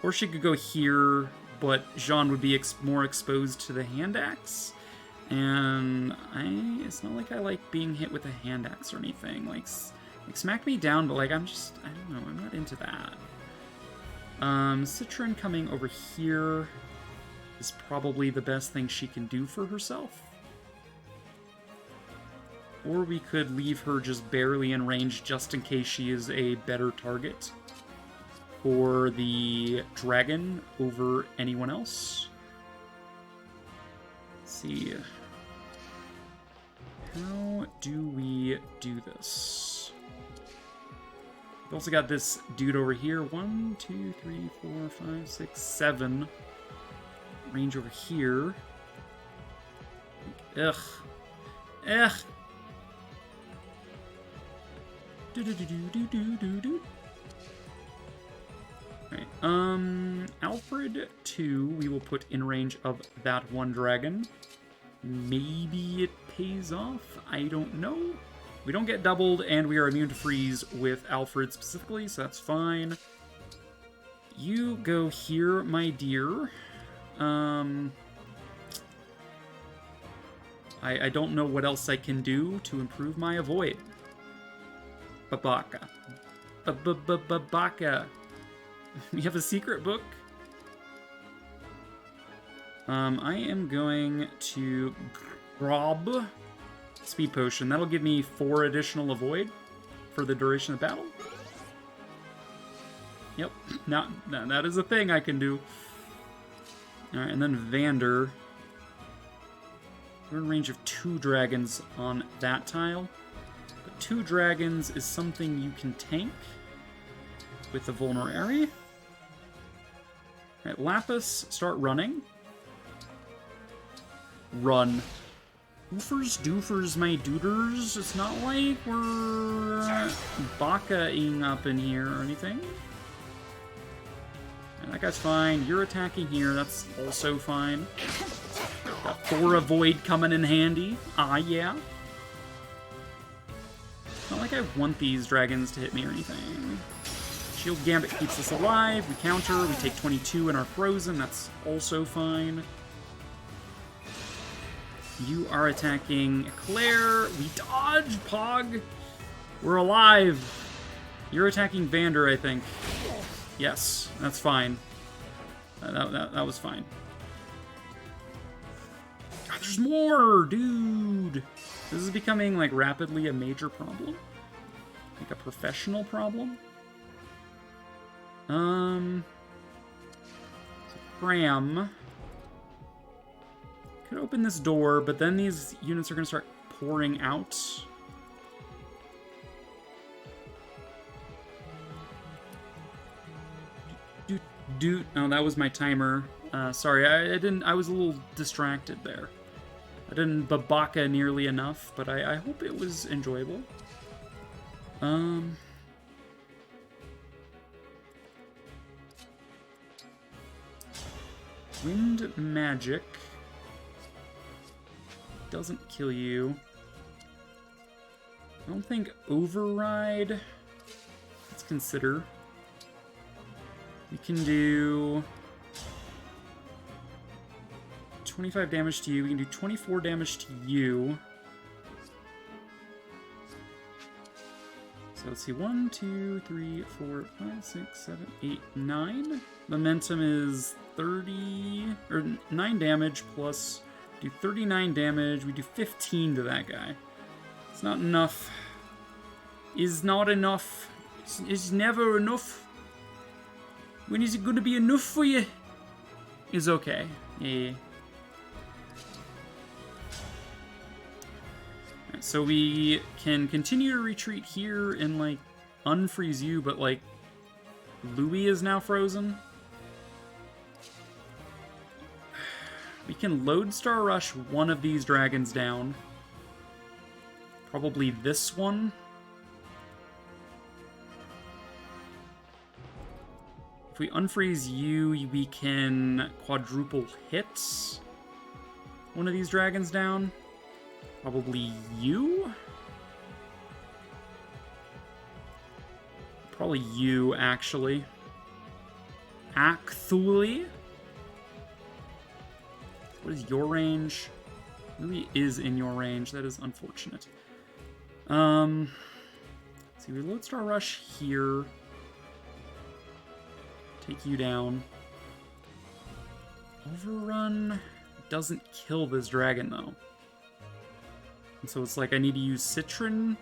Or she could go here, but Jean would be more exposed to the hand axe. And it's not like I like being hit with a hand axe or anything. Like, Like, smack me down, but like, I don't know, I'm not into that. Citron coming over here is probably the best thing she can do for herself. Or we could leave her just barely in range just in case she is a better target for the dragon over anyone else. Let's see. How do we do this? We've also got this dude over here. 1, 2, 3, 4, 5, 6, 7. Range over here. Ugh. Ugh. Do-do-do-do-do-do-do. Alright, Alfred 2, we will put in range of that one dragon. Maybe it pays off? I don't know. We don't get doubled, and we are immune to freeze with Alfred specifically, so that's fine. You go here, my dear. I don't know what else I can do to improve my avoid. Babaka. Babaka. We have a secret book. I am going to grab Speed Potion. That'll give me 4 additional avoid for the duration of the battle. Yep, that is a thing I can do. Alright, and then Vander. We're in range of 2 dragons on that tile. But 2 dragons is something you can tank with the Vulnerary. Alright, Lapis, start running. Run. Oofers, doofers, my duders. It's not like we're baka-ing up in here or anything. And that guy's fine. You're attacking here. That's also fine. Got 4 avoid coming in handy. Ah, yeah. It's not like I want these dragons to hit me or anything. Shield Gambit keeps us alive. We counter. We take 22 in our frozen. That's also fine. You are attacking Claire. We dodge, Pog. We're alive. You're attacking Vander, I think. Yes, that's fine. That was fine. God, there's more, dude. This is becoming, like, rapidly a major problem. Like a professional problem. So Cram. Could open this door, but then these units are going to start pouring out. Oh, that was my timer. Sorry, I was a little distracted there. I didn't babaka nearly enough, but I hope it was enjoyable. Wind Magic doesn't kill you. I don't think Override. Let's consider. We can do 25 damage to you. We can do 24 damage to you. So let's see. 1, 2, 3, 4, 5, 6, 7, 8, 9. Momentum is 30 or 9 damage plus do 39 damage. We do 15 to that guy. It's not enough. Is not enough. It's never enough. When is it going to be enough for you? Is okay. Yeah. Right, so we can continue to retreat here and, like, unfreeze you, but, like, Louis is now frozen. We can Lodestar Rush one of these dragons down. Probably this one. If we unfreeze you, we can quadruple hit one of these dragons down. Probably you? Probably you, actually. Actually? What is your range? Louis is in your range. That is unfortunate. See, we Lodestar Rush here. Take you down. Overrun doesn't kill this dragon, though. And so it's like I need to use Citron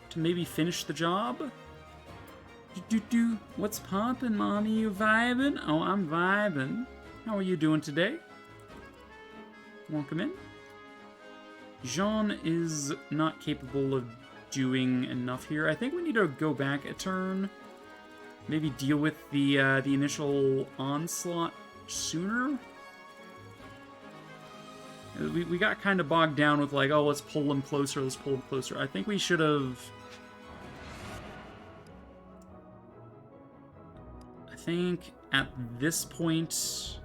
to maybe finish the job. What's poppin', mommy? You vibing? Oh, I'm vibing. How are you doing today? Welcome in. Jean is not capable of doing enough here. I think we need to go back a turn. Maybe deal with the initial onslaught sooner. We got kind of bogged down with like, oh, let's pull them closer, let's pull them closer. I think we should have... I think at this point,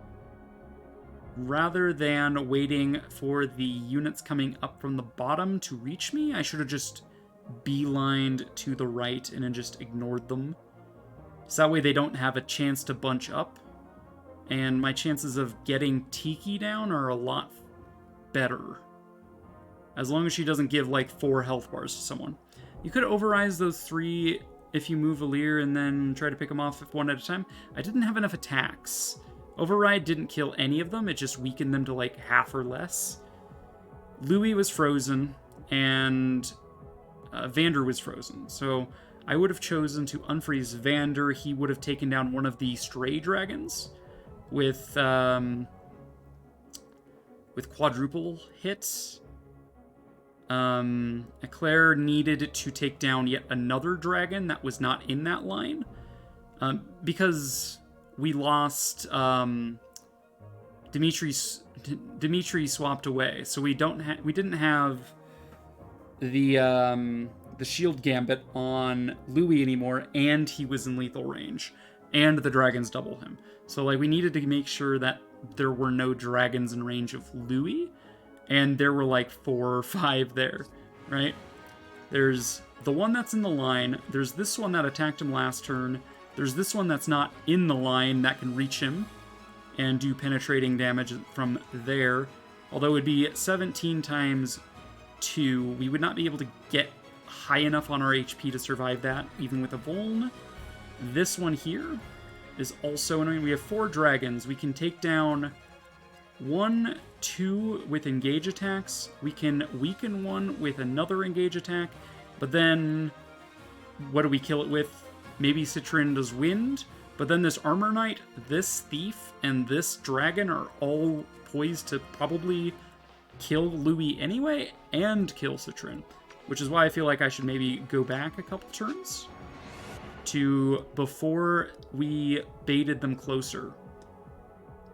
rather than waiting for the units coming up from the bottom to reach me, I should have just beelined to the right and then just ignored them. So that way they don't have a chance to bunch up. And my chances of getting Tiki down are a lot better. As long as she doesn't give like 4 health bars to someone. You could override those 3 if you move Alear and then try to pick them off one at a time. I didn't have enough attacks. Override didn't kill any of them, it just weakened them to like half or less. Louis was frozen, and Vander was frozen. So I would have chosen to unfreeze Vander. He would have taken down one of the stray dragons with quadruple hits. Eclair needed to take down yet another dragon that was not in that line. Because we lost Dimitri swapped away, so we didn't have the shield gambit on Louis anymore, and he was in lethal range, and the dragons double him. So like we needed to make sure that there were no dragons in range of Louis, and there were like 4 or 5 there, right? There's the one that's in the line, there's this one that attacked him last turn, there's this one that's not in the line that can reach him and do penetrating damage from there. Although it would be 17 times 2, we would not be able to get high enough on our HP to survive that, even with a vuln. This one here is also annoying. We have 4 dragons. We can take down 1, 2 with engage attacks. We can weaken 1 with another engage attack. But then, what do we kill it with? Maybe Citron does wind. But then this Armor Knight, this Thief, and this Dragon are all poised to probably kill Louis anyway, and kill Citron. Which is why I feel like I should maybe go back a couple turns to before we baited them closer.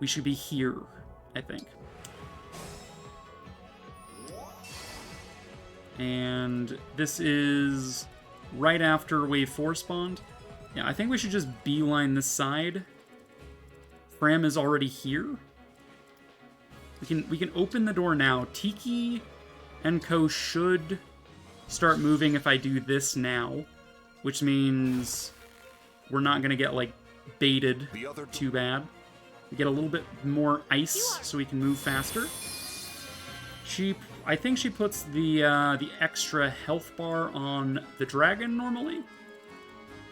We should be here, I think. And this is right after Wave 4 spawned. Yeah, I think we should just beeline this side. Fram is already here. We can open the door now. Tiki and Co should start moving if I do this now, which means we're not gonna get like baited too bad. We get a little bit more ice so we can move faster. I think she puts the extra health bar on the dragon normally.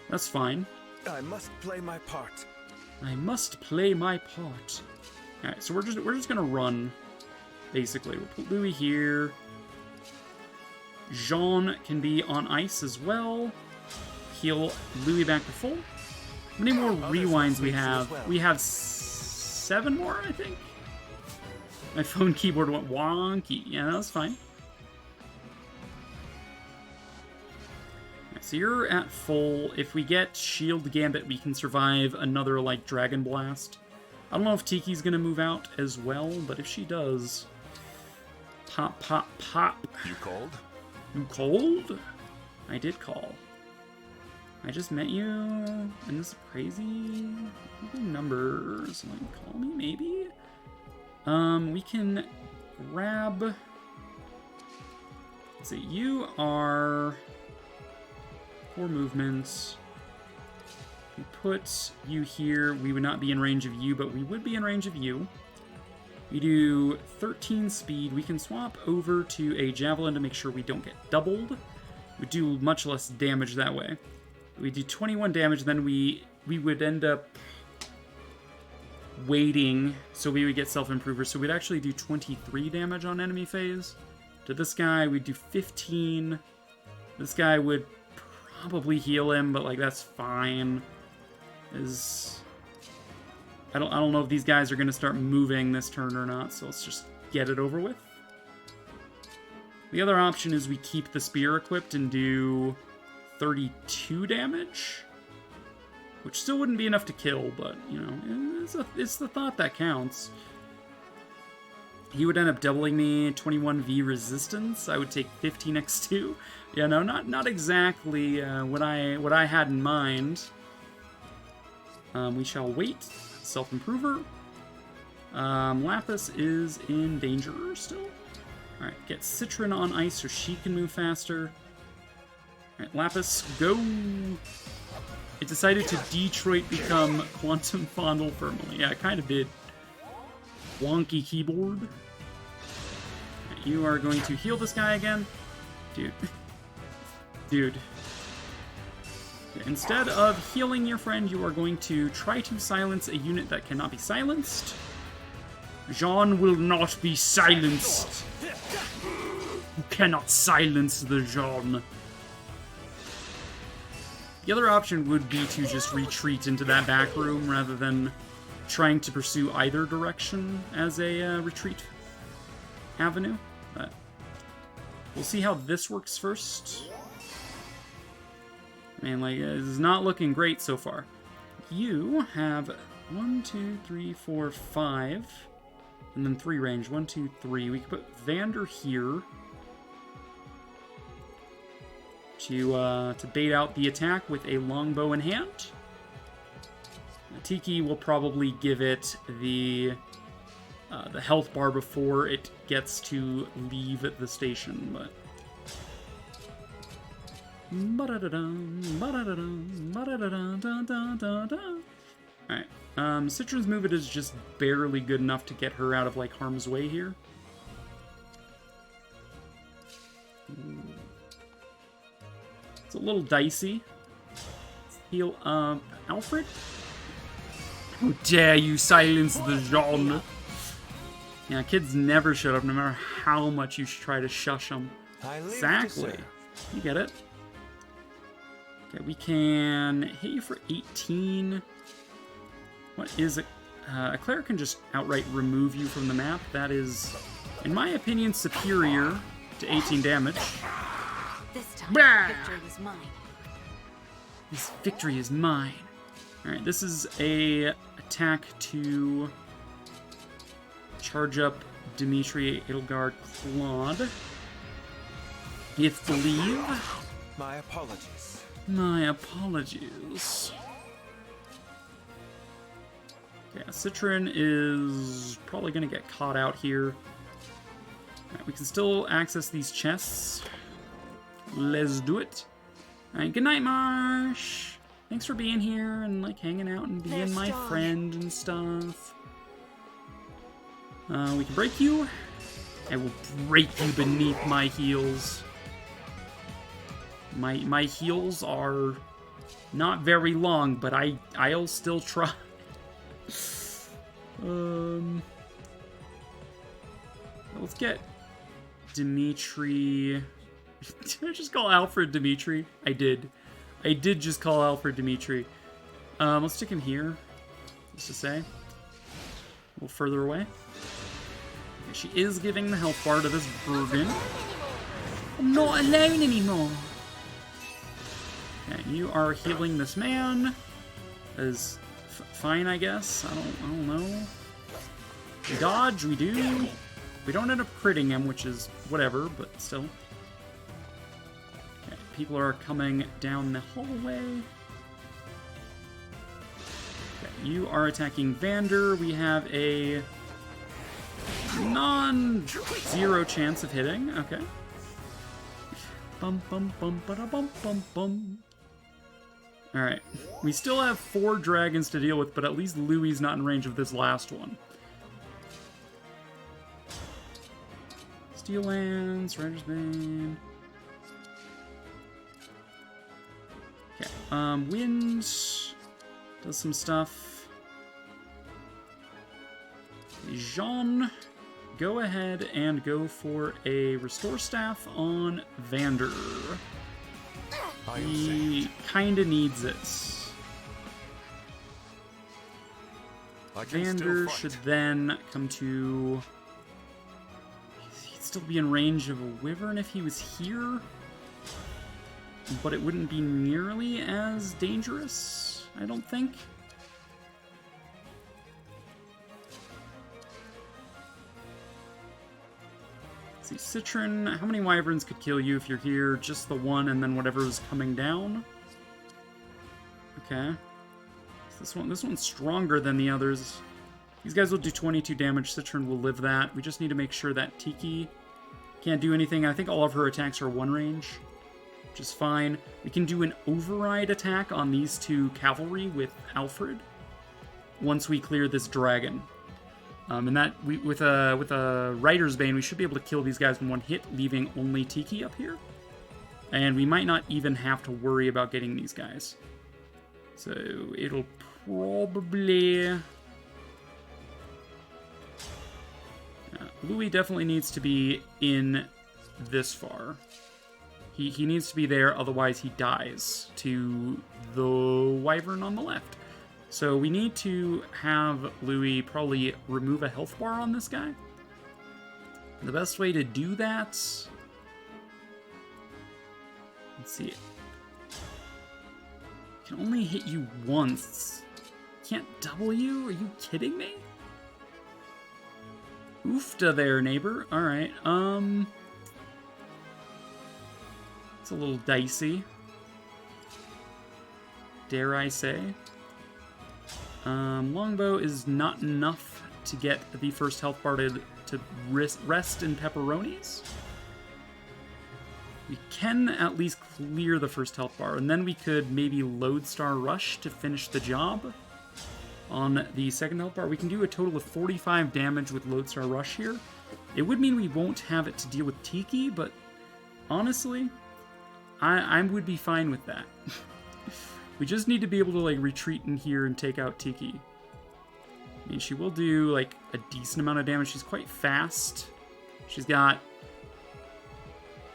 That's fine. I must play my part. I must play my part. All right, so we're just gonna run. Basically, we'll put Louis here. Jean can be on ice as well. Heal Louis back to full. How many more rewinds we have? We have 7 more, I think. My phone keyboard went wonky. Yeah, that's fine. So you're at full. If we get Shield Gambit, we can survive another, like, Dragon Blast. I don't know if Tiki's gonna move out as well, but if she does... Pop, pop, pop. You called? You called? I did call. I just met you, and this is crazy. Numbers, like, call me, maybe? We can grab... Let's see, you are... 4 movements. If we put you here, we would not be in range of you, but we would be in range of you. We do 13 speed. We can swap over to a javelin to make sure we don't get doubled. We do much less damage that way. We do 21 damage, then we would end up waiting, so we would get self-improver. So we'd actually do 23 damage on enemy phase. To this guy, we'd do 15. This guy would probably heal him, but like that's fine. I don't know if these guys are gonna start moving this turn or not, so let's just get it over with. The other option is we keep the spear equipped and do 32 damage, which still wouldn't be enough to kill, but, you know, it's the thought that counts. He would end up doubling me 21v resistance. I would take 15x2. Yeah, no, not exactly what I had in mind. We shall wait. Self-improver. Lapis is in danger still. Alright, get Citron on ice so she can move faster. Alright, Lapis, go! It decided to Detroit become Quantum Fondle permanently. Yeah, it kind of did. Wonky keyboard. Right, you are going to heal this guy again. Dude. Dude. Okay, instead of healing your friend, you are going to try to silence a unit that cannot be silenced. Jean will not be silenced. You cannot silence the Jean. The other option would be to just retreat into that back room rather than trying to pursue either direction as a retreat avenue. But we'll see how this works first. Man, like, this is not looking great so far. You have 1, 2, 3, 4, 5. And then 3 range. 1, 2, 3. We can put Vander here to bait out the attack with a longbow in hand. Tiki will probably give it the health bar before it gets to leave the station, but. Alright. Citron's movement is just barely good enough to get her out of, like, harm's way here. It's a little dicey. Let's heal up Alfred. How dare you silence the Jean? Yeah, kids never shut up, no matter how much you try to shush them. Exactly. You get it. Okay, we can hit you for 18. What is it? A cleric can just outright remove you from the map. That is, in my opinion, superior to 18 damage. This time, victory is mine. This victory is mine. Alright, this is a attack to charge up Dimitri, Edelgard, Claude. If believe. My apologies. My apologies. Yeah, Citron is probably going to get caught out here. Right, we can still access these chests. Let's do it. Alright, good night, Marsh. Thanks for being here and, like, hanging out and being my friend and stuff. We can break you. I will break you beneath my heels. My heels are not very long, but I'll still try. Let's get Dimitri. Did I just call Alfred Dimitri? I did. I did just call Alfred Dimitri. Let's stick him here, just to say. A little further away. Okay, she is giving the health bar to this Bergen. I'm not alone anymore. Okay, you are healing this man. Is fine, I guess. I don't know. We dodge, we do. We don't end up critting him, which is whatever, but still. Okay, people are coming down the hallway. Okay, you are attacking Vander. We have a non-zero chance of hitting. Okay. Bum bum bum ba da bum bum bum. Alright, we still have 4 dragons to deal with, but at least Louie's not in range of this last one. Steel Lance, Rider's Bane. Wind does some stuff. Jean, go ahead and go for a Restore Staff on Vander. He kinda needs it. Vander should then come to... He'd still be in range of a Wyvern if he was here, but it wouldn't be nearly as dangerous, I don't think. Let's see, Citron, how many Wyverns could kill you if you're here? Just the one and then whatever's coming down? Okay. This one's stronger than the others. These guys will do 22 damage. Citron will live that. We just need to make sure that Tiki can't do anything. I think all of her attacks are one range, which is fine. We can do an override attack on these two cavalry with Alfred once we clear this dragon. And that with a Rider's Bane, we should be able to kill these guys in one hit, leaving only Tiki up here. And we might not even have to worry about getting these guys. So it'll probably... Louis definitely needs to be in this far. He needs to be there, otherwise he dies to the Wyvern on the left. So we need to have Louis probably remove a health bar on this guy. The best way to do that... Let's see. Can only hit you once. Can't double you? Are you kidding me? Oofta there, neighbor. Alright, it's a little dicey, dare I say. Longbow is not enough to get the first health bar to rest in pepperonis. We can at least clear the first health bar, and then we could maybe Lodestar Rush to finish the job. On the second health bar, we can do a total of 45 damage with Lodestar Rush here. It would mean we won't have it to deal with Tiki, but honestly, I would be fine with that. We just need to be able to like retreat in here and take out Tiki. I mean, she will do like a decent amount of damage. She's quite fast. She's got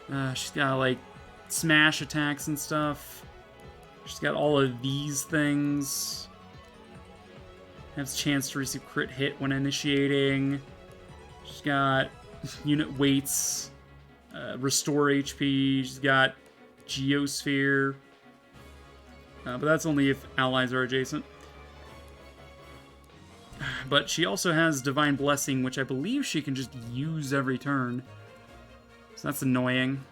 like smash attacks and stuff. She's got all of these things. Has a chance to receive crit hit when initiating. She's got unit weights, restore HP. She's got Geosphere. But that's only if allies are adjacent. But she also has Divine Blessing, which I believe she can just use every turn. So that's annoying.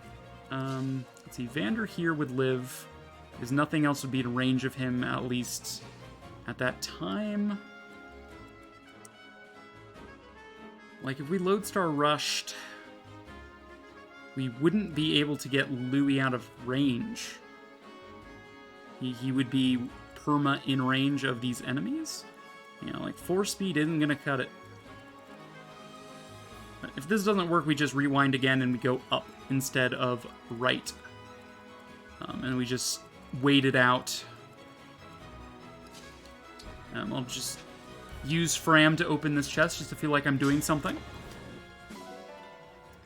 Let's see, Vander here would live, because nothing else would be in range of him, at least at that time. Like, if we Lodestar Rushed, we wouldn't be able to get Louis out of range. He would be perma in range of these enemies. You know, like, 4 speed isn't gonna cut it. But if this doesn't work, we just rewind again and we go up instead of right. And we just wait it out. I'll just use Fram to open this chest just to feel like I'm doing something.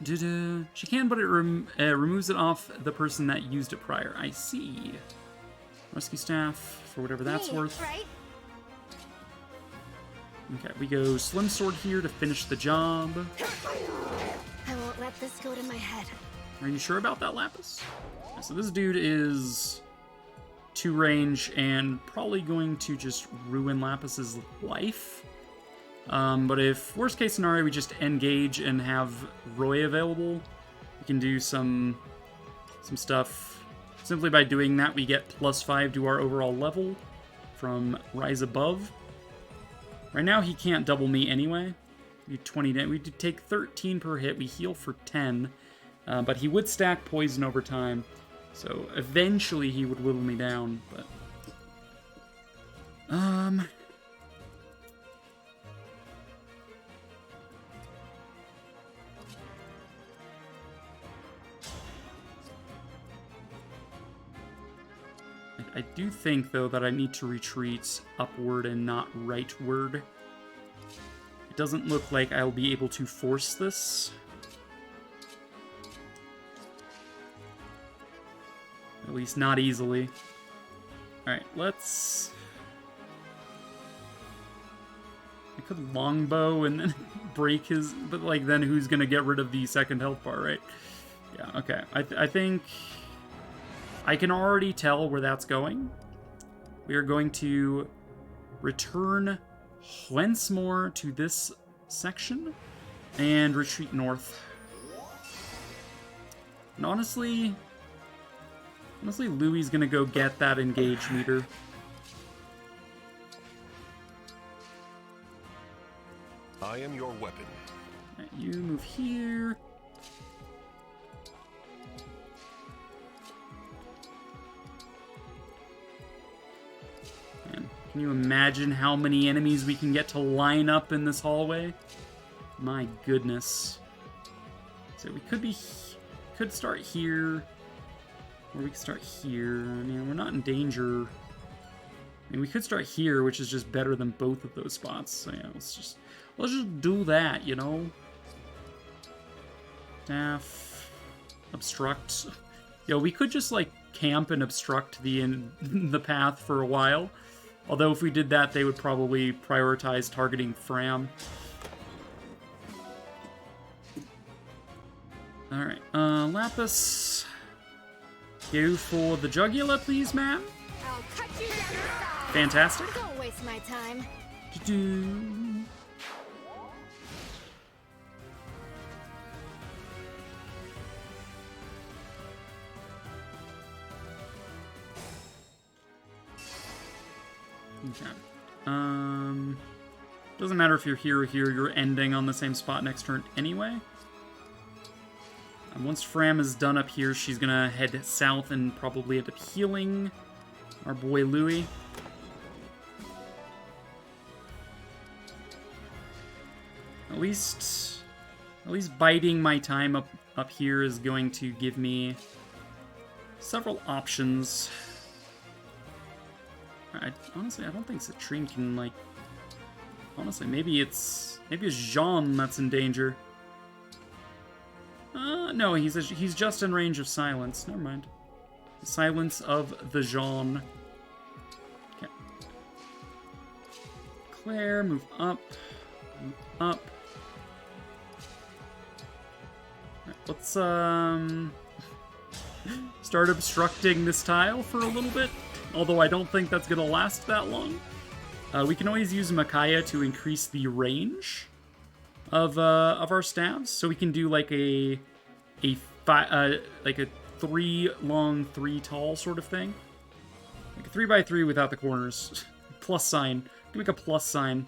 She can, but it removes it off the person that used it prior. I see. Rescue staff, for whatever that's worth. Right? Okay, we go Slim Sword here to finish the job. I won't let this go to my head. Are you sure about that, Lapis? So this dude is 2 range and probably going to just ruin Lapis's life. But if, worst case scenario, we just engage and have Roy available, we can do some stuff. Simply by doing that, we get +5 to our overall level from Rise Above. Right now, he can't double me anyway. We 20 damage. We take 13 per hit. We heal for 10. But he would stack poison over time. So eventually he would whittle me down, but... I I do think, though, that I need to retreat upward and not rightward. It doesn't look like I'll be able to force this. At least not easily. Alright, let's... I could longbow and then break his... But, like, then who's gonna get rid of the second health bar, right? Yeah, okay. I think... I can already tell where that's going. We are going to return once more to this section and retreat north. And honestly, Louie's gonna go get that engage meter. I am your weapon. Right, you move here. Man, can you imagine how many enemies we can get to line up in this hallway? My goodness. So we could start here, or we could start here. I mean, we're not in danger. I mean, we could start here, which is just better than both of those spots. So yeah, let's just do that, you know. Staff, obstruct. Yo, we could just like camp and obstruct the path for a while. Although if we did that, they would probably prioritize targeting Fram. Alright, Lapis. Go for the jugular, please, ma'am. I'll cut you down to size. Fantastic. Don't waste my time. Do-do. Okay. Doesn't matter if you're here or here, you're ending on the same spot next turn anyway. And once Fram is done up here, she's gonna head south and probably end up healing our boy Louis. At least biding my time up here is going to give me several options. Honestly, I don't think Citrine can, like... Honestly, maybe it's Jean that's in danger. No, he's just in range of silence. Never mind. The silence of the Jean. Okay. Claire, move up. Move up. Right, let's, start obstructing this tile for a little bit. Although I don't think that's going to last that long. We can always use Micaiah to increase the range of our stabs. So we can do like a 3 long, 3 tall sort of thing. Like a 3x3 without the corners. Plus sign. You can make a plus sign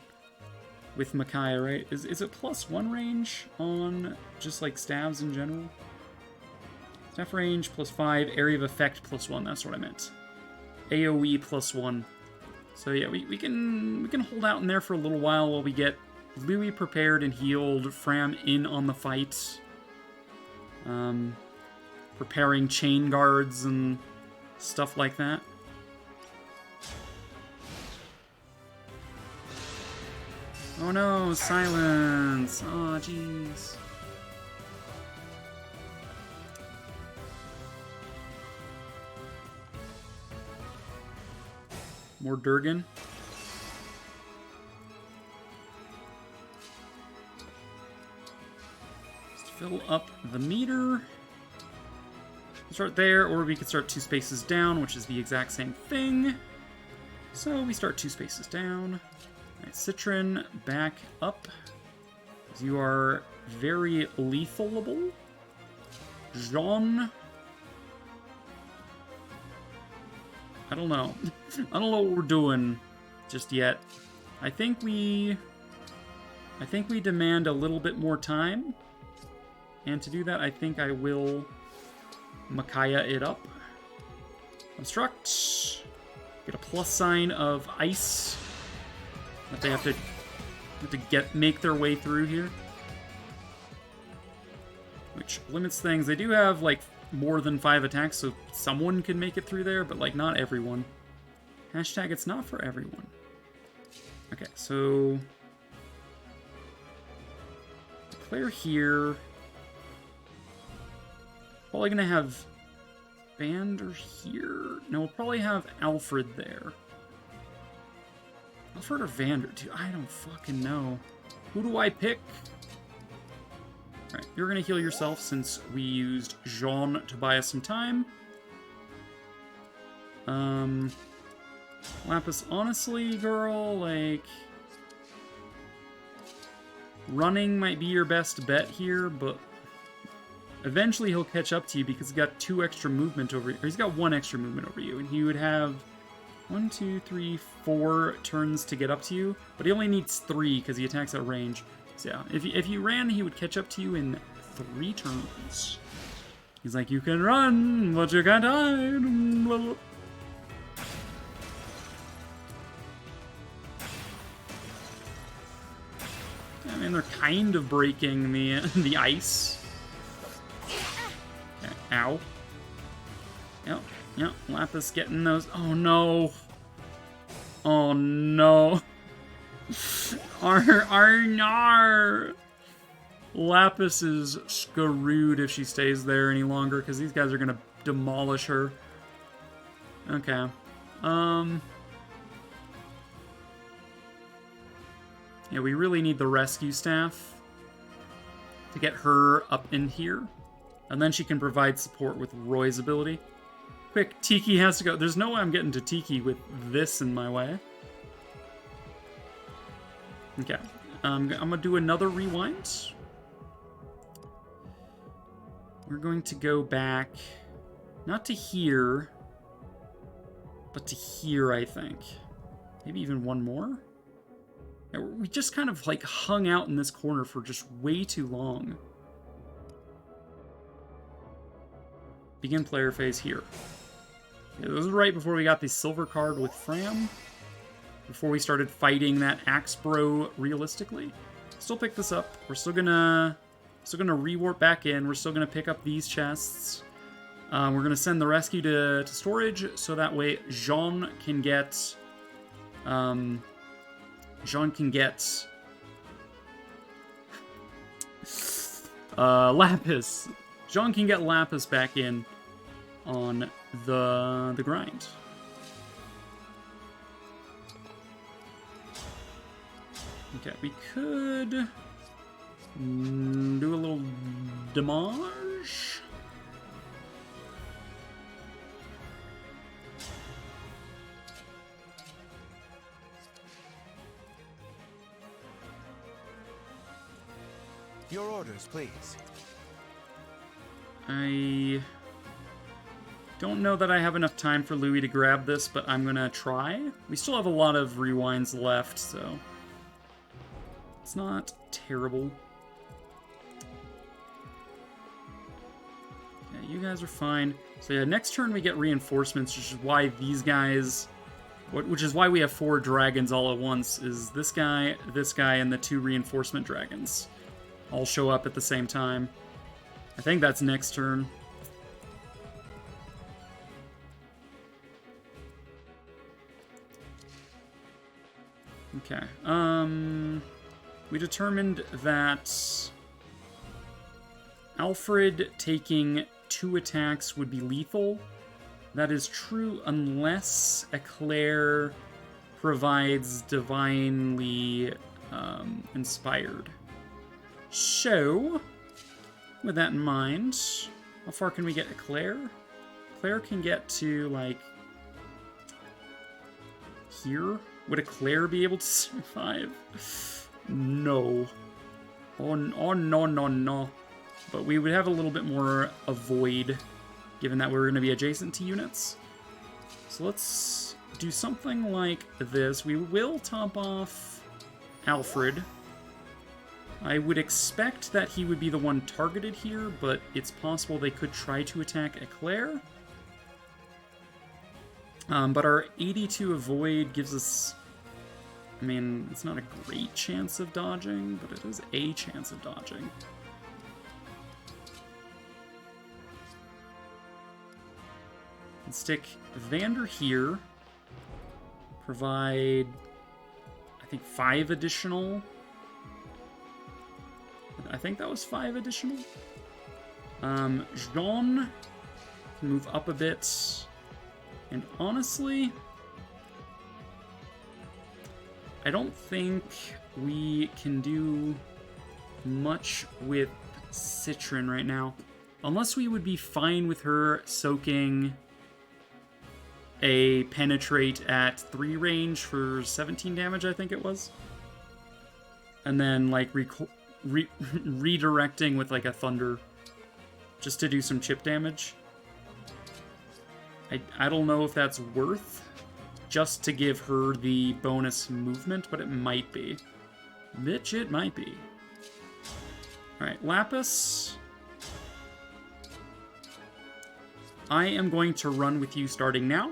with Micaiah, right? Is it +1 range on just like stabs in general? Staff range +5, area of effect +1. That's what I meant. AoE +1. So yeah, we can hold out in there for a little while we get Louis prepared and healed, Fram in on the fight. Preparing chain guards and stuff like that. Oh no, silence! Oh jeez. More Durgan. Just fill up the meter. Start there, or we could start 2 spaces down, which is the exact same thing. So we start 2 spaces down. Alright, Citrin, back up. You are very lethalable. Jean. I don't know. I don't know what we're doing just yet. I think we demand a little bit more time. And to do that, I think I will Micaiah it up. Obstruct. Get a plus sign of ice that they have to make their way through here. Which limits things. They do have like more than 5 attacks, so someone can make it through there, but, like, not everyone. Hashtag it's not for everyone. Okay, so... Claire here. Probably gonna have Vander here. No, we'll probably have Alfred there. Alfred or Vander, dude? I don't fucking know. Who do I pick? Alright, you're gonna heal yourself since we used Jean to buy us some time. Lapis, honestly, girl, like... Running might be your best bet here, but... Eventually he'll catch up to you because he's got 2 extra movement over you. Or he's got 1 extra movement over you, and he would have 1, 2, 3, 4 turns to get up to you, but he only needs 3 because he attacks at range. So yeah, if you ran, he would catch up to you in 3 turns. He's like, you can run, but you can't hide. I mean, they're kind of breaking the ice. Okay, ow. Yep, Lapis getting those. Oh no. Oh no. Arnar. Lapis is screwed if she stays there any longer, because these guys are gonna demolish her. Okay. Yeah, we really need the rescue staff to get her up in here. And then she can provide support with Roy's ability. Quick, Tiki has to go. There's no way I'm getting to Tiki with this in my way. Okay. I'm going to do another rewind. We're going to go back, not to here, but to here, I think. Maybe even one more? Yeah, we just kind of, like, hung out in this corner for just way too long. Begin player phase here. Yeah, this was right before we got the silver card with Fram. Before we started fighting that Axe Bro realistically. Still pick this up. We're still gonna rewarp back in. We're still gonna pick up these chests. We're gonna send the rescue to storage so that way Jean can get Lapis. Jean can get Lapis back in on the grind. Okay, we could do a little damage. Your orders, please. I don't know that I have enough time for Louis to grab this, but I'm gonna try. We still have a lot of rewinds left, so it's not terrible. Yeah, you guys are fine. So yeah, next turn we get reinforcements, which is why these guys, which is why we have 4 dragons all at once, is this guy, and the 2 reinforcement dragons all show up at the same time. I think that's next turn. Okay. We determined that Alfred taking 2 attacks would be lethal. That is true unless Eclair provides divinely inspired. So, with that in mind, how far can we get Eclair? Eclair can get to, like, here? Would Eclair be able to survive? No. Oh, no. But we would have a little bit more avoid, given that we're going to be adjacent to units. So let's do something like this. We will top off Alfred. I would expect that he would be the one targeted here, but it's possible they could try to attack Eclair. But our 82 avoid gives us... I mean, it's not a great chance of dodging, but it is a chance of dodging. And stick Vander here. Provide, I think, 5 additional. I think that was 5 additional. Jean can move up a bit. And honestly, I don't think we can do much with Citron right now. Unless we would be fine with her soaking a penetrate at 3 range for 17 damage, I think it was. And then, like, redirecting with, like, a thunder just to do some chip damage. I don't know if that's worth just to give her the bonus movement, but it might be. Bitch, it might be. Alright, Lapis. I am going to run with you starting now,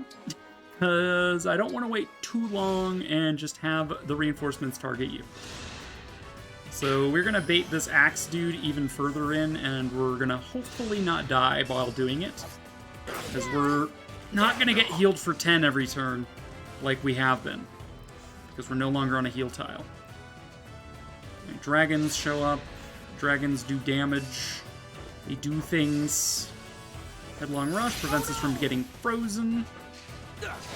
because I don't want to wait too long and just have the reinforcements target you. So we're going to bait this axe dude even further in, and we're going to hopefully not die while doing it, because we're not going to get healed for 10 every turn like we have been, because we're no longer on a heal tile. And dragons show up. Dragons do damage. They do things. Headlong Rush prevents us from getting frozen.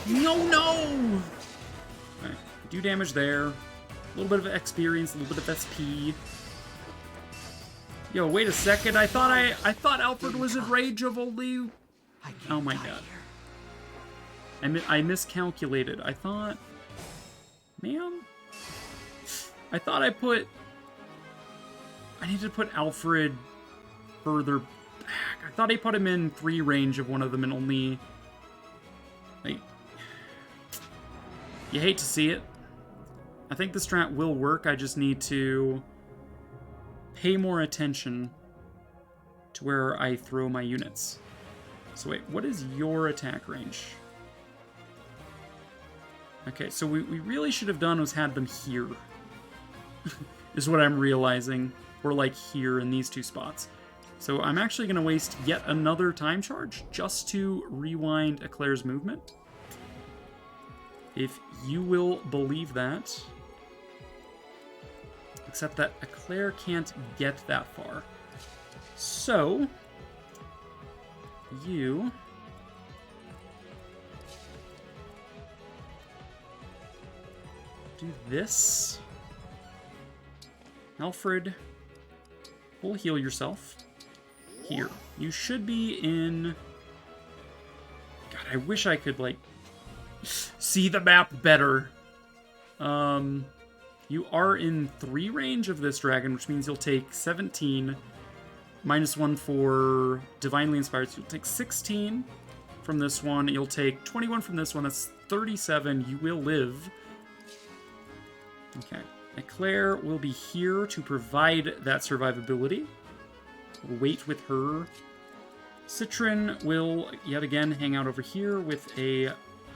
No! Alright, do damage there. A little bit of experience, a little bit of SP. Yo, wait a second. I thought Alfred was in range of only... Oh my god. I miscalculated. I thought... Man? I thought I needed to put Alfred further back. I thought I put him in 3 range of one of them and only... Like... You hate to see it. I think the strat will work. I just need to pay more attention to where I throw my units. So wait, what is your attack range? Okay, so we really should have done was had them here. Is what I'm realizing. Or like here in these 2 spots. So I'm actually going to waste yet another time charge just to rewind Eclair's movement. If you will believe that. Except that Eclair can't get that far. So, you... do this. Alfred, full heal yourself. Here. You should be in... God, I wish I could, like, see the map better. You are in 3 range of this dragon, which means you'll take 17, -1 for Divinely Inspired. So you'll take 16 from this one. You'll take 21 from this one. That's 37. You will live. Okay. Eclair will be here to provide that survivability. We'll wait with her. Citron will, yet again, hang out over here with a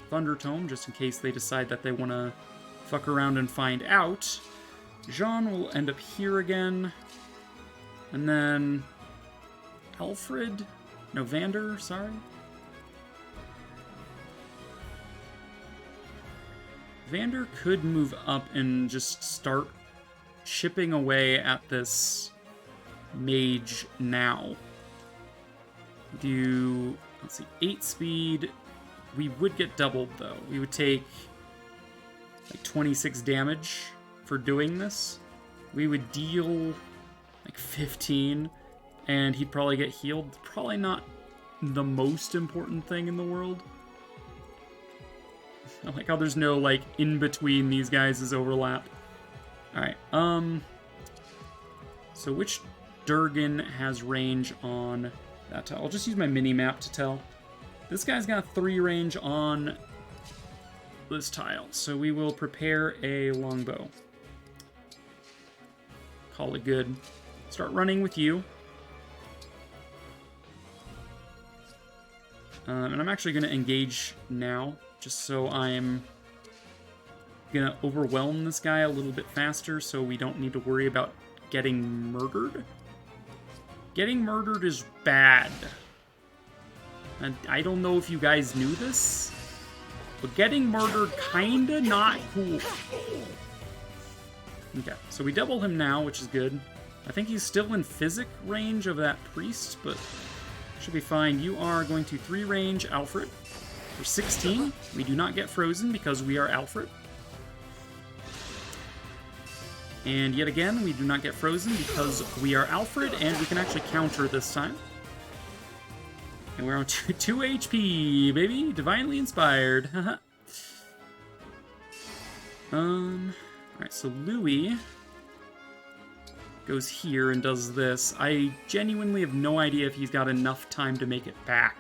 Thunder Tome, just in case they decide that they want to fuck around and find out. Jean will end up here again. And then... Alfred? No, Vander, sorry. Vander could move up and just start chipping away at this mage now. Do, let's see, 8 speed. We would get doubled, though. We would take like 26 damage for doing this. We would deal like 15, and he'd probably get healed. Probably not the most important thing in the world. I like how there's no, like, in between these guys' overlap. Alright, so which Durgan has range on that tile? I'll just use my mini-map to tell. This guy's got 3 range on this tile, so we will prepare a longbow. Call it good. Start running with you. And I'm actually going to engage now, just so I'm going to overwhelm this guy a little bit faster so we don't need to worry about getting murdered. Getting murdered is bad. And I don't know if you guys knew this, but getting murdered kinda not cool. Okay, so we double him now, which is good. I think he's still in physic range of that priest, but should be fine. You are going to 3 range Alfred for 16. We do not get frozen because we are Alfred. And yet again, we do not get frozen because we are Alfred, and we can actually counter this time. And we're on 2 HP, baby! Divinely inspired. Alright, so Louis goes here and does this. I genuinely have no idea if he's got enough time to make it back.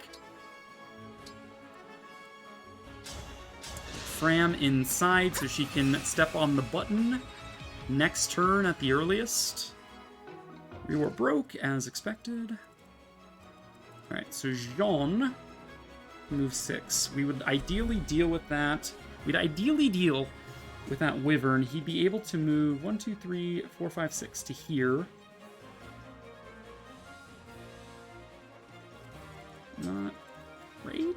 Fram inside so she can step on the button next turn at the earliest. We were broke as expected. Alright, so Jean moves 6. We would ideally deal with that. We'd ideally deal with that Wyvern. He'd be able to move 1, 2, 3, 4, 5, 6 to here. Not great.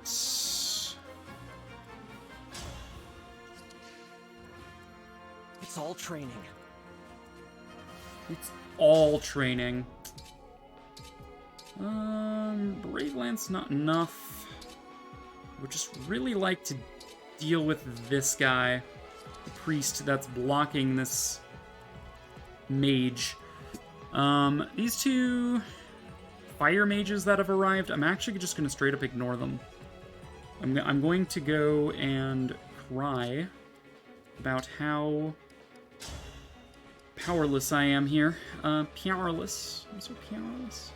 It's all training. It's all training. Brave Lance, not enough. Would just really like to deal with this guy. The priest that's blocking this mage. These 2 fire mages that have arrived, I'm actually just going to straight up ignore them. I'm going to go and cry about how powerless I am here. Powerless. I'm so powerless.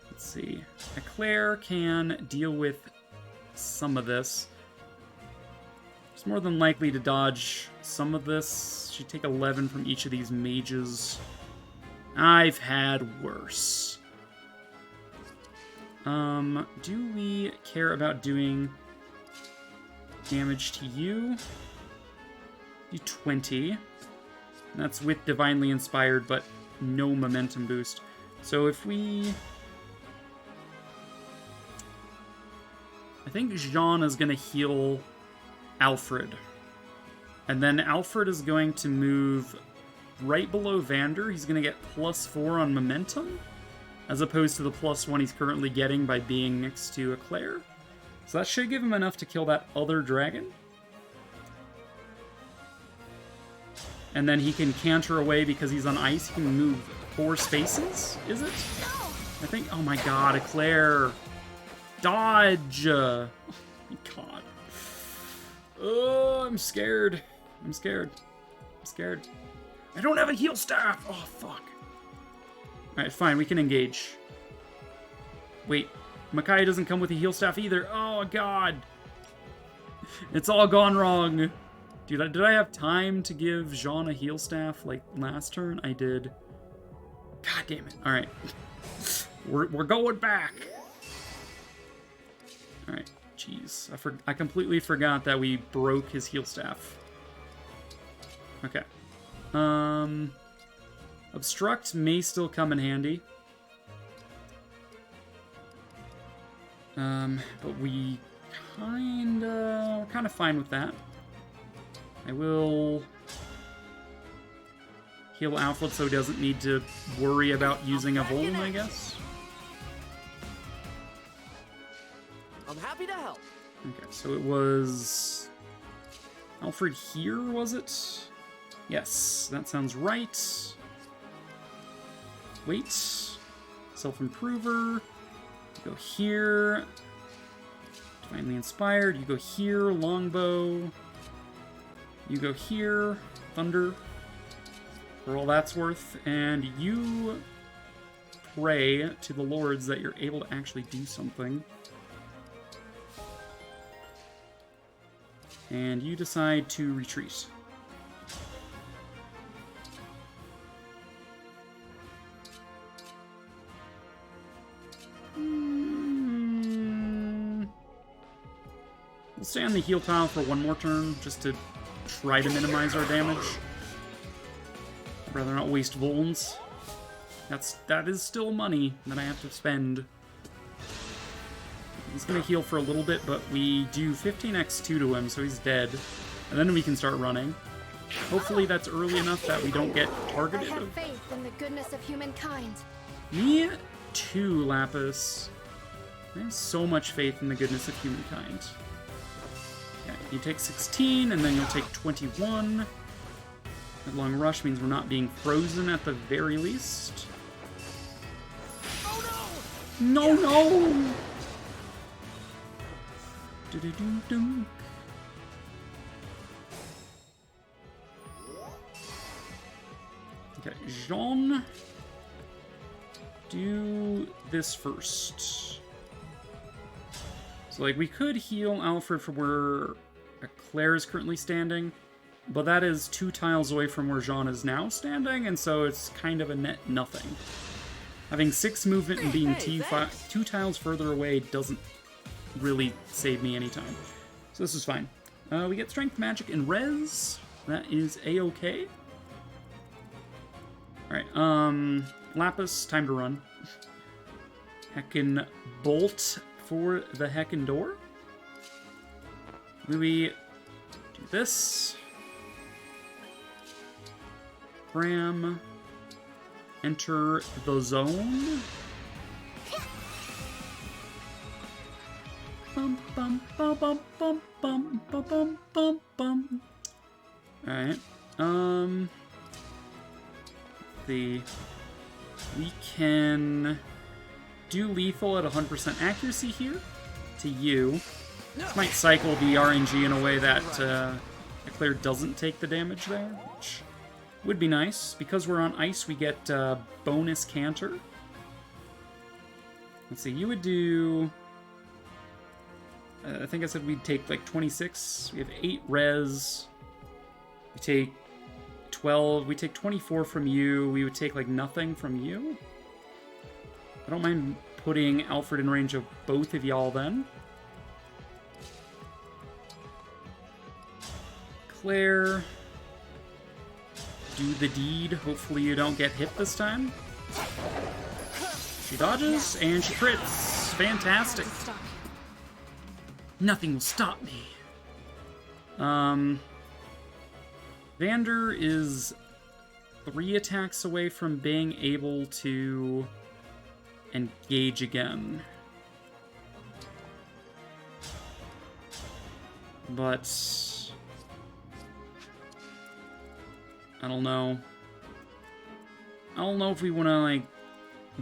Let's see. Eclair can deal with some of this. It's more than likely to dodge some of this. She'd take 11 from each of these mages. I've had worse. Do we care about doing damage to you? Do 20. That's with Divinely Inspired, but no momentum boost. So if we... I think Jean is going to heal Alfred. And then Alfred is going to move right below Vander. He's going to get +4 on momentum, as opposed to the +1 he's currently getting by being next to Eclair. So that should give him enough to kill that other dragon. And then he can canter away because he's on ice. He can move 4 spaces, is it? I think, oh my god, Eclair. Dodge! Oh my god. Oh, I'm scared. I'm scared. I'm scared. I don't have a heal staff! Oh, fuck. Alright, fine, we can engage. Wait, Micaiah doesn't come with a heal staff either. Oh, god. It's all gone wrong. Dude, did I have time to give Jean a heal staff like last turn? I did. God damn it. Alright. We're going back. Alright. Jeez. I completely forgot that we broke his heal staff. Okay. Obstruct may still come in handy. But we're kind of fine with that. I will heal Alfred so he doesn't need to worry about using a Vuln, I guess. I'm happy to help. Okay, so it was Alfred here, was it? Yes, that sounds right. Wait. Self-improver. Go here. Divinely inspired. You go here. Longbow. You go here. Thunder. For all that's worth. And you pray to the lords that you're able to actually do something. And you decide to retreat. We'll stay on the heal tile for one more turn, just to try to minimize our damage. I'd rather not waste Vulns. That is still money that I have to spend. He's gonna heal for a little bit, but we do 15x2 to him, so he's dead. And then we can start running. Hopefully that's early enough that we don't get I targeted. have faith in the goodness of humankind. Me too, Lapis. I have so much faith in the goodness of humankind. Okay, you take 16, and then you'll take 21. Headlong Rush means we're not being frozen at the very least. No, no! Do-do-do-do. Okay, Jean, do this first. So, like, we could heal Alfred from where Claire is currently standing, but that is 2 tiles away from where Jean is now standing, and so it's kind of a net nothing. Having 6 movement and being 2 tiles further away doesn't really save me any time. So this is fine. We get Strength, Magic, and Res. That is A-okay. Alright, Lapis, time to run. Heckin' Bolt for the heckin' door. Louis, do this. Cram. Enter the zone. Bum bum bum bum bum bum bum bum bum bum. Alright. We can do lethal at 100% accuracy here to you. This might cycle the RNG in a way that Claire doesn't take the damage there, which would be nice. Because we're on ice, we get bonus canter. Let's see, you would do... I think I said we'd take like 26. We have 8 res. We take 12. We take 24 from you. We would take like nothing from you. I don't mind putting Alfred in range of both of y'all then. Claire, do the deed. Hopefully you don't get hit this time. She dodges and she crits. Fantastic. Nothing will stop me. Vander is 3 attacks away from being able to engage again. But I don't know. I don't know if we want to, like,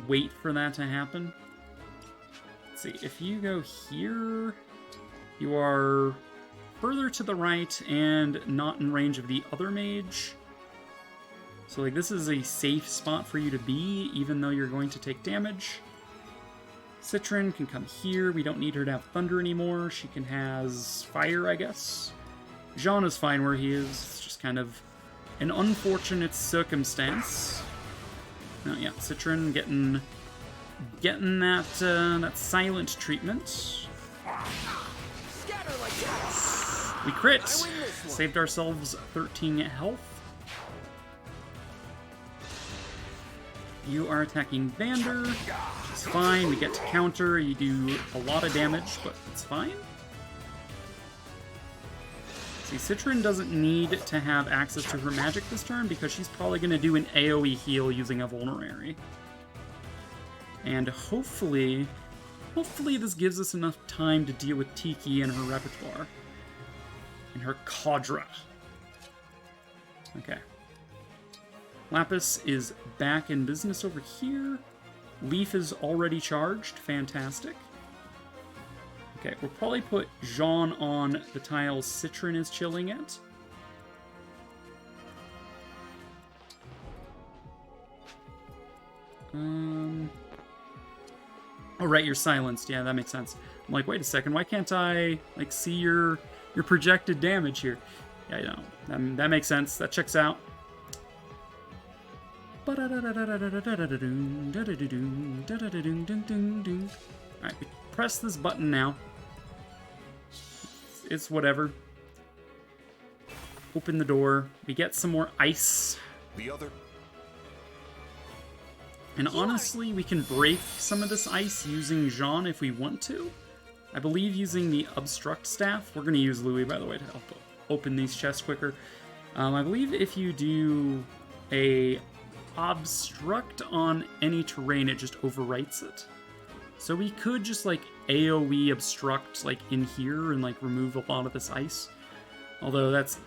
wait for that to happen. Let's see, if you go here, you are further to the right and not in range of the other mage. So, like, this is a safe spot for you to be, even though you're going to take damage. Citron can come here. We don't need her to have thunder anymore. She can has fire, I guess. Jean is fine where he is. It's just kind of an unfortunate circumstance. Oh, yeah, Citron getting that that silent treatment. We crit! Saved ourselves 13 health. You are attacking Vander. It's fine. We get to counter. You do a lot of damage, but it's fine. See, Citron doesn't need to have access to her magic this turn because she's probably going to do an AoE heal using a Vulnerary. And hopefully this gives us enough time to deal with Tiki and her repertoire. And her cadre. Okay. Lapis is back in business over here. Leaf is already charged. Fantastic. Okay, we'll probably put Jean on the tiles Citron is chilling at. Oh, right, you're silenced. Yeah, that makes sense. I'm like, wait a second, why can't I, like, see your projected damage here? Yeah, I know. That makes sense. That checks out. Alright, we press this button now. It's whatever. Open the door. We get some more ice. The other. And honestly, we can break some of this ice using Jean if we want to. I believe using the Obstruct Staff. We're going to use Louis, by the way, to help open these chests quicker. I believe if you do a Obstruct on any terrain, it just overwrites it. So we could just, like, AoE Obstruct, like, in here and, like, remove a lot of this ice. Although that's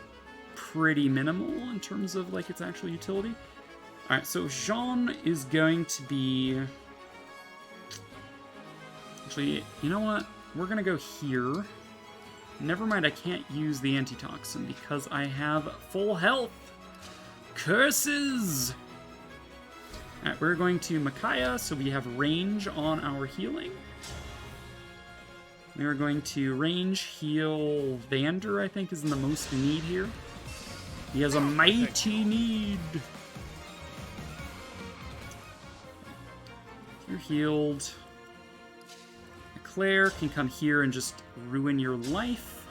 pretty minimal in terms of, like, its actual utility. Alright, so Jean is going to be... Actually, you know what? We're going to go here. Never mind, I can't use the antitoxin because I have full health. Curses! Alright, we're going to Micaiah, so we have range on our healing. We are going to range heal Vander, I think, is in the most need here. He has a mighty need. You're healed. Claire can come here and just ruin your life.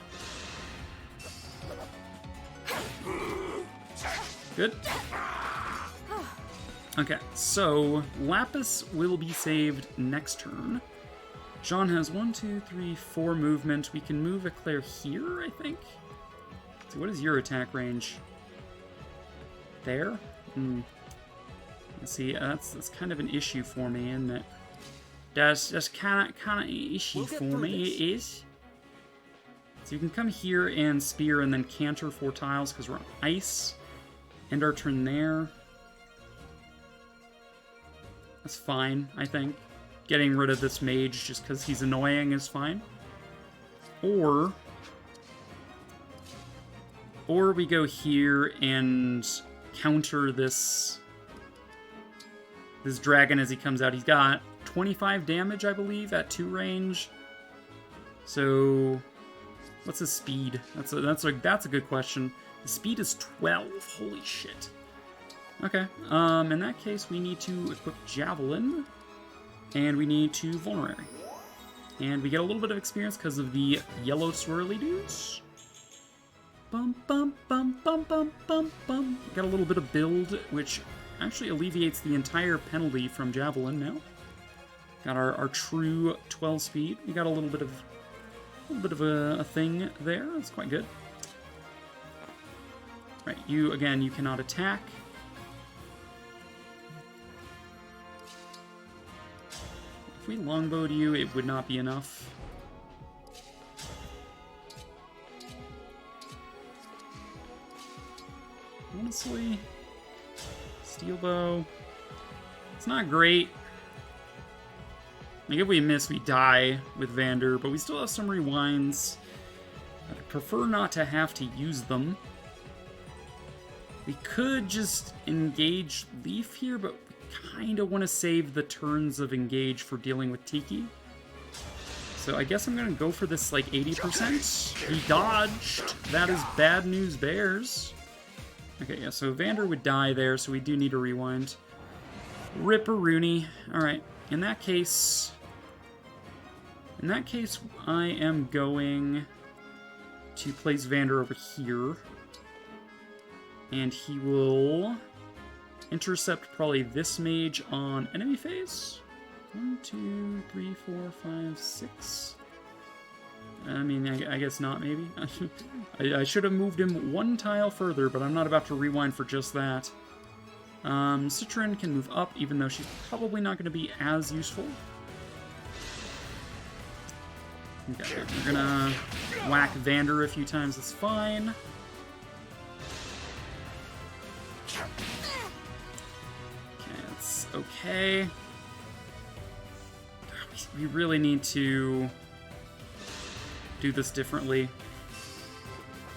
Good. Okay, so Lapis will be saved next turn. Jean has 1, 2, 3, 4 movement. We can move a Claire here, I think. So what is your attack range? There? Let's see, that's kind of an issue for me, isn't it? That's kind of an issue for me, it is. So you can come here and spear and then canter 4 tiles because we're on ice. End our turn there. That's fine, I think. Getting rid of this mage just because he's annoying is fine. Or we go here and counter this dragon as he comes out. He's got 25 damage, I believe, at 2 range. So, what's his speed? That's a good question. His speed is 12. Holy shit. Okay. In that case, we need to equip Javelin, and we need to Vulnerary. And we get a little bit of experience because of the yellow swirly dudes. Bum bum bum bum bum bum bum. Got a little bit of build, which actually alleviates the entire penalty from Javelin now. Got our true 12 speed. We got a little bit of a thing there. That's quite good. Right, you cannot attack. If we longbowed you, it would not be enough. Honestly, steel bow. It's not great. Like, if we miss, we die with Vander, but we still have some rewinds. I'd prefer not to have to use them. We could just engage Leaf here, but we kind of want to save the turns of engage for dealing with Tiki. So I guess I'm going to go for this, like, 80%. He dodged. That is bad news bears. Okay, yeah, so Vander would die there, so we do need a rewind. Ripperoonie. Alright, in that case, I am going to place Vander over here. And he will intercept probably this mage on enemy phase. 1, 2, 3, 4, 5, 6. I mean, I guess not, maybe. I should have moved him 1 tile further, but I'm not about to rewind for just that. Citron can move up, even though she's probably not going to be as useful. Okay, we're gonna whack Vander a few times, that's fine. Okay, that's okay. We really need to do this differently.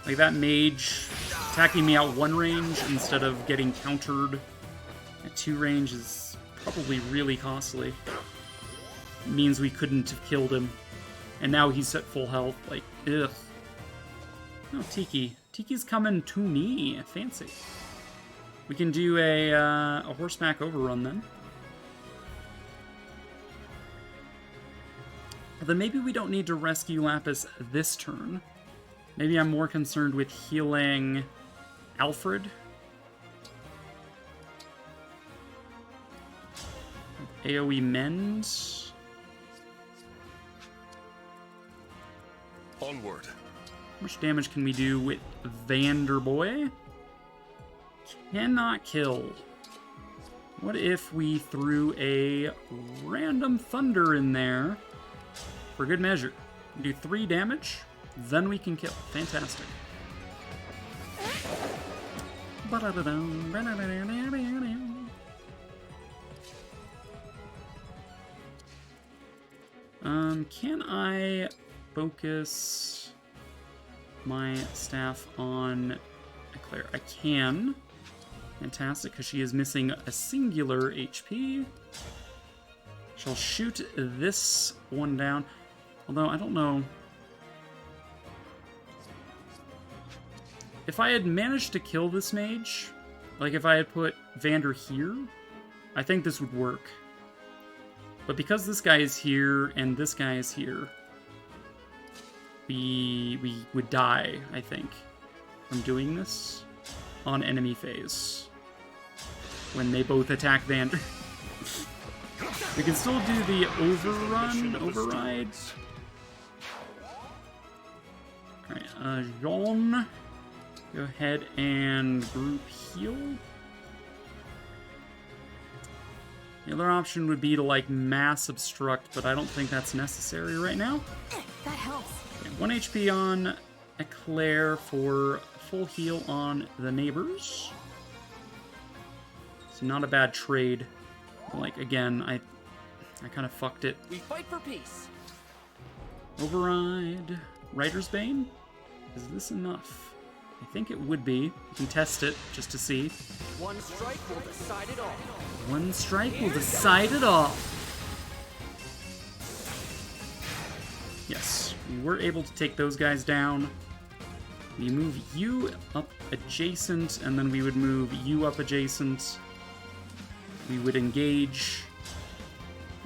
Like, that mage attacking me out 1 range instead of getting countered at 2 range is probably really costly. It means we couldn't have killed him. And now he's at full health. Like, ugh. Oh, Tiki. Tiki's coming to me. Fancy. We can do a horseback overrun then. Then maybe we don't need to rescue Lapis this turn. Maybe I'm more concerned with healing Alfred. AoE mend. Onward. How much damage can we do with Vanderboy? Cannot kill. What if we threw a random thunder in there for good measure? Do 3 damage, then we can kill. Fantastic. Can I focus my staff on Eclair? I can. Fantastic, because she is missing a singular HP. She'll shoot this one down. Although, I don't know. If I had managed to kill this mage, like if I had put Vander here, I think this would work. But because this guy is here and this guy is here, we would die, I think, from doing this on enemy phase when they both attack Vander. We can still do the override. Alright, Jean, go ahead and group heal. The other option would be to, like, mass obstruct, but I don't think that's necessary right now. That helps. Okay, 1 HP on Eclair for full heal on the neighbors. It's not a bad trade. Like, again, I kind of fucked it. We fight for peace. Override. Writer's Bane? Is this enough? I think it would be. You can test it just to see. One strike will decide it all. One strike will decide it all. Yes, we were able to take those guys down. We move you up adjacent, and then we would move you up adjacent. We would engage.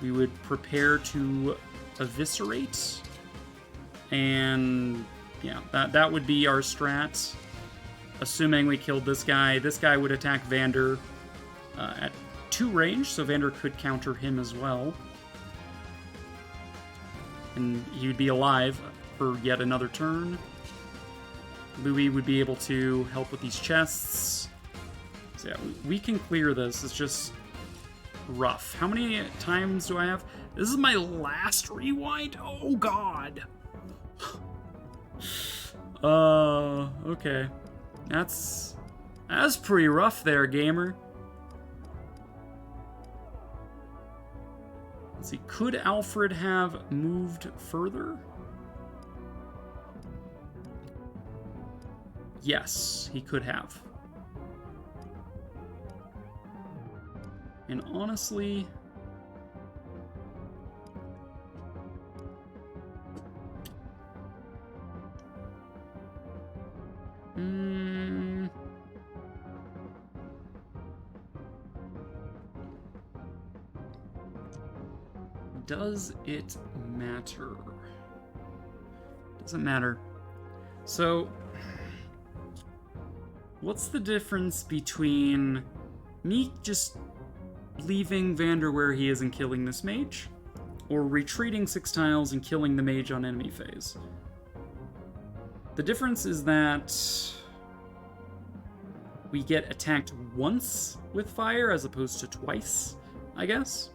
We would prepare to eviscerate. And yeah, that would be our strat. Assuming we killed this guy would attack Vander at 2 range, so Vander could counter him as well. And he would be alive for yet another turn. Louis would be able to help with these chests. So yeah, we can clear this. It's just rough. How many times do I have? This is my last rewind? Oh, God. Okay. That's pretty rough there, gamer. Let's see, could Alfred have moved further? Yes, he could have. And honestly, does it matter? Doesn't matter. So, what's the difference between me just leaving Vander where he is and killing this mage, or retreating 6 tiles and killing the mage on enemy phase? The difference is that we get attacked once with fire as opposed to twice, I guess.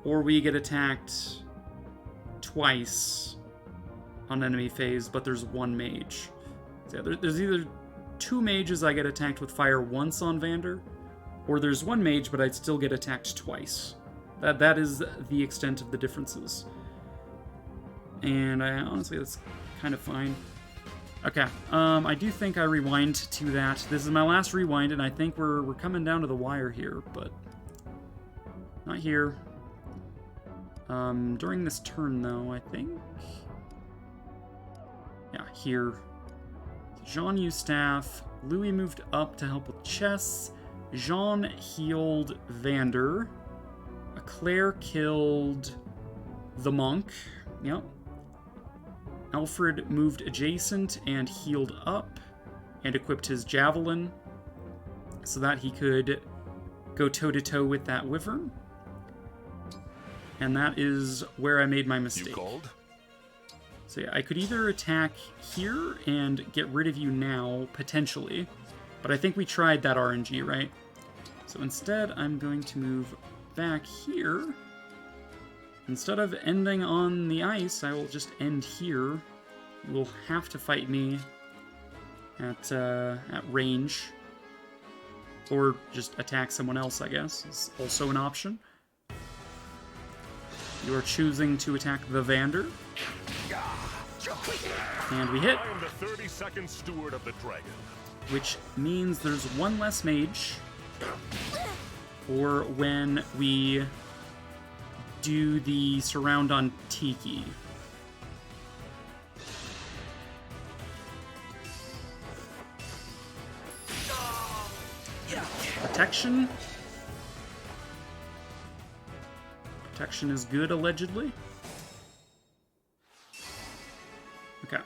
Or we get attacked twice on enemy phase, but there's 1 mage. So yeah, there's either 2 mages I get attacked with fire once on Vander, or there's 1 mage but I'd still get attacked twice. That is the extent of the differences. And honestly, that's kind of fine. Okay, I do think I rewind to that. This is my last rewind, and I think we're coming down to the wire here, but not here. During this turn, though, I think... Yeah, here. Jean used staff. Louis moved up to help with chests. Jean healed Vander. Claire killed the monk. Yep. Alfred moved adjacent and healed up and equipped his javelin so that he could go toe-to-toe with that Wyvern. And that is where I made my mistake. You called? So yeah, I could either attack here and get rid of you now, potentially. But I think we tried that RNG, right? So instead, I'm going to move back here. Instead of ending on the ice, I will just end here. You will have to fight me at range. Or just attack someone else, I guess. Is also an option. You are choosing to attack the Vander. And we hit. I am the 32nd steward of the dragon. Which means there's one less mage for when we do the surround on Tiki. Protection. Protection is good, allegedly. Okay.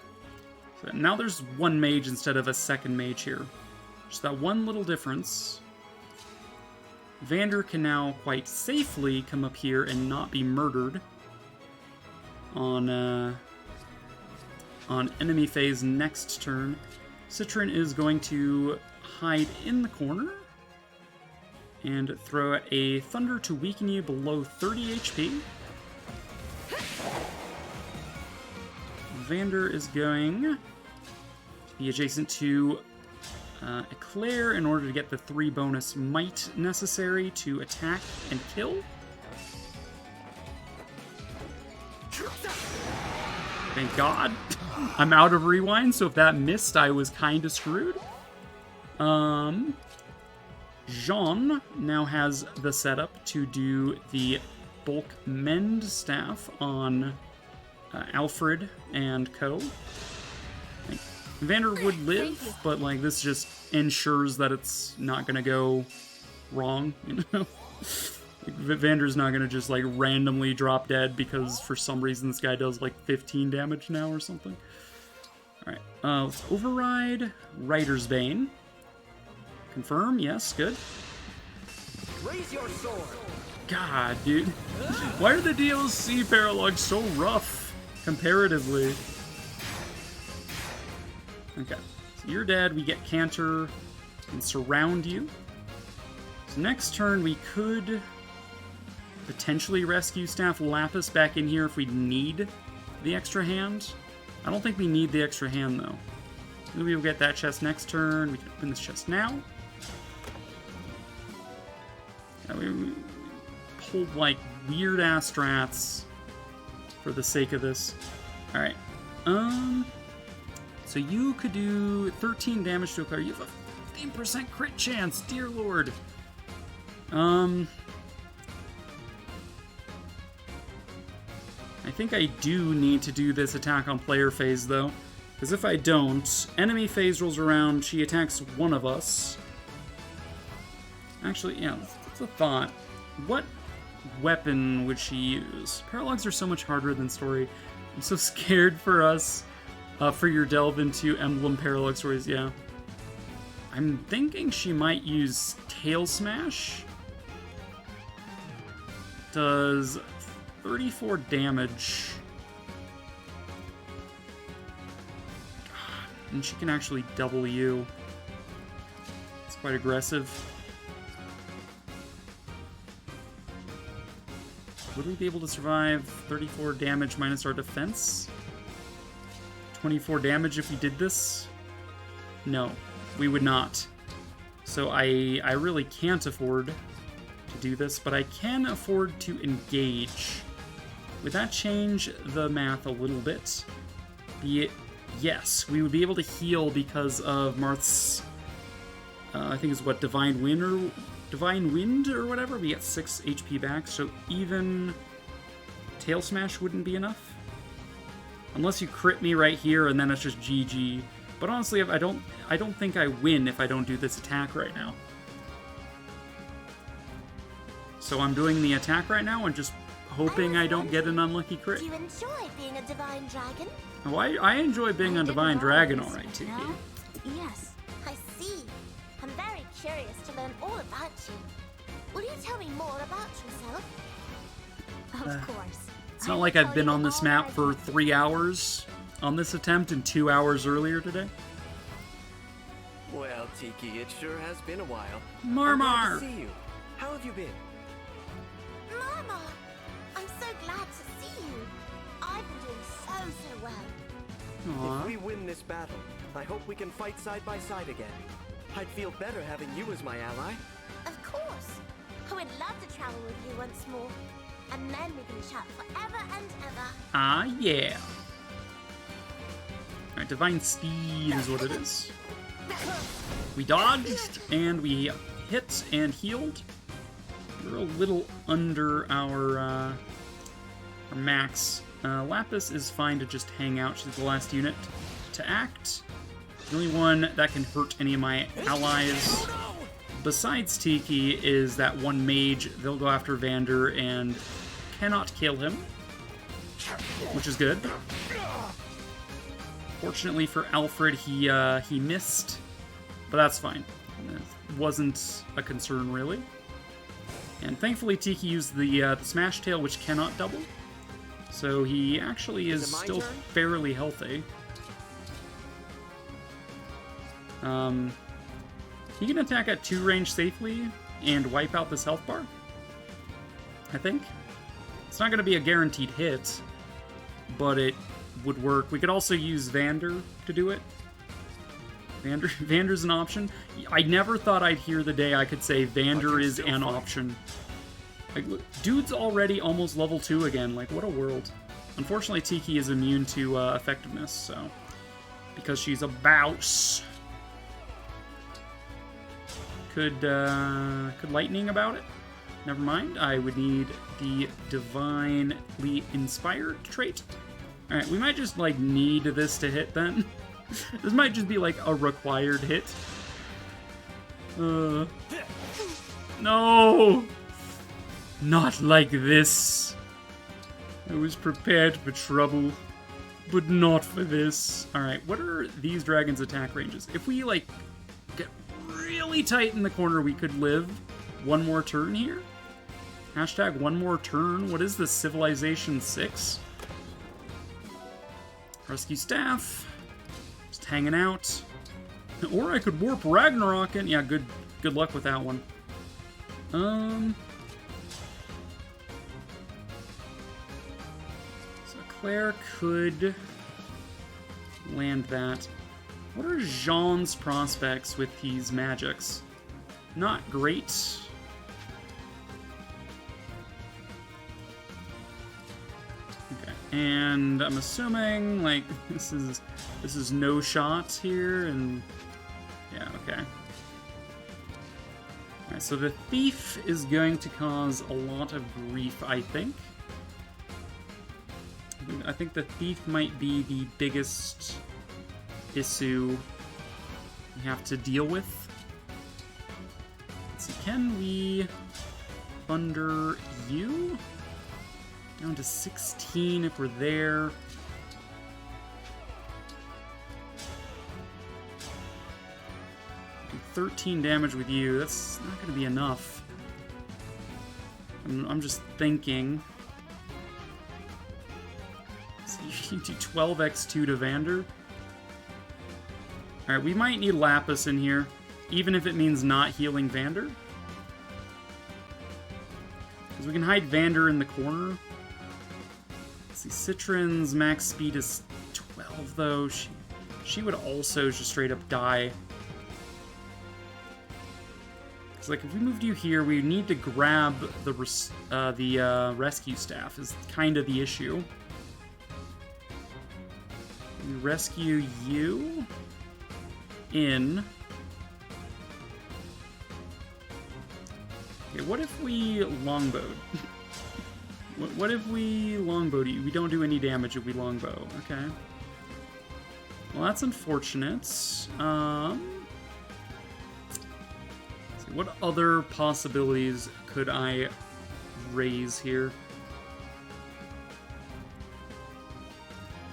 So now there's one mage instead of a second mage here. Just that one little difference. Vander can now quite safely come up here and not be murdered on enemy phase next turn. Citron is going to hide in the corner and throw a Thunder to weaken you below 30 HP. Vander is going to be adjacent to Eclair in order to get the 3 bonus might necessary to attack and kill. Thank God. I'm out of rewind, so if that missed, I was kind of screwed. Jean now has the setup to do the bulk mend staff on Alfred and co. Like, Vander would live, but like this just ensures that it's not gonna go wrong, you know? Vander's not gonna just like randomly drop dead because for some reason this guy does like 15 damage now or something. Alright, let's override Rider's Bane. Confirm, yes, good. Raise your sword. God, dude. Why are the DLC paralogs so rough, comparatively? Okay, so you're dead, we get Canter and surround you. So next turn we could potentially rescue Staff Lapis back in here if we need the extra hand. I don't think we need the extra hand, though. Maybe we'll get that chest next turn. We can open this chest now. Yeah, we pulled, like, weird-ass strats for the sake of this. Alright. So you could do 13 damage to a player. You have a 15% crit chance, dear lord. I think I do need to do this attack on player phase, though. Because if I don't, enemy phase rolls around, she attacks one of us. Actually, yeah, that's a thought. What weapon would she use? Paralogs are so much harder than story. I'm so scared for us, for your delve into Emblem Paralog stories, yeah. I'm thinking she might use Tail Smash. Does 34 damage. And she can actually double you. It's quite aggressive. Would we be able to survive 34 damage minus our defense? 24 damage if we did this? No, we would not. So I really can't afford to do this, but I can afford to engage. Would that change the math a little bit? Yes, we would be able to heal because of Marth's, I think it's what, Divine Wind or whatever. We get 6 HP back, so even Tail Smash wouldn't be enough. Unless you crit me right here and then it's just GG. But honestly, I don't think I win if I don't do this attack right now. So I'm doing the attack right now and just hoping I don't get an unlucky crit. Do you enjoy being a divine dragon? Oh, I enjoy being a divine dragon, alright, Tiki. Yes, I see. I'm very curious to learn all about you. Will you tell me more about yourself? Of course. It's not like I've been on this map for 3 hours on this attempt and 2 hours earlier today. Well, Tiki, it sure has been a while. Marmar! I'm glad to see you. How have you been? Mama, I'm so glad to see you. I've been doing so well. Aw. If we win this battle, I hope we can fight side by side again. I'd feel better having you as my ally. Of course. I would love to travel with you once more. And then we can chat forever and ever. Ah, yeah. Alright, Divine Speed is what it is. We dodged, and we hit and healed. We're a little under our max. Lapis is fine to just hang out. She's the last unit to act. The only one that can hurt any of my allies, besides Tiki, is that one mage. They'll go after Vander and cannot kill him, which is good. Fortunately for Alfred, he missed, but that's fine. It wasn't a concern, really. And thankfully, Tiki used the Smash Tail, which cannot double. So he actually is still fairly healthy. He can attack at 2 range safely and wipe out this health bar, I think. It's not going to be a guaranteed hit, but it would work. We could also use Vander to do it. Vander's an option. I never thought I'd hear the day I could say Vander is an option. Like, dude's already almost level 2 again. Like, what a world. Unfortunately, Tiki is immune to effectiveness, so... because she's a bouse. Could lightning about it? Never mind. I would need the Divinely Inspired trait. Alright, we might just, like, need this to hit, then. This might just be, like, a required hit. No! Not like this. I was prepared for trouble, but not for this. Alright, what are these dragons' attack ranges? If we, like, get really tight in the corner, we could live one more turn here? Hashtag one more turn. What is this, Civilization 6? Rescue staff. Just hanging out. Or I could warp Ragnarok in. Yeah, good luck with that one. So Claire could land that. What are Jean's prospects with these magics? Not great. Okay, and I'm assuming like this is no shot here, and yeah, okay. Alright, so the thief is going to cause a lot of grief, I think. I think the thief might be the biggest issue we have to deal with. Let's see, can we thunder you? Down to 16 if we're there. Do 13 damage with you. That's not going to be enough. I'm just thinking. So you do 12x2 to Vander. Alright, we might need Lapis in here, even if it means not healing Vander. Because we can hide Vander in the corner. Let's see, Citron's max speed is 12, though. She would also just straight up die. Because, like, if we moved you here, we need to grab the rescue staff, is kind of the issue. We rescue you in. Okay, what if we longbowed? What if we longbowed you? We don't do any damage if we longbow. Okay. Well, that's unfortunate. Let's see, what other possibilities could I raise here?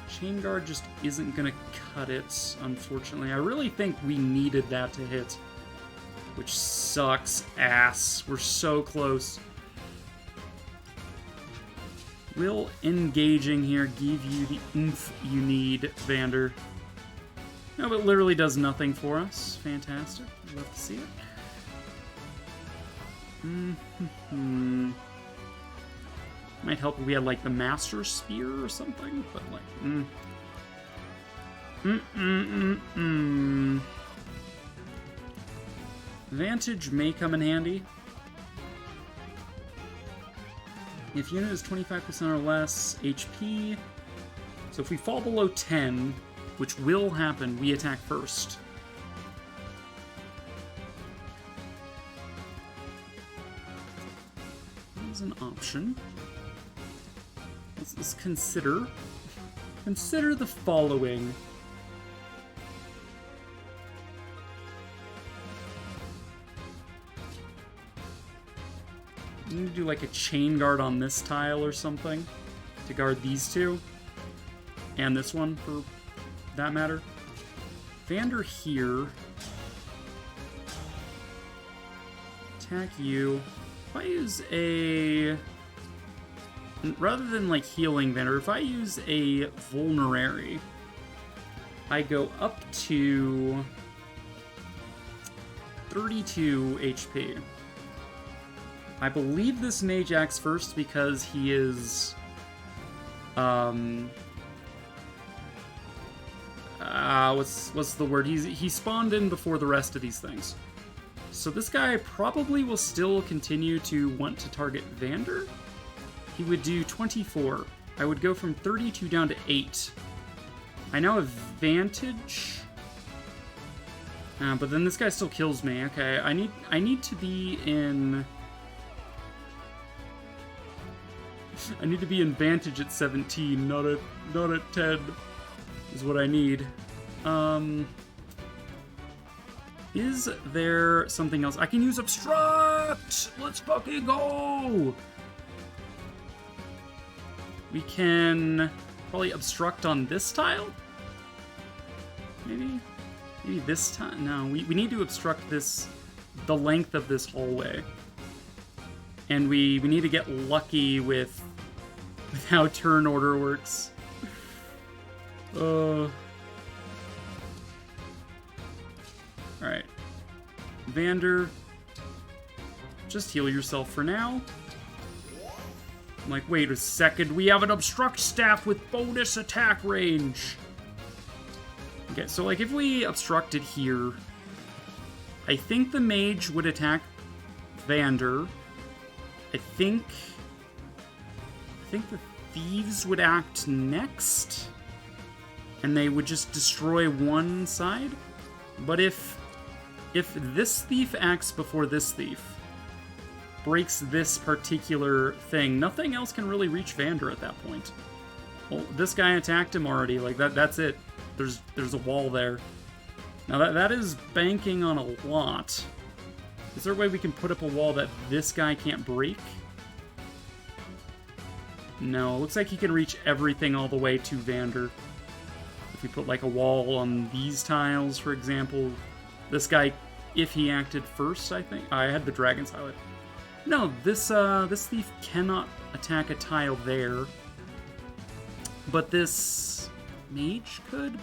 Chain Guard just isn't gonna cut it, unfortunately. I really think we needed that to hit. which sucks ass. We're so close. Will engaging here give you the oomph you need, Vander? No, it literally does nothing for us. Fantastic. I'd love to see it. Might help if we had, like, the Master Spear or something, but, like, Vantage may come in handy. If unit is 25% or less HP, so if we fall below 10, which will happen, we attack first. That is an option. Let's consider the following. We need to do like a chain guard on this tile or something to guard these two. And this one, for that matter. Vander here. Attack you. If I use a... Rather than like healing Vander, if I use a Vulnerary, I go up to 32 HP. I believe this mage acts first because he is... what's the word? He spawned in before the rest of these things. So this guy probably will still continue to want to target Vander. He would do 24. I would go from 32 down to 8. I now have Vantage. But then this guy still kills me. Okay, I need to be in... I need to be in Vantage at 17, not at 10. Is what I need. Is there something else? I can use Obstruct! Let's fucking go! We can probably Obstruct on this tile? Maybe this time? No, we need to obstruct this, the length of this hallway. And we need to get lucky with how turn order works. Alright. Vander, just heal yourself for now. I'm like, wait a second, we have an Obstruct staff with bonus attack range. Okay, so like if we obstructed here, I think the mage would attack Vander. I think the thieves would act next, and they would just destroy one side. But if this thief acts before this thief, breaks this particular thing, nothing else can really reach Vander at that point. Well, this guy attacked him already. Like that's it. There's a wall there. Now that is banking on a lot. Is there a way we can put up a wall that this guy can't break? No, it looks like he can reach everything all the way to Vander. If we put like a wall on these tiles, for example, this guy, if he acted first, I think. I had the dragon's highlight. No, this thief cannot attack a tile there. But this mage could,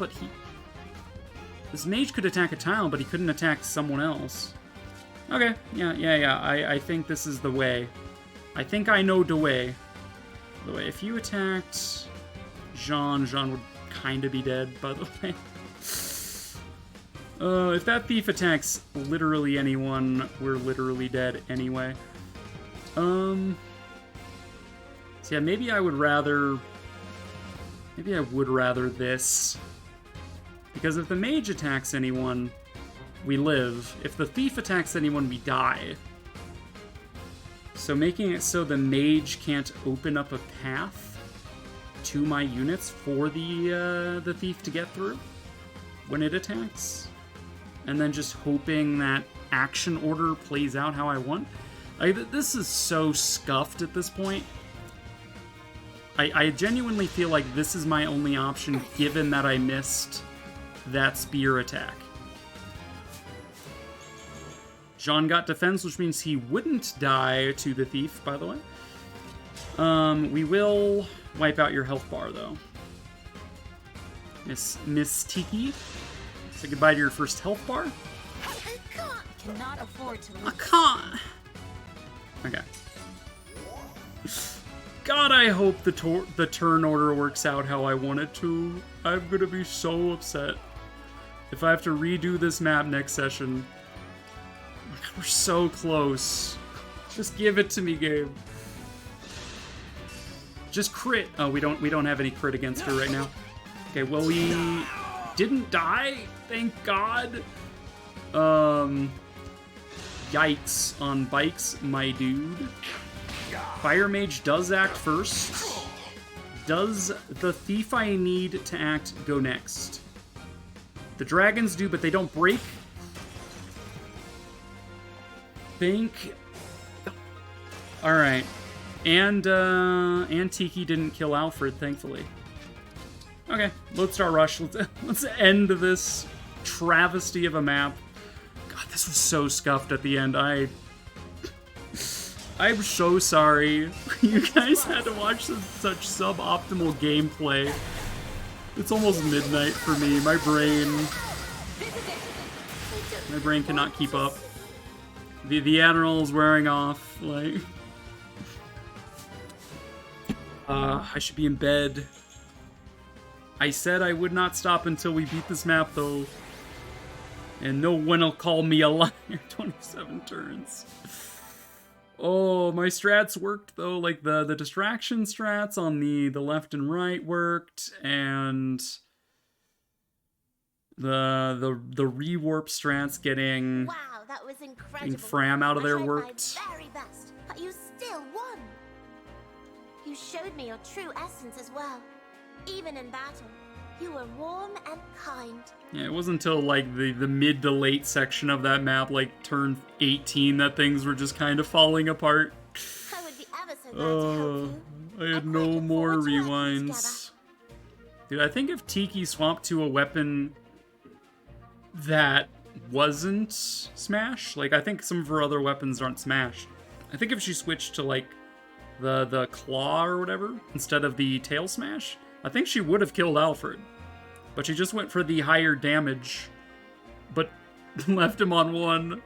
this mage could attack a tile, but he couldn't attack someone else. Okay, yeah. I think this is the way. I think I know the way. By the way, if you attacked Jean would kind of be dead, by the way. If that thief attacks literally anyone, we're literally dead anyway. So yeah, maybe I would rather this. Because if the mage attacks anyone, we live. If the thief attacks anyone, we die. So making it so the mage can't open up a path to my units for the thief to get through when it attacks. And then just hoping that action order plays out how I want. This is so scuffed at this point. I genuinely feel like this is my only option, given that I missed that spear attack. Jean got defense, which means he wouldn't die to the thief, by the way. We will wipe out your health bar, though. Miss Tiki, say goodbye to your first health bar. Cannot afford to lose. I can't. Okay. God, I hope the turn order works out how I want it to. I'm gonna be so upset if I have to redo this map next session. Oh my God, we're so close. Just give it to me, game. Just crit. Oh, we don't have any crit against her right now. Okay, well, we didn't die, thank God. Yikes on bikes, my dude. Fire Mage does act first. Does the thief I need to act go next? The dragons do, but they don't break. Think. All right, and Tiki didn't kill Alfred, thankfully. Okay, let's start rush. Let's end this travesty of a map. God, this was so scuffed at the end. I'm so sorry. You guys had to watch such suboptimal gameplay. It's almost midnight for me. My brain cannot keep up. The Admiral's wearing off. Like, I should be in bed. I said I would not stop until we beat this map, though. And no one will call me a liar. 27 turns. Oh, my strats worked, though. Like, the distraction strats on the left and right worked, and the rewarp strats getting Wow, that was incredible. Fram out of there I tried worked. My very best, but you still won. You showed me your true essence as well. Even in battle, you were warm and kind. Yeah, it wasn't until, like, the mid to late section of that map, like, turn 18, that things were just kind of falling apart. I would be ever so glad to help you. I had no more rewinds. Dude, I think if Tiki swapped to a weapon that wasn't Smash, like, I think some of her other weapons aren't Smash. I think if she switched to, like, the claw or whatever, instead of the tail smash, I think she would have killed Alfred. But she just went for the higher damage, but left him on 1.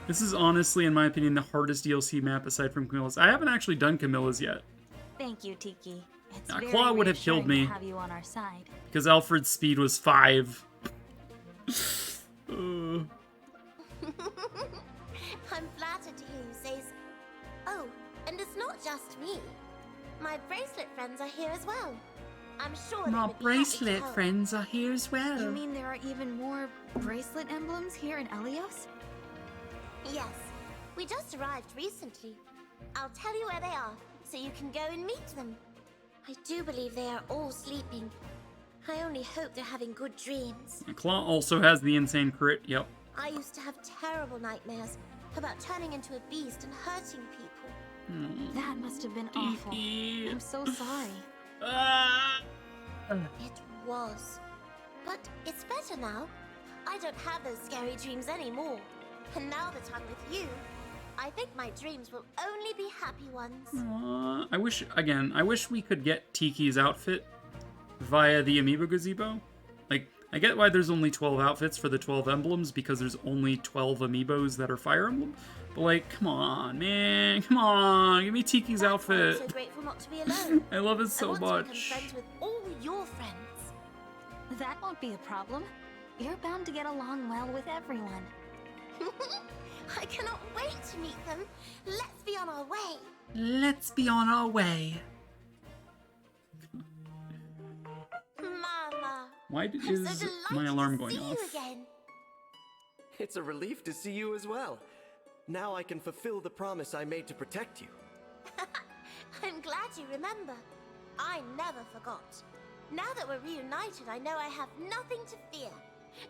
This is honestly, in my opinion, the hardest DLC map aside from Camilla's. I haven't actually done Camilla's yet. Thank you, Tiki. It's Now, very Claw would have killed reassuring me. to have you on our side. Because Alfred's speed was 5. I'm flattered to hear you say so. Oh, and it's not just me. My bracelet friends are here as well. I'm sure they My would be happy to bracelet help. friends are here as well. You mean there are even more bracelet emblems here in Elios? Yes, we just arrived recently. I'll tell you where they are, so you can go and meet them. I do believe they are all sleeping. I only hope they're having good dreams. Claw also has the insane crit, yep. I used to have terrible nightmares about turning into a beast and hurting people. That must have been awful. I'm so sorry. It was. But it's better now. I don't have those scary dreams anymore. And now that I'm with you, I think my dreams will only be happy ones. I wish we could get Tiki's outfit via the Amiibo Gazebo. Like, I get why there's only 12 outfits for the 12 emblems, because there's only 12 Amiibos that are Fire Emblem. But, like, come on, man. Come on. Give me Tiki's outfit. I'm so grateful not to be alone. I love it so I want to become much. friends with all your friends. That won't be a problem. You're bound to get along well with everyone. I cannot wait to meet them. Let's be on our way. Let's be on our way. Mama. Why I'm so is delighted my alarm to going see off? you again. It's a relief to see you as well. Now I can fulfill the promise I made to protect you. I'm glad you remember. I never forgot. Now that we're reunited, I know I have nothing to fear.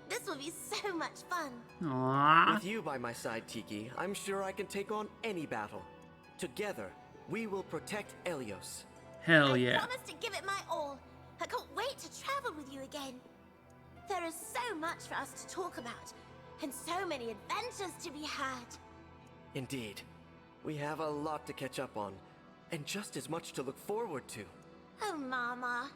This will be so much fun. Aww. With you by my side, Tiki, I'm sure I can take on any battle. Together, we will protect Elios. Hell I yeah. promise to give it my all. I can't wait to travel with you again. There is so much for us to talk about, and so many adventures to be had. Indeed. We have a lot to catch up on, and just as much to look forward to. Oh, Mama.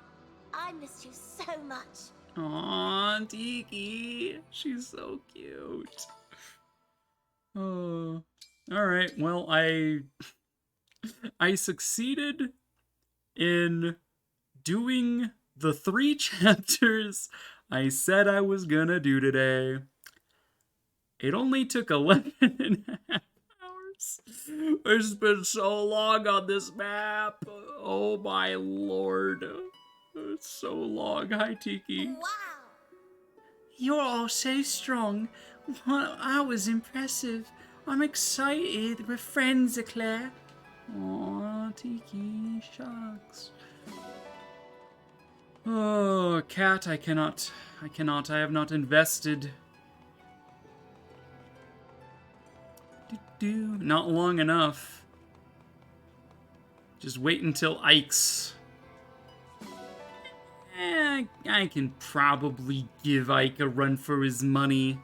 I miss you so much. Aw, Tiki. She's so cute. Oh. Alright, well, I succeeded in doing the 3 chapters I said I was gonna do today. It only took 11.5 hours. It's been so long on this map. Oh my lord. It's so long. Hi, Tiki. Wow. You're all so strong. That was impressive. I'm excited. We're friends, Eclair. Aw, Tiki, shucks. Oh, cat, I cannot. I have not invested. Not long enough. Just wait until Ike's. I can probably give Ike a run for his money.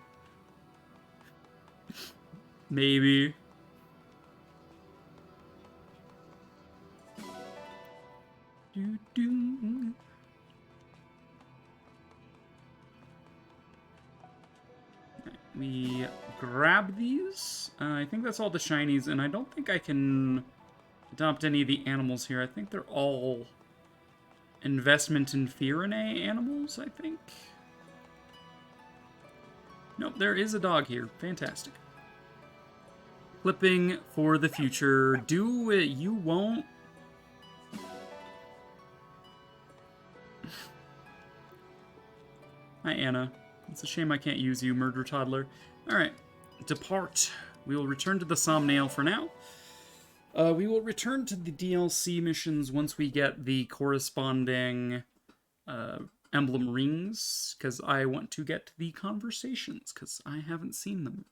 Maybe. We grab these. I think that's all the shinies, and I don't think I can adopt any of the animals here. I think they're all investment in Firene animals, I think. Nope, there is a dog here. Fantastic. Flipping for the future. Do it, you won't. Hi, Anna. It's a shame I can't use you, murder toddler. Alright, depart. We will return to the Somnail for now. We will return to the DLC missions once we get the corresponding emblem rings, because I want to get the conversations, because I haven't seen them.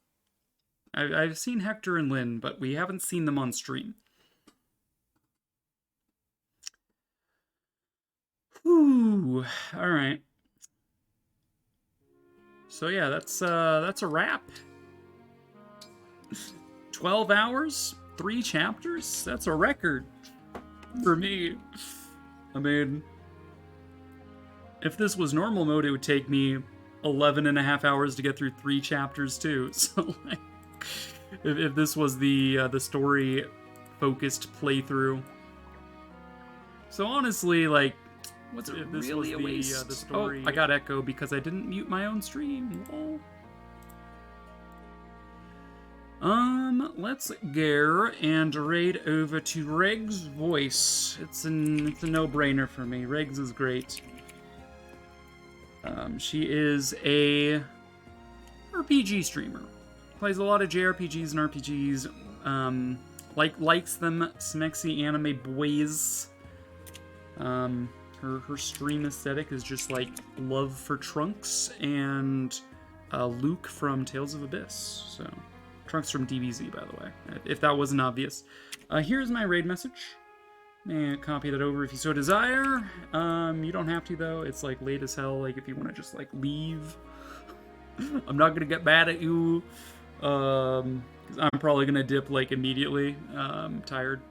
I've seen Hector and Lynn, but we haven't seen them on stream. Whew. Alright. So yeah, that's a wrap. 12 hours, 3 chapters. That's a record for me. I mean, if this was normal mode, it would take me 11.5 hours to get through 3 chapters too. So like, if this was the story focused playthrough. So honestly, like, what's it this really was a waste? The story. Oh, I got echo because I didn't mute my own stream. Lol. Let's go and raid over to Reg's voice. It's a no-brainer for me. Reg's is great. She is a RPG streamer. Plays a lot of JRPGs and RPGs. Likes them smexy anime boys. Her stream aesthetic is just like love for Trunks and Luke from Tales of Abyss. So, Trunks from DBZ, by the way, if that wasn't obvious. Here's my raid message. Copy that over if you so desire. You don't have to, though. It's like late as hell. Like if you want to just like leave, I'm not gonna get mad at you. 'Cause I'm probably gonna dip like immediately. I'm tired.